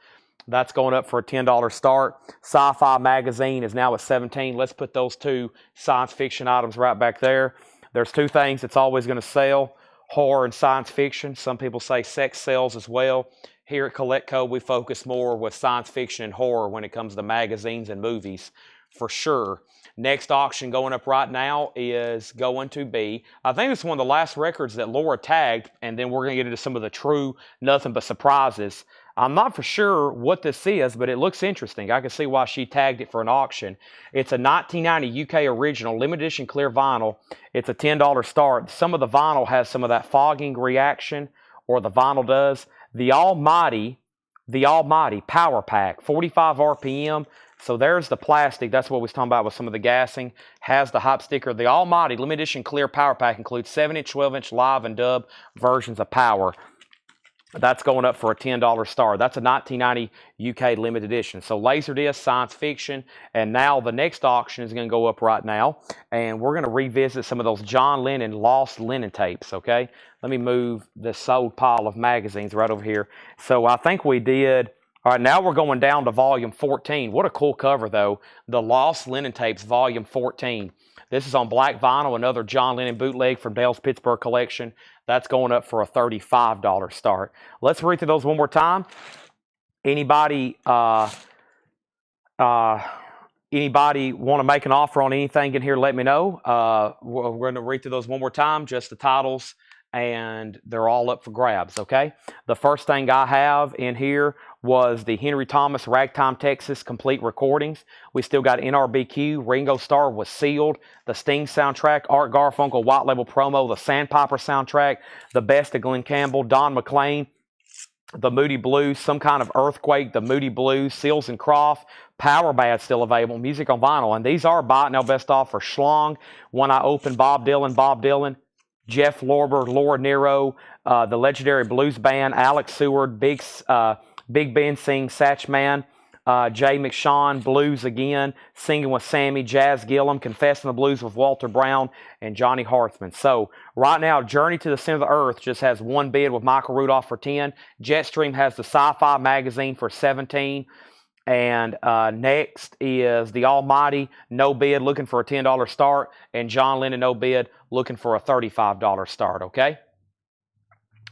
That's going up for a $10 start. Sci-Fi Magazine is now at $17. Let's put those two science fiction items right back there. There's two things that's always going to sell: horror and science fiction. Some people say sex sells as well. Here at Collectco, we focus more with science fiction and horror when it comes to magazines and movies, for sure. Next auction going up right now is going to be, I think it's one of the last records that Laura tagged, and then we're going to get into some of the true nothing but surprises. I'm not for sure what this is, but it looks interesting. I can see why she tagged it for an auction. It's a 1990 UK original, limited edition clear vinyl. It's a $10 start. Some of the vinyl has some of that fogging reaction, or the vinyl does. The Almighty Power Pack, 45 RPM. So there's the plastic. That's what we was talking about with some of the gassing. Has the hop sticker. The Almighty limited edition clear Power Pack includes 7-inch, 12-inch live and dub versions of Power. That's going up for a $10 star. That's a 1990 UK limited edition. So Laserdisc, science fiction, and now the next auction is going to go up right now, and we're going to revisit some of those John Lennon lost Lennon tapes, okay? Let me move this sold pile of magazines right over here. So I think we did All right, now we're going down to volume 14. What a cool cover, though. The Lost Lennon Tapes, volume 14. This is on black vinyl, another John Lennon bootleg from Dale's Pittsburgh collection. That's going up for a $35 start. Let's read through those one more time. Anybody anybody want to make an offer on anything in here, let me know. We're going to read through those one more time, just the titles, and they're all up for grabs, okay? The first thing I have in here was the Henry Thomas Ragtime, Texas complete recordings. We still got NRBQ, Ringo Starr was sealed, the Sting soundtrack, Art Garfunkel white label promo, the Sandpiper soundtrack, the best of Glenn Campbell, Don McLean, the Moody Blues, Some Kind of Earthquake, the Moody Blues, Seals and Croft, Power Bad still available, music on vinyl. And these are buy it now best offer. Schlong, When I Open, Bob Dylan, Jeff Lorber, Laura Nero, the legendary blues band, Alex Seward, Big Ben sings Satchman, Jay McShawn, Blues Again, Singing with Sammy, Jazz Gillum, Confessing the Blues with Walter Brown, and Johnny Hartman. So right now, Journey to the Center of the Earth just has one bid with Michael Rudolph for 10. Jetstream has the Sci-Fi magazine for 17. And next is the Almighty, no bid, looking for a $10 start. And John Lennon, no bid, looking for a $35 start, okay?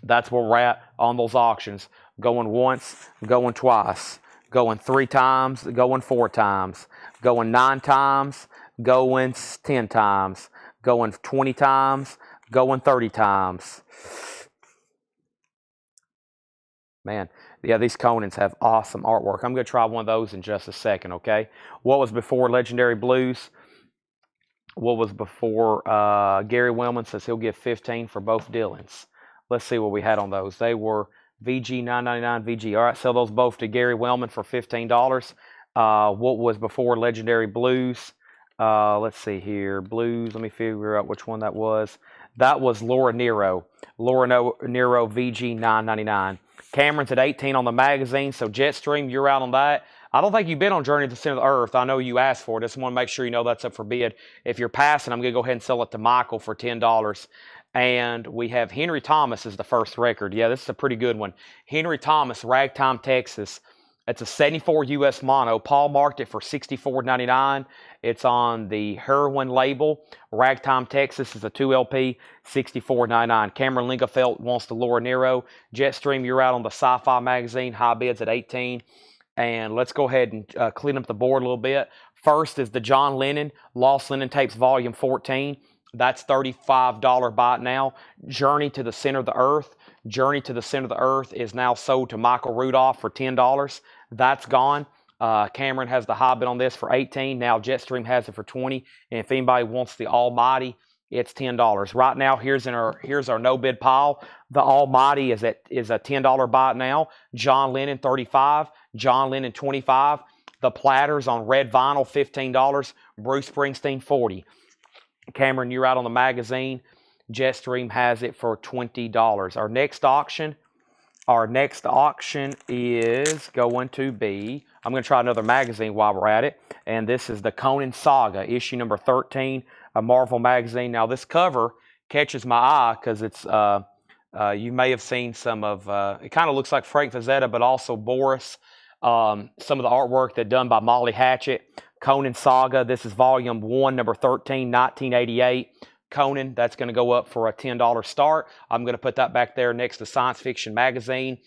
That's where we're at on those auctions. Going once, going twice, going 3 times, going 4 times, going 9 times, going 10 times, going 20 times, going 30 times. Man, yeah, these Conans have awesome artwork. I'm going to try one of those in just a second, okay? What was before Legendary Blues? What was before Gary Wellman says he'll give 15 for both Dylans. Let's see what we had on those. They were VG $9.99 VG. All right, sell those both to Gary Wellman for $15. What was before Legendary Blues? Let's see here. Blues, let me figure out which one that was. That was Laura Nero. Laura Nero VG $9.99. Cameron's at 18 on the magazine, so Jetstream, you're out on that. I don't think you've been on Journey to the Center of the Earth. I know you asked for it. Just want to make sure you know that's up for bid. If you're passing, I'm going to go ahead and sell it to Michael for $10. And we have Henry Thomas as the first record. Yeah, this is a pretty good one. Henry Thomas, Ragtime, Texas. It's a 74 US mono. Paul marked it for $64.99. It's on the Heroin label. Ragtime, Texas is a 2LP, $64.99. Cameron Lingefeld wants the Laura Nero. Jetstream, you're out on the Sci-Fi magazine. High bids at 18. And let's go ahead and clean up the board a little bit. First is the John Lennon, Lost Lennon Tapes, Volume 14. That's $35 buy it now. Journey to the Center of the Earth. Journey to the Center of the Earth is now sold to Michael Rudolph for $10. That's gone. Cameron has the high bid on this for 18. Now Jetstream has it for 20. And if anybody wants the Almighty, it's $10. Right now, here's our no bid pile. The Almighty is a $10 buy it now. John Lennon 35. John Lennon 25. The Platters on red vinyl $15. Bruce Springsteen 40. Cameron, you're out on the magazine. Jetstream has it for $20. Our next auction is going to be, I'm going to try another magazine while we're at it, and this is the Conan Saga, issue number 13, a Marvel magazine. Now, this cover catches my eye because it's, you may have seen some of, it kind of looks like Frank Frazetta, but also Boris. Some of the artwork that's done by Molly Hatchet. Conan Saga, this is volume 1, number 13, 1988. Conan, that's going to go up for a $10 start. I'm going to put that back there next to Science Fiction Magazine.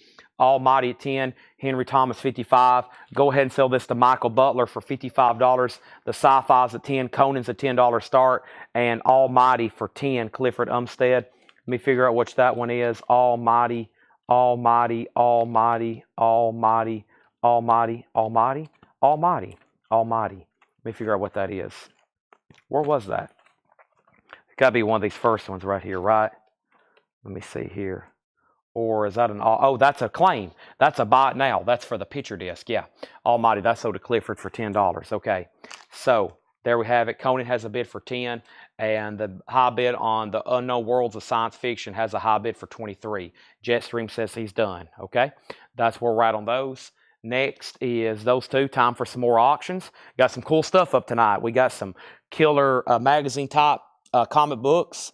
Almighty at 10, Henry Thomas 55. Go ahead and sell this to Michael Butler for $55. The Sci-Fi's at 10, Conan's a $10 start, and Almighty for 10, Clifford Umstead. Let me figure out which that one is. Almighty, Almighty, Almighty, Almighty, Almighty, Almighty, Almighty, Almighty. Let me figure out what that is. Where was that? It's got to be one of these first ones right here, right? Let me see here. Or is that an... Oh, that's a claim. That's a buy it now. That's for the picture disc. Yeah. Almighty. That's sold to Clifford for $10. Okay. So, there we have it. Conan has a bid for 10. And the high bid on the Unknown Worlds of Science Fiction has a high bid for 23. Jetstream says he's done. Okay. That's where we're at on those. Next is those two. Time for some more auctions. Got some cool stuff up tonight. We got some killer magazine type comic books.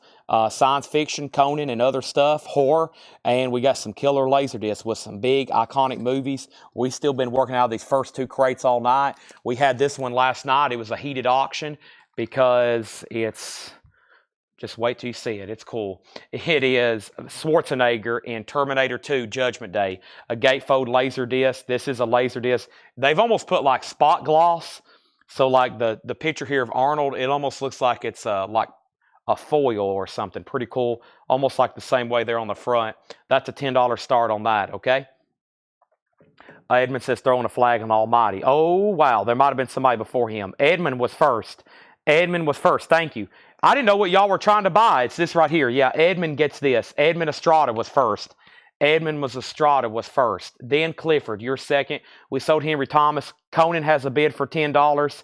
science fiction, Conan, and other stuff, horror, and we got some killer laser discs with some big iconic movies. We've still been working out these first 2 crates all night. We had this one last night. It was a heated auction because it's... Just wait till you see it. It's cool. It is Schwarzenegger in Terminator 2 Judgment Day, a gatefold laser disc. This is a laser disc. They've almost put like spot gloss. So like the picture here of Arnold, it almost looks like it's like a foil or something. Pretty cool. Almost like the same way there on the front. That's a $10 start on that, okay? Edmund says throwing a flag on Almighty. Oh, wow. There might have been somebody before him. Edmund was first. Edmund was first. Thank you. I didn't know what y'all were trying to buy. It's this right here. Yeah, Edmund gets this. Edmund Estrada was first. Estrada was first. Then Clifford, you're second. We sold Henry Thomas. Conan has a bid for $10.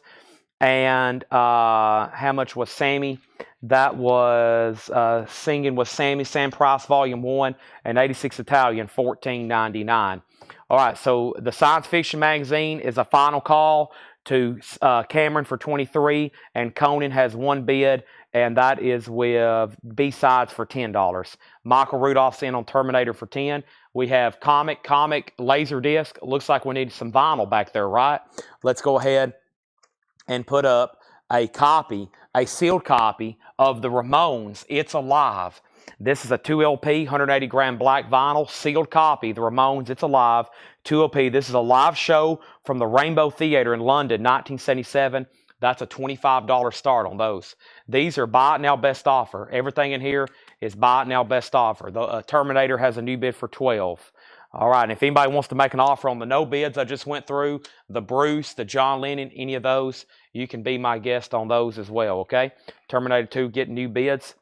And how much was Sammy? That was Singing with Sammy, Sam Price, Volume 1, and 86 Italian, $14.99. All right, so the Science Fiction magazine is a final call to Cameron for 23, and Conan has 1 bid, and that is with B-Sides for $10. Michael Rudolph's in on Terminator for 10. We have comic, laser disc. Looks like we need some vinyl back there, right? Let's go ahead and put up a copy, a sealed copy of the Ramones, It's Alive. This is a 2 LP, 180 gram black vinyl, sealed copy, the Ramones, It's Alive, 2 LP. This is a live show from the Rainbow Theatre in London, 1977. That's a $25 start on those. These are buy it now, best offer. Everything in here is buy it now, best offer. The Terminator has a new bid for 12. All right, and if anybody wants to make an offer on the no bids I just went through, the Bruce, the John Lennon, any of those, you can be my guest on those as well, okay? Terminator 2 getting new bids.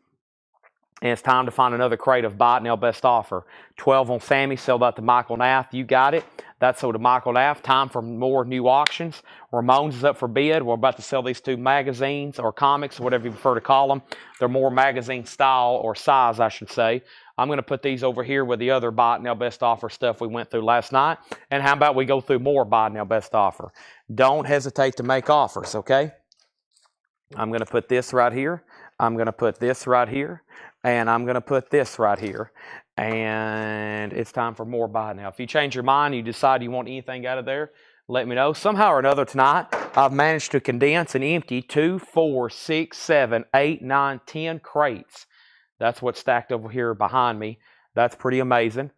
And it's time to find another crate of buy it now, best offer. 12 on Sammy, sell that to Michael Nath. You got it. That's sold to Michael Nath. Time for more new auctions. Ramones is up for bid. We're about to sell these 2 magazines or comics, whatever you prefer to call them. They're more magazine style or size, I should say. I'm going to put these over here with the other buy it now, best offer stuff we went through last night. And how about we go through more buy it now, best offer? Don't hesitate to make offers, okay? I'm going to put this right here. I'm going to put this right here. And I'm going to put this right here. And it's time for more buy now. If you change your mind, you decide you want anything out of there, let me know. Somehow or another tonight, I've managed to condense and empty 2, 4, 6, 7, 8, 9, 10 crates. That's what's stacked over here behind me. That's pretty amazing.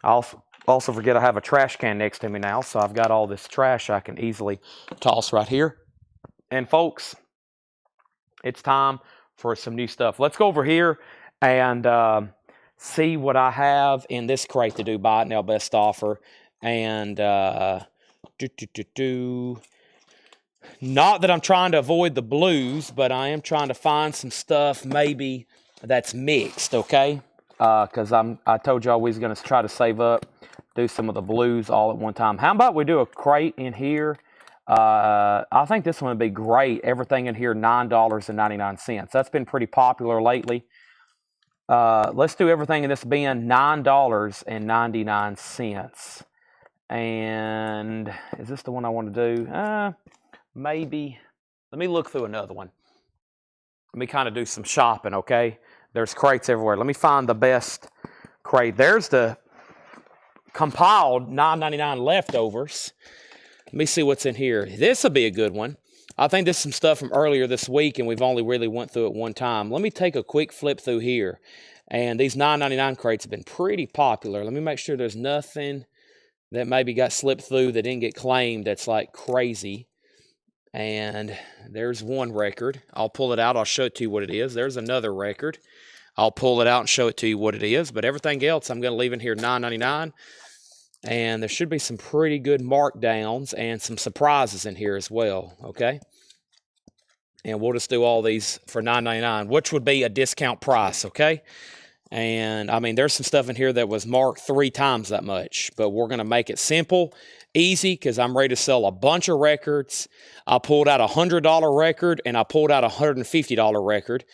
I also forget I have a trash can next to me now, so I've got all this trash I can easily toss right here. And folks, it's time for some new stuff. Let's go over here and see what I have in this crate to do buy it now, best offer. And not that I'm trying to avoid the blues, but I am trying to find some stuff maybe that's mixed, okay? Because I told y'all we was going to try to save up, do some of the blues all at one time. How about we do a crate in here? I think this one would be great. Everything in here, $9.99. That's been pretty popular lately. Let's do everything in this bin, $9.99. And is this the one I want to do? Maybe. Let me look through another one. Let me kind of do some shopping, okay? There's crates everywhere. Let me find the best crate. There's the compiled $9.99 leftovers. Let me see what's in here. This will be a good one. I think this is some stuff from earlier this week, and we've only really went through it one time. Let me take a quick flip through here. And these $9.99 crates have been pretty popular. Let me make sure there's nothing that maybe got slipped through that didn't get claimed that's like crazy. And there's one record. I'll pull it out. I'll show it to you what it is. There's another record. I'll pull it out and show it to you what it is. But everything else I'm going to leave in here $9.99. And there should be some pretty good markdowns and some surprises in here as well, okay? And we'll just do all these for $9.99, which would be a discount price, okay? And, I mean, there's some stuff in here that was marked 3 times that much, but we're going to make it simple, easy, because I'm ready to sell a bunch of records. I pulled out a $100 record, and I pulled out a $150 record.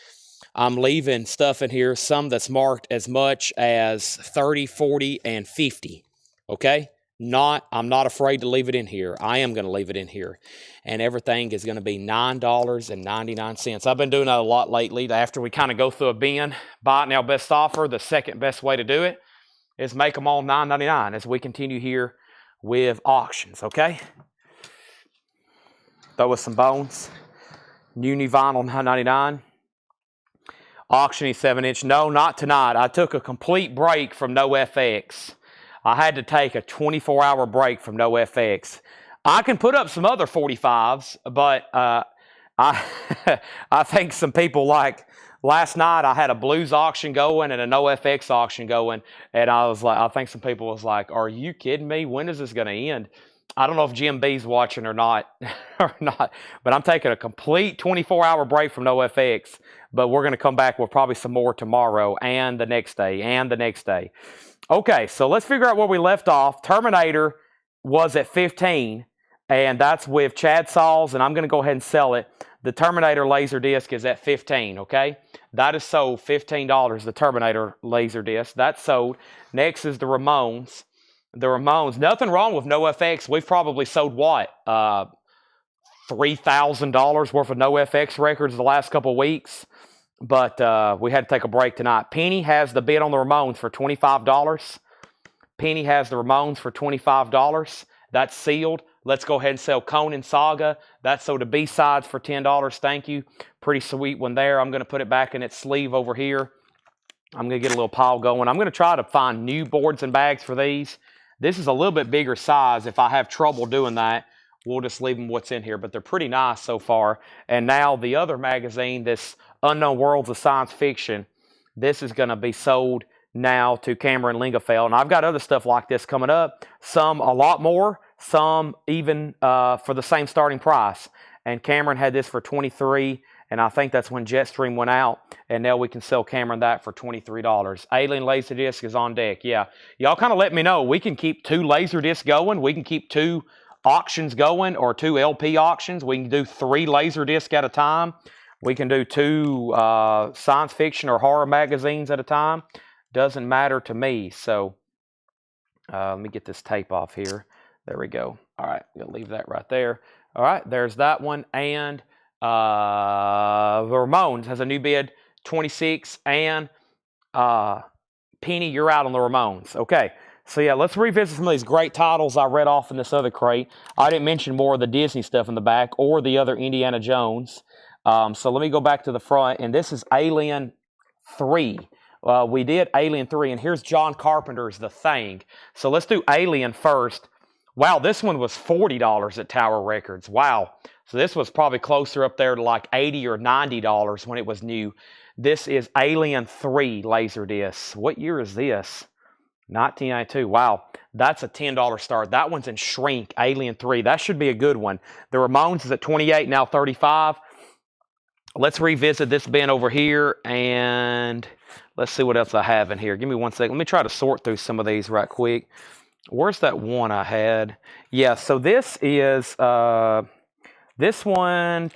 I'm leaving stuff in here, some that's marked as much as 30, 40, and 50. Okay? I'm not afraid to leave it in here. I am going to leave it in here. And everything is going to be $9.99. I've been doing that a lot lately. After we kind of go through a bin, buy it now, best offer, the second best way to do it is make them all $9.99 as we continue here with auctions, okay? Throw us some bones. Uni vinyl, $9.99. Auctioning 7-inch. No, not tonight. I took a complete break from NoFX. I had to take a 24-hour break from NoFX. I can put up some other 45s, but I I think some people like last night I had a blues auction going and a NoFX auction going, and I was like, I think some people was like, "Are you kidding me? When is this going to end?" I don't know if Jim B's watching or not, but I'm taking a complete 24-hour break from NoFX, but we're going to come back with probably some more tomorrow and the next day and the next day. Okay, so let's figure out where we left off. Terminator was at 15, and that's with Chad Saws, and I'm going to go ahead and sell it. The Terminator laser disc is at 15, okay? That is sold, $15, the Terminator laser disc. That's sold. Next is the Ramones. The Ramones, nothing wrong with NoFX. We've probably sold what? $3,000 worth of NoFX records the last couple of weeks. But we had to take a break tonight. Penny has the bid on the Ramones for $25. Penny has the Ramones for $25. That's sealed. Let's go ahead and sell Conan Saga. That's sold the B-sides for $10. Thank you. Pretty sweet one there. I'm going to put it back in its sleeve over here. I'm going to get a little pile going. I'm going to try to find new boards and bags for these. This is a little bit bigger size. If I have trouble doing that, we'll just leave them what's in here. But they're pretty nice so far. And now the other magazine, this Unknown Worlds of Science Fiction, this is going to be sold now to Cameron Lingafeld. And I've got other stuff like this coming up. Some a lot more. Some even for the same starting price. And Cameron had this for $23. And I think that's when Jetstream went out. And now we can sell Cameron that for $23. Alien Laserdisc is on deck. Yeah. Y'all kind of let me know. We can keep 2 Laserdiscs going. We can keep 2 auctions going or 2 LP auctions. We can do 3 Laserdiscs at a time. We can do 2 science fiction or horror magazines at a time. Doesn't matter to me. So let me get this tape off here. There we go. All right. We'll leave that right there. All right. There's that one. And the Ramones has a new bid, 26, and Penny, you're out on the Ramones. Okay, so yeah, let's revisit some of these great titles I read off in this other crate. I didn't mention more of the Disney stuff in the back or the other Indiana Jones. So let me go back to the front, and this is Alien 3. We did Alien 3, and here's John Carpenter's The Thing. So let's do Alien first. Wow, this one was $40 at Tower Records. Wow. So this was probably closer up there to like $80 or $90 when it was new. This is Alien 3 Laserdisc. What year is this? 1992. Wow, that's a $10 start. That one's in shrink, Alien 3. That should be a good one. The Ramones is at 28, now 35. Let's revisit this bin over here, and let's see what else I have in here. Give me one second. Let me try to sort through some of these right quick. Where's that one I had? Yeah, so this is this one.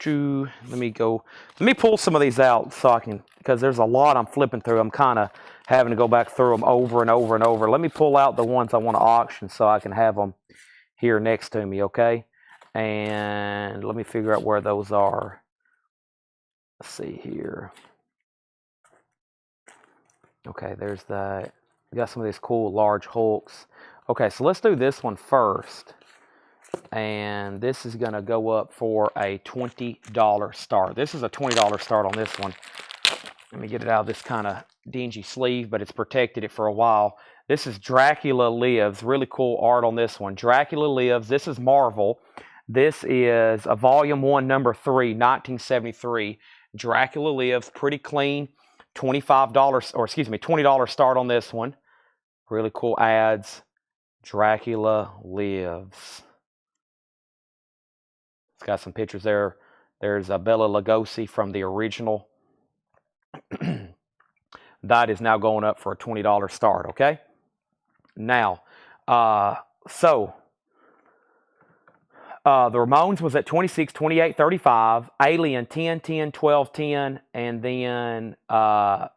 Let me go. Let me pull some of these out so I can, because there's a lot I'm flipping through. I'm kind of having to go back through them over and over and over. Let me pull out the ones I want to auction so I can have them here next to me, okay? And let me figure out where those are. Let's see here. Okay, there's that. We got some of these cool large Hulks. Okay, so let's do this one first. And this is going to go up for a $20 start. This is a $20 start on this one. Let me get it out of this kind of dingy sleeve, but it's protected it for a while. This is Dracula Lives. Really cool art on this one. Dracula Lives. This is Marvel. This is a Volume 1, Number 3, 1973. Dracula Lives. Pretty clean. $20 start on this one. Really cool ads. Dracula Lives. It's got some pictures there. There's Bela Lugosi from the original. That is now going up for a $20 start, okay? Now, the Ramones was at 26, 28, 35. Alien 10, 10, 12, 10, and then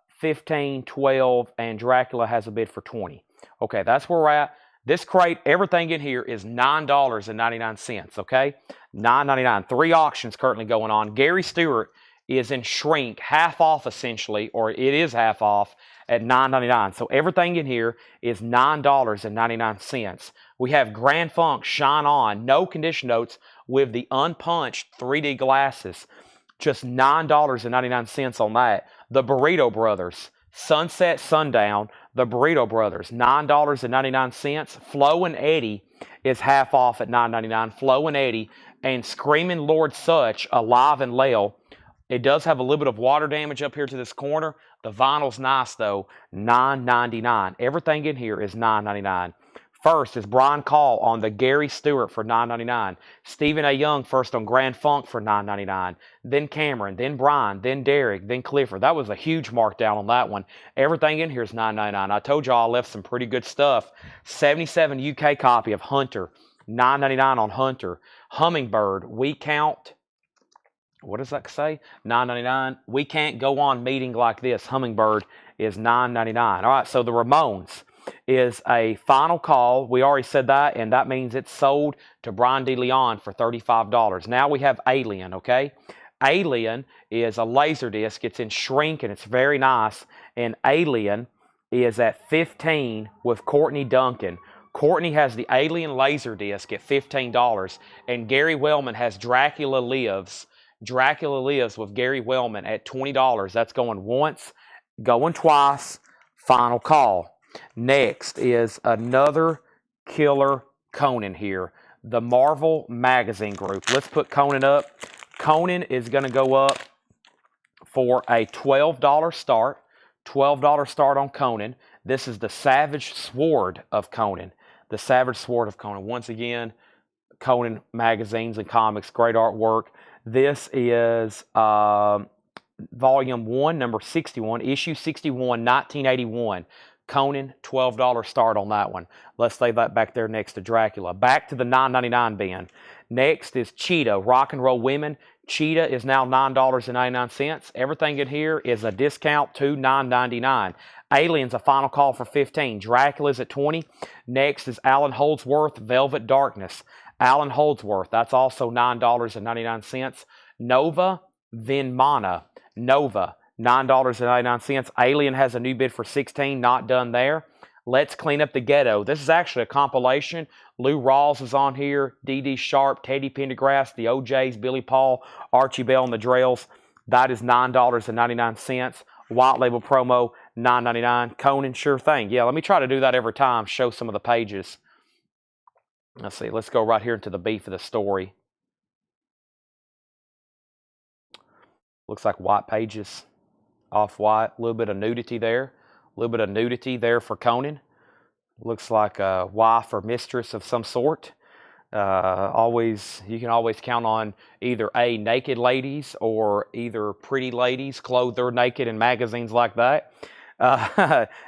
15, 12, and Dracula has a bid for 20. Okay, that's where we're at. This crate, everything in here is $9.99, okay? $9.99. 3 auctions currently going on. Gary Stewart is in shrink, half off essentially, or it is half off at $9.99. So everything in here is $9.99. We have Grand Funk Shine On, no condition notes with the unpunched 3D glasses. Just $9.99 on that. The Burrito Brothers, Sunset Sundown, the Burrito Brothers, $9.99. Flo and Eddie is half off at $9.99. Flo and Eddie and Screaming Lord Sutch, Alive and Lale. It does have a little bit of water damage up here to this corner. The vinyl's nice though, $9.99. Everything in here is $9.99. First is Brian Call on the Gary Stewart for $9.99. Stephen A. Young first on Grand Funk for $9.99. Then Cameron, then Brian, then Derek, then Clifford. That was a huge markdown on that one. Everything in here is $9.99. I told y'all I left some pretty good stuff. 77 UK copy of Hunter, $9.99 on Hunter. Hummingbird, We Count. What does that say? $9.99. We Can't Go On Meeting Like This. Hummingbird is $9.99. All right, so the Ramones is a final call. We already said that, and that means it's sold to Brian DeLeon for $35. Now we have Alien, okay? Alien is a laser disc. It's in shrink, and it's very nice. And Alien is at $15 with Courtney Duncan. Courtney has the Alien laser disc at $15, and Gary Wellman has Dracula Lives. Dracula Lives with Gary Wellman at $20. That's going once, going twice, final call. Next is another killer Conan here. The Marvel Magazine Group. Let's put Conan up. Conan is going to go up for a $12 start. $12 start on Conan. This is the Savage Sword of Conan. The Savage Sword of Conan. Once again, Conan magazines and comics. Great artwork. This is Volume 1, number 61, Issue 61, 1981. Conan, $12 start on that one. Let's lay that back there next to Dracula. Back to the $9.99 bin. Next is Cheetah, Rock and Roll Women. Cheetah is now $9.99. Everything in here is a discount to $9.99. Alien's a final call for $15. Dracula's at $20. Next is Alan Holdsworth, Velvet Darkness. Alan Holdsworth, that's also $9.99. Nova Vinmana. Nova, $9.99. Alien has a new bid for $16, not done there. Let's Clean Up the Ghetto. This is actually a compilation. Lou Rawls is on here, D.D. Sharp, Teddy Pendergrass, the OJs, Billy Paul, Archie Bell, and the Drells. That is $9.99. White label promo, $9.99. Conan, sure thing. Yeah, let me try to do that every time, show some of the pages. Let's see, let's go right here into the beef of the story. Looks like white pages, off-white, a little bit of nudity there. A little bit of nudity there for Conan. Looks like a wife or mistress of some sort. You can always count on either A, naked ladies or either pretty ladies clothed or naked in magazines like that.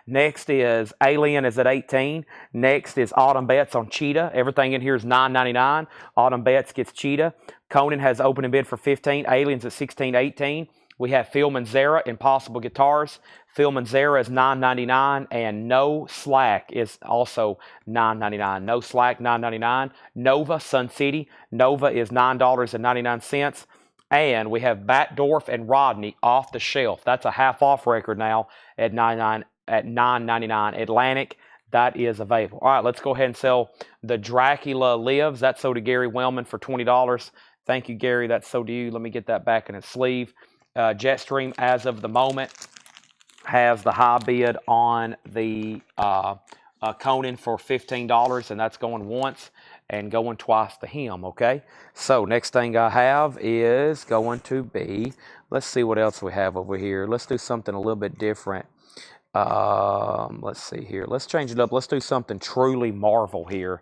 Next is Alien is at $18. Next is Autumn Betts on Cheetah. Everything in here is $9.99. Autumn Betts gets Cheetah. Conan has opening bid for $15. Alien's at $16.18. We have Phil Manzara, Impossible Guitars. Phil Manzara is $9.99, and No Slack is also $9.99. No Slack, $9.99. Nova, Sun City. Nova is $9.99. And we have Batdorf and Rodney Off the Shelf. That's a half-off record now at $9.99. Atlantic, that is available. All right, let's go ahead and sell the Dracula Lives. That's sold to Gary Wellman for $20. Thank you, Gary. That's sold to you. Let me get that back in its sleeve. Jetstream, as of the moment, has the high bid on the Conan for $15, and that's going once and going twice to him, okay? So next thing I have is going to be, let's see what else we have over here. Let's do something a little bit different. Let's see here. Let's change it up. Let's do something truly Marvel here.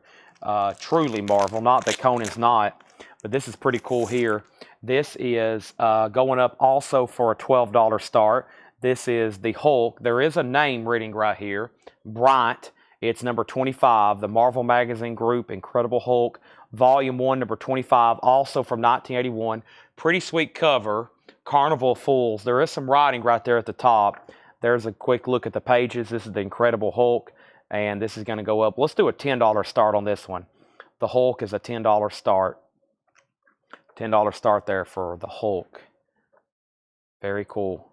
Truly Marvel, not that Conan's not, but this is pretty cool here. This is going up also for a $12 start. This is the Hulk. There is a name reading right here, Bryant. It's number 25, the Marvel Magazine Group, Incredible Hulk, Volume 1, number 25, also from 1981. Pretty sweet cover, Carnival of Fools. There is some writing right there at the top. There's a quick look at the pages. This is the Incredible Hulk. And this is going to go up. Let's do a $10 start on this one. The Hulk is a $10 start. $10 start there for the Hulk. Very cool.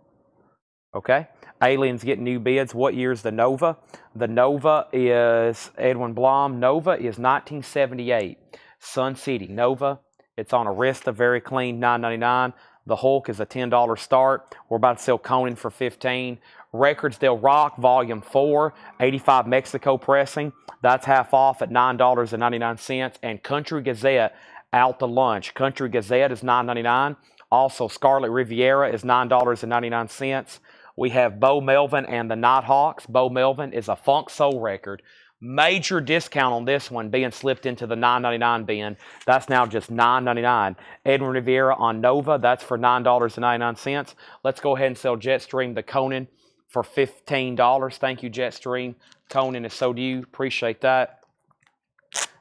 Okay. Aliens getting new bids. What year is the Nova? The Nova is Edwin Blom. Nova is 1978. Sun City Nova. It's on Arista. Very clean. $9.99. The Hulk is a $10 start. We're about to sell Conan for $15. Records Del Rock Volume 4, 85 Mexico pressing. That's half off at $9.99. And Country Gazette out to lunch. Country Gazette is $9.99. Also, Scarlet Riviera is $9.99. We have Bo Melvin and the Nighthawks. Bo Melvin is a funk soul record. Major discount on this one being slipped into the $9.99 bin. That's now just $9.99. Edwin Rivera on Nova. That's for $9.99. Let's go ahead and sell Jetstream the Conan for $15. Thank you, Jetstream. Conan is so due. Appreciate that.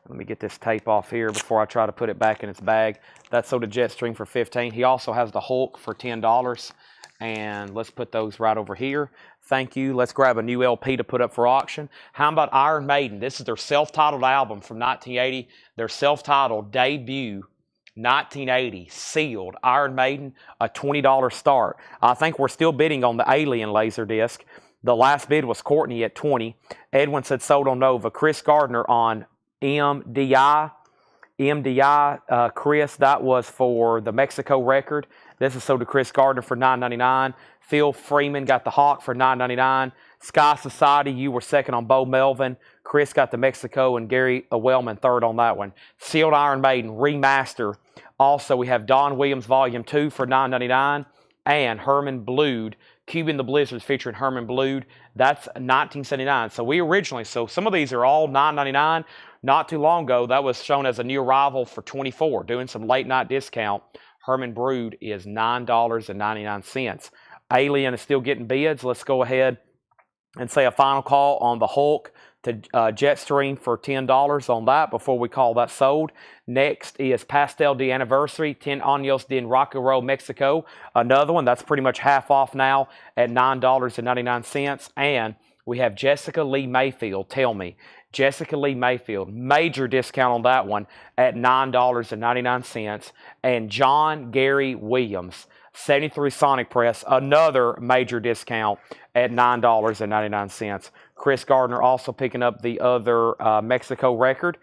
Let me get this tape off here before I try to put it back in its bag. That's sold to Jetstream for $15. He also has the Hulk for $10. And let's put those right over here. Thank you. Let's grab a new LP to put up for auction. How about Iron Maiden? This is their self-titled album from 1980. Their self-titled debut, 1980, sealed. Iron Maiden, a $20 start. I think we're still bidding on the Alien Laserdisc. The last bid was Courtney at $20. Edwin said sold on Nova. Chris Gardner on MDI. Chris, that was for the Mexico record. This is sold to Chris Gardner for $9.99. Phil Freeman got the Hawk for $9.99. Sky Society, you were second on Bo Melvin. Chris got the Mexico and Gary Wellman third on that one. Sealed Iron Maiden Remaster. Also, we have Don Williams Volume 2 for $9.99. And Herman Blued, Cuban the Blizzards featuring Herman Blued. That's $19.79. So some of these are all $9.99. Not too long ago, that was shown as a new arrival for $24, doing some late night discount. Herman Brood is $9.99. Alien is still getting bids. Let's go ahead and say a final call on the Hulk to Jetstream for $10 on that before we call that sold. Next is Pastel de Anniversary, 10 Años de Rock and Roll Mexico. Another one that's pretty much half off now at $9.99. And we have Jessica Lee Mayfield, Tell Me. Jessica Lee Mayfield, major discount on that one at $9.99. And John Gary Williams, 73 Sonic Press, another major discount at $9.99. Chris Gardner also picking up the other Mexico record.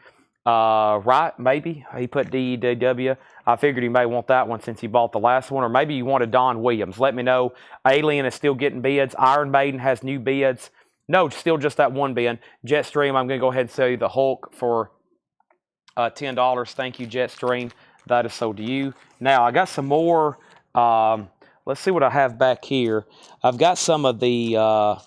Right, maybe. He put DEW. I figured he may want that one since he bought the last one. Or maybe you wanted Don Williams. Let me know. Alien is still getting bids. Iron Maiden has new bids. No, still just that one bid. Jetstream, I'm going to go ahead and sell you the Hulk for $10. Thank you, Jetstream. That is sold to you. Now, I got some more. Let's see what I have back here. I've got some of the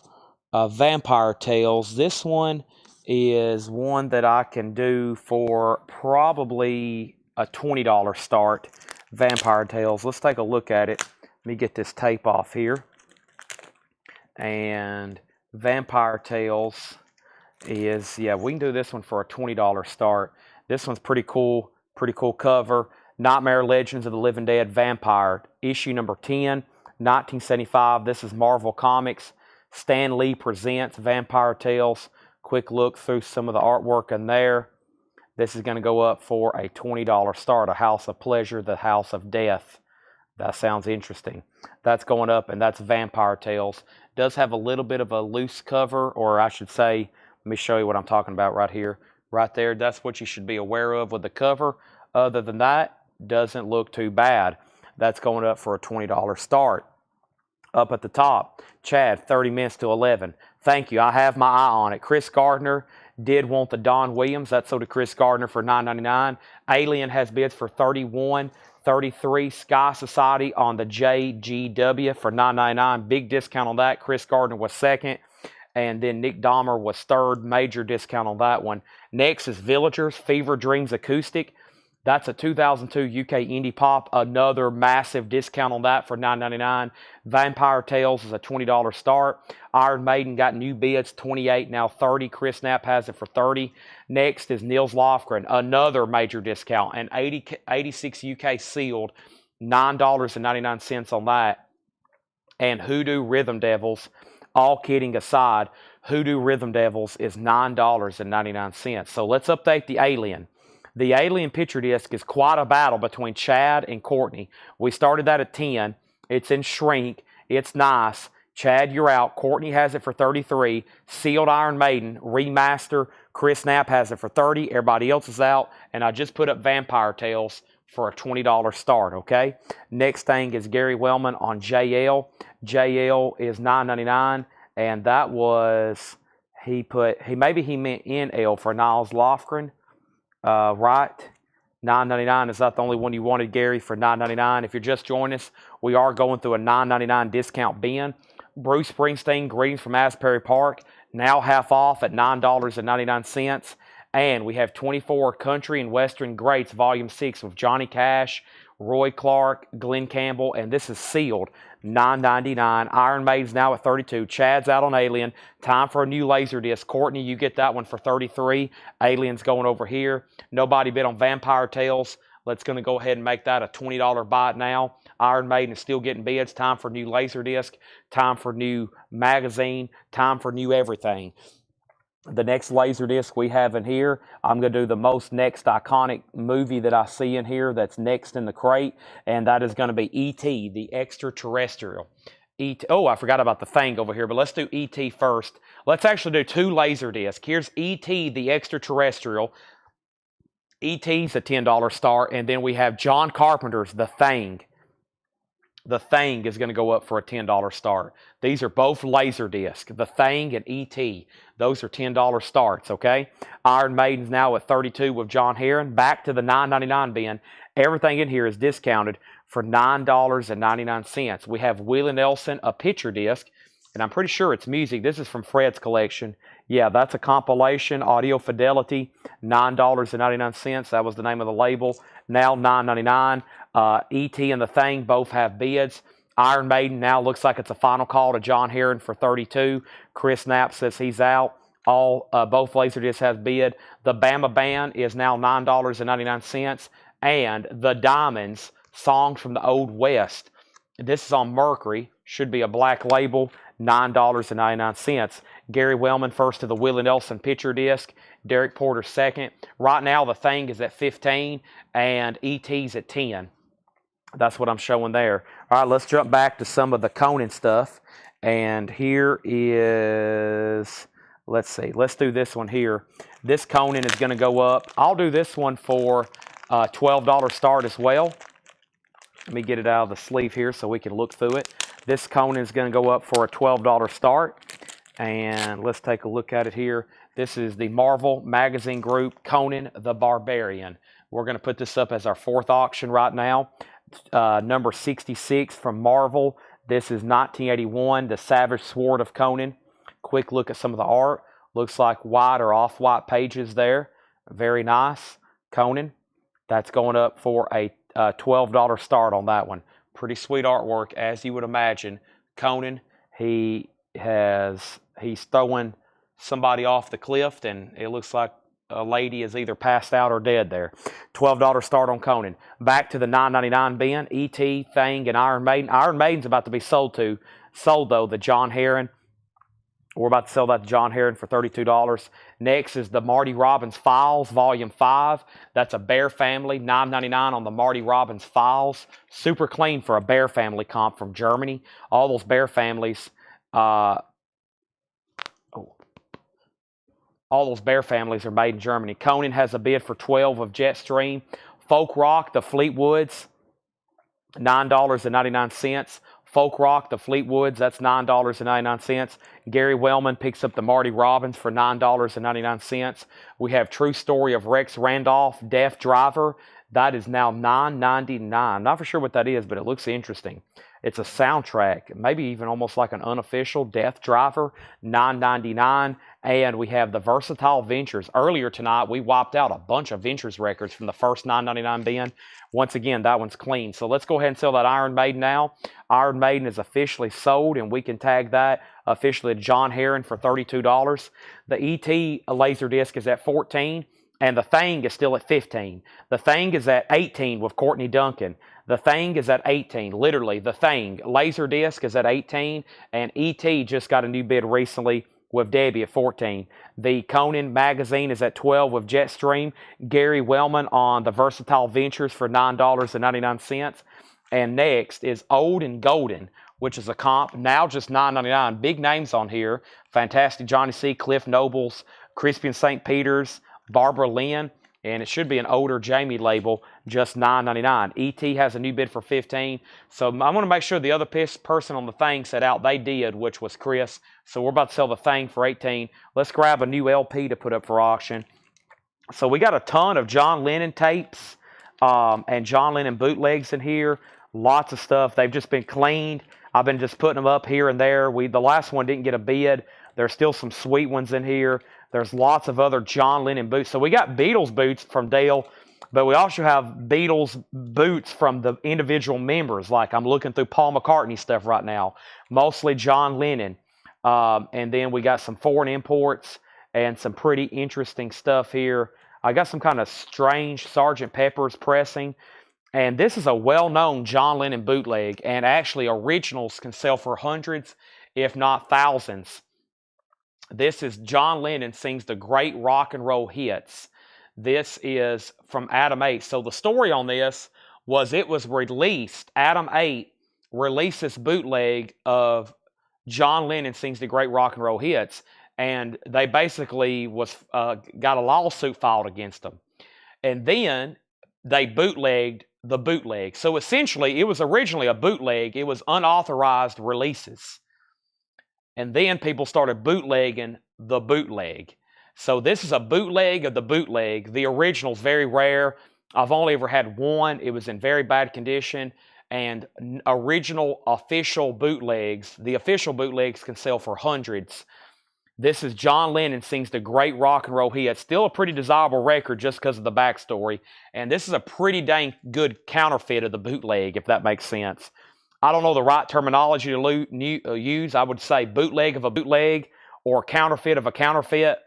Vampire Tales. This one is one that I can do for probably a $20 start. Vampire Tales. Let's take a look at it. Let me get this tape off here. And Vampire Tales is, yeah, we can do this one for a $20 start. This one's pretty cool cover. Nightmare Legends of the Living Dead Vampire, issue number 10, 1975. This is Marvel Comics. Stan Lee presents Vampire Tales. Quick look through some of the artwork in there. This is going to go up for a $20 start. A House of Pleasure, the House of Death. That sounds interesting. That's going up, and that's Vampire Tales. Does have a little bit of a loose cover, or I should say, let me show you what I'm talking about right here. Right there, that's what you should be aware of with the cover. Other than that, doesn't look too bad. That's going up for a $20 start. Up at the top, Chad, 30 minutes to 11. Thank you. I have my eye on it. Chris Gardner did want the Don Williams. That's sold to Chris Gardner for $9.99. Alien has bids for $31. 33 Sky Society on the JGW for $9.99. Big discount on that. Chris Gardner was second. And then Nick Dahmer was third. Major discount on that one. Next is Villagers, Fever Dreams Acoustic. That's a 2002 UK indie pop. Another massive discount on that for $9.99. Vampire Tales is a $20 start. Iron Maiden got new bids, 28, now 30. Chris Knapp has it for 30. Next is Nils Lofgren, another major discount. And 86 UK sealed, $9.99 on that. And Hoodoo Rhythm Devils, all kidding aside, Hoodoo Rhythm Devils is $9.99. So let's update the Alien. The Alien picture disc is quite a battle between Chad and Courtney. We started that at 10. It's in shrink. It's nice. Chad, you're out. Courtney has it for 33. Sealed Iron Maiden remaster. Chris Knapp has it for 30. Everybody else is out. And I just put up Vampire Tales for a $20 start, okay? Next thing is Gary Wellman on JL. JL is $9.99, and that was, maybe he meant NL for Niles Lofgren, right? $9.99. Is that the only one you wanted, Gary, for $9.99? If you're just joining us, we are going through a $9.99 discount bin. Bruce Springsteen, Greetings from Asbury Park, now half off at $9.99. And we have 24 Country and Western Greats, Volume 6 with Johnny Cash, Roy Clark, Glenn Campbell, and this is sealed, $9.99. Iron Maiden's now at 32. Chad's out on Alien. Time for a new Laserdisc. Courtney, you get that one for 33. Alien's going over here. Nobody bid on Vampire Tales. Let's going to go ahead and make that a $20 buy now. Iron Maiden is still getting bids. Time for new Laserdisc. Time for new magazine. Time for new everything. The next Laserdisc we have in here, I'm going to do the most next iconic movie that I see in here that's next in the crate, and that is going to be E.T., the Extraterrestrial. Oh, I forgot about the Thing over here, but let's do E.T. first. Let's actually do two Laserdiscs. Here's E.T., the Extraterrestrial. E.T.'s a $10 start, and then we have John Carpenter's The Thing. The Thing is going to go up for a $10 start. These are both Laserdisc. The Thing and E.T. Those are $10 starts, okay? Iron Maiden's now at 32 with John Heron. Back to the $9.99 bin. Everything in here is discounted for $9.99. We have Willie Nelson, a picture disc, and I'm pretty sure it's music. This is from Fred's collection. Yeah, that's a compilation, Audio Fidelity, $9.99. That was the name of the label. Now $9.99. E.T. and The Thing both have bids. Iron Maiden now looks like it's a final call to John Heron for 32. Chris Knapp says he's out. Both Laserdiscs have bid. The Bama Band is now $9.99. And The Diamonds, Songs from the Old West. This is on Mercury. Should be a black label. $9.99. Gary Wellman first to the Willie Nelson picture disc. Derek Porter second. Right now The Thing is at 15 and E.T.'s at 10. That's what I'm showing there. All right, let's jump back to some of the Conan stuff. And here is, let's see, let's do this one here. This Conan is going to go up. I'll do this one for a $12 start as well. Let me get it out of the sleeve here so we can look through it. This Conan is going to go up for a $12 start. And let's take a look at it here. This is the Marvel Magazine Group, Conan the Barbarian. We're going to put this up as our fourth auction right now. Number 66 from Marvel. This is 1981, The Savage Sword of Conan. Quick look at some of the art. Looks like white or off-white pages there. Very nice. Conan. That's going up for a $12 start on that one. Pretty sweet artwork, as you would imagine. Conan, he's throwing somebody off the cliff, and it looks like a lady is either passed out or dead there. $12 start on Conan. Back to the $9.99 bin. E.T., Thing, and Iron Maiden. Iron Maiden's about to be sold though, the John Heron. We're about to sell that to John Heron for $32. Next is the Marty Robbins Files, Volume 5. That's a Bear Family, $9.99 on the Marty Robbins Files. Super clean for a Bear Family comp from Germany. All those Bear Families, all those Bear Families are made in Germany. Conan has a bid for 12 of Jetstream. Folk Rock, the Fleetwoods, $9.99. Folk Rock, the Fleetwoods, that's $9.99. Gary Wellman picks up the Marty Robbins for $9.99. We have True Story of Rex Randolph, Deaf Driver. That is now $9.99. Not for sure what that is, but it looks interesting. It's a soundtrack, maybe even almost like an unofficial Death Driver, $9.99. And we have the Versatile Ventures. Earlier tonight, we wiped out a bunch of Ventures records from the first $9.99 bin. Once again, that one's clean. So let's go ahead and sell that Iron Maiden now. Iron Maiden is officially sold, and we can tag that officially to John Heron for $32. The E.T. Laserdisc is at 14. And The Thing is still at 15. The Thing is at 18 with Courtney Duncan. The Thing is at 18. Literally, The Thing. Laserdisc is at 18. And E.T. just got a new bid recently with Debbie at 14. The Conan magazine is at 12 with Jetstream. Gary Wellman on the Versatile Ventures for $9.99. And next is Old and Golden, which is a comp, now just $9.99. Big names on here. Fantastic Johnny C., Cliff Nobles, Crispy and St. Peter's, Barbara Lynn, and it should be an older Jamie label, just $9.99. ET has a new bid for $15. So I want to make sure the other person on the thing set out they did, which was Chris. So we're about to sell the thing for $18. Let's grab a new LP to put up for auction. So we got a ton of John Lennon tapes and John Lennon bootlegs in here. Lots of stuff. They've just been cleaned. I've been just putting them up here and there. The last one didn't get a bid. There's still some sweet ones in here. There's lots of other John Lennon boots. So we got Beatles boots from Dale, but we also have Beatles boots from the individual members. Like I'm looking through Paul McCartney stuff right now. Mostly John Lennon. And then we got some foreign imports and some pretty interesting stuff here. I got some kind of strange Sgt. Pepper's pressing. And this is a well-known John Lennon bootleg. And actually originals can sell for hundreds, if not thousands. This is John Lennon Sings the Great Rock and Roll Hits. This is from Adam 8. So the story on this was it was released. Adam 8 released this bootleg of John Lennon Sings the Great Rock and Roll Hits. And they basically got a lawsuit filed against them. And then they bootlegged the bootleg. So essentially, it was originally a bootleg. It was unauthorized releases. And then people started bootlegging the bootleg. So this is a bootleg of the bootleg. The original's very rare. I've only ever had one. It was in very bad condition. And original official bootlegs, the official bootlegs can sell for hundreds. This is John Lennon Sings the Great Rock and Roll Hits. Still a pretty desirable record just because of the backstory. And this is a pretty dang good counterfeit of the bootleg, if that makes sense. I don't know the right terminology to use. I would say bootleg of a bootleg or counterfeit of a counterfeit.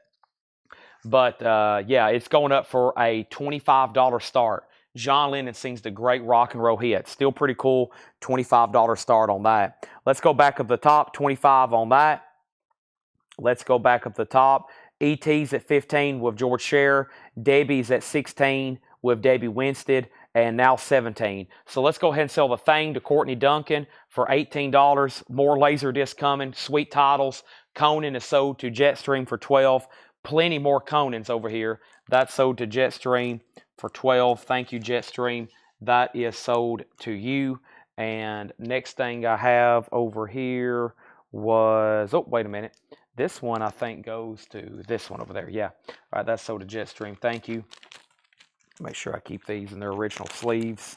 But yeah, it's going up for a $25 start. John Lennon Sings the Great Rock and Roll Hits. Still pretty cool. $25 start on that. Let's go back up the top. $25 on that. Let's go back up the top. ET's at $15 with George Scherer. Debbie's at $16 with Debbie Winstead. And now $17. So let's go ahead and sell the thing to Courtney Duncan for $18. More Laserdisc coming. Sweet titles. Conan is sold to Jetstream for $12. Plenty more Conans over here. That's sold to Jetstream for $12. Thank you, Jetstream. That is sold to you. And next thing I have over here was, oh, wait a minute. This one I think goes to this one over there. Yeah. All right, that's sold to Jetstream. Thank you. Make sure I keep these in their original sleeves.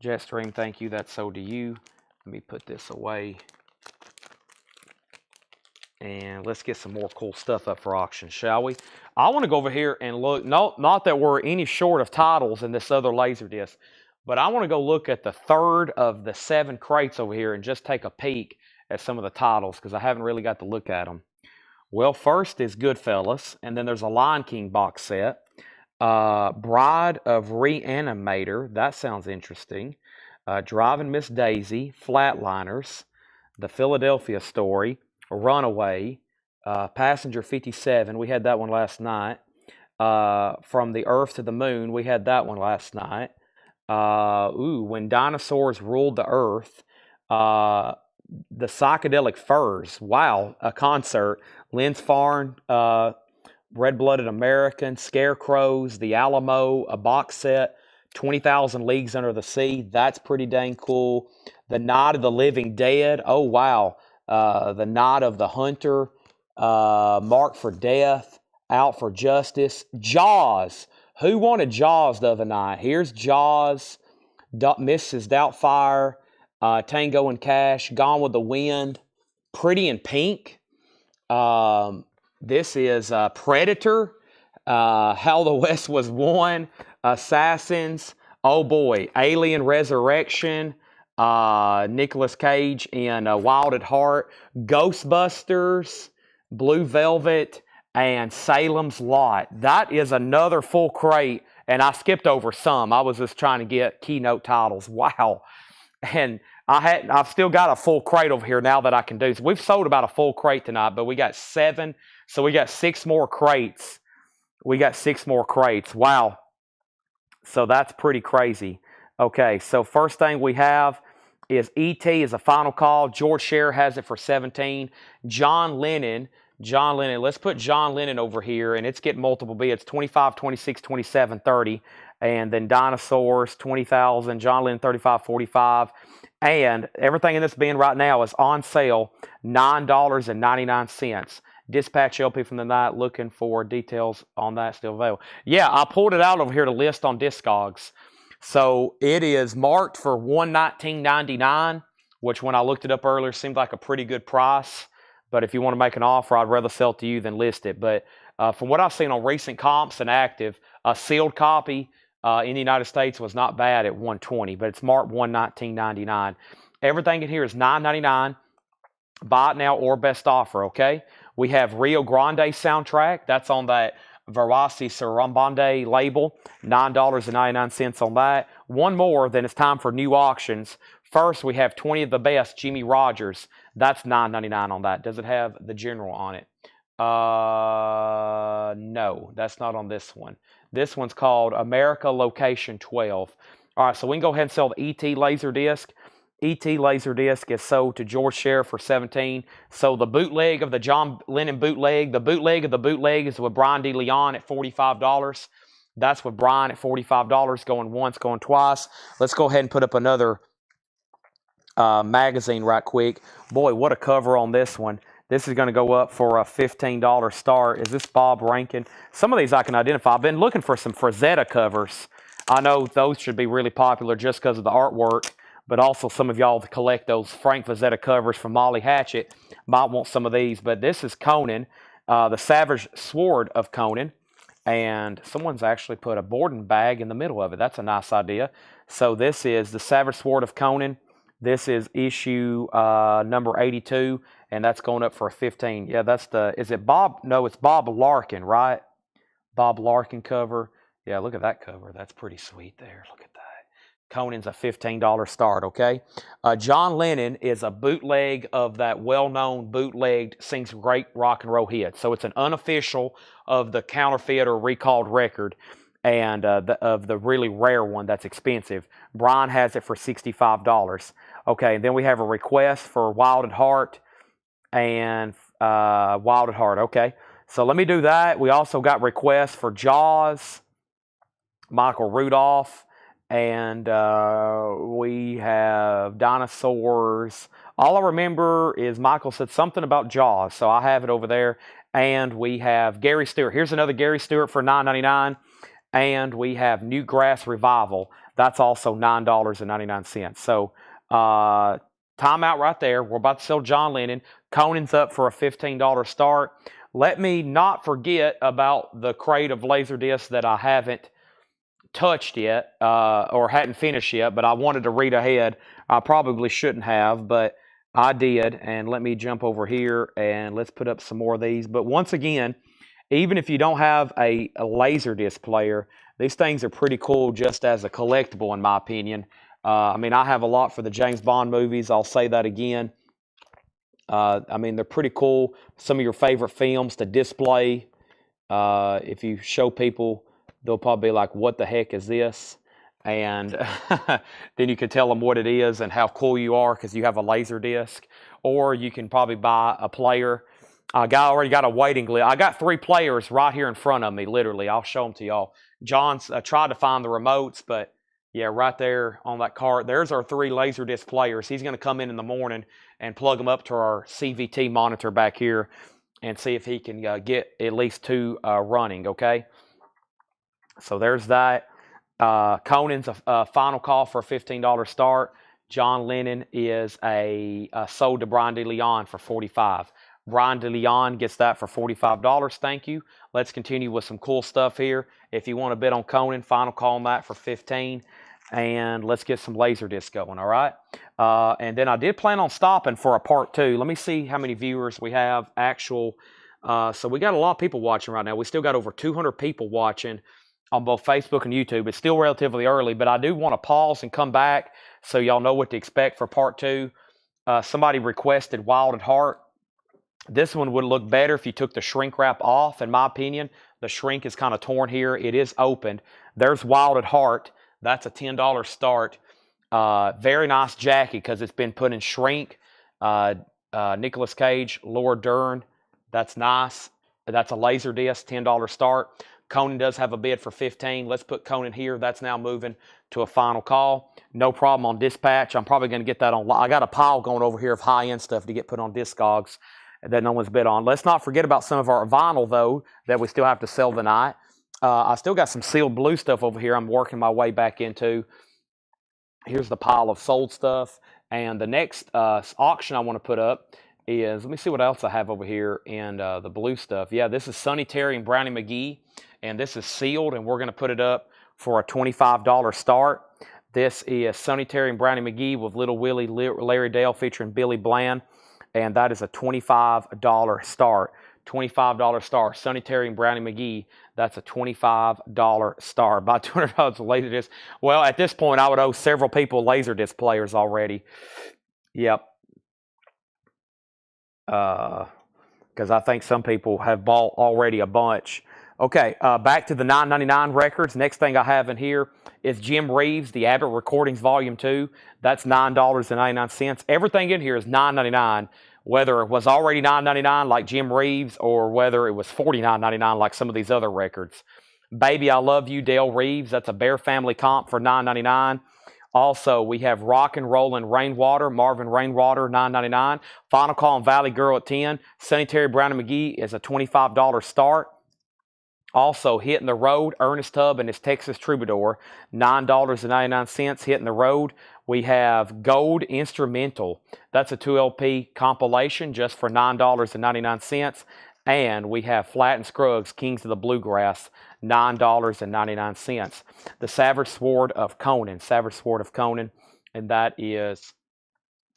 Jetstream, thank you. That's sold to you. Let me put this away. And let's get some more cool stuff up for auction, shall we? I want to go over here and look. Not that we're any short of titles in this other Laserdisc, but I want to go look at the third of the 7 crates over here and just take a peek at some of the titles because I haven't really got to look at them. Well, first is Goodfellas, and then there's a Lion King box set. Bride of Reanimator, that sounds interesting. Driving Miss Daisy, Flatliners, The Philadelphia Story, Runaway, Passenger 57, we had that one last night. From the Earth to the Moon, we had that one last night. When Dinosaurs Ruled the Earth, The Psychedelic Furs, wow, a concert. Lynn Farn, Red-Blooded American, Scarecrows, The Alamo, a box set, 20,000 Leagues Under the Sea. That's pretty dang cool. The Night of the Living Dead. Oh, wow. The Night of the Hunter, Marked for Death, Out for Justice. Jaws. Who wanted Jaws the other night? Here's Jaws, Mrs. Doubtfire, Tango and Cash, Gone with the Wind, Pretty in Pink. This is Predator, How the West Was Won, Assassins, oh boy, Alien Resurrection, Nicolas Cage in Wild at Heart, Ghostbusters, Blue Velvet, and Salem's Lot. That is another full crate, and I skipped over some. I was just trying to get keynote titles. Wow. And I've still got a full crate over here now that I can do. So we've sold about a full crate tonight, but we got 7. So we got 6 more crates. We got 6 more crates. Wow. So that's pretty crazy. Okay, so first thing we have is E.T. is a final call. George Scher has it for 17. John Lennon. Let's put John Lennon over here, and it's getting multiple bids, 25, 26, 27, 30. And then Dinosaurs, 20,000. John Lennon, 35, 45. And everything in this bin right now is on sale, $9.99. Dispatch LP from the night, looking for details on that, still available. Yeah, I pulled it out over here to list on Discogs. So it is marked for $119.99, which when I looked it up earlier seemed like a pretty good price. But if you want to make an offer, I'd rather sell it to you than list it. But from what I've seen on recent comps and active, a sealed copy in the United States was not bad at $120, but it's marked $119.99. Everything in here is $9.99. Buy it now or best offer, okay? We have Rio Grande soundtrack. That's on that Verasi Sarambande label. $9.99 on that. One more, then it's time for new auctions. First, we have 20 of the best, Jimmy Rogers. That's $9.99 on that. Does it have the general on it? No, that's not on this one. This one's called America Location 12. All right, so we can go ahead and sell the ET Laserdisc. ET Laserdisc is sold to George Scher for 17. So the bootleg of the John Lennon bootleg, the bootleg of the bootleg is with Brian De Leon at $45. That's with Brian at $45, going once, going twice. Let's go ahead and put up another magazine right quick. Boy, what a cover on this one. This is going to go up for a $15 start. Is this Bob Rankin? Some of these I can identify. I've been looking for some Frazetta covers. I know those should be really popular just because of the artwork. But also some of y'all that collect those Frank Frazetta covers from Molly Hatchet might want some of these. But this is Conan, the Savage Sword of Conan. And someone's actually put a boarding bag in the middle of it. That's a nice idea. So this is the Savage Sword of Conan. This is issue number 82. And that's going up for a 15. Yeah, that's the, is it Bob? No, it's Bob Larkin, right? Bob Larkin cover. Yeah, look at that cover. That's pretty sweet there. Look at that. Conan's a $15 start, okay? John Lennon is a bootleg of that well-known bootlegged, sings great rock and roll hits. So it's an unofficial of the counterfeit or recalled record and of the really rare one that's expensive. Brian has it for $65. Okay, and then we have a request for Wild at Heart and Wild at Heart, okay? So let me do that. We also got requests for Jaws, Michael Rudolph, and we have Dinosaurs. All I remember is Michael said something about Jaws, so I have it over there. And we have Gary Stewart. Here's another Gary Stewart for $9.99. And we have Newgrass Revival. That's also $9.99. So timeout right there. We're about to sell John Lennon. Conan's up for a $15 start. Let me not forget about the crate of Laserdiscs that I haven't touched yet or hadn't finished yet, but I wanted to read ahead. I probably shouldn't have, but I did. And let me jump over here and let's put up some more of these. But once again, even if you don't have a Laserdisc player, these things are pretty cool just as a collectible, in my opinion. I mean, I have a lot for the James Bond movies. I'll say that again. I mean, they're pretty cool. Some of your favorite films to display. If you show people, they'll probably be like, what the heck is this? And then you can tell them what it is and how cool you are because you have a laser disc. Or you can probably buy a player. I already got a waiting list. I got 3 players right here in front of me, literally. I'll show them to y'all. John's tried to find the remotes, but yeah, right there on that cart, there's our 3 Laserdisc players. He's going to come in the morning and plug them up to our CVT monitor back here and see if he can get at least 2 running, okay? So there's that. Conan's a final call for a $15 start. John Lennon is sold to Brian De Leon for $45. Brian De Leon gets that for $45. Thank you. Let's continue with some cool stuff here. If you want to bid on Conan, final call on that for $15. And let's get some Laserdisc going, all right? And then I did plan on stopping for a part 2. Let me see how many viewers we have actual. So we got a lot of people watching right now. We still got over 200 people watching. on both Facebook and YouTube. It's still relatively early, but I do want to pause and come back so y'all know what to expect for part 2. Somebody requested Wild at Heart. This one would look better if you took the shrink wrap off, in my opinion. The shrink is kind of torn here. It is opened. There's Wild at Heart. That's a $10 start. Very nice jacket because it's been put in shrink. Nicolas Cage, Laura Dern. That's nice. That's a laser disc, $10 start. Conan does have a bid for $15. Let's put Conan here. That's now moving to a final call. No problem on dispatch. I'm probably going to get that on. I got a pile going over here of high-end stuff to get put on Discogs that no one's bid on. Let's not forget about some of our vinyl, though, that we still have to sell tonight. I still got some sealed blue stuff over here I'm working my way back into. Here's the pile of sold stuff. And the next auction I want to put up is, let me see what else I have over here in the blue stuff. Yeah, this is Sonny Terry and Brownie McGee, and this is sealed, and we're going to put it up for a $25 start. This is Sonny Terry and Brownie McGee with Little Willie, Larry Dale featuring Billy Bland, and that is a $25 start. $25 star. Sonny Terry and Brownie McGee, that's a $25 star. Buy $200 of Laserdisc. Well, at this point, I would owe several people Laserdisc players already. Yep. Because I think some people have bought already a bunch. Okay, back to the $9.99 records. Next thing I have in here is Jim Reeves, the Abbott Recordings Volume 2. That's $9.99. Everything in here is $9.99, whether it was already $9.99 like Jim Reeves or whether it was $49.99 like some of these other records. Baby I Love You, Dale Reeves. That's a Bear Family comp for $9.99. Also, we have Rock and Rollin' Rainwater, Marvin Rainwater, $9.99. Final Call on Valley Girl at $10. Sonny Terry Brownie McGee is a $25 start. Also, Hitting the Road, Ernest Tubb and his Texas Troubadour, $9.99, Hitting the Road. We have Gold Instrumental. That's a 2LP compilation just for $9.99. And we have Flatt and Scruggs, Kings of the Bluegrass, $9.99. The Savage Sword of Conan, and that is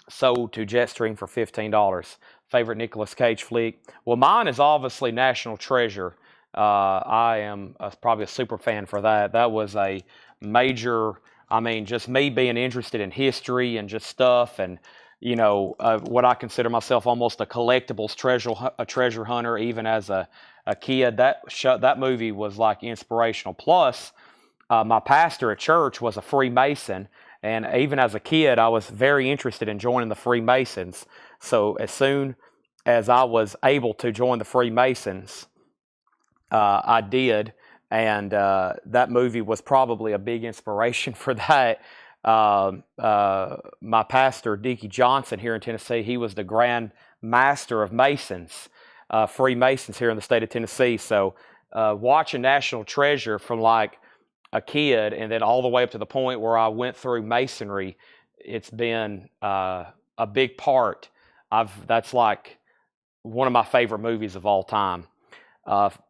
sold to Jetstream for $15. Favorite Nicolas Cage flick? Well, mine is obviously National Treasure. I am probably a super fan for that. That was a major, I mean, just me being interested in history and just stuff, and you know, what I consider myself almost a collectibles treasure hunter, even as a kid. That movie was like inspirational. Plus, my pastor at church was a Freemason, and even as a kid, I was very interested in joining the Freemasons. So as soon as I was able to join the Freemasons, I did, and that movie was probably a big inspiration for that. My pastor, Dickie Johnson, here in Tennessee, he was the Grand Master of Masons, Freemasons here in the state of Tennessee. So watching National Treasure from like a kid and then all the way up to the point where I went through Masonry, it's been a big part. That's like one of my favorite movies of all time.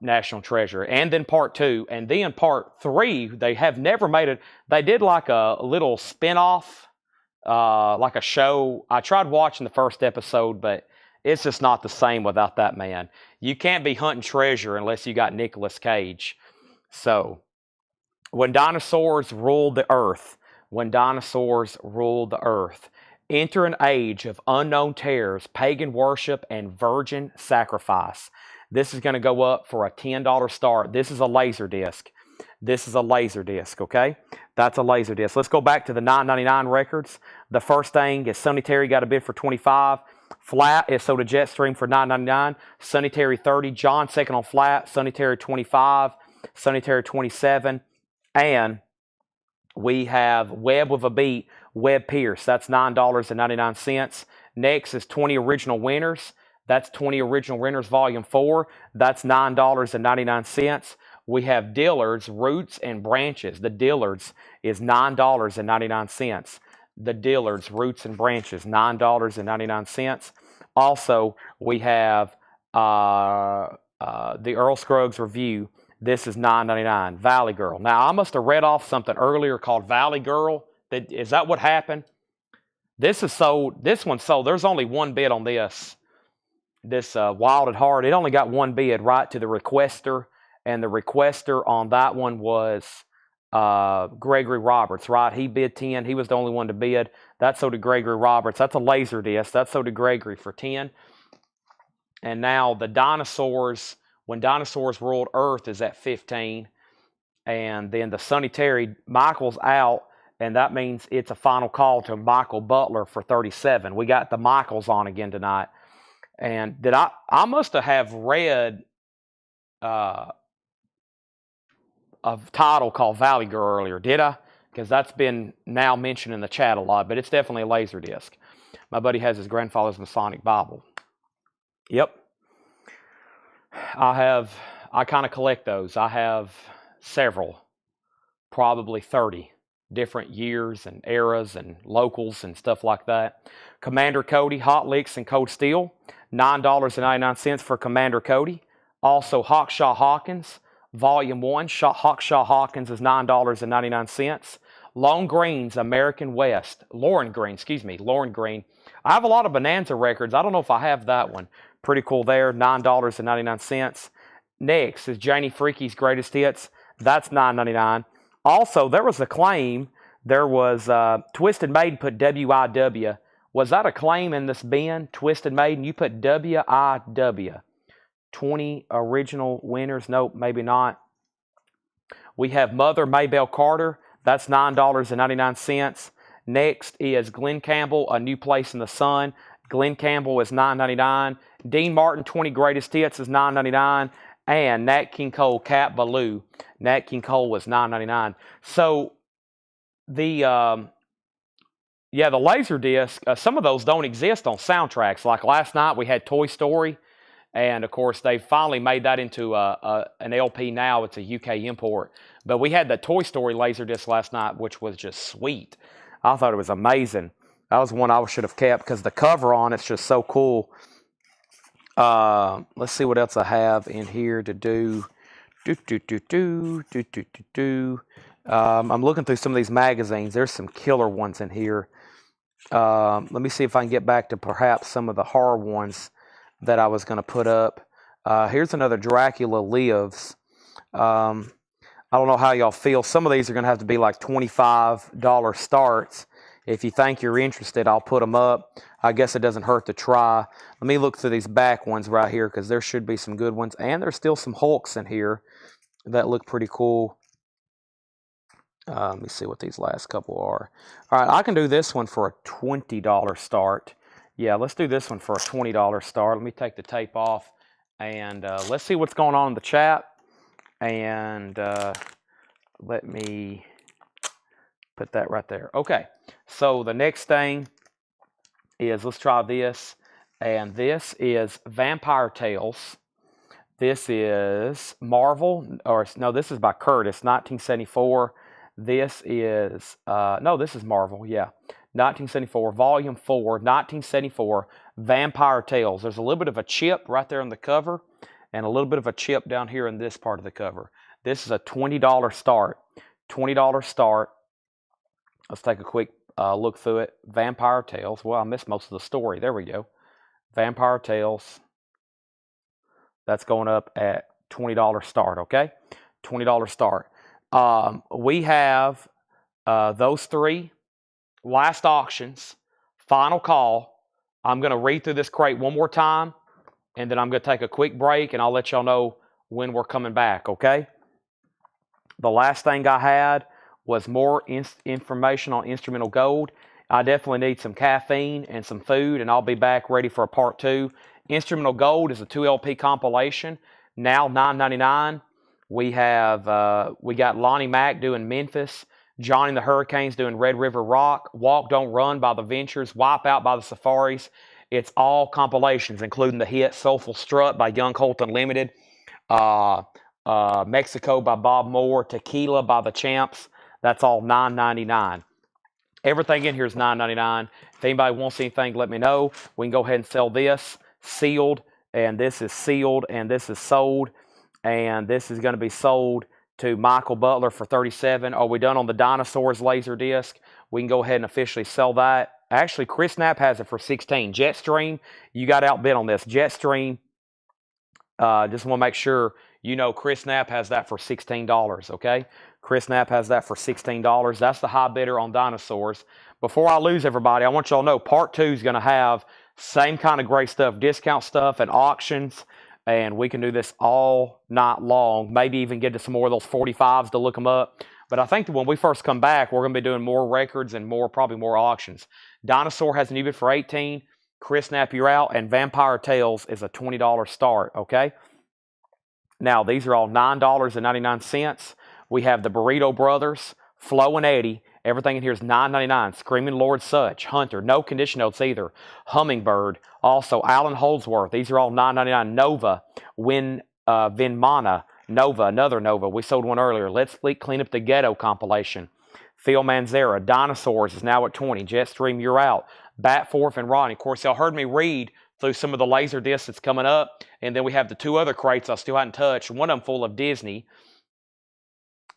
National Treasure, and then part 2, and then part 3. They have never made it. They did like a little spin-off, like a show. I tried watching the first episode, but it's just not the same without that man. You can't be hunting treasure unless you got Nicolas Cage. So, when dinosaurs ruled the earth, enter an age of unknown terrors, pagan worship, and virgin sacrifice. This is going to go up for a $10 start. This is a laser disc. Okay? That's a laser disc. Let's go back to the $9.99 records. The first thing is Sonny Terry got a bid for $25. Flat is sold to Jetstream for $9.99. Sonny Terry $30. John second on Flat. Sonny Terry $25. Sonny Terry $27. And we have Webb with a Beat, Webb Pierce. That's $9.99. Next is 20 Original Winners. That's 20 Original Winners Volume 4. That's $9.99. We have Dillard's, Roots and Branches. The Dillard's is $9.99. The Dillard's, Roots and Branches, $9.99. Also, we have the Earl Scruggs Review. This is $9.99. Valley Girl. Now, I must have read off something earlier called Valley Girl. Is that what happened? This is sold. This one's sold. There's only one bid on this. This Wild at Heart, it only got one bid right to the requester, and the requester on that one was Gregory Roberts, right? He bid 10. He was the only one to bid. That's so did Gregory Roberts. That's a laser disc. That's so did Gregory for 10. And now the dinosaurs, when dinosaurs ruled Earth, is at 15. And then the Sonny Terry, Michael's out, and that means it's a final call to Michael Butler for 37. We got the Michaels on again tonight. And did I must have read a title called Valley Girl earlier, did I? Because that's been now mentioned in the chat a lot, but it's definitely a laser disc. My buddy has his grandfather's Masonic Bible. Yep. I kind of collect those. I have several, probably 30 different years and eras and locals and stuff like that. Commander Cody, Hot Licks and Cold Steel, $9.99 for Commander Cody. Also Hawkshaw Hawkins, Volume 1, Hawkshaw Hawkins is $9.99. Lone Green's American West, Lauren Green. I have a lot of Bonanza records. I don't know if I have that one. Pretty cool there, $9.99. Next is Janie Freaky's Greatest Hits. That's $9.99. Also, there was a claim. There was Twisted Maiden put WIW. Was that a claim in this bin? Twisted Maiden, you put WIW. 20 original winners. Nope, maybe not. We have Mother Maybelle Carter. That's $9.99. Next is Glenn Campbell, A New Place in the Sun. Glenn Campbell is $9.99. Dean Martin, 20 Greatest Hits is $9.99. And Nat King Cole, Cat Ballou. Nat King Cole was $9.99. So the laser disc, some of those don't exist on soundtracks. Like last night we had Toy Story, and of course they finally made that into an LP now. It's a UK import. But we had the Toy Story laser disc last night, which was just sweet. I thought it was amazing. That was one I should have kept because the cover on it's just so cool. Let's see what else I have in here to do. I'm looking through some of these magazines. There's some killer ones in here. Let me see if I can get back to perhaps some of the horror ones that I was going to put up. Here's another Dracula Lives. I don't know how y'all feel. Some of these are going to have to be like $25 starts. If you think you're interested, I'll put them up. I guess it doesn't hurt to try. Let me look through these back ones right here because there should be some good ones. And there's still some Hulks in here that look pretty cool. Let me see what these last couple are. All right, I can do this one for a $20 start. Yeah, let's do this one for a $20 start. Let me take the tape off and let's see what's going on in the chat. And let me put that right there. Okay, so the next thing is, let's try this. And this is Vampire Tales. This is Marvel, or no, this is by Curtis, 1974. This is, no, this is Marvel, yeah. 1974, Volume 4, 1974, Vampire Tales. There's a little bit of a chip right there on the cover, and a little bit of a chip down here in this part of the cover. This is a $20 start. $20 start. Let's take a quick look through it. Vampire Tales. Well, I missed most of the story. There we go. Vampire Tales. That's going up at $20 start, okay? $20 start. We have those three last auctions. Final call. I'm going to read through this crate one more time, and then I'm going to take a quick break, and I'll let y'all know when we're coming back, okay? The last thing I had was more information on instrumental gold. I definitely need some caffeine and some food, and I'll be back ready for a part 2. Instrumental Gold is a 2 LP compilation, now $9.99. We got Lonnie Mack doing Memphis, Johnny and the Hurricanes doing Red River Rock, Walk Don't Run by the Ventures, Wipe Out by the Safaris. It's all compilations, including the hit Soulful Strut by Young Colt Unlimited, Mexico by Bob Moore, Tequila by the Champs. That's all $9.99. Everything in here is $9.99. If anybody wants anything, let me know. We can go ahead and sell this. Sealed, and this is sealed, and this is sold, and this is going to be sold to Michael Butler for $37. Are we done on the Dinosaurs laser disc? We can go ahead and officially sell that. Actually, Chris Knapp has it for $16. Jetstream, you got outbid on this. Jetstream, just want to make sure You know Chris Knapp has that for $16, okay? Chris Knapp has that for $16. That's the high bidder on dinosaurs. Before I lose everybody, I want y'all to know part 2 is going to have same kind of great stuff, discount stuff and auctions, and we can do this all night long. Maybe even get to some more of those 45s to look them up. But I think that when we first come back, we're going to be doing more records and probably more auctions. Dinosaur has an EBIT for 18. Chris Knapp, you're out, and Vampire Tales is a $20 start, okay? Now, these are all $9.99. We have the Burrito Brothers, Flo and Eddie. Everything in here is $9.99. Screaming Lord Sutch, Hunter, no condition notes either. Hummingbird, also Alan Holdsworth. These are all $9.99. Nova, Vinmana, Nova, another Nova. We sold one earlier. Let's Clean Up the Ghetto compilation. Phil Manzera, Dinosaurs is now at 20. Jetstream, you're out. Batforth and Ronnie. Of course, y'all heard me read through some of the laser discs that's coming up. And then we have the 2 other crates I still hadn't touched. One of them full of Disney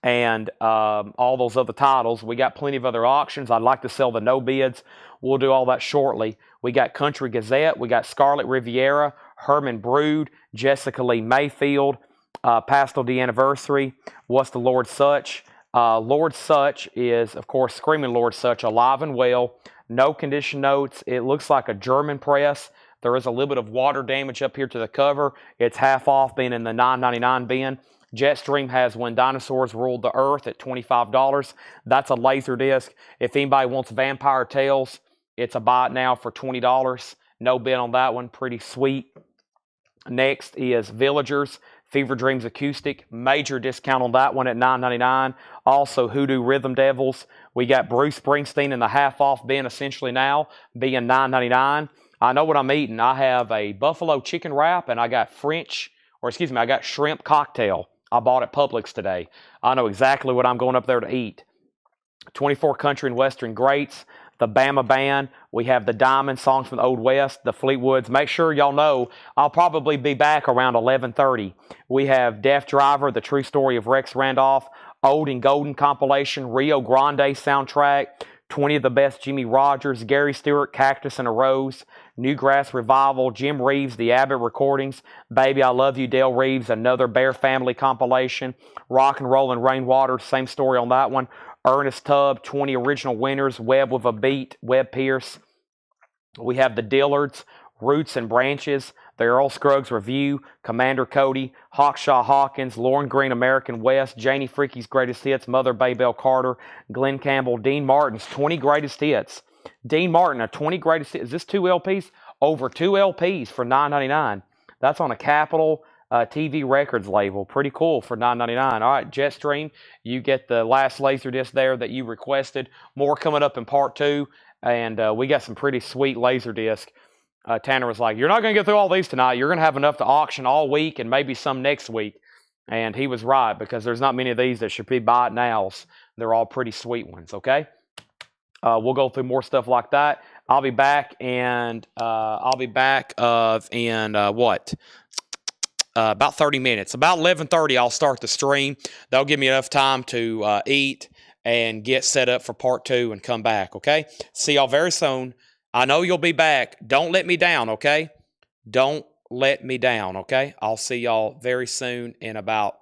and all those other titles. We got plenty of other auctions. I'd like to sell the no bids. We'll do all that shortly. We got Country Gazette. We got Scarlet Riviera, Herman Brood, Jessica Lee Mayfield, Pastel D Anniversary. What's the Lord Sutch? Lord Sutch is, of course, Screaming Lord Sutch, alive and well. No condition notes. It looks like a German press. There is a little bit of water damage up here to the cover. It's half off, being in the $9.99 bin. Jetstream has When Dinosaurs Ruled the Earth at $25. That's a laser disc. If anybody wants Vampire Tales, it's a buy it now for $20. No bid on that one. Pretty sweet. Next is Villagers, Fever Dreams Acoustic. Major discount on that one at $9.99. Also, Hoodoo Rhythm Devils. We got Bruce Springsteen in the half-off bin essentially now, being $9.99. I know what I'm eating. I have a buffalo chicken wrap, and I got I got shrimp cocktail. I bought at Publix today. I know exactly what I'm going up there to eat. 24 Country and Western Greats. The Bama Band. We have the Diamond, Songs from the Old West, the Fleetwoods. Make sure y'all know I'll probably be back around 11:30. We have Deaf Driver, The True Story of Rex Randolph, Old and Golden compilation, Rio Grande soundtrack, 20 of the Best Jimmy Rogers, Gary Stewart, Cactus and a Rose, Newgrass Revival, Jim Reeves, The Abbott Recordings, Baby I Love You, Dale Reeves, another Bear Family compilation, Rock and Roll and Rainwater, same story on that one. Ernest Tubb, 20 original winners, Web with a Beat, Webb Pierce. We have the Dillards, Roots and Branches, the Earl Scruggs Review, Commander Cody, Hawkshaw Hawkins, Lauren Green, American West, Janie Freaky's Greatest Hits, Mother Baybell Carter, Glenn Campbell, Dean Martin's 20 Greatest Hits. Dean Martin, a 20 Greatest Hits. Is this 2 LPs? Over 2 LPs for $9.99. That's on a Capitol TV Records label. Pretty cool for $9.99. All right, Jetstream, you get the last Laserdisc there that you requested. More coming up in part 2, and we got some pretty sweet Laserdisc. Tanner was like, you're not going to get through all these tonight. You're going to have enough to auction all week and maybe some next week. And he was right, because there's not many of these that should be buy it nows. They're all pretty sweet ones, okay? We'll go through more stuff like that. I'll be back, and about 30 minutes. About 11:30, I'll start the stream. That'll give me enough time to eat and get set up for part 2 and come back, okay? See y'all very soon. I know you'll be back. Don't let me down, okay? Don't let me down, okay? I'll see y'all very soon in about